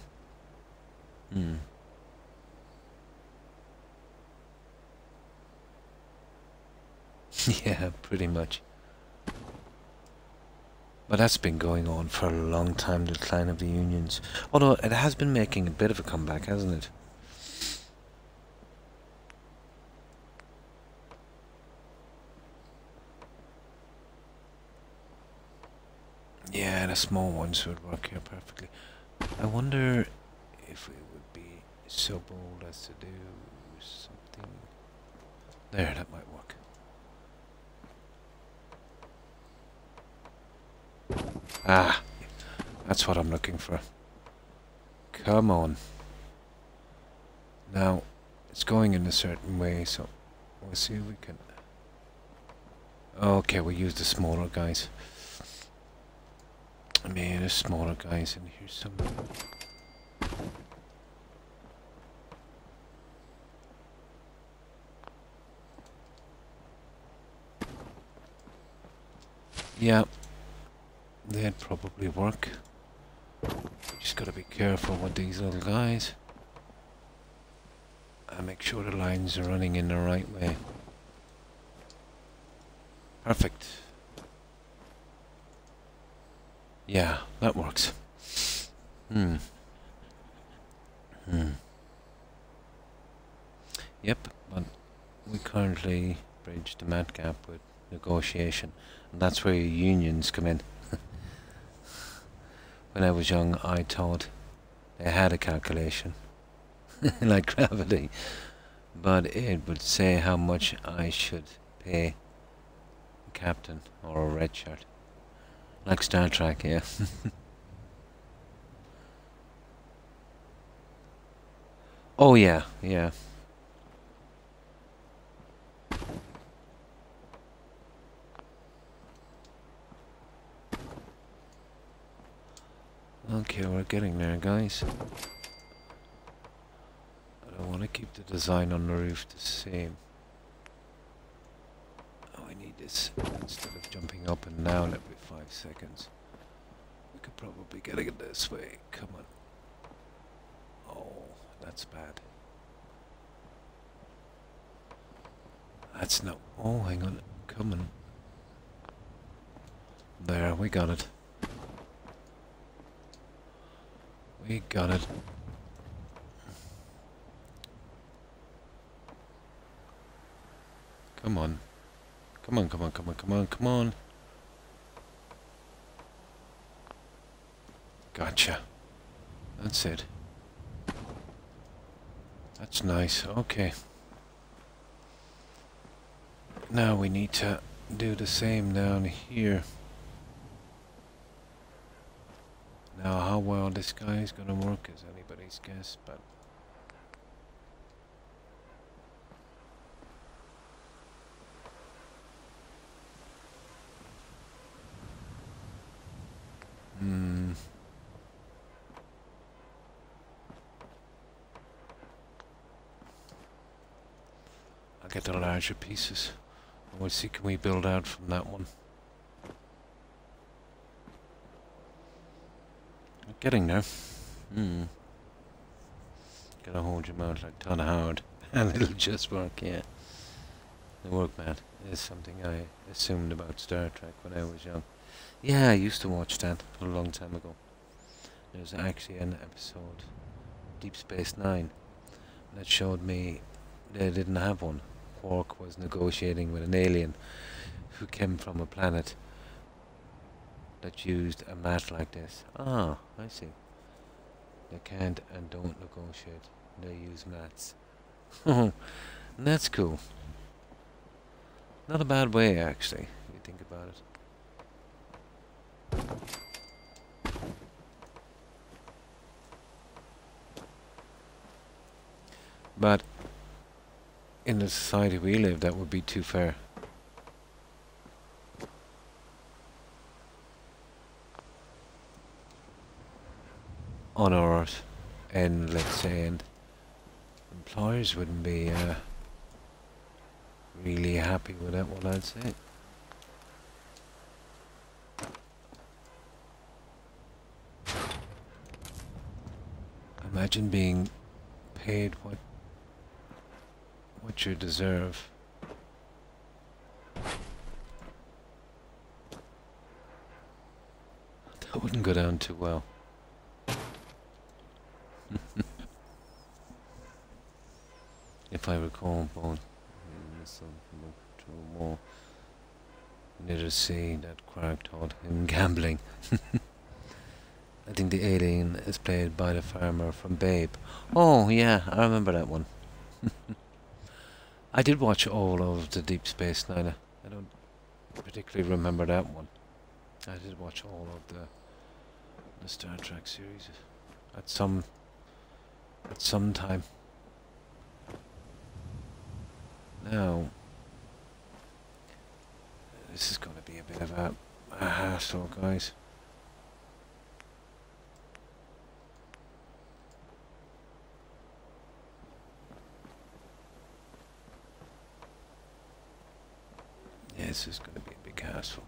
Yeah, pretty much. But that's been going on for a long time, the decline of the unions. Although it has been making a bit of a comeback, hasn't it? Yeah, the small ones would work here perfectly. I wonder if we would be so bold as to do something... There, that might work. Ah, that's what I'm looking for. Come on. Now, it's going in a certain way, so we'll see if we can... Okay, we'll use the smaller guys. I mean, there's smaller guys in here somewhere. Yeah. They'd probably work. Just gotta be careful with these little guys. And make sure the lines are running in the right way. Perfect. Yeah, that works. Yep, but we currently bridge the mat gap with negotiation. And that's where your unions come in. When I was young, I thought they had a calculation, like gravity, but it would say how much I should pay a captain or a red shirt. Like Star Trek, yeah. Oh yeah, yeah. Okay, we're getting there, guys. I want to keep the design on the roof the same. Oh, I need this. Instead of jumping up and down every 5 seconds, we could probably get it this way. Come on. Oh, that's bad. That's no... Oh, hang on. Come on. There, we got it. We got it. Come on. Come on, come on, come on, come on, come on. Gotcha. That's it. That's nice. Okay. Now we need to do the same down here. Now how well this guy is gonna work is anybody's guess, but... I'll get the larger pieces. And we'll see, can we build out from that one? Getting there. Gotta hold your mouth like Todd Howard, and it'll just work, yeah. The work mat is something I assumed about Star Trek when I was young. Yeah, I used to watch that a long time ago. There's actually an episode, Deep Space Nine, that showed me they didn't have one. Quark was negotiating with an alien who came from a planet that used a mat like this. Ah, I see. They can't and don't negotiate. They use mats. That's cool. Not a bad way, actually, if you think about it. But in the society we live, that would be too fair. On our end, let's say, and employers wouldn't be really happy with that one, I'd say. Imagine being paid what you deserve. That wouldn't go down too well. If I recall, both more literacy that Croc taught him gambling. I think the alien is played by the farmer from Babe. Oh yeah, I remember that one. I did watch all of the Deep Space Nine. I don't particularly remember that one. I did watch all of the Star Trek series at some time. Now, this is going to be a bit of a hassle, guys. Yeah, this is going to be a big hassle.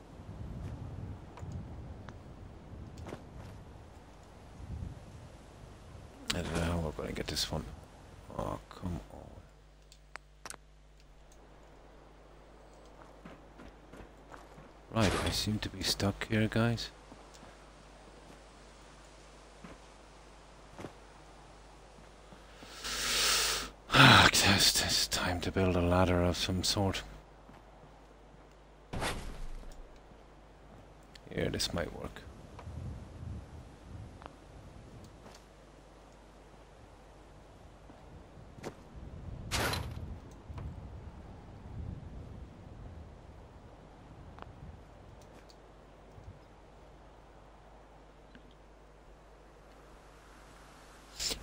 I don't know how we're going to get this one. Oh, come on. Right, I seem to be stuck here, guys. It's time to build a ladder of some sort. Here, this might work.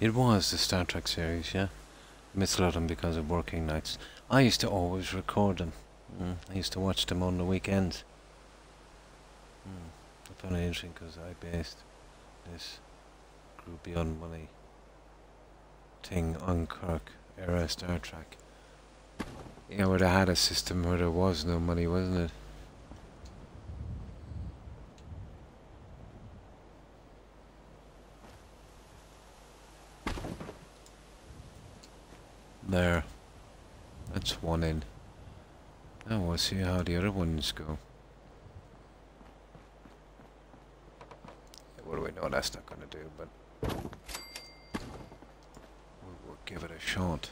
It was the Star Trek series, yeah. Missed a lot of them because of working nights. I used to always record them. I used to watch them on the weekends. I found it interesting because I based this Group Beyond Money thing on Kirk era Star Trek. Yeah, where they had a system where there was no money, wasn't it? There. That's one in. Now we'll see how the other ones go. What do we know that's not going to do, but we'll give it a shot.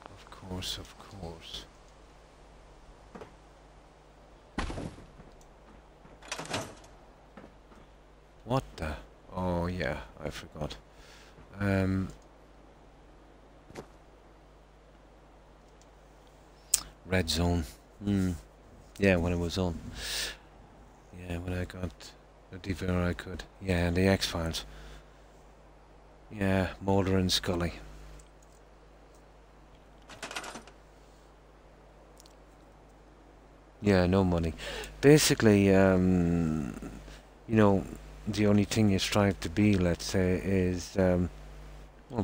Of course, of course. What the? Oh yeah, I forgot. Red Zone. Yeah, when it was on. Yeah, when I got the DVR I could. Yeah, and the X-Files. Yeah, Mulder and Scully. Yeah, no money. Basically, you know, the only thing you strive to be, let's say, is, well,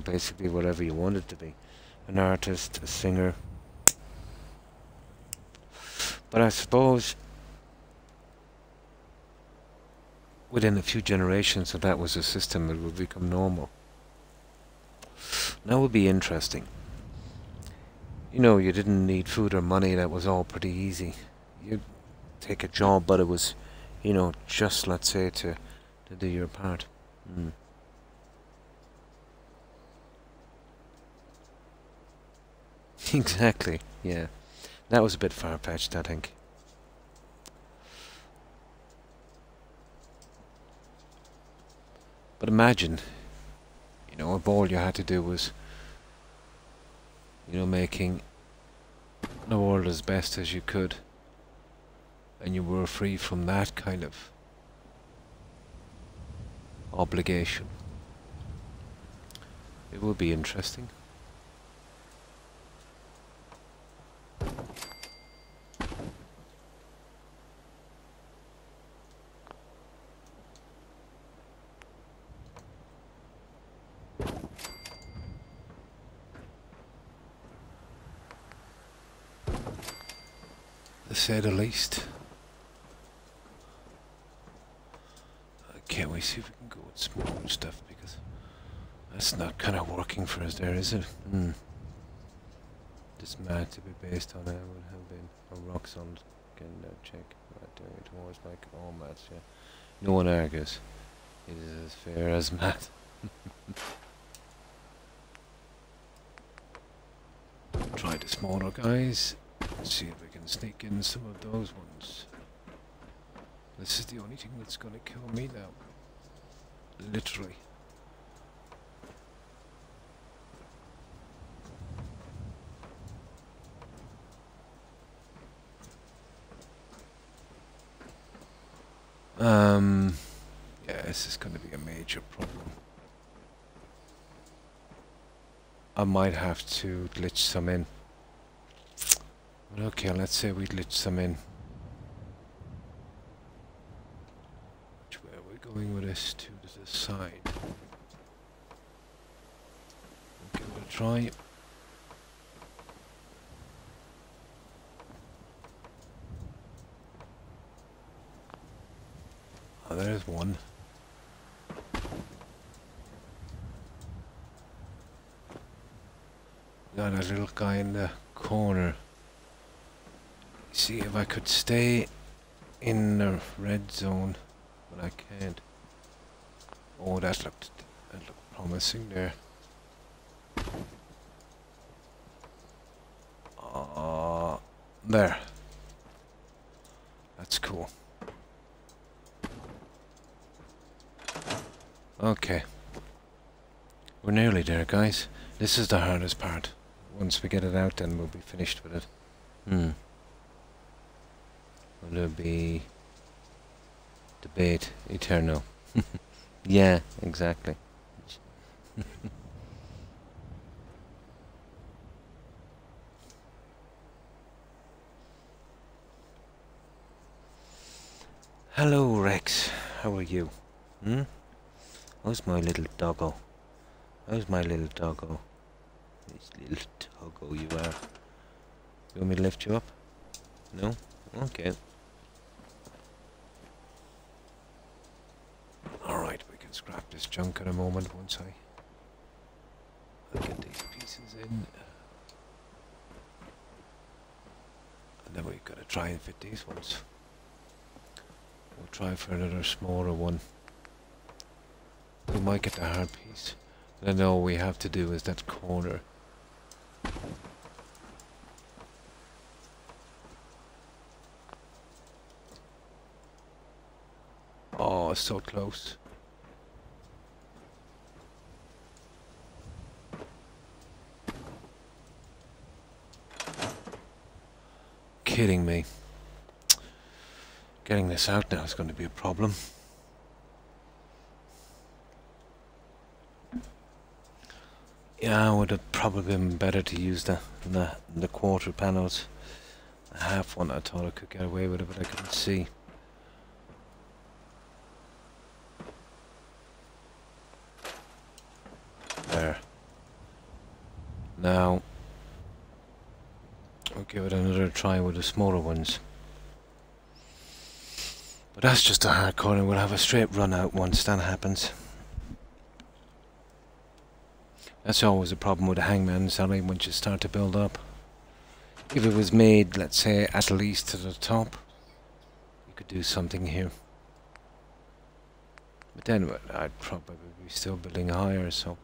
basically whatever you want it to be. An artist, a singer. But I suppose within a few generations, if that was a system, it would become normal. That would be interesting. You know, you didn't need food or money, that was all pretty easy. You'd take a job, but it was, you know, just, let's say, to do your part. Exactly, yeah. That was a bit far-fetched, I think. But imagine, you know, if all you had to do was, you know, making the world as best as you could, and you were free from that kind of obligation. It will be interesting. To say the least. Can't we see if we can go with smaller stuff, because that's not kind of working for us there, is it? This mat to be based on would have been a rock solid. Again, check. Doing it towards like all mats, yeah. No one argues. It is as fair as mat. Try the smaller guys. See if we can sneak in some of those ones. This is the only thing that's gonna kill me now. Literally. Yeah, this is gonna be a major problem. I might have to glitch some in. But okay, let's say we glitch some in. Which way are we going with this? To the side. We'll give it a try. Oh, there's one. Got a little guy in the corner. See if I could stay in the red zone, but I can't. Oh, that looked promising there. There. That's cool. Okay. We're nearly there, guys. This is the hardest part. Once we get it out, then we'll be finished with it. Will there be debate eternal? Yeah, exactly. Hello, Rex. How are you? How's my little doggo? How's my little doggo? This little doggo you are. You want me to lift you up? No? Okay. Alright, we can scrap this junk in a moment once I get these pieces in. And then we've got to try and fit these ones. We'll try for another smaller one. We might get the hard piece. Then all we have to do is that corner. Oh, so close. Kidding me. Getting this out now is going to be a problem. Yeah, it would have probably been better to use the quarter panels. The half one, I thought I could get away with it, but I couldn't see. There. Now, we'll give it another try with the smaller ones. But that's just a hard corner. We'll have a straight run out once that happens. That's always a problem with the hangman salary once you start to build up. If it was made, let's say, at least to the top, you could do something here. But then I'd probably be still building higher, so...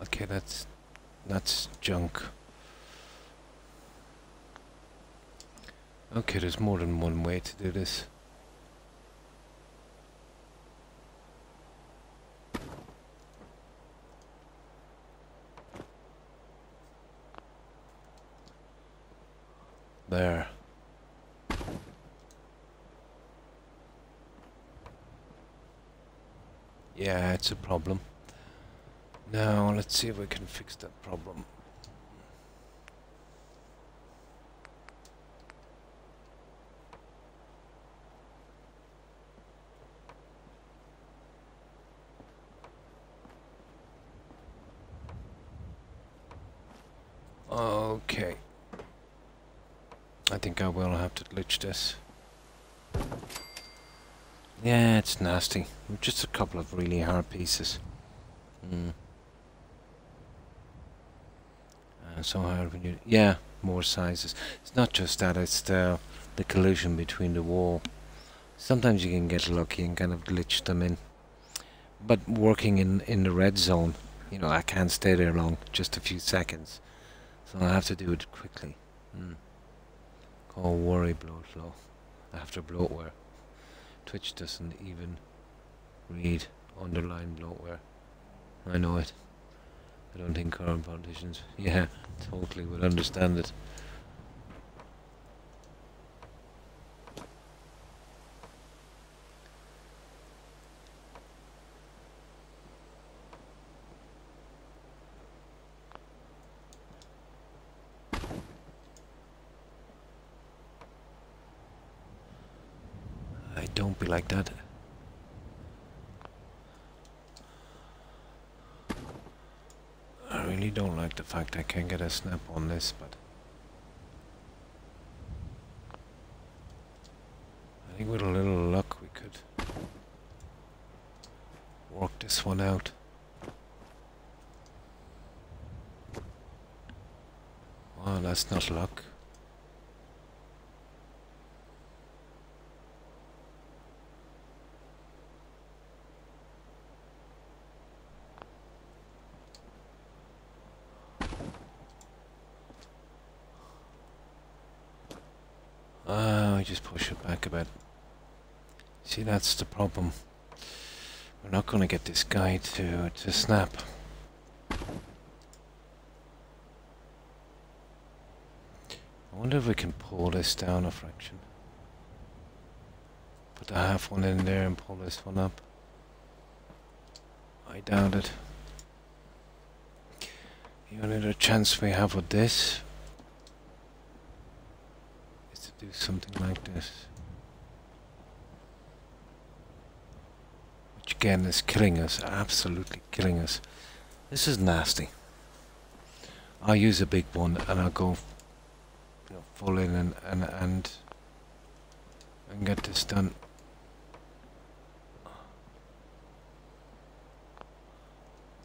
Okay, that's junk. Okay, there's more than one way to do this. Yeah, it's a problem. Now, let's see if we can fix that problem. Okay. I think I will have to glitch this. Yeah, it's nasty. Just a couple of really hard pieces. So hard when you... Yeah, more sizes. It's not just that, it's the collision between the wall. Sometimes you can get lucky and kind of glitch them in. But working in the red zone, you know, I can't stay there long, just a few seconds. So I have to do it quickly. Call worry blood flow after bloatware. Twitch doesn't even read underline bloatware. I know it. I don't think current politicians, yeah, totally would understand it. Don't be like that. I really don't like the fact I can't get a snap on this, but I think with a little luck we could work this one out. Oh, that's not luck. I just push it back a bit. See, that's the problem. We're not going to get this guy to snap. I wonder if we can pull this down a fraction. Put the half one in there and pull this one up. I doubt it. The only other chance we have with this is to do something like this. Which again is killing us, absolutely killing us. This is nasty. I'll use a big one and I'll go, you know, full in and get this done.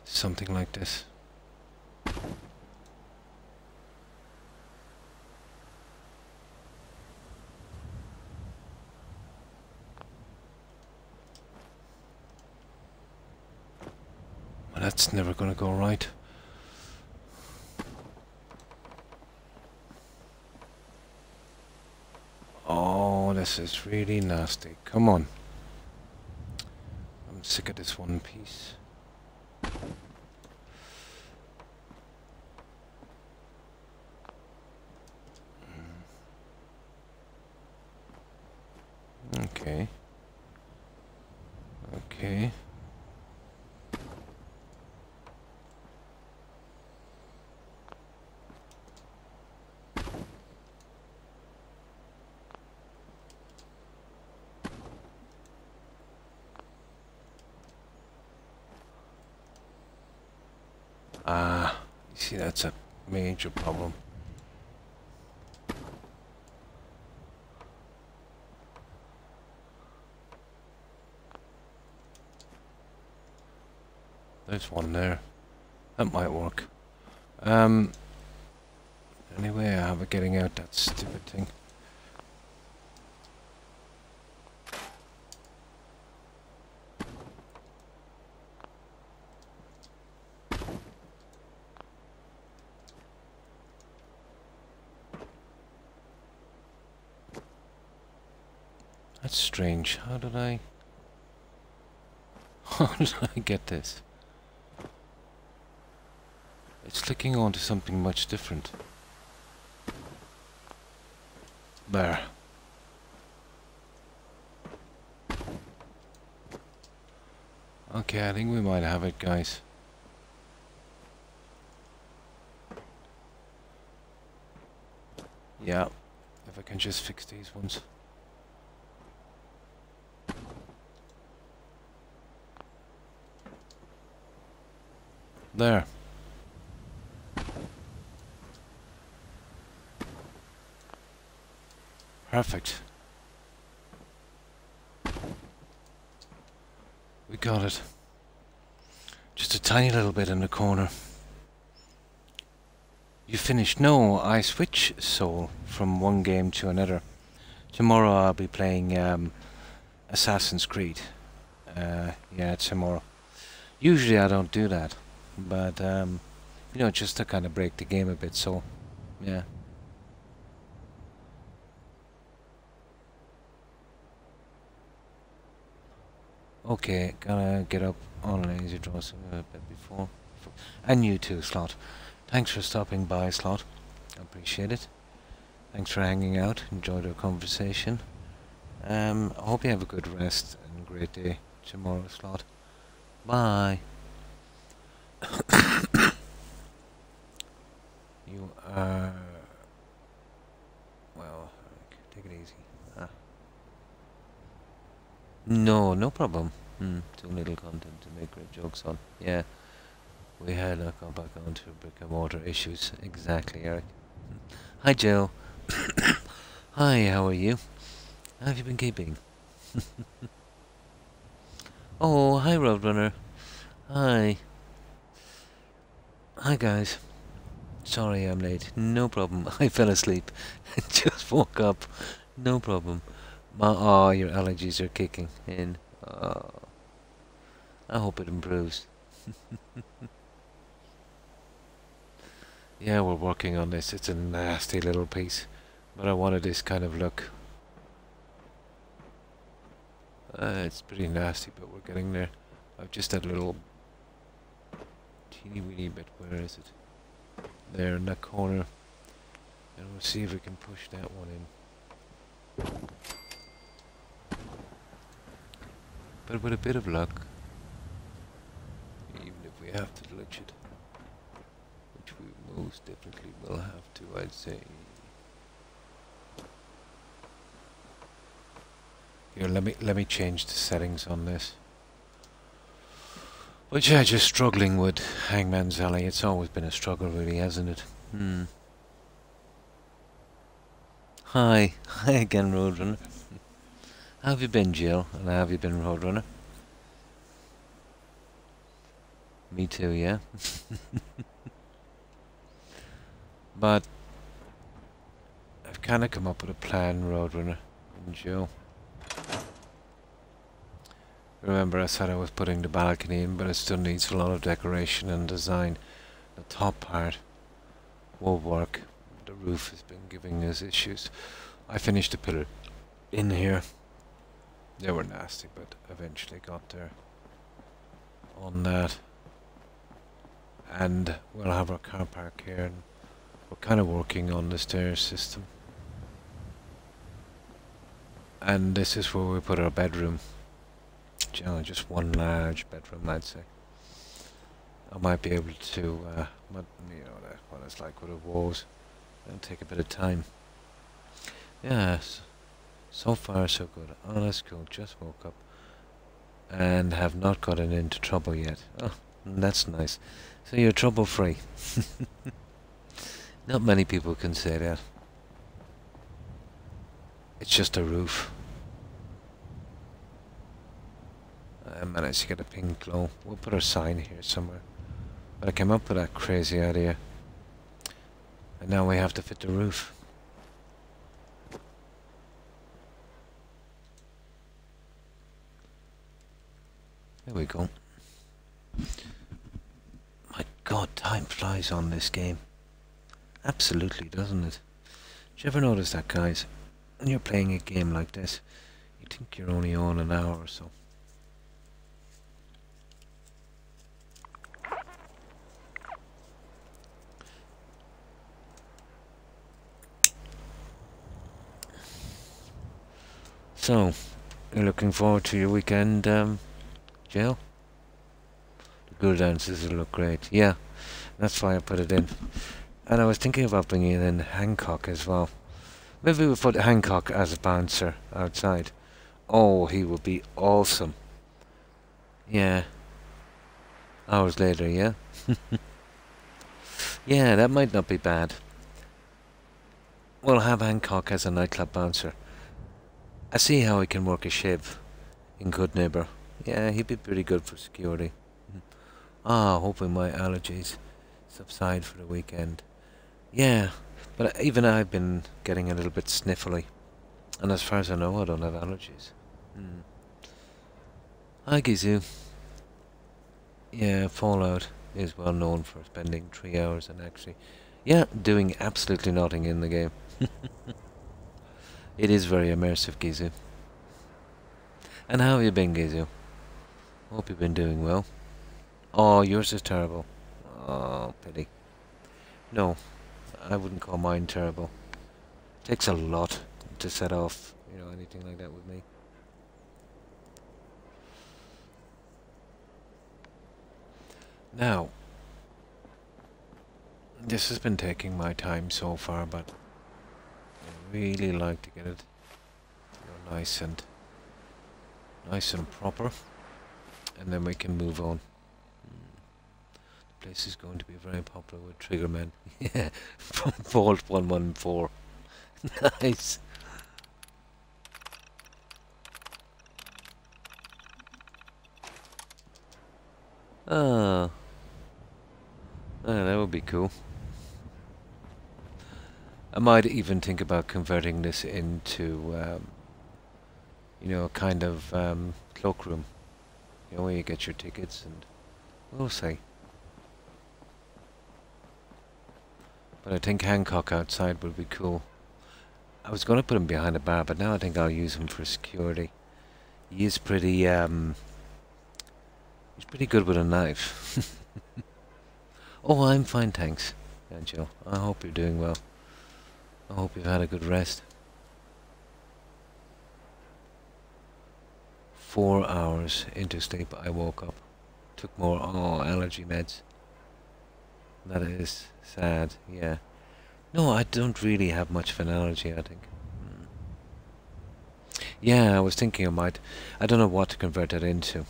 Something like this. Well, that's never going to go right. Oh, this is really nasty. Come on. I'm sick of this one piece. Okay. Okay. Ah, you see, that's a major problem. There's one there. That might work. Anyway, I have it getting out that stupid thing. That's strange. How did I get this? It's clicking onto something much different. There. Okay, I think we might have it, guys. Yeah, if I can just fix these ones. There. Perfect. We got it. Just a tiny little bit in the corner. You finished? No, I switch Soul from one game to another. Tomorrow I'll be playing Assassin's Creed. Yeah, tomorrow. Usually I don't do that, but you know, just to kind of break the game a bit. So, yeah. Okay, gotta get up on lazy draws a bit before. And you too, Slot. Thanks for stopping by, Slot. I appreciate it. Thanks for hanging out. Enjoyed our conversation. I hope you have a good rest and a great day tomorrow, Slot. Bye. You are... Well, take it easy. No, no problem. Too little content to make great jokes on. Yeah, we had gone back on to brick and mortar issues. Exactly, Eric. Hi, Joe. Hi, how are you? How have you been keeping? Oh, hi, Roadrunner. Hi. Hi, guys. Sorry I'm late. No problem. I fell asleep. Just woke up. No problem. Oh, your allergies are kicking in. Oh, I hope it improves. Yeah, we're working on this. It's a nasty little piece, but I wanted this kind of look. It's pretty nasty, but we're getting there. I've just had a little teeny weeny bit. Where is it? There in that corner. And we'll see if we can push that one in. But with a bit of luck, even if we have to glitch it, which we most definitely will have to, I'd say. Here, let me change the settings on this. Which yeah, just struggling with Hangman's Alley. It's always been a struggle, really, hasn't it? Hi again, Roadrunner. How have you been, Jill? And how have you been, Roadrunner? Me too, yeah. But I've kind of come up with a plan, Roadrunner and Joe. Remember I said I was putting the balcony in, but it still needs a lot of decoration and design. The top part will work. The roof has been giving us issues. I finished the pillar in here. They were nasty, but eventually got there on that. And we'll have our car park here, and we're kind of working on the stairs system. And this is where we put our bedroom. You know, just one large bedroom, I'd say. I might be able to, you know, what it's like with the walls. It'll take a bit of time. Yes, so far so good. Oh, that's cool. Just woke up and have not gotten into trouble yet. Oh, that's nice. So you're trouble-free. Not many people can say that. It's just a roof. I managed to get a pink glow. We'll put our sign here somewhere. But I came up with that crazy idea. And now we have to fit the roof. There we go. My God, time flies on this game. Absolutely, doesn't it? Did you ever notice that, guys? When you're playing a game like this, you think you're only on an hour or so. So, you're looking forward to your weekend, Jill? dancers will look great. Yeah, that's why I put it in. And I was thinking about bringing in Hancock as well. Maybe we put Hancock as a bouncer outside. Oh, he would be awesome. Yeah. Hours later, yeah? Yeah, that might not be bad. We'll have Hancock as a nightclub bouncer. I see how he can work a shiv in Good Neighbor. Yeah, he'd be pretty good for security. Ah, hoping my allergies subside for the weekend. Yeah, but even I've been getting a little bit sniffly. And as far as I know, I don't have allergies. Hi, Gizu. Yeah, Fallout is well known for spending 3 hours and actually, yeah, doing absolutely nothing in the game. It is very immersive, Gizu. And how have you been, Gizu? Hope you've been doing well. Oh, yours is terrible. Oh, pity. No, I wouldn't call mine terrible. Takes a lot to set off, anything like that with me. Now, this has been taking my time so far, but I really like to get it nice and proper, and then we can move on. The place is going to be very popular with Triggermen. Yeah, from Vault 114. Nice. Ah, that would be cool. I might even think about converting this into, a kind of cloakroom. Where you get your tickets, and we'll see. But I think Hancock outside would be cool. I was going to put him behind a bar, but now I think I'll use him for security. He is pretty, he's pretty good with a knife. Oh, I'm fine, thanks, Angel. I hope you're doing well. I hope you've had a good rest. 4 hours into sleep, I woke up. Took more, allergy meds. That is sad, yeah. No, I don't really have much of an allergy, I think. Yeah, I was thinking I don't know what to convert that into.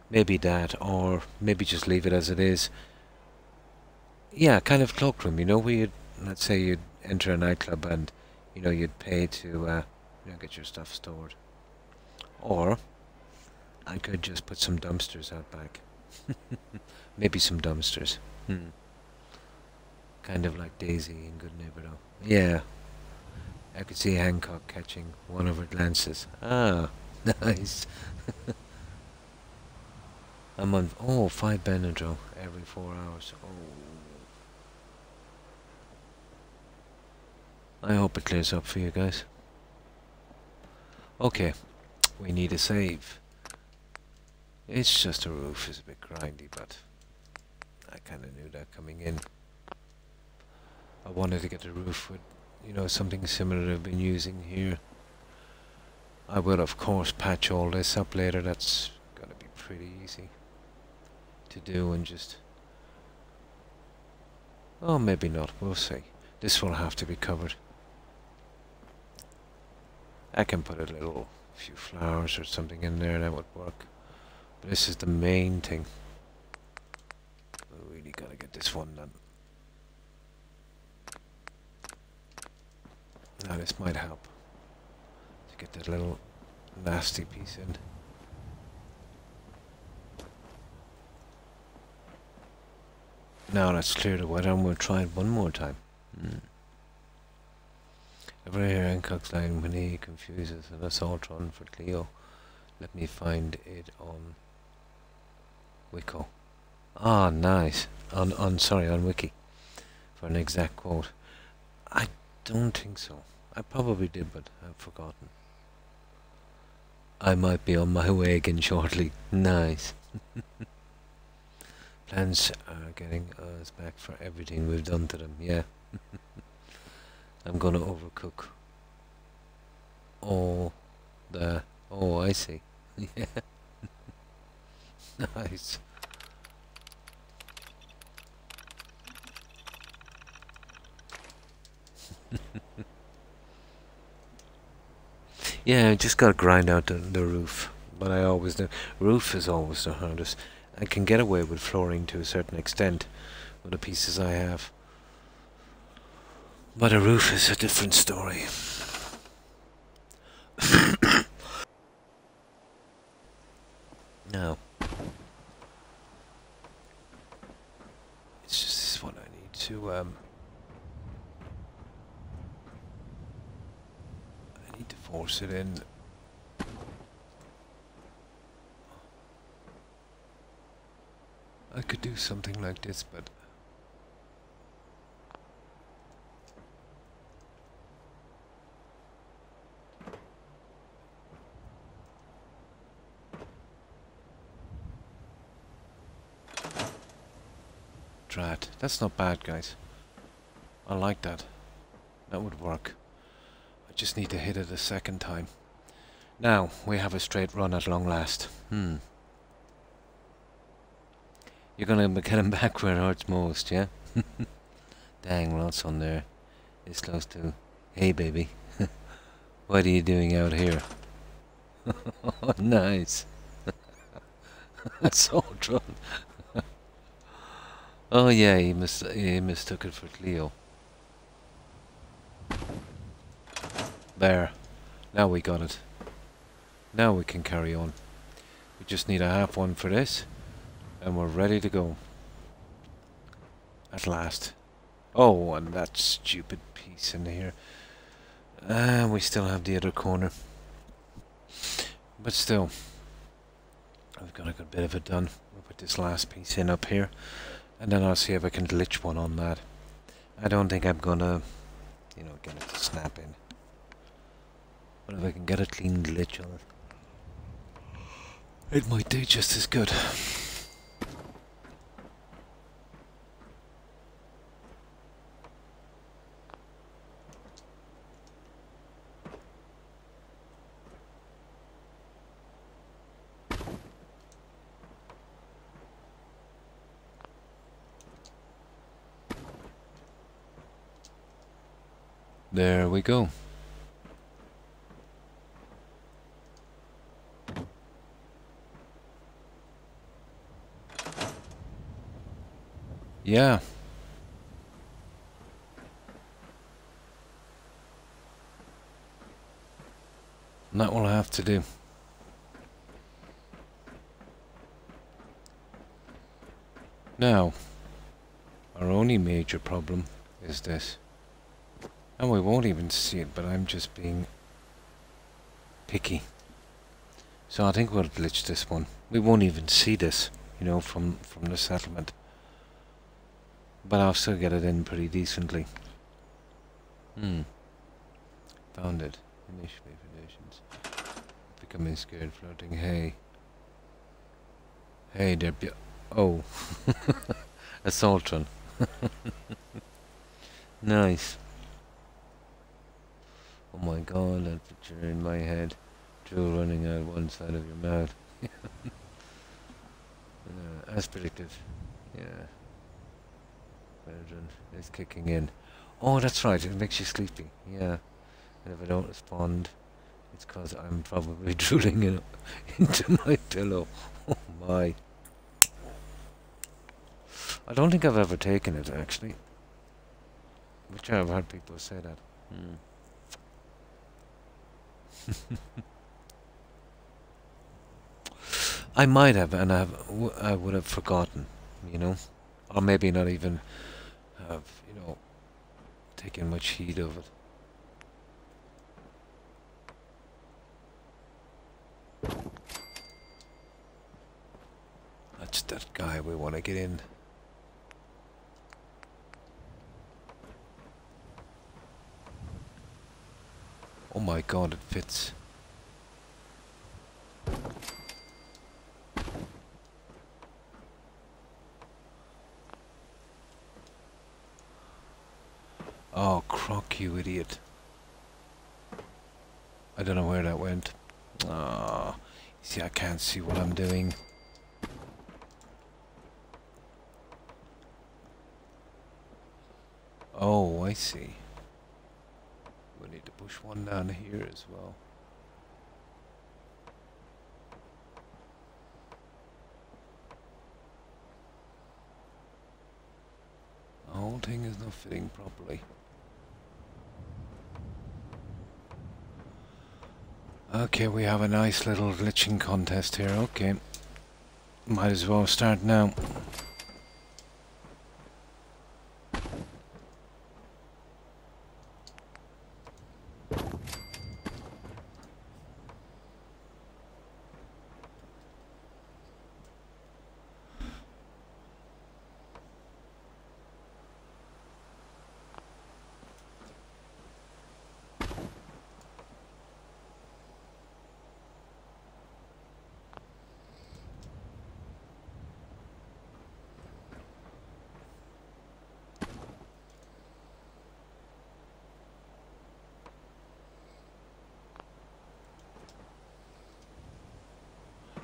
Maybe that, or maybe just leave it as it is. Yeah, kind of cloakroom, where you'd, let's say you'd enter a nightclub and, you'd pay to, get your stuff stored. Or, I could just put some dumpsters out back. Maybe some dumpsters. Kind of like Daisy in Good Neighbor, though. Yeah. I could see Hancock catching one of her glances. Ah, nice. I'm on 5 Benadryl every 4 hours. I hope it clears up for you guys. Okay, we need a save. It's just the roof is a bit grindy, but I kind of knew that coming in. I wanted to get the roof with, something similar to I've been using here. I will, of course, patch all this up later. That's gonna be pretty easy to do, and just... Oh, maybe not. We'll see. This will have to be covered. I can put a few flowers or something in there, that would work. But this is the main thing. We really gotta get this one done. Now this might help to get that little nasty piece in. Now let's clear the weather and we'll try it one more time. Ever hear Hancock's line when he confuses an assault run for Cleo? Let me find it on Wico. Ah, nice. On Wiki. For an exact quote. I don't think so. I probably did, but I've forgotten. I might be on my way again shortly. Nice. Plants are getting us back for everything we've done to them, yeah. I'm gonna overcook. Oh, I see. Yeah. Nice. Yeah, I just gotta grind out the roof. But I always do. Roof is always the hardest. I can get away with flooring to a certain extent with the pieces I have. But a roof is a different story. No. It's just this one I need to I need to force it in. I could do something like this, but drat. That's not bad, guys. I like that. That would work. I just need to hit it a second time. Now, we have a straight run at long last. You're gonna get him back where it hurts most, yeah? Dang, lots on there. It's close to... Hey, baby. What are you doing out here? Oh, nice. That's all drunk. Oh yeah, he mistook it for Cleo. There. Now we got it. Now we can carry on. We just need a half one for this, and we're ready to go. At last. Oh, and that stupid piece in here. And we still have the other corner. But still, I've got a good bit of it done. We'll put this last piece in up here, and then I'll see if I can glitch one on that. I don't think I'm gonna, you know, get it to snap in. But if I can get a clean glitch on it, it might do just as good. There we go. Yeah. And that will have to do. Now, our only major problem is this. And we won't even see it, but I'm just being picky. So I think we'll glitch this one. We won't even see this, you know, from the settlement. But I'll still get it in pretty decently. Found it. Initially conditions. Becoming scared, floating. Hey. Hey, there be... Oh. A Saltron. Nice. Oh my god, that picture in my head. Drool running out one side of your mouth. As predicted. Yeah. It's kicking in. Oh, that's right, it makes you sleepy. Yeah. And if I don't respond, it's because I'm probably drooling it into my pillow. Oh my. I don't think I've ever taken it, actually. Which I've heard people say that. I might have, and I would have forgotten, you know, or maybe not even have, you know, taken much heed of it. That's that guy we want to get in. Oh my god, it fits. Oh, Croc, you idiot. I don't know where that went. Ah, see, I can't see what I'm doing. Oh, I see. We need to push one down here as well. whole thing is not fitting properly. Okay, we have a nice little glitching contest here. Okay. Might as well start now.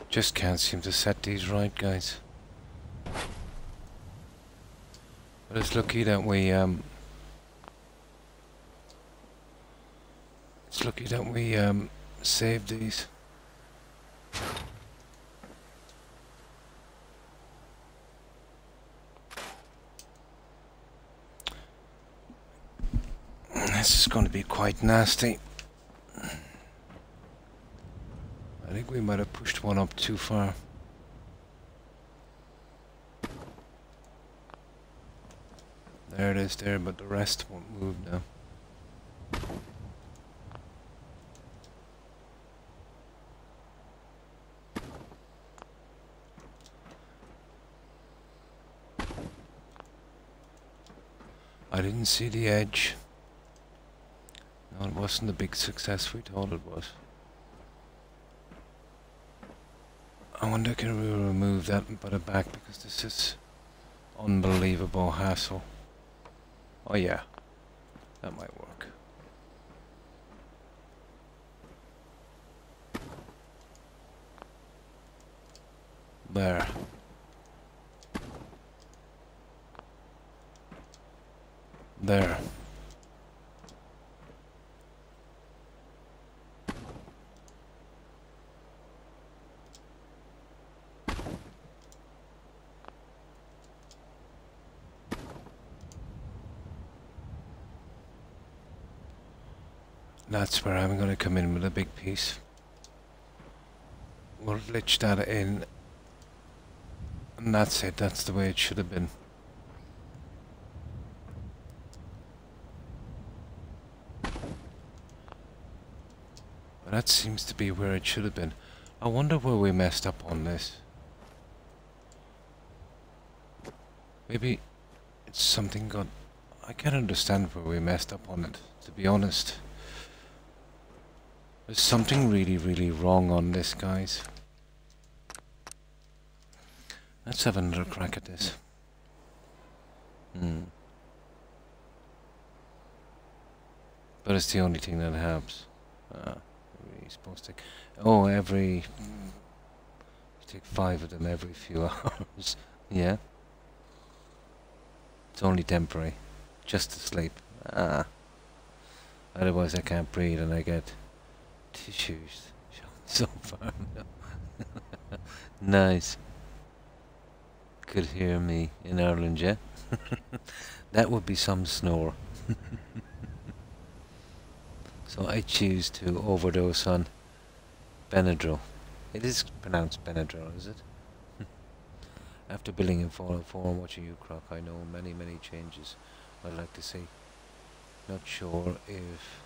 Just can't seem to set these right, guys. But it's lucky that we saved these. This is going to be quite nasty. I think we might have pushed one up too far. There it is there, but the rest won't move now. I didn't see the edge. No, it wasn't the big success we thought it was. I wonder can we remove that and put it back, because this is unbelievable hassle. Oh yeah, that might work. There. There. That's where I'm going to come in with a big piece. We'll glitch that in. And that's it, that's the way it should have been. But that seems to be where it should have been. I wonder where we messed up on this. Maybe it's something got... I can't understand where we messed up on it, to be honest. There's something really, really wrong on this, guys. Let's have another crack at this. But it's the only thing that helps. We're supposed to... Oh, every... You take 5 of them every few hours. Yeah. It's only temporary. Just to sleep. Otherwise I can't breathe and I get... tissues so far. Nice. Could hear me in Ireland, yeah? That would be some snore. So I choose to overdose on Benadryl. It is pronounced Benadryl, is it? After building in Fallout 4 and watching you, Croc, I know many changes I'd like to see. Not sure if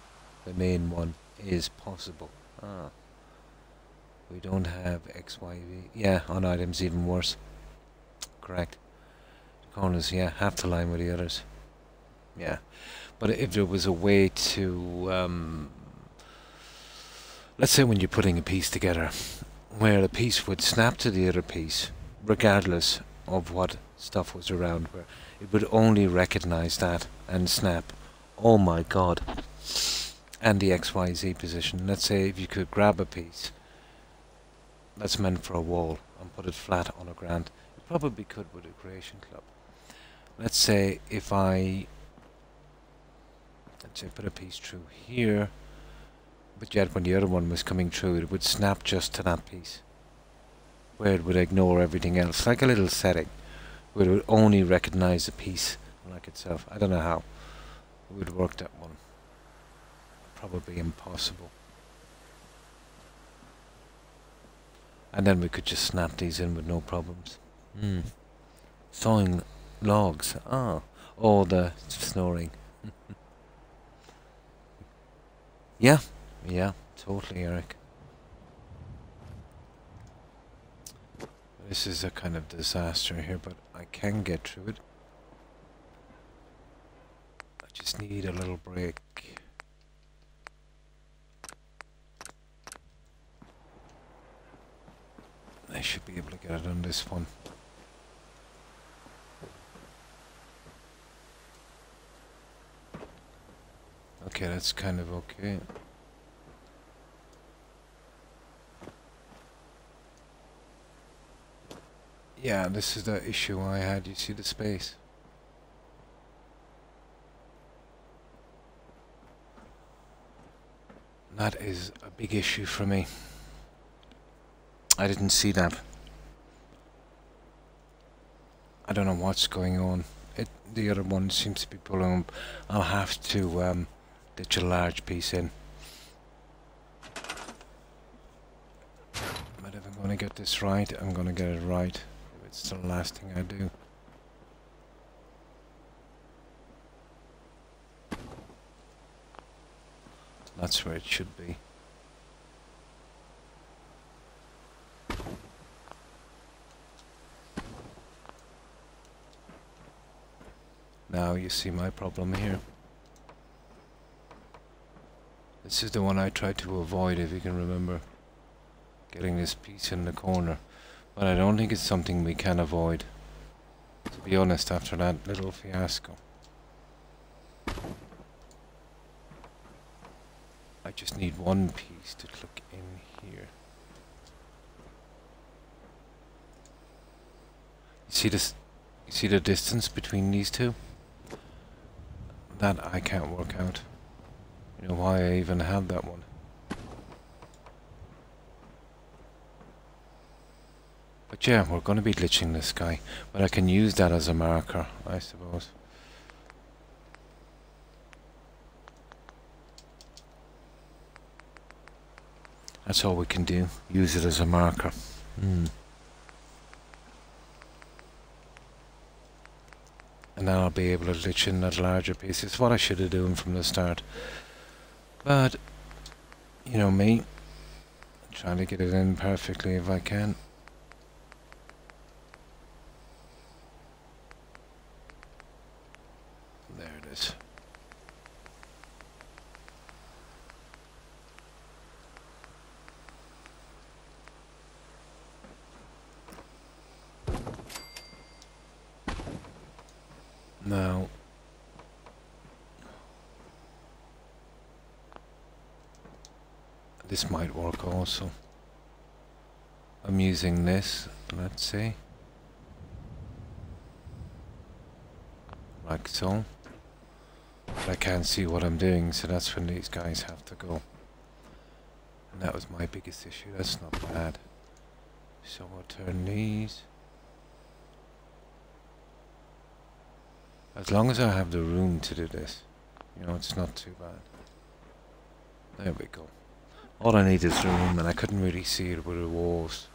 the main one is possible. We don't have XYV. Yeah, on items even worse. Correct. The corners, yeah, half the line with the others. Yeah. But if there was a way to... let's say when you're putting a piece together, where a piece would snap to the other piece, regardless of what stuff was around, where it would only recognize that and snap. Oh my god. And the XYZ position. Let's say if you could grab a piece that's meant for a wall and put it flat on a ground. You probably could with a creation club. Let's say if I... let's say put a piece through here, but yet when the other one was coming through it would snap just to that piece, where it would ignore everything else, like a little setting, where it would only recognize the piece like itself. I don't know how we would work that one. Probably impossible. And then we could just snap these in with no problems. Sawing logs. Ah. Oh, the snoring. Yeah. Yeah, totally, Eric. This is a kind of disaster here, but I can get through it. I just need a little break. I should be able to get it on this one. Okay, that's kind of okay. Yeah, this is the issue I had. You see the space? That is a big issue for me. I didn't see that. I don't know what's going on. The other one seems to be pulling up. I'll have to ditch a large piece in. But if I'm going to get this right, I'm going to get it right. If it's the last thing I do. That's where it should be. Now you see my problem here. This is the one I tried to avoid, if you can remember. Getting this piece in the corner. But I don't think it's something we can avoid. To be honest, after that little fiasco. I just need one piece to click in here. You see this? You see the distance between these two? That I can't work out. You know why I even had that one. But yeah, we're going to be glitching this guy. But I can use that as a marker, I suppose. That's all we can do. Use it as a marker. And then I'll be able to glitch in that larger piece. It's what I should have done from the start. But, you know me, trying to get it in perfectly if I can. There it is. Now, this might work also. I'm using this, let's see. Like so. But I can't see what I'm doing, so that's when these guys have to go. And that was my biggest issue. That's not bad. So I'll turn these. As long as I have the room to do this, you know, it's not too bad. There we go. All I need is room, and I couldn't really see it with the walls.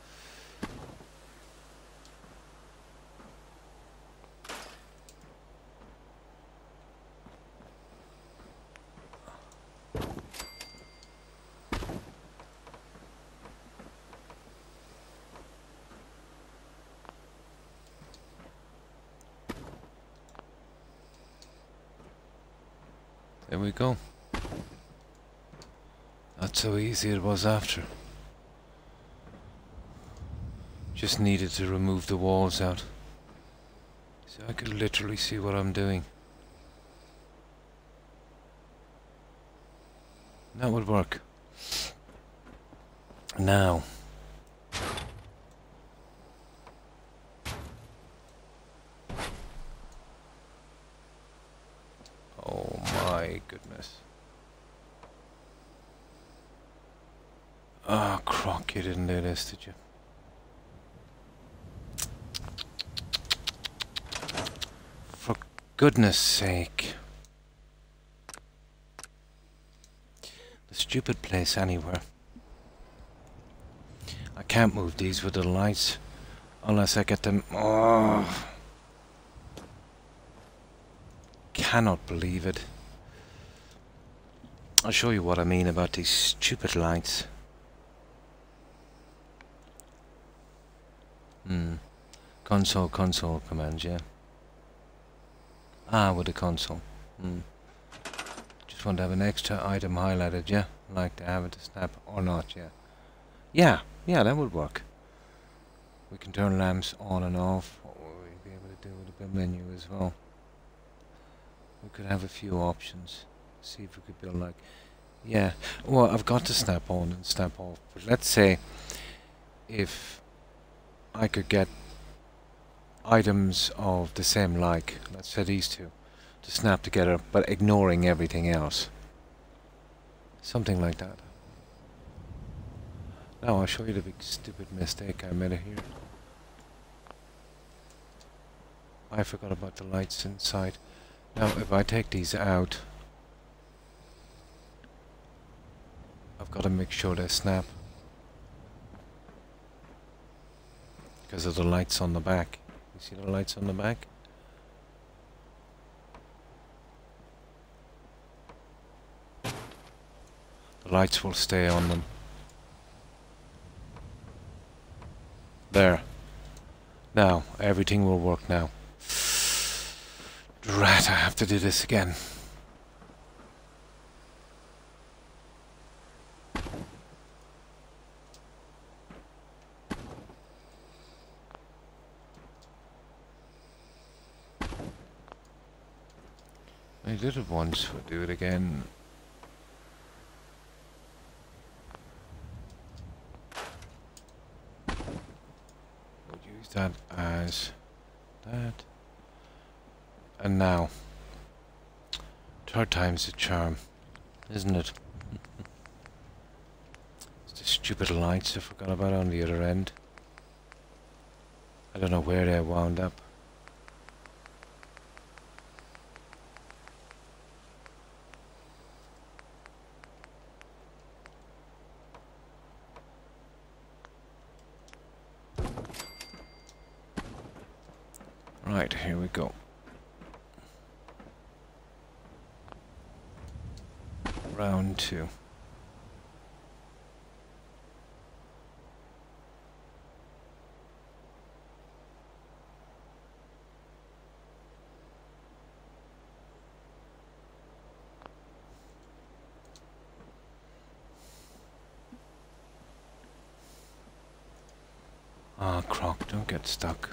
There we go. That's how easy it was after. Just needed to remove the walls out. So I could literally see what I'm doing. That would work. Now. Oh my goodness. Ah, Croc, you didn't do this, did you? Goodness sake. The stupid place anywhere. I can't move these with the lights unless I get them. Oh, cannot believe it. I'll show you what I mean about these stupid lights. Console commands, yeah. Ah, with the console. Just want to have an extra item highlighted, yeah? Like to have it to snap or not, yeah. Yeah, that would work. We can turn lamps on and off. What will we be able to do with the menu as well? We could have a few options. See if we could build like... Yeah, well, I've got to snap on and snap off. But let's say if I could get items of the same like, let's say these two, to snap together, but ignoring everything else. Something like that. Now I'll show you the big stupid mistake I made here. I forgot about the lights inside. Now if I take these out, I've got to make sure they snap. Because of the lights on the back. You see the lights on the back? The lights will stay on them. There. Now, everything will work now. Drat, I have to do this again. I did it once, we'll do it again. We'll use that as that. And now, third time's the charm, isn't it? It's the stupid lights I forgot about on the other end. I don't know where they wound up. Right, here we go. Round 2. Ah, Croc, don't get stuck.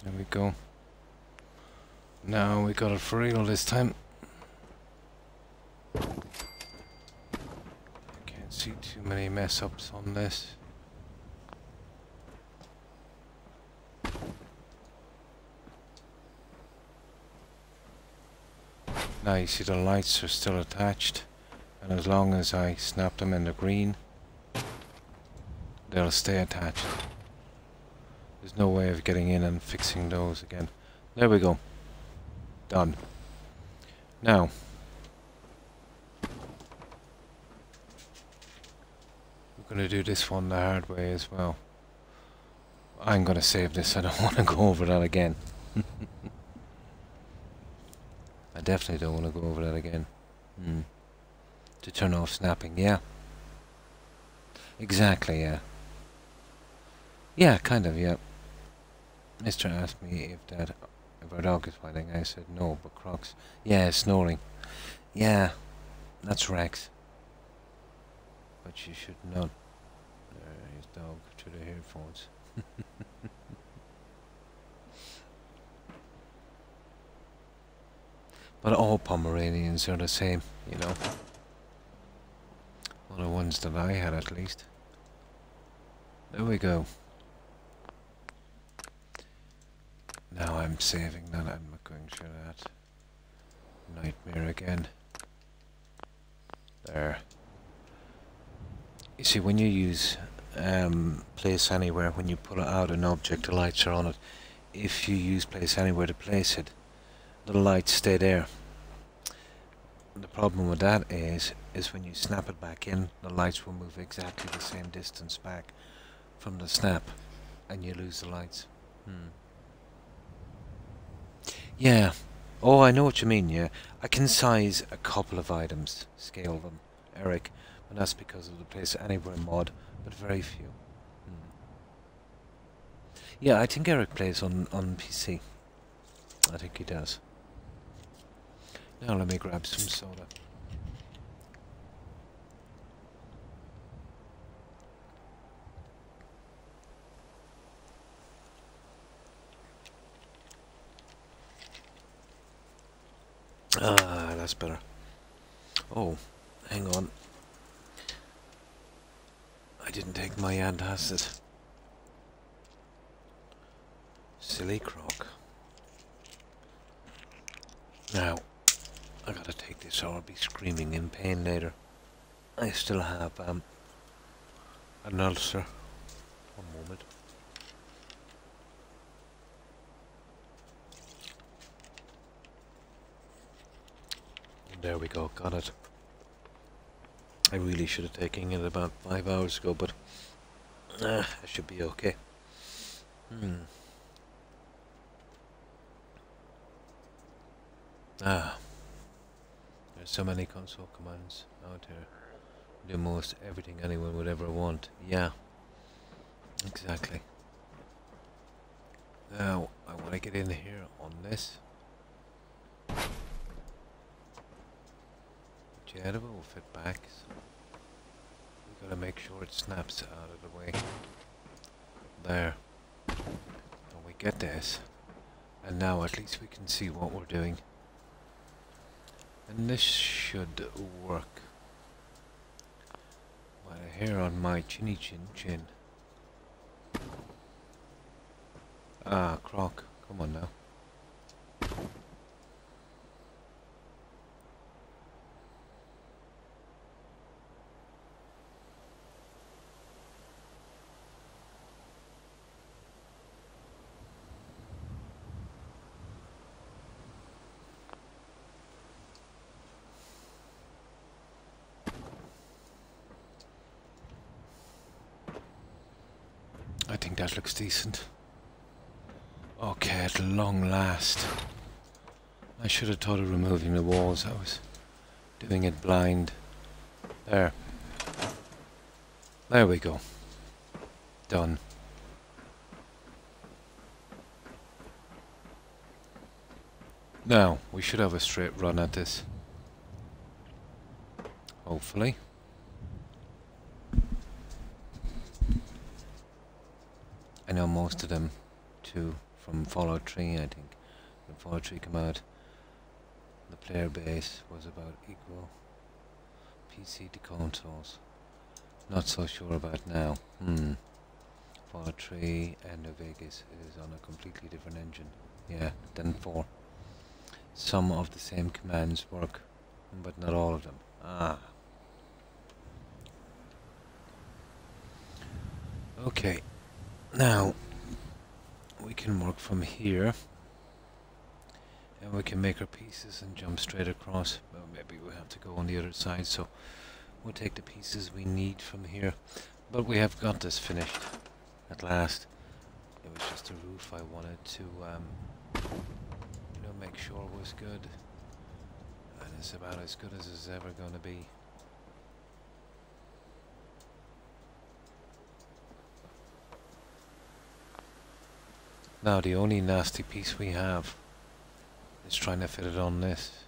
There we go. Now we got it for real this time. I can't see too many mess ups on this. Now you see the lights are still attached, and as long as I snap them in the green, they'll stay attached. There's no way of getting in and fixing those again. There we go. Done. Now, we're going to do this one the hard way as well. I'm going to save this. I don't want to go over that again. I definitely don't want to go over that again. To turn off snapping, yeah. Exactly, yeah. Yeah, kind of, yeah. Mister asked me if our dog is fighting. I said no, but Croc's, yeah, snoring. Yeah, that's Rex. But you should not. His dog through the headphones. But all Pomeranians are the same, you know. Well, the ones that I had, at least. There we go. Now I'm saving that. I'm not going through that nightmare again. There. You see, when you use place anywhere, when you pull out an object, the lights are on it. If you use place anywhere to place it, the lights stay there. The problem with that is when you snap it back in, the lights will move exactly the same distance back from the snap, and you lose the lights. Yeah. Oh, I know what you mean, yeah. I can size a couple of items, scale them, Eric, and that's because of the place anywhere mod, but very few. Yeah, I think Eric plays on PC. I think he does. Now let me grab some soda. Ah, that's better. Oh, hang on. I didn't take my antacid. Silly Croc. Now, I gotta take this or I'll be screaming in pain later. I still have an ulcer. One moment. There we go, got it. I really should have taken it about 5 hours ago, but I should be okay. There's so many console commands out here. Do most everything anyone would ever want. Yeah, exactly. Now, I want to get in here on this. Jet will fit back, so we gotta make sure it snaps out of the way. There. And we get this. And now at least we can see what we're doing. And this should work. Well, a hair on my chinny chin. Ah, Croc, come on now. I think that looks decent. Okay, at long last. I should have thought of removing the walls. I was doing it blind. There. There we go. Done. Now, we should have a straight run at this. Hopefully. I know most of them too from Fallout 3, I think. When Fallout 3 came out, the player base was about equal PC to consoles. Not so sure about now. Fallout 3 and New Vegas is on a completely different engine, yeah, than 4. Some of the same commands work, but not all of them. Ah. Okay. Now, we can work from here, and we can make our pieces and jump straight across. Well, maybe we have to go on the other side, so we'll take the pieces we need from here. But we have got this finished at last. It was just a roof I wanted to, you know, make sure was good, and it's about as good as it's ever going to be. Now the only nasty piece we have is trying to fit it on this.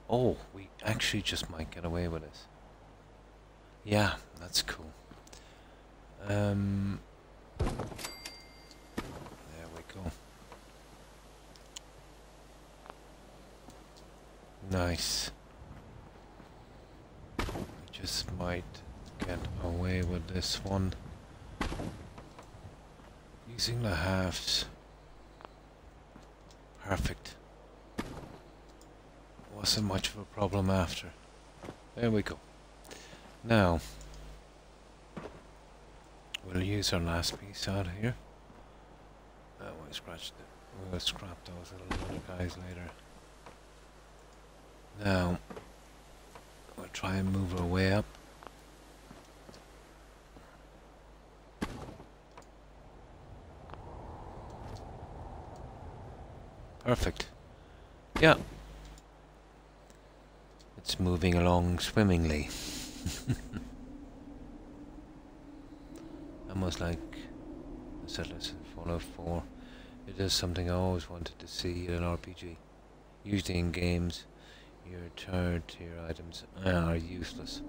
Oh, we actually just might get away with this. Yeah, that's cool. There we go. Nice. We just might get away with this one. Using the halves. Perfect. Wasn't much of a problem after. There we go. Now, we'll use our last piece out here. Oh, I scratched it. We'll scrap those little other guys later. Now, we'll try and move our way up. Perfect. Yeah. It's moving along swimmingly. Almost like the Settlers in Fallout 4. It is something I always wanted to see in an RPG. Usually in games, your third tier items are useless.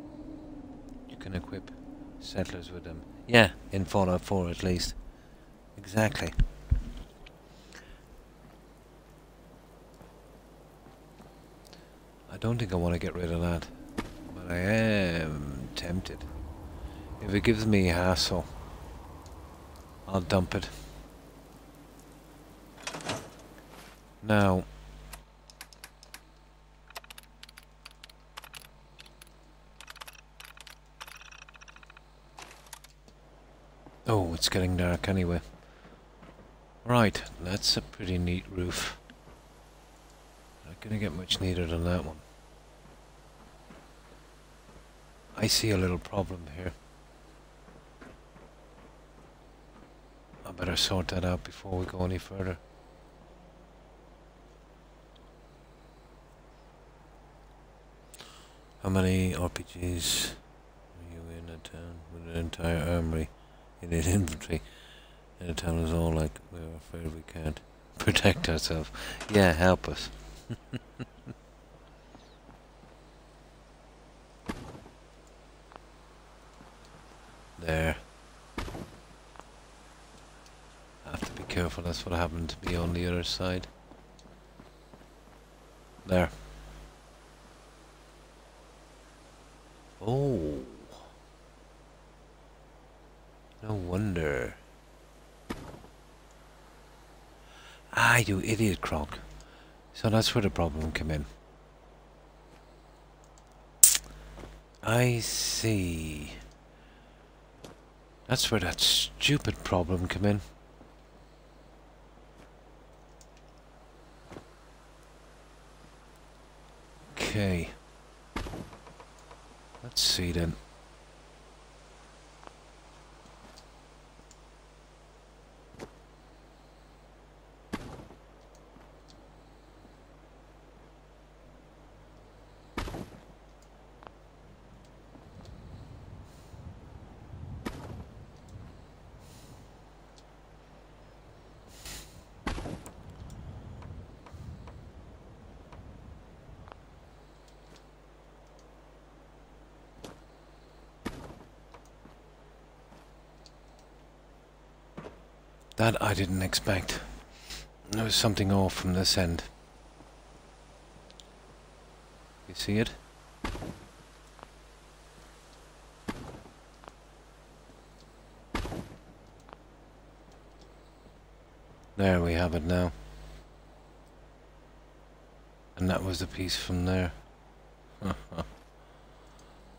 You can equip settlers with them. Yeah, in Fallout 4 at least. Exactly. I don't think I want to get rid of that, but I am tempted. If it gives me hassle, I'll dump it. Now, oh, it's getting dark anyway. Right, that's a pretty neat roof. Not gonna get much neater than that one. I see a little problem here. I better sort that out before we go any further. How many RPGs are you in a town with an entire armory in its inventory? And the town is all like, we're afraid we can't protect ourselves. Yeah, help us. There. Have to be careful, that's what happened to me on the other side. There. Oh. No wonder. Ah, you idiot, Croc. So that's where the problem came in. I see. That's where that stupid problem came in. Okay. Let's see then. That I didn't expect. There was something off from this end. You see it? There we have it now. And that was the piece from there.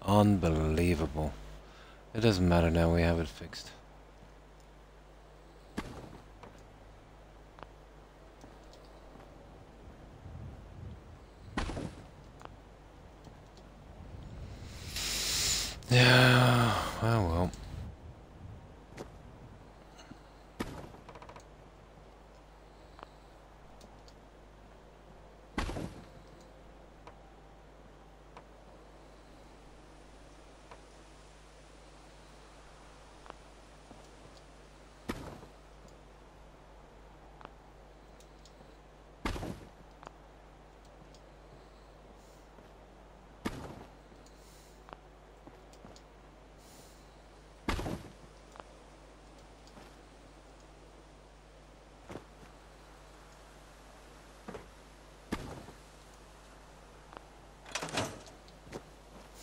Unbelievable. It doesn't matter now, we have it fixed. Yeah, well.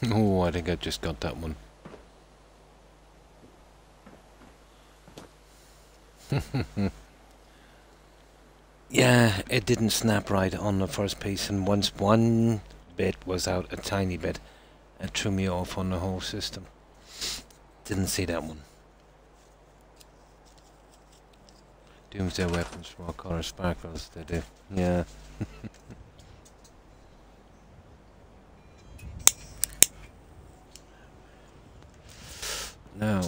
Oh, I think I just got that one. Yeah, it didn't snap right on the first piece, and once one bit was out a tiny bit, it threw me off on the whole system. Didn't see that one. Doomsday weapons from all color sparkles, they do. Yeah. Now.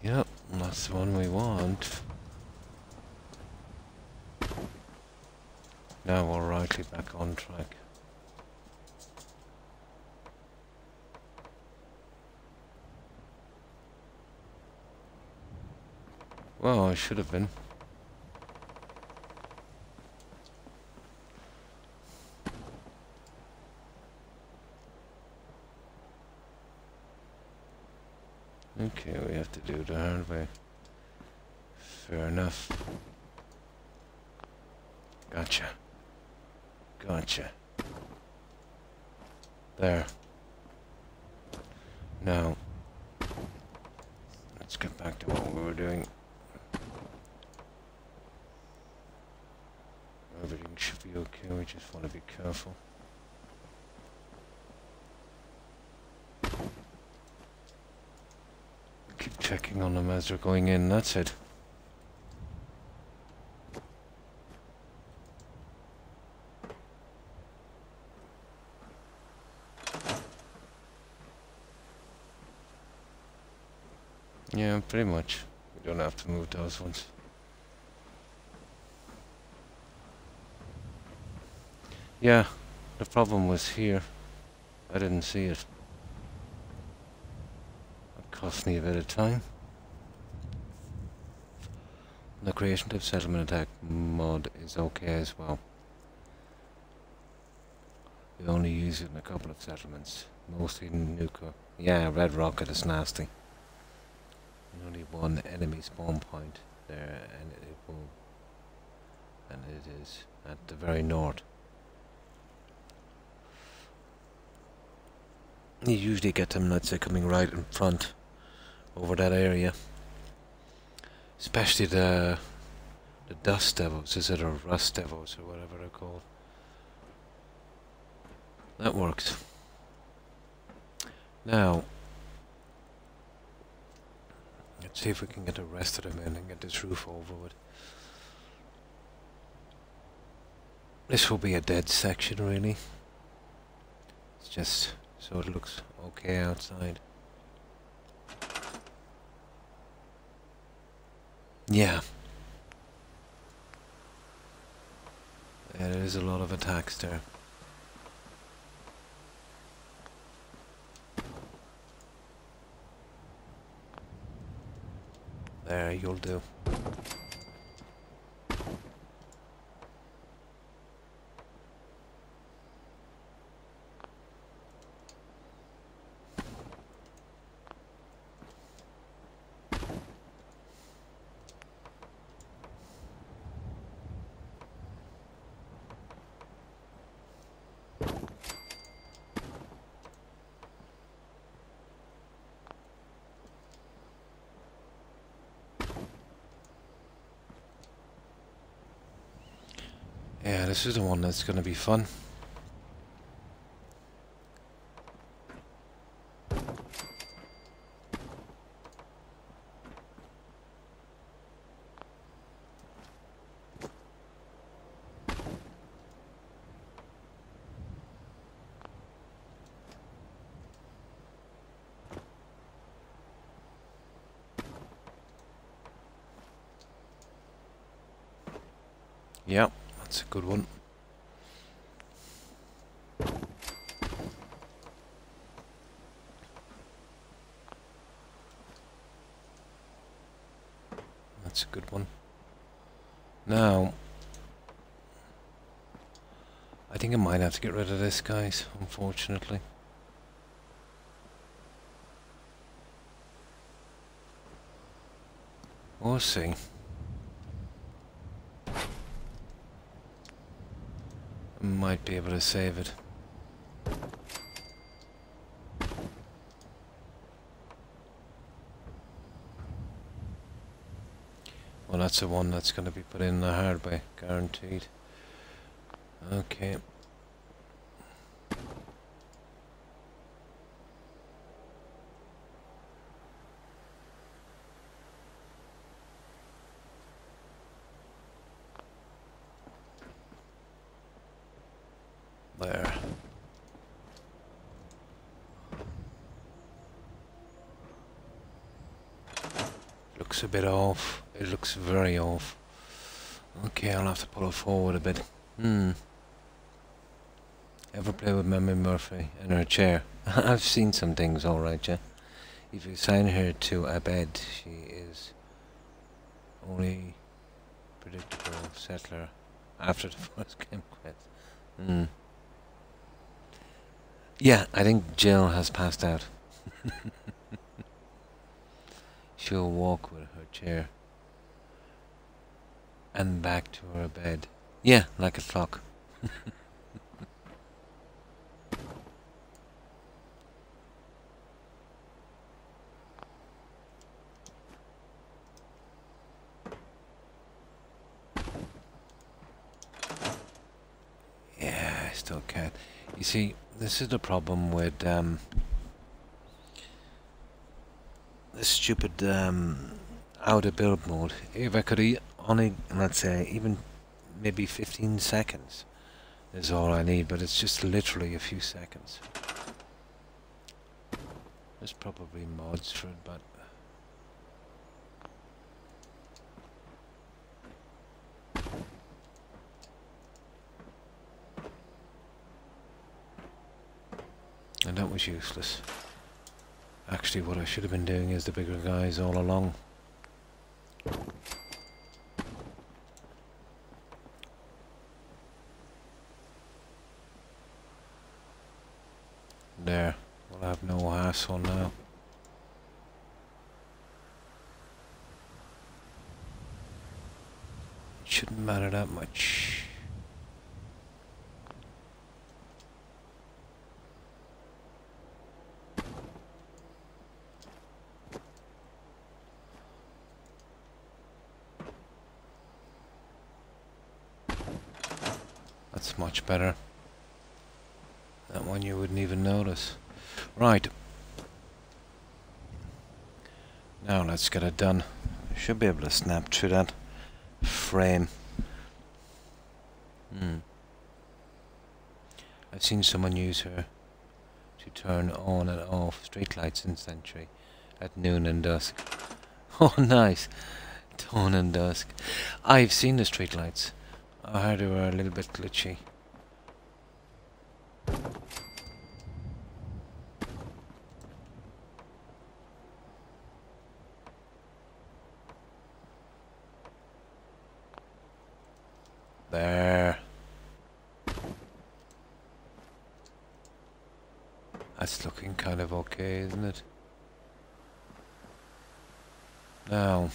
Yep, that's the one we want. Now we're rightly back on track. Well, I should have been. Okay, we have to do it the hard way. Fair enough. Gotcha. Gotcha. There. Now, let's get back to what we were doing. Everything should be okay, we just want to be careful. Keep checking on them as they're going in, that's it. Yeah, pretty much. We don't have to move those ones. Yeah, the problem was here. I didn't see it. It cost me a bit of time. The creation of settlement attack mod is okay as well. We only use it in a couple of settlements, mostly in Nuka. Yeah, Red Rocket is nasty. Only one enemy spawn point there, and it is at the very north. You usually get them, let's say, coming right in front over that area. Especially the dust devils, is it, or rust devils, or whatever they're called. That works. Now, let's see if we can get the rest of them in and get this roof over with. This will be a dead section, really. It's just so it looks okay outside. Yeah. Yeah, there is a lot of attacks there. There, you'll do. Yeah, this is the one that's going to be fun. Yep, that's a good one. That's a good one. Now, I think I might have to get rid of this, guys, unfortunately. We'll see. Might be able to save it. Well, that's the one that's going to be put in the hard way, guaranteed. Okay. There. Looks a bit off. It looks very off. Okay, I'll have to pull it forward a bit. Ever play with Mammy Murphy in her chair? I've seen some things, alright, yeah. If you assign her to a bed, she is only predictable settler after the first game quit. Yeah, I think Jill has passed out. She'll walk with her chair and back to her bed. Yeah, like a clock. Yeah, I still can't. You see, this is the problem with this stupid out of build mode. If I could only, let's say, even maybe 15 seconds is all I need, but it's just literally a few seconds. There's probably mods for it, but and that was useless. Actually, what I should have been doing is the bigger guys all along. There, we'll have no hassle now. It shouldn't matter that much. That's much better. That one you wouldn't even notice. Right. Now let's get it done. I should be able to snap through that frame. I've seen someone use her to turn on and off streetlights in Century at noon and dusk. Oh, nice. Dawn and dusk. I've seen the streetlights. I heard they were a little bit glitchy. There. That's looking kind of okay, isn't it? Now.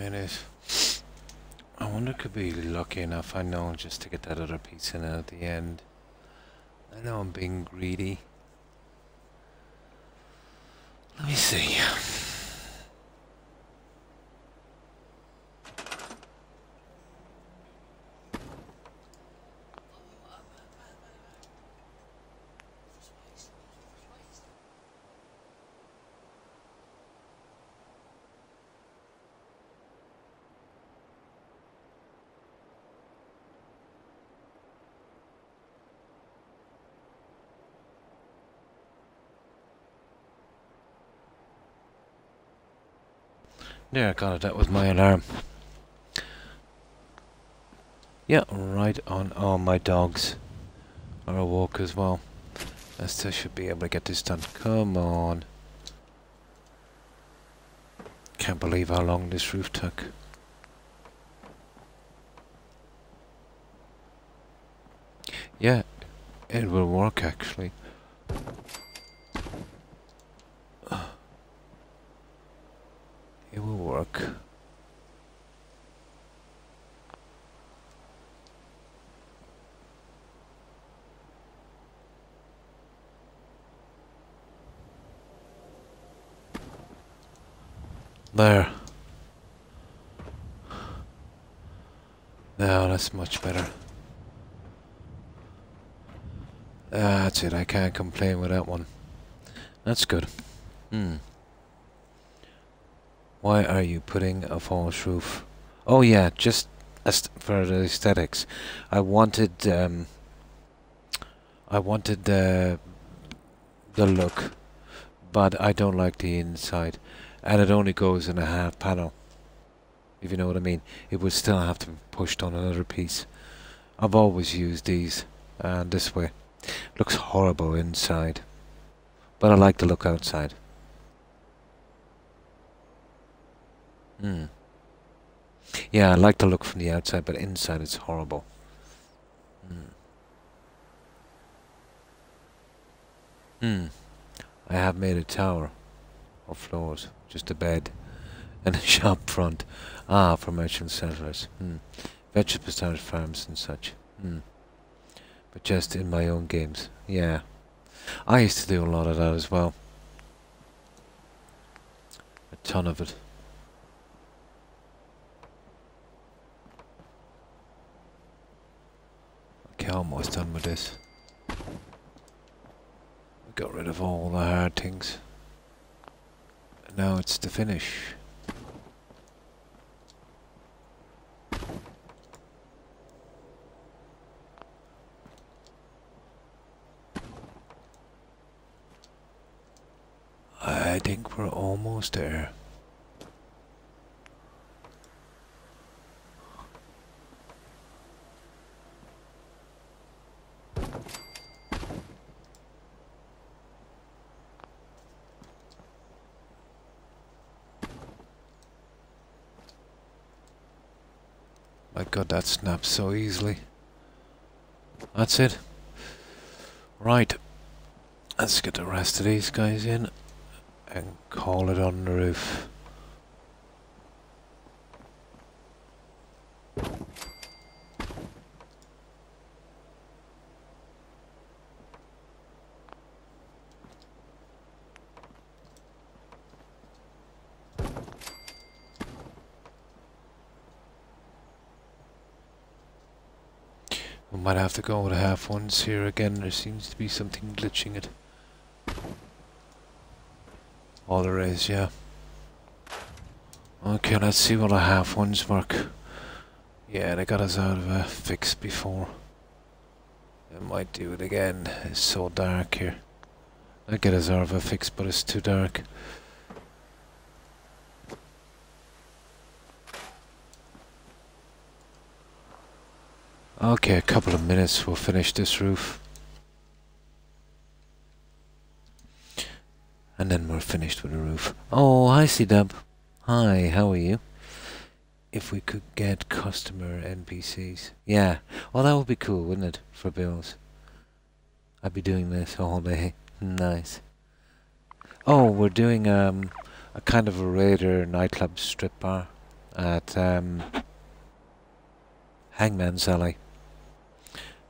It is. I wonder could be lucky enough, I know, just to get that other piece in at the end. I know I'm being greedy. Let me see. There, got it. That was my alarm. Yeah, right on. Oh, my dogs are awoke as well. I still should be able to get this done. Come on. Can't believe how long this roof took. Yeah, it will work actually. It will work. There. Now that's much better. That's it, I can't complain with that one. That's good. Why are you putting a false roof? Oh yeah, just for the aesthetics. I wanted the look, but I don't like the inside, and it only goes in a half panel. If you know what I mean, it would still have to be pushed on another piece. I've always used these, and this way. Looks horrible inside, but I like the look outside. Yeah, I like the look from the outside, but inside it's horrible. I have made a tower of floors, just a bed, and a shop front. Ah, for merchant settlers. Vegetable started farms and such. But just in my own games. Yeah. I used to do a lot of that as well. A ton of it. Okay, almost done with this. Got rid of all the hard things. And now it's the finish. I think we're almost there. My God, that snaps so easily. That's it. Right. Let's get the rest of these guys in and call it on the roof. We might have to go with half ones here again. There seems to be something glitching it. All there is, yeah. Okay, let's see what the half ones work. Yeah, they got us out of a fix before. They might do it again. It's so dark here. They get us out of a fix, but it's too dark. Okay, a couple of minutes, we'll finish this roof. And then we're finished with the roof. Oh, hi C-Dub. Hi, how are you? If we could get customer NPCs. Yeah, well that would be cool, wouldn't it? For bills. I'd be doing this all day. Nice. Oh, we're doing a kind of a Raider nightclub strip bar at Hangman's Alley.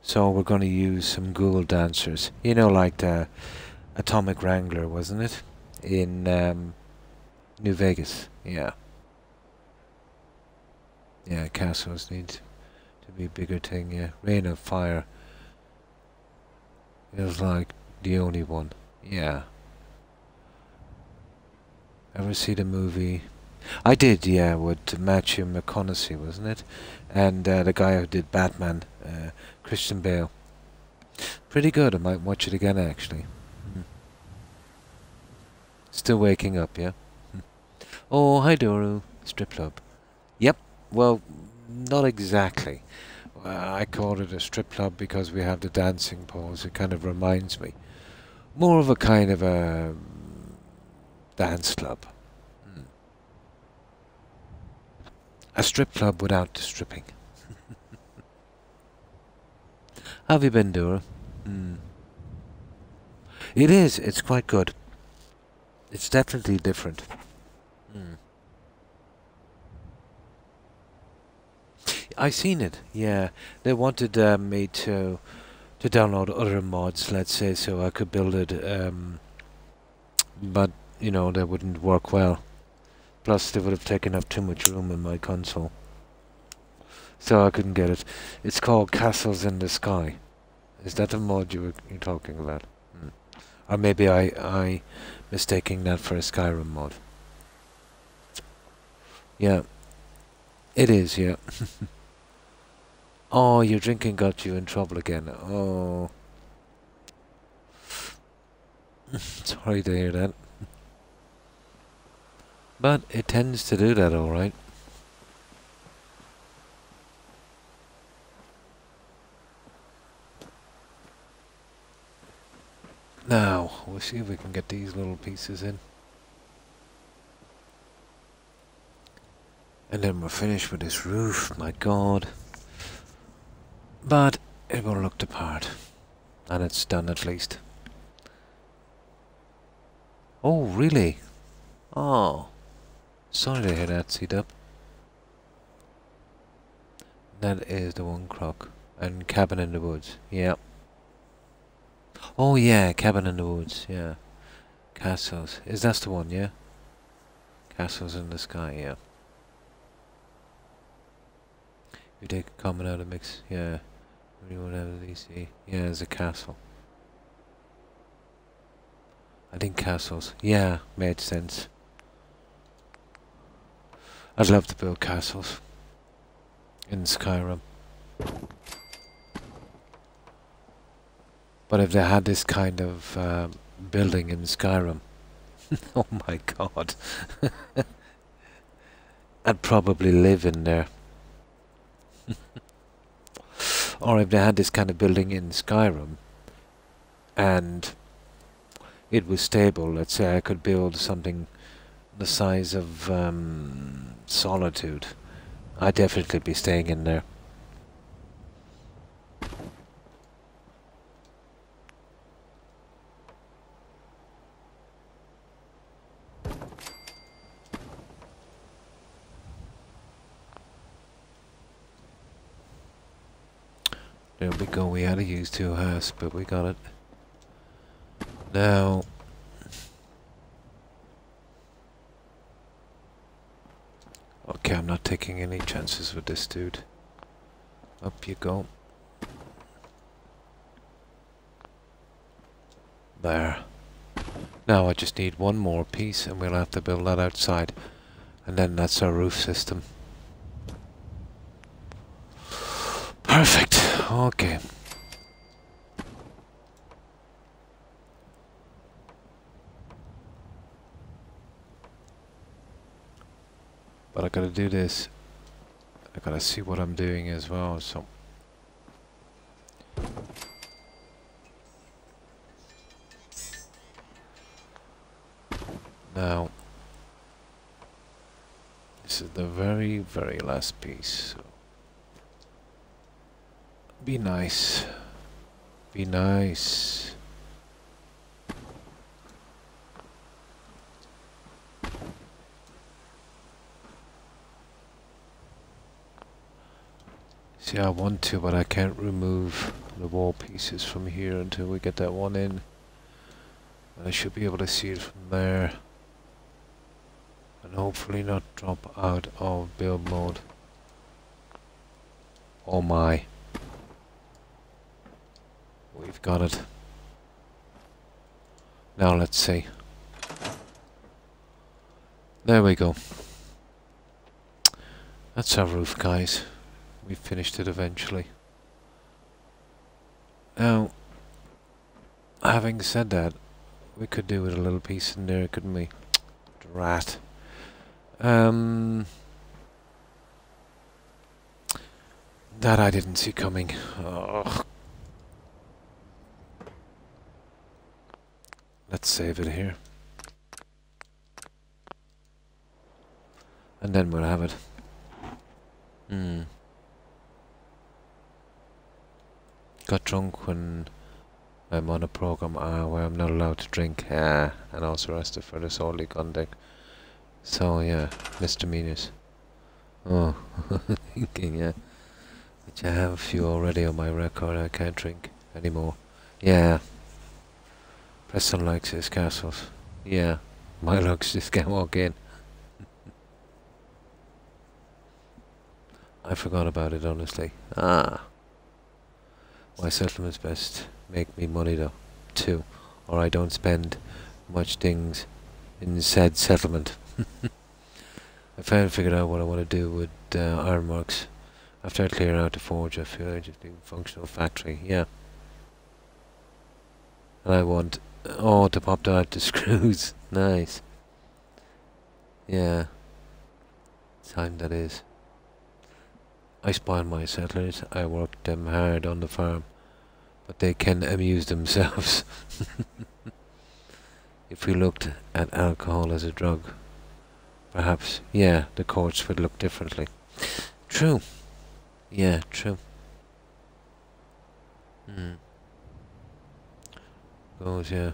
So we're going to use some ghoul dancers. You know, like the Atomic Wrangler, wasn't it? In New Vegas. Yeah. Yeah, castles need to be a bigger thing, yeah. Rain of Fire. It was like the only one. Yeah. Ever see the movie? I did, yeah, with Matthew McConaughey, wasn't it? And the guy who did Batman, Christian Bale. Pretty good, I might watch it again actually. Still waking up, yeah? Oh, hi Doru. Strip club. Yep. Well, not exactly. I call it a strip club because we have the dancing poles. It kind of reminds me more of a kind of a dance club. A strip club without the stripping. How have you been, Dora? It is. It's quite good. It's definitely different. I seen it. Yeah, they wanted me to download other mods, let's say, so I could build it. But you know, they wouldn't work well. Plus, they would have taken up too much room in my console, so I couldn't get it. It's called Castles in the Sky. Is that the mod you're talking about? Or maybe I mistaking that for a Skyrim mod. Yeah, it is. Yeah. Oh, your drinking got you in trouble again. Oh, sorry to hear that. But it tends to do that, all right. Now, we'll see if we can get these little pieces in. And then we're finished with this roof, my god. But it will look the part. And it's done at least. Oh, really? Oh. Sorry to hear that, C-Dub. That is the one Croc. And Cabin in the Woods, yeah. Oh yeah, Cabin in the Woods, yeah. Castles, is that the one, yeah? Castles in the Sky, yeah. You take a common out of mix, yeah. Anyone out of DC, yeah, there's a castle. I think castles, yeah, made sense. I'd love to build castles in Skyrim. But if they had this kind of building in Skyrim, oh my god, I'd probably live in there. Or if they had this kind of building in Skyrim, and it was stable, let's say I could build something the size of Solitude, I'd definitely be staying in there. There we go, we had to use 2 halves, but we got it. Now, okay, I'm not taking any chances with this dude. Up you go. There. Now I just need one more piece and we'll have to build that outside. And then that's our roof system. Perfect. Okay. But I gotta do this. I gotta see what I'm doing as well, so. Now, this is the very, very last piece. So. Be nice. Be nice. See, I want to, but I can't remove the wall pieces from here until we get that one in. And I should be able to see it from there. And hopefully not drop out of build mode. Oh my. We've got it. Now let's see. There we go. That's our roof, guys. We finished it eventually. Now, having said that, we could do with a little piece in there, couldn't we? Drat. That I didn't see coming. Ugh. Let's save it here. And then we'll have it. Got drunk when I'm on a program where I'm not allowed to drink. And also arrested for disorderly conduct. So yeah, misdemeanors. Oh, thinking, yeah. But I have a few already on my record. I can't drink anymore. Yeah. Preston likes his castles. Yeah. My looks just can't walk in. I forgot about it, honestly. My settlement's best make me money though, too. Or I don't spend much things in said settlement. I finally figured out what I want to do with ironworks. After I clear out the forge, I feel I just need a functional factory. Yeah. And I want to pop out the screws. Nice. Yeah. Time that is. I spoil my settlers. I work them hard on the farm, but they can amuse themselves. If we looked at alcohol as a drug, perhaps, yeah, the courts would look differently. True. Yeah, true. Goes, yeah.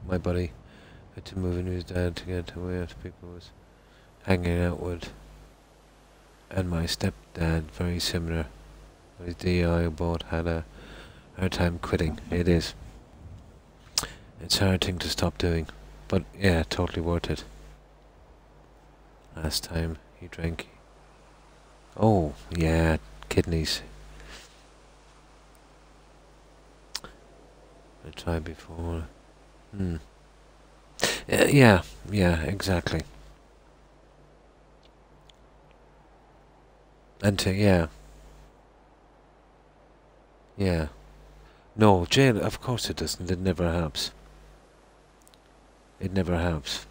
My buddy had to move in with his dad to get away after people was hanging out with. And my stepdad, very similar. His DI both had a hard time quitting. It is. It's a hard thing to stop doing. But yeah, totally worth it. Last time he drank. Oh, yeah, kidneys. I tried before. Yeah, exactly. And yeah. No, jail, of course it doesn't. It never helps. It never helps.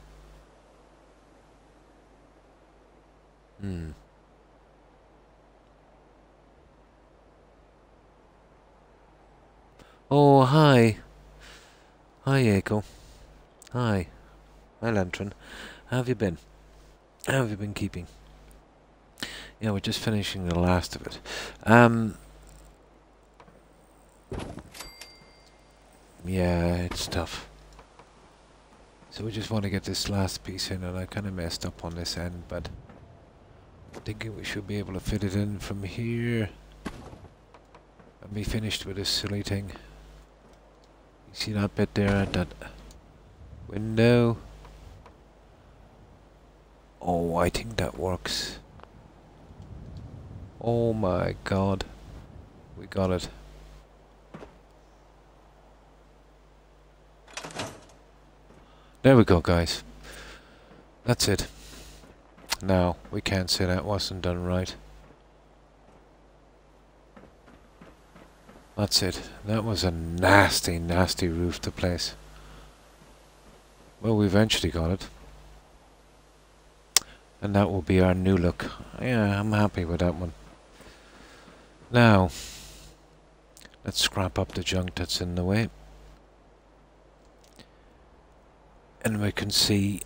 Oh, hi. Hi, Echo. Hi. Hi, Lantern. How have you been? How have you been keeping? Yeah, we're just finishing the last of it. Yeah, it's tough. So we just want to get this last piece in, and I kind of messed up on this end, but I'm thinking we should be able to fit it in from here and be finished with this silly thing. You see that bit there, that window? Oh, I think that works. Oh my god. We got it. There we go, guys. That's it. Now, we can't say that wasn't done right. That's it. That was a nasty, nasty roof to place. Well, we eventually got it. And that will be our new look. Yeah, I'm happy with that one. Now, let's scrap up the junk that's in the way. And we can see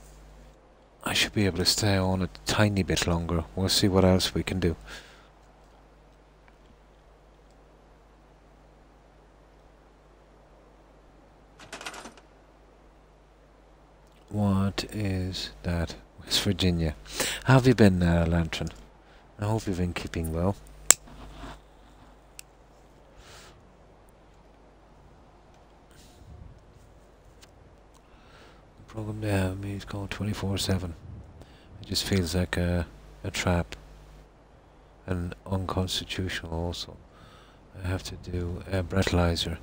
I should be able to stay on a tiny bit longer. We'll see what else we can do. What is that? West Virginia. How have you been, Lantern? I hope you've been keeping well. The program they have me is called 24/7. It just feels like a trap. And unconstitutional also. I have to do a breathalyzer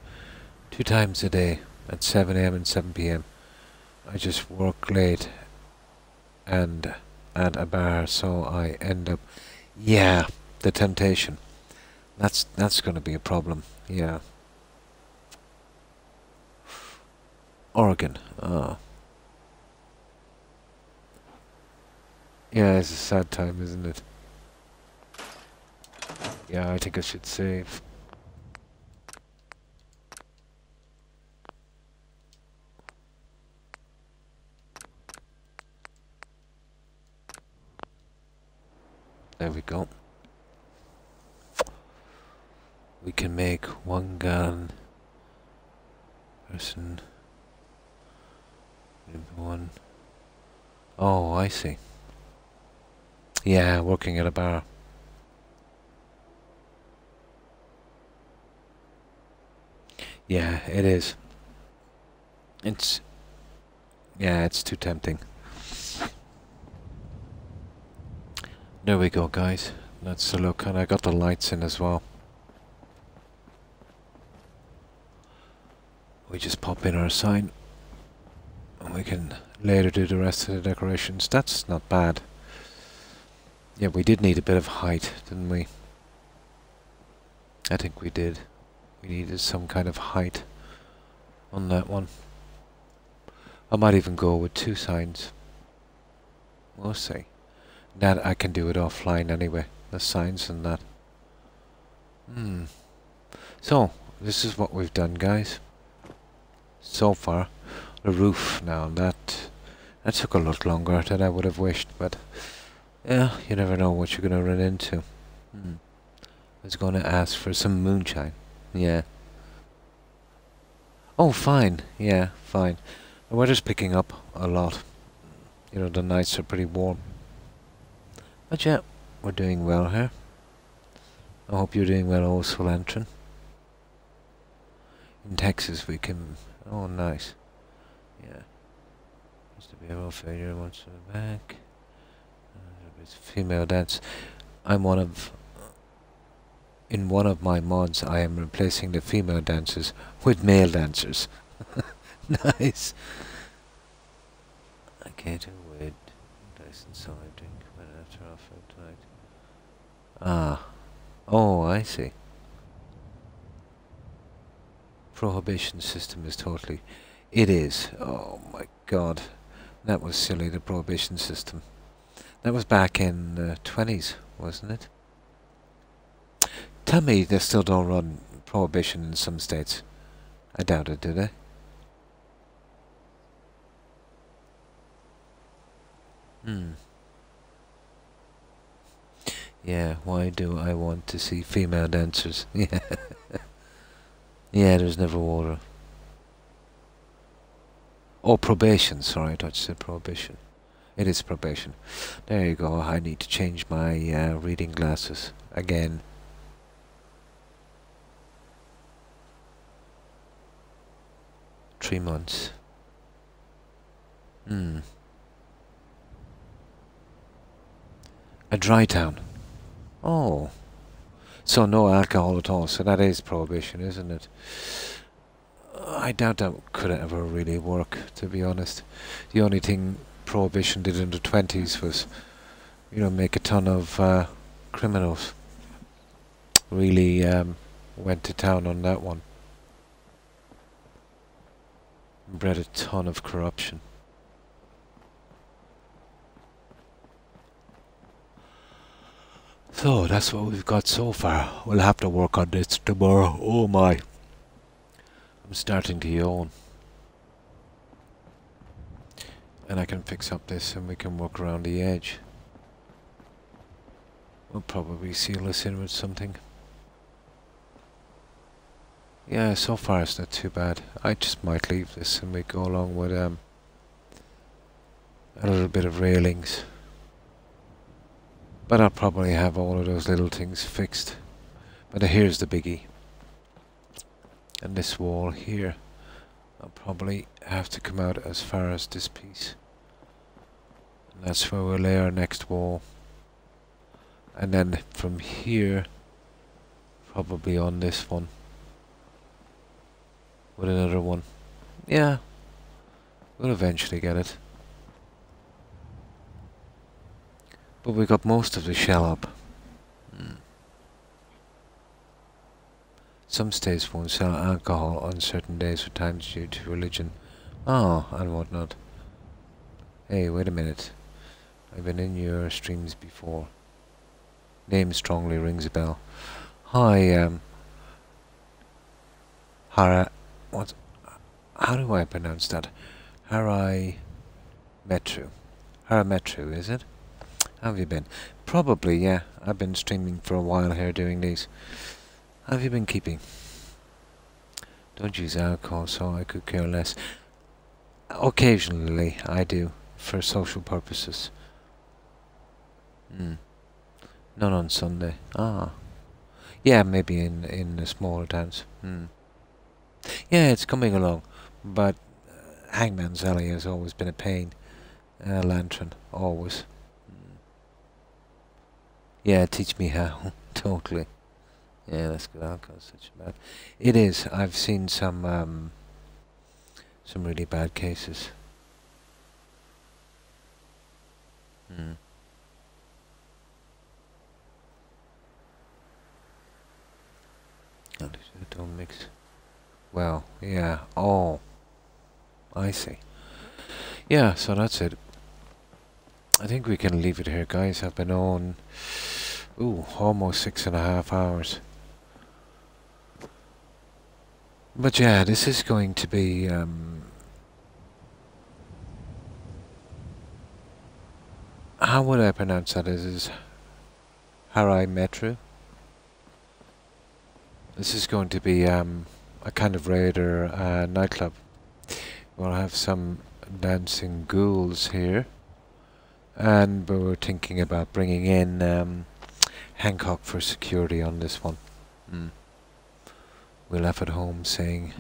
2 times a day at 7 AM and 7 PM. I just work late and at a bar, so I end up... Yeah, the temptation. That's going to be a problem, yeah. Oregon, Yeah, it's a sad time, isn't it? Yeah, I think I should save. There we go. We can make 1 gallon person. One. Oh, I see. Yeah, working at a bar. Yeah, it is. Yeah, it's too tempting. There we go, guys. That's the look, and I got the lights in as well. We just pop in our sign, and we can later do the rest of the decorations. That's not bad. Yeah, we did need a bit of height, didn't we? I think we did. We needed some kind of height on that one. I might even go with 2 signs. We'll see. That I can do it offline anyway. The signs and that. So, this is what we've done, guys. So far. The roof now, that took a lot longer than I would have wished, but yeah, you never know what you're going to run into. I was going to ask for some moonshine. Yeah. Oh, fine. Yeah, fine. The weather's picking up a lot. You know, the nights are pretty warm. But yeah, we're doing well here. I hope you're doing well also, Lantern. In Texas we can... Oh, nice. Yeah. Used to be a real failure once in the back. It's female dance. I'm one of... In one of my mods, I am replacing the female dancers with male dancers. Nice. Okay, to wait. Dyson solid drink when after offer tonight. Ah. Oh, I see. Prohibition system is totally... It is. Oh my god. That was silly, the prohibition system. That was back in the 20s, wasn't it? Tell me they still don't run prohibition in some states. I doubt it, do they? Yeah, why do I want to see female dancers? Yeah. Yeah, there's never water. Oh, probation, sorry, I thought you said prohibition. It is probation. There you go, I need to change my reading glasses again. Three months. A dry town. Oh. So no alcohol at all. So that is prohibition, isn't it? I doubt that could ever really work, to be honest. The only thing prohibition did in the 20s was, you know, make a ton of criminals. Really went to town on that one. Bred a ton of corruption. So that's what we've got so far. We'll have to work on this tomorrow. Oh my. I'm starting to yawn. And I can fix up this and we can work around the edge. We'll probably seal this in with something. Yeah, so far it's not too bad. I just might leave this and we go along with a little bit of railings. But I'll probably have all of those little things fixed. But here's the biggie. And this wall here, I'll probably have to come out as far as this piece. And that's where we'll lay our next wall. And then from here, probably on this one. With another one. Yeah, we'll eventually get it. But we got most of the shell up. Some states won't sell alcohol on certain days or times due to religion. Oh, and whatnot. Hey, wait a minute. I've been in your streams before. Name strongly rings a bell. Hi, Hara... What? How do I pronounce that? Harai Metru. Harametru, is it? How have you been? Probably, yeah. I've been streaming for a while here doing these. How have you been keeping? Don't use alcohol, so I could care less. Occasionally, I do, for social purposes. Not on Sunday. Ah. Yeah, maybe in the smaller towns. Yeah, it's coming along, but Hangman's Alley has always been a pain. Lantern, always. Yeah, teach me how. Totally. Yeah, that's good. Alcohol's such a bad. It is. I've seen some really bad cases. Don't mix. Well, yeah. Oh, I see. Yeah, so that's it. I think we can leave it here, guys. I've been on, almost 6.5 hours. But yeah, this is going to be, how would I pronounce that? Is Harai Metru? This is going to be, a kind of raid or nightclub. We'll have some dancing ghouls here. And we were thinking about bringing in Hancock for security on this one. We'll have at home saying,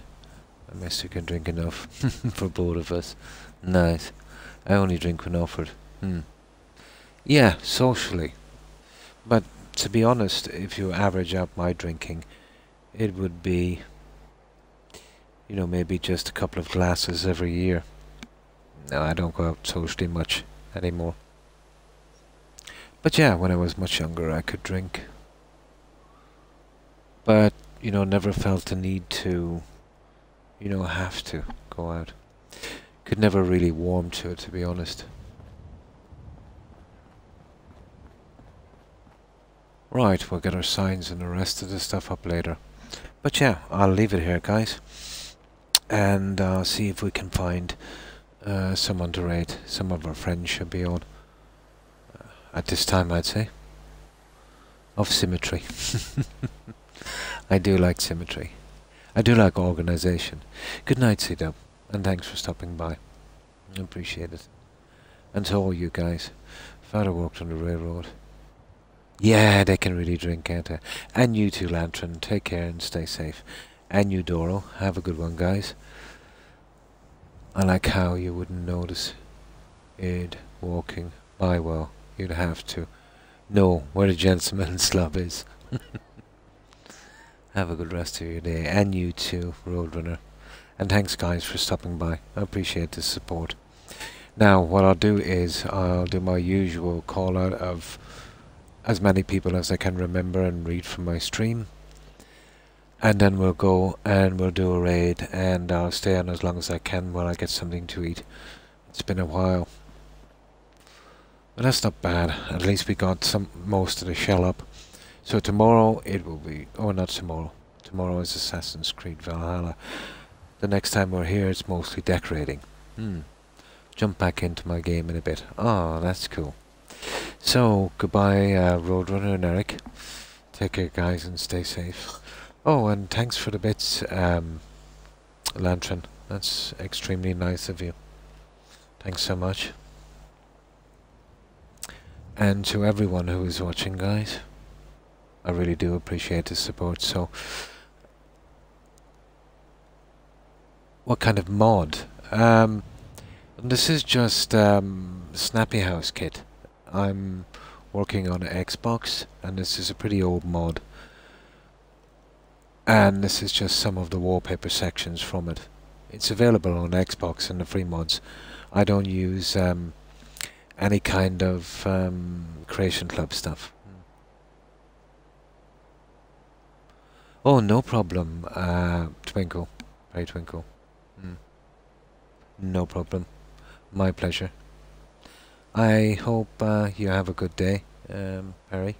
I miss you can drink enough for both of us. Nice. I only drink when offered. Yeah, socially. But to be honest, if you average out my drinking, it would be, maybe just a couple of glasses every year. No, I don't go out socially much anymore. But yeah, when I was much younger, I could drink. But, never felt the need to, have to go out. Could never really warm to it, to be honest. Right, we'll get our signs and the rest of the stuff up later. But yeah, I'll leave it here, guys. And see if we can find someone to raid. Some of our friends should be on. At this time, I'd say. Of symmetry. I do like symmetry. I do like organisation. Good night, C-Dub. And thanks for stopping by. I appreciate it. And to all you guys. Father worked on the railroad. Yeah, they can really drink, can't they? And you too, Lantern. Take care and stay safe. And you, Doro. Have a good one, guys. I like how you wouldn't notice it walking by well. You'd have to know where the gentleman's slab is. Have a good rest of your day. And you too, Roadrunner. And thanks, guys, for stopping by. I appreciate the support. Now, what I'll do is I'll do my usual call out of as many people as I can remember and read from my stream. And then we'll go and we'll do a raid. And I'll stay on as long as I can while I get something to eat. It's been a while. But that's not bad. At least we got most of the shell up. So tomorrow it will be... Oh, not tomorrow. Tomorrow is Assassin's Creed Valhalla. The next time we're here, it's mostly decorating. Jump back into my game in a bit. Oh, that's cool. So, goodbye, Roadrunner and Eric. Take care, guys, and stay safe. Oh, and thanks for the bits, Lantern. That's extremely nice of you. Thanks so much. And to everyone who is watching, guys, I really do appreciate the support. So, what kind of mod? This is just Snappy House kit. I'm working on an Xbox, and this is a pretty old mod. And this is just some of the wallpaper sections from it. It's available on Xbox and the free mods. I don't use any kind of Creation Club stuff. Oh, no problem, Twinkle. Hey, Twinkle. No problem. My pleasure. I hope you have a good day, Perry.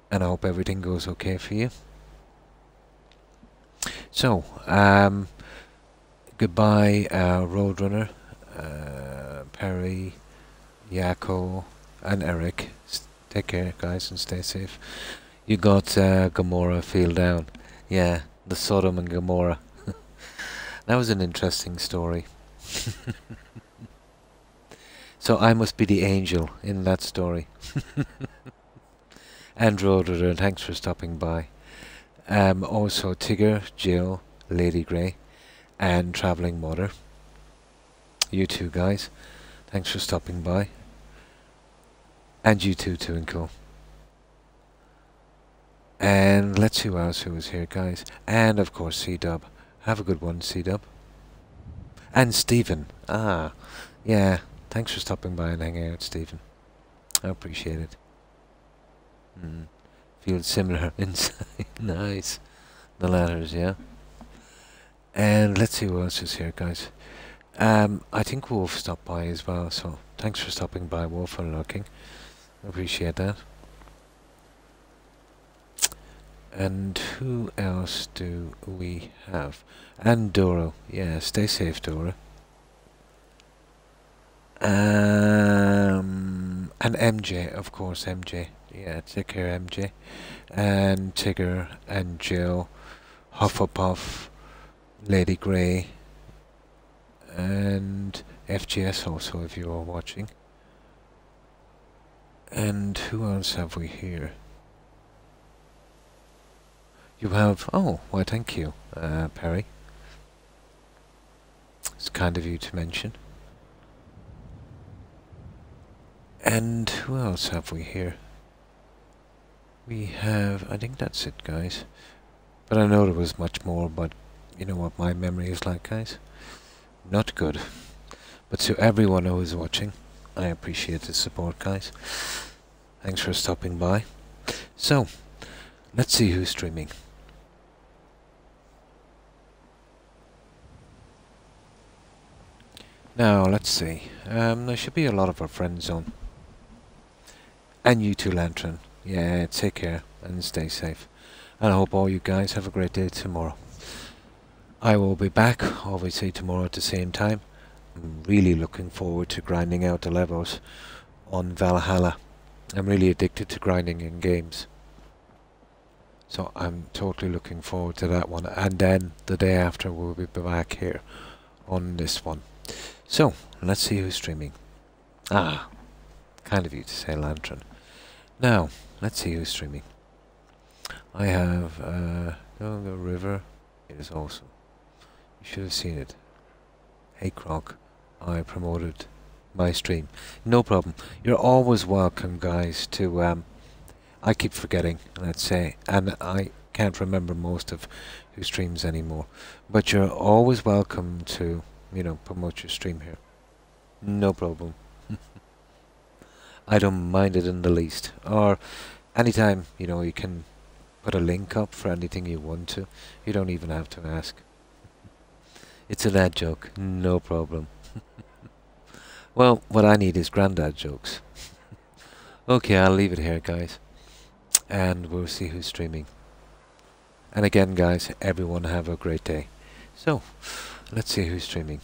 And I hope everything goes okay for you. So, goodbye, Roadrunner, Perry, Yako, and Eric. Take care, guys, and stay safe. You got Gomorrah Field Down. Yeah, the Sodom and Gomorrah. That was an interesting story. So I must be the angel in that story. And Roadrunner, thanks for stopping by. Also Tigger, Jill, Lady Grey, and Travelling Mother. You two guys, thanks for stopping by. And you too, Twinkle. And let's see who else who was here, guys. And of course, C-Dub. Have a good one, C-Dub. And Stephen. Ah, yeah. Thanks for stopping by and hanging out, Stephen. I appreciate it. Feels similar inside. Nice. The letters, yeah. And let's see who else is here, guys. I think Wolf stopped by as well, so thanks for stopping by, Wolf, and looking. I appreciate that. And who else do we have? And Doro. Yeah, stay safe, Doro. And MJ, of course, MJ. Yeah, take care, MJ. And Tigger, and Jill, Hufflepuff, Lady Grey, and FGS also, if you are watching. And who else have we here? You have... Oh, why thank you, Perry. It's kind of you to mention. And who else have we here? We have... I think that's it, guys. But I know there was much more, but you know what my memory is like, guys. Not good. But to everyone who is watching, I appreciate the support, guys. Thanks for stopping by. So, let's see who's streaming. Now, let's see. There should be a lot of our friends on. And you too, Lantern. Yeah, take care and stay safe. And I hope all you guys have a great day tomorrow. I will be back, obviously, tomorrow at the same time. I'm really looking forward to grinding out the levels on Valhalla. I'm really addicted to grinding in games. So I'm totally looking forward to that one. And then the day after we'll be back here on this one. So, let's see who's streaming. Ah, kind of you to say, Lantern. Now, let's see who's streaming. I have the river. It is awesome. You should have seen it. Hey Croc, I promoted my stream. No problem. You're always welcome, guys, to I keep forgetting, let's say, and I can't remember most of who streams anymore. But you're always welcome to, you know, promote your stream here. No problem. I don't mind it in the least. Or anytime, you know, you can put a link up for anything you want to. You don't even have to ask. It's a dad joke. No problem. Well, what I need is granddad jokes. Okay, I'll leave it here, guys. And we'll see who's streaming. And again, guys, everyone have a great day. So, let's see who's streaming.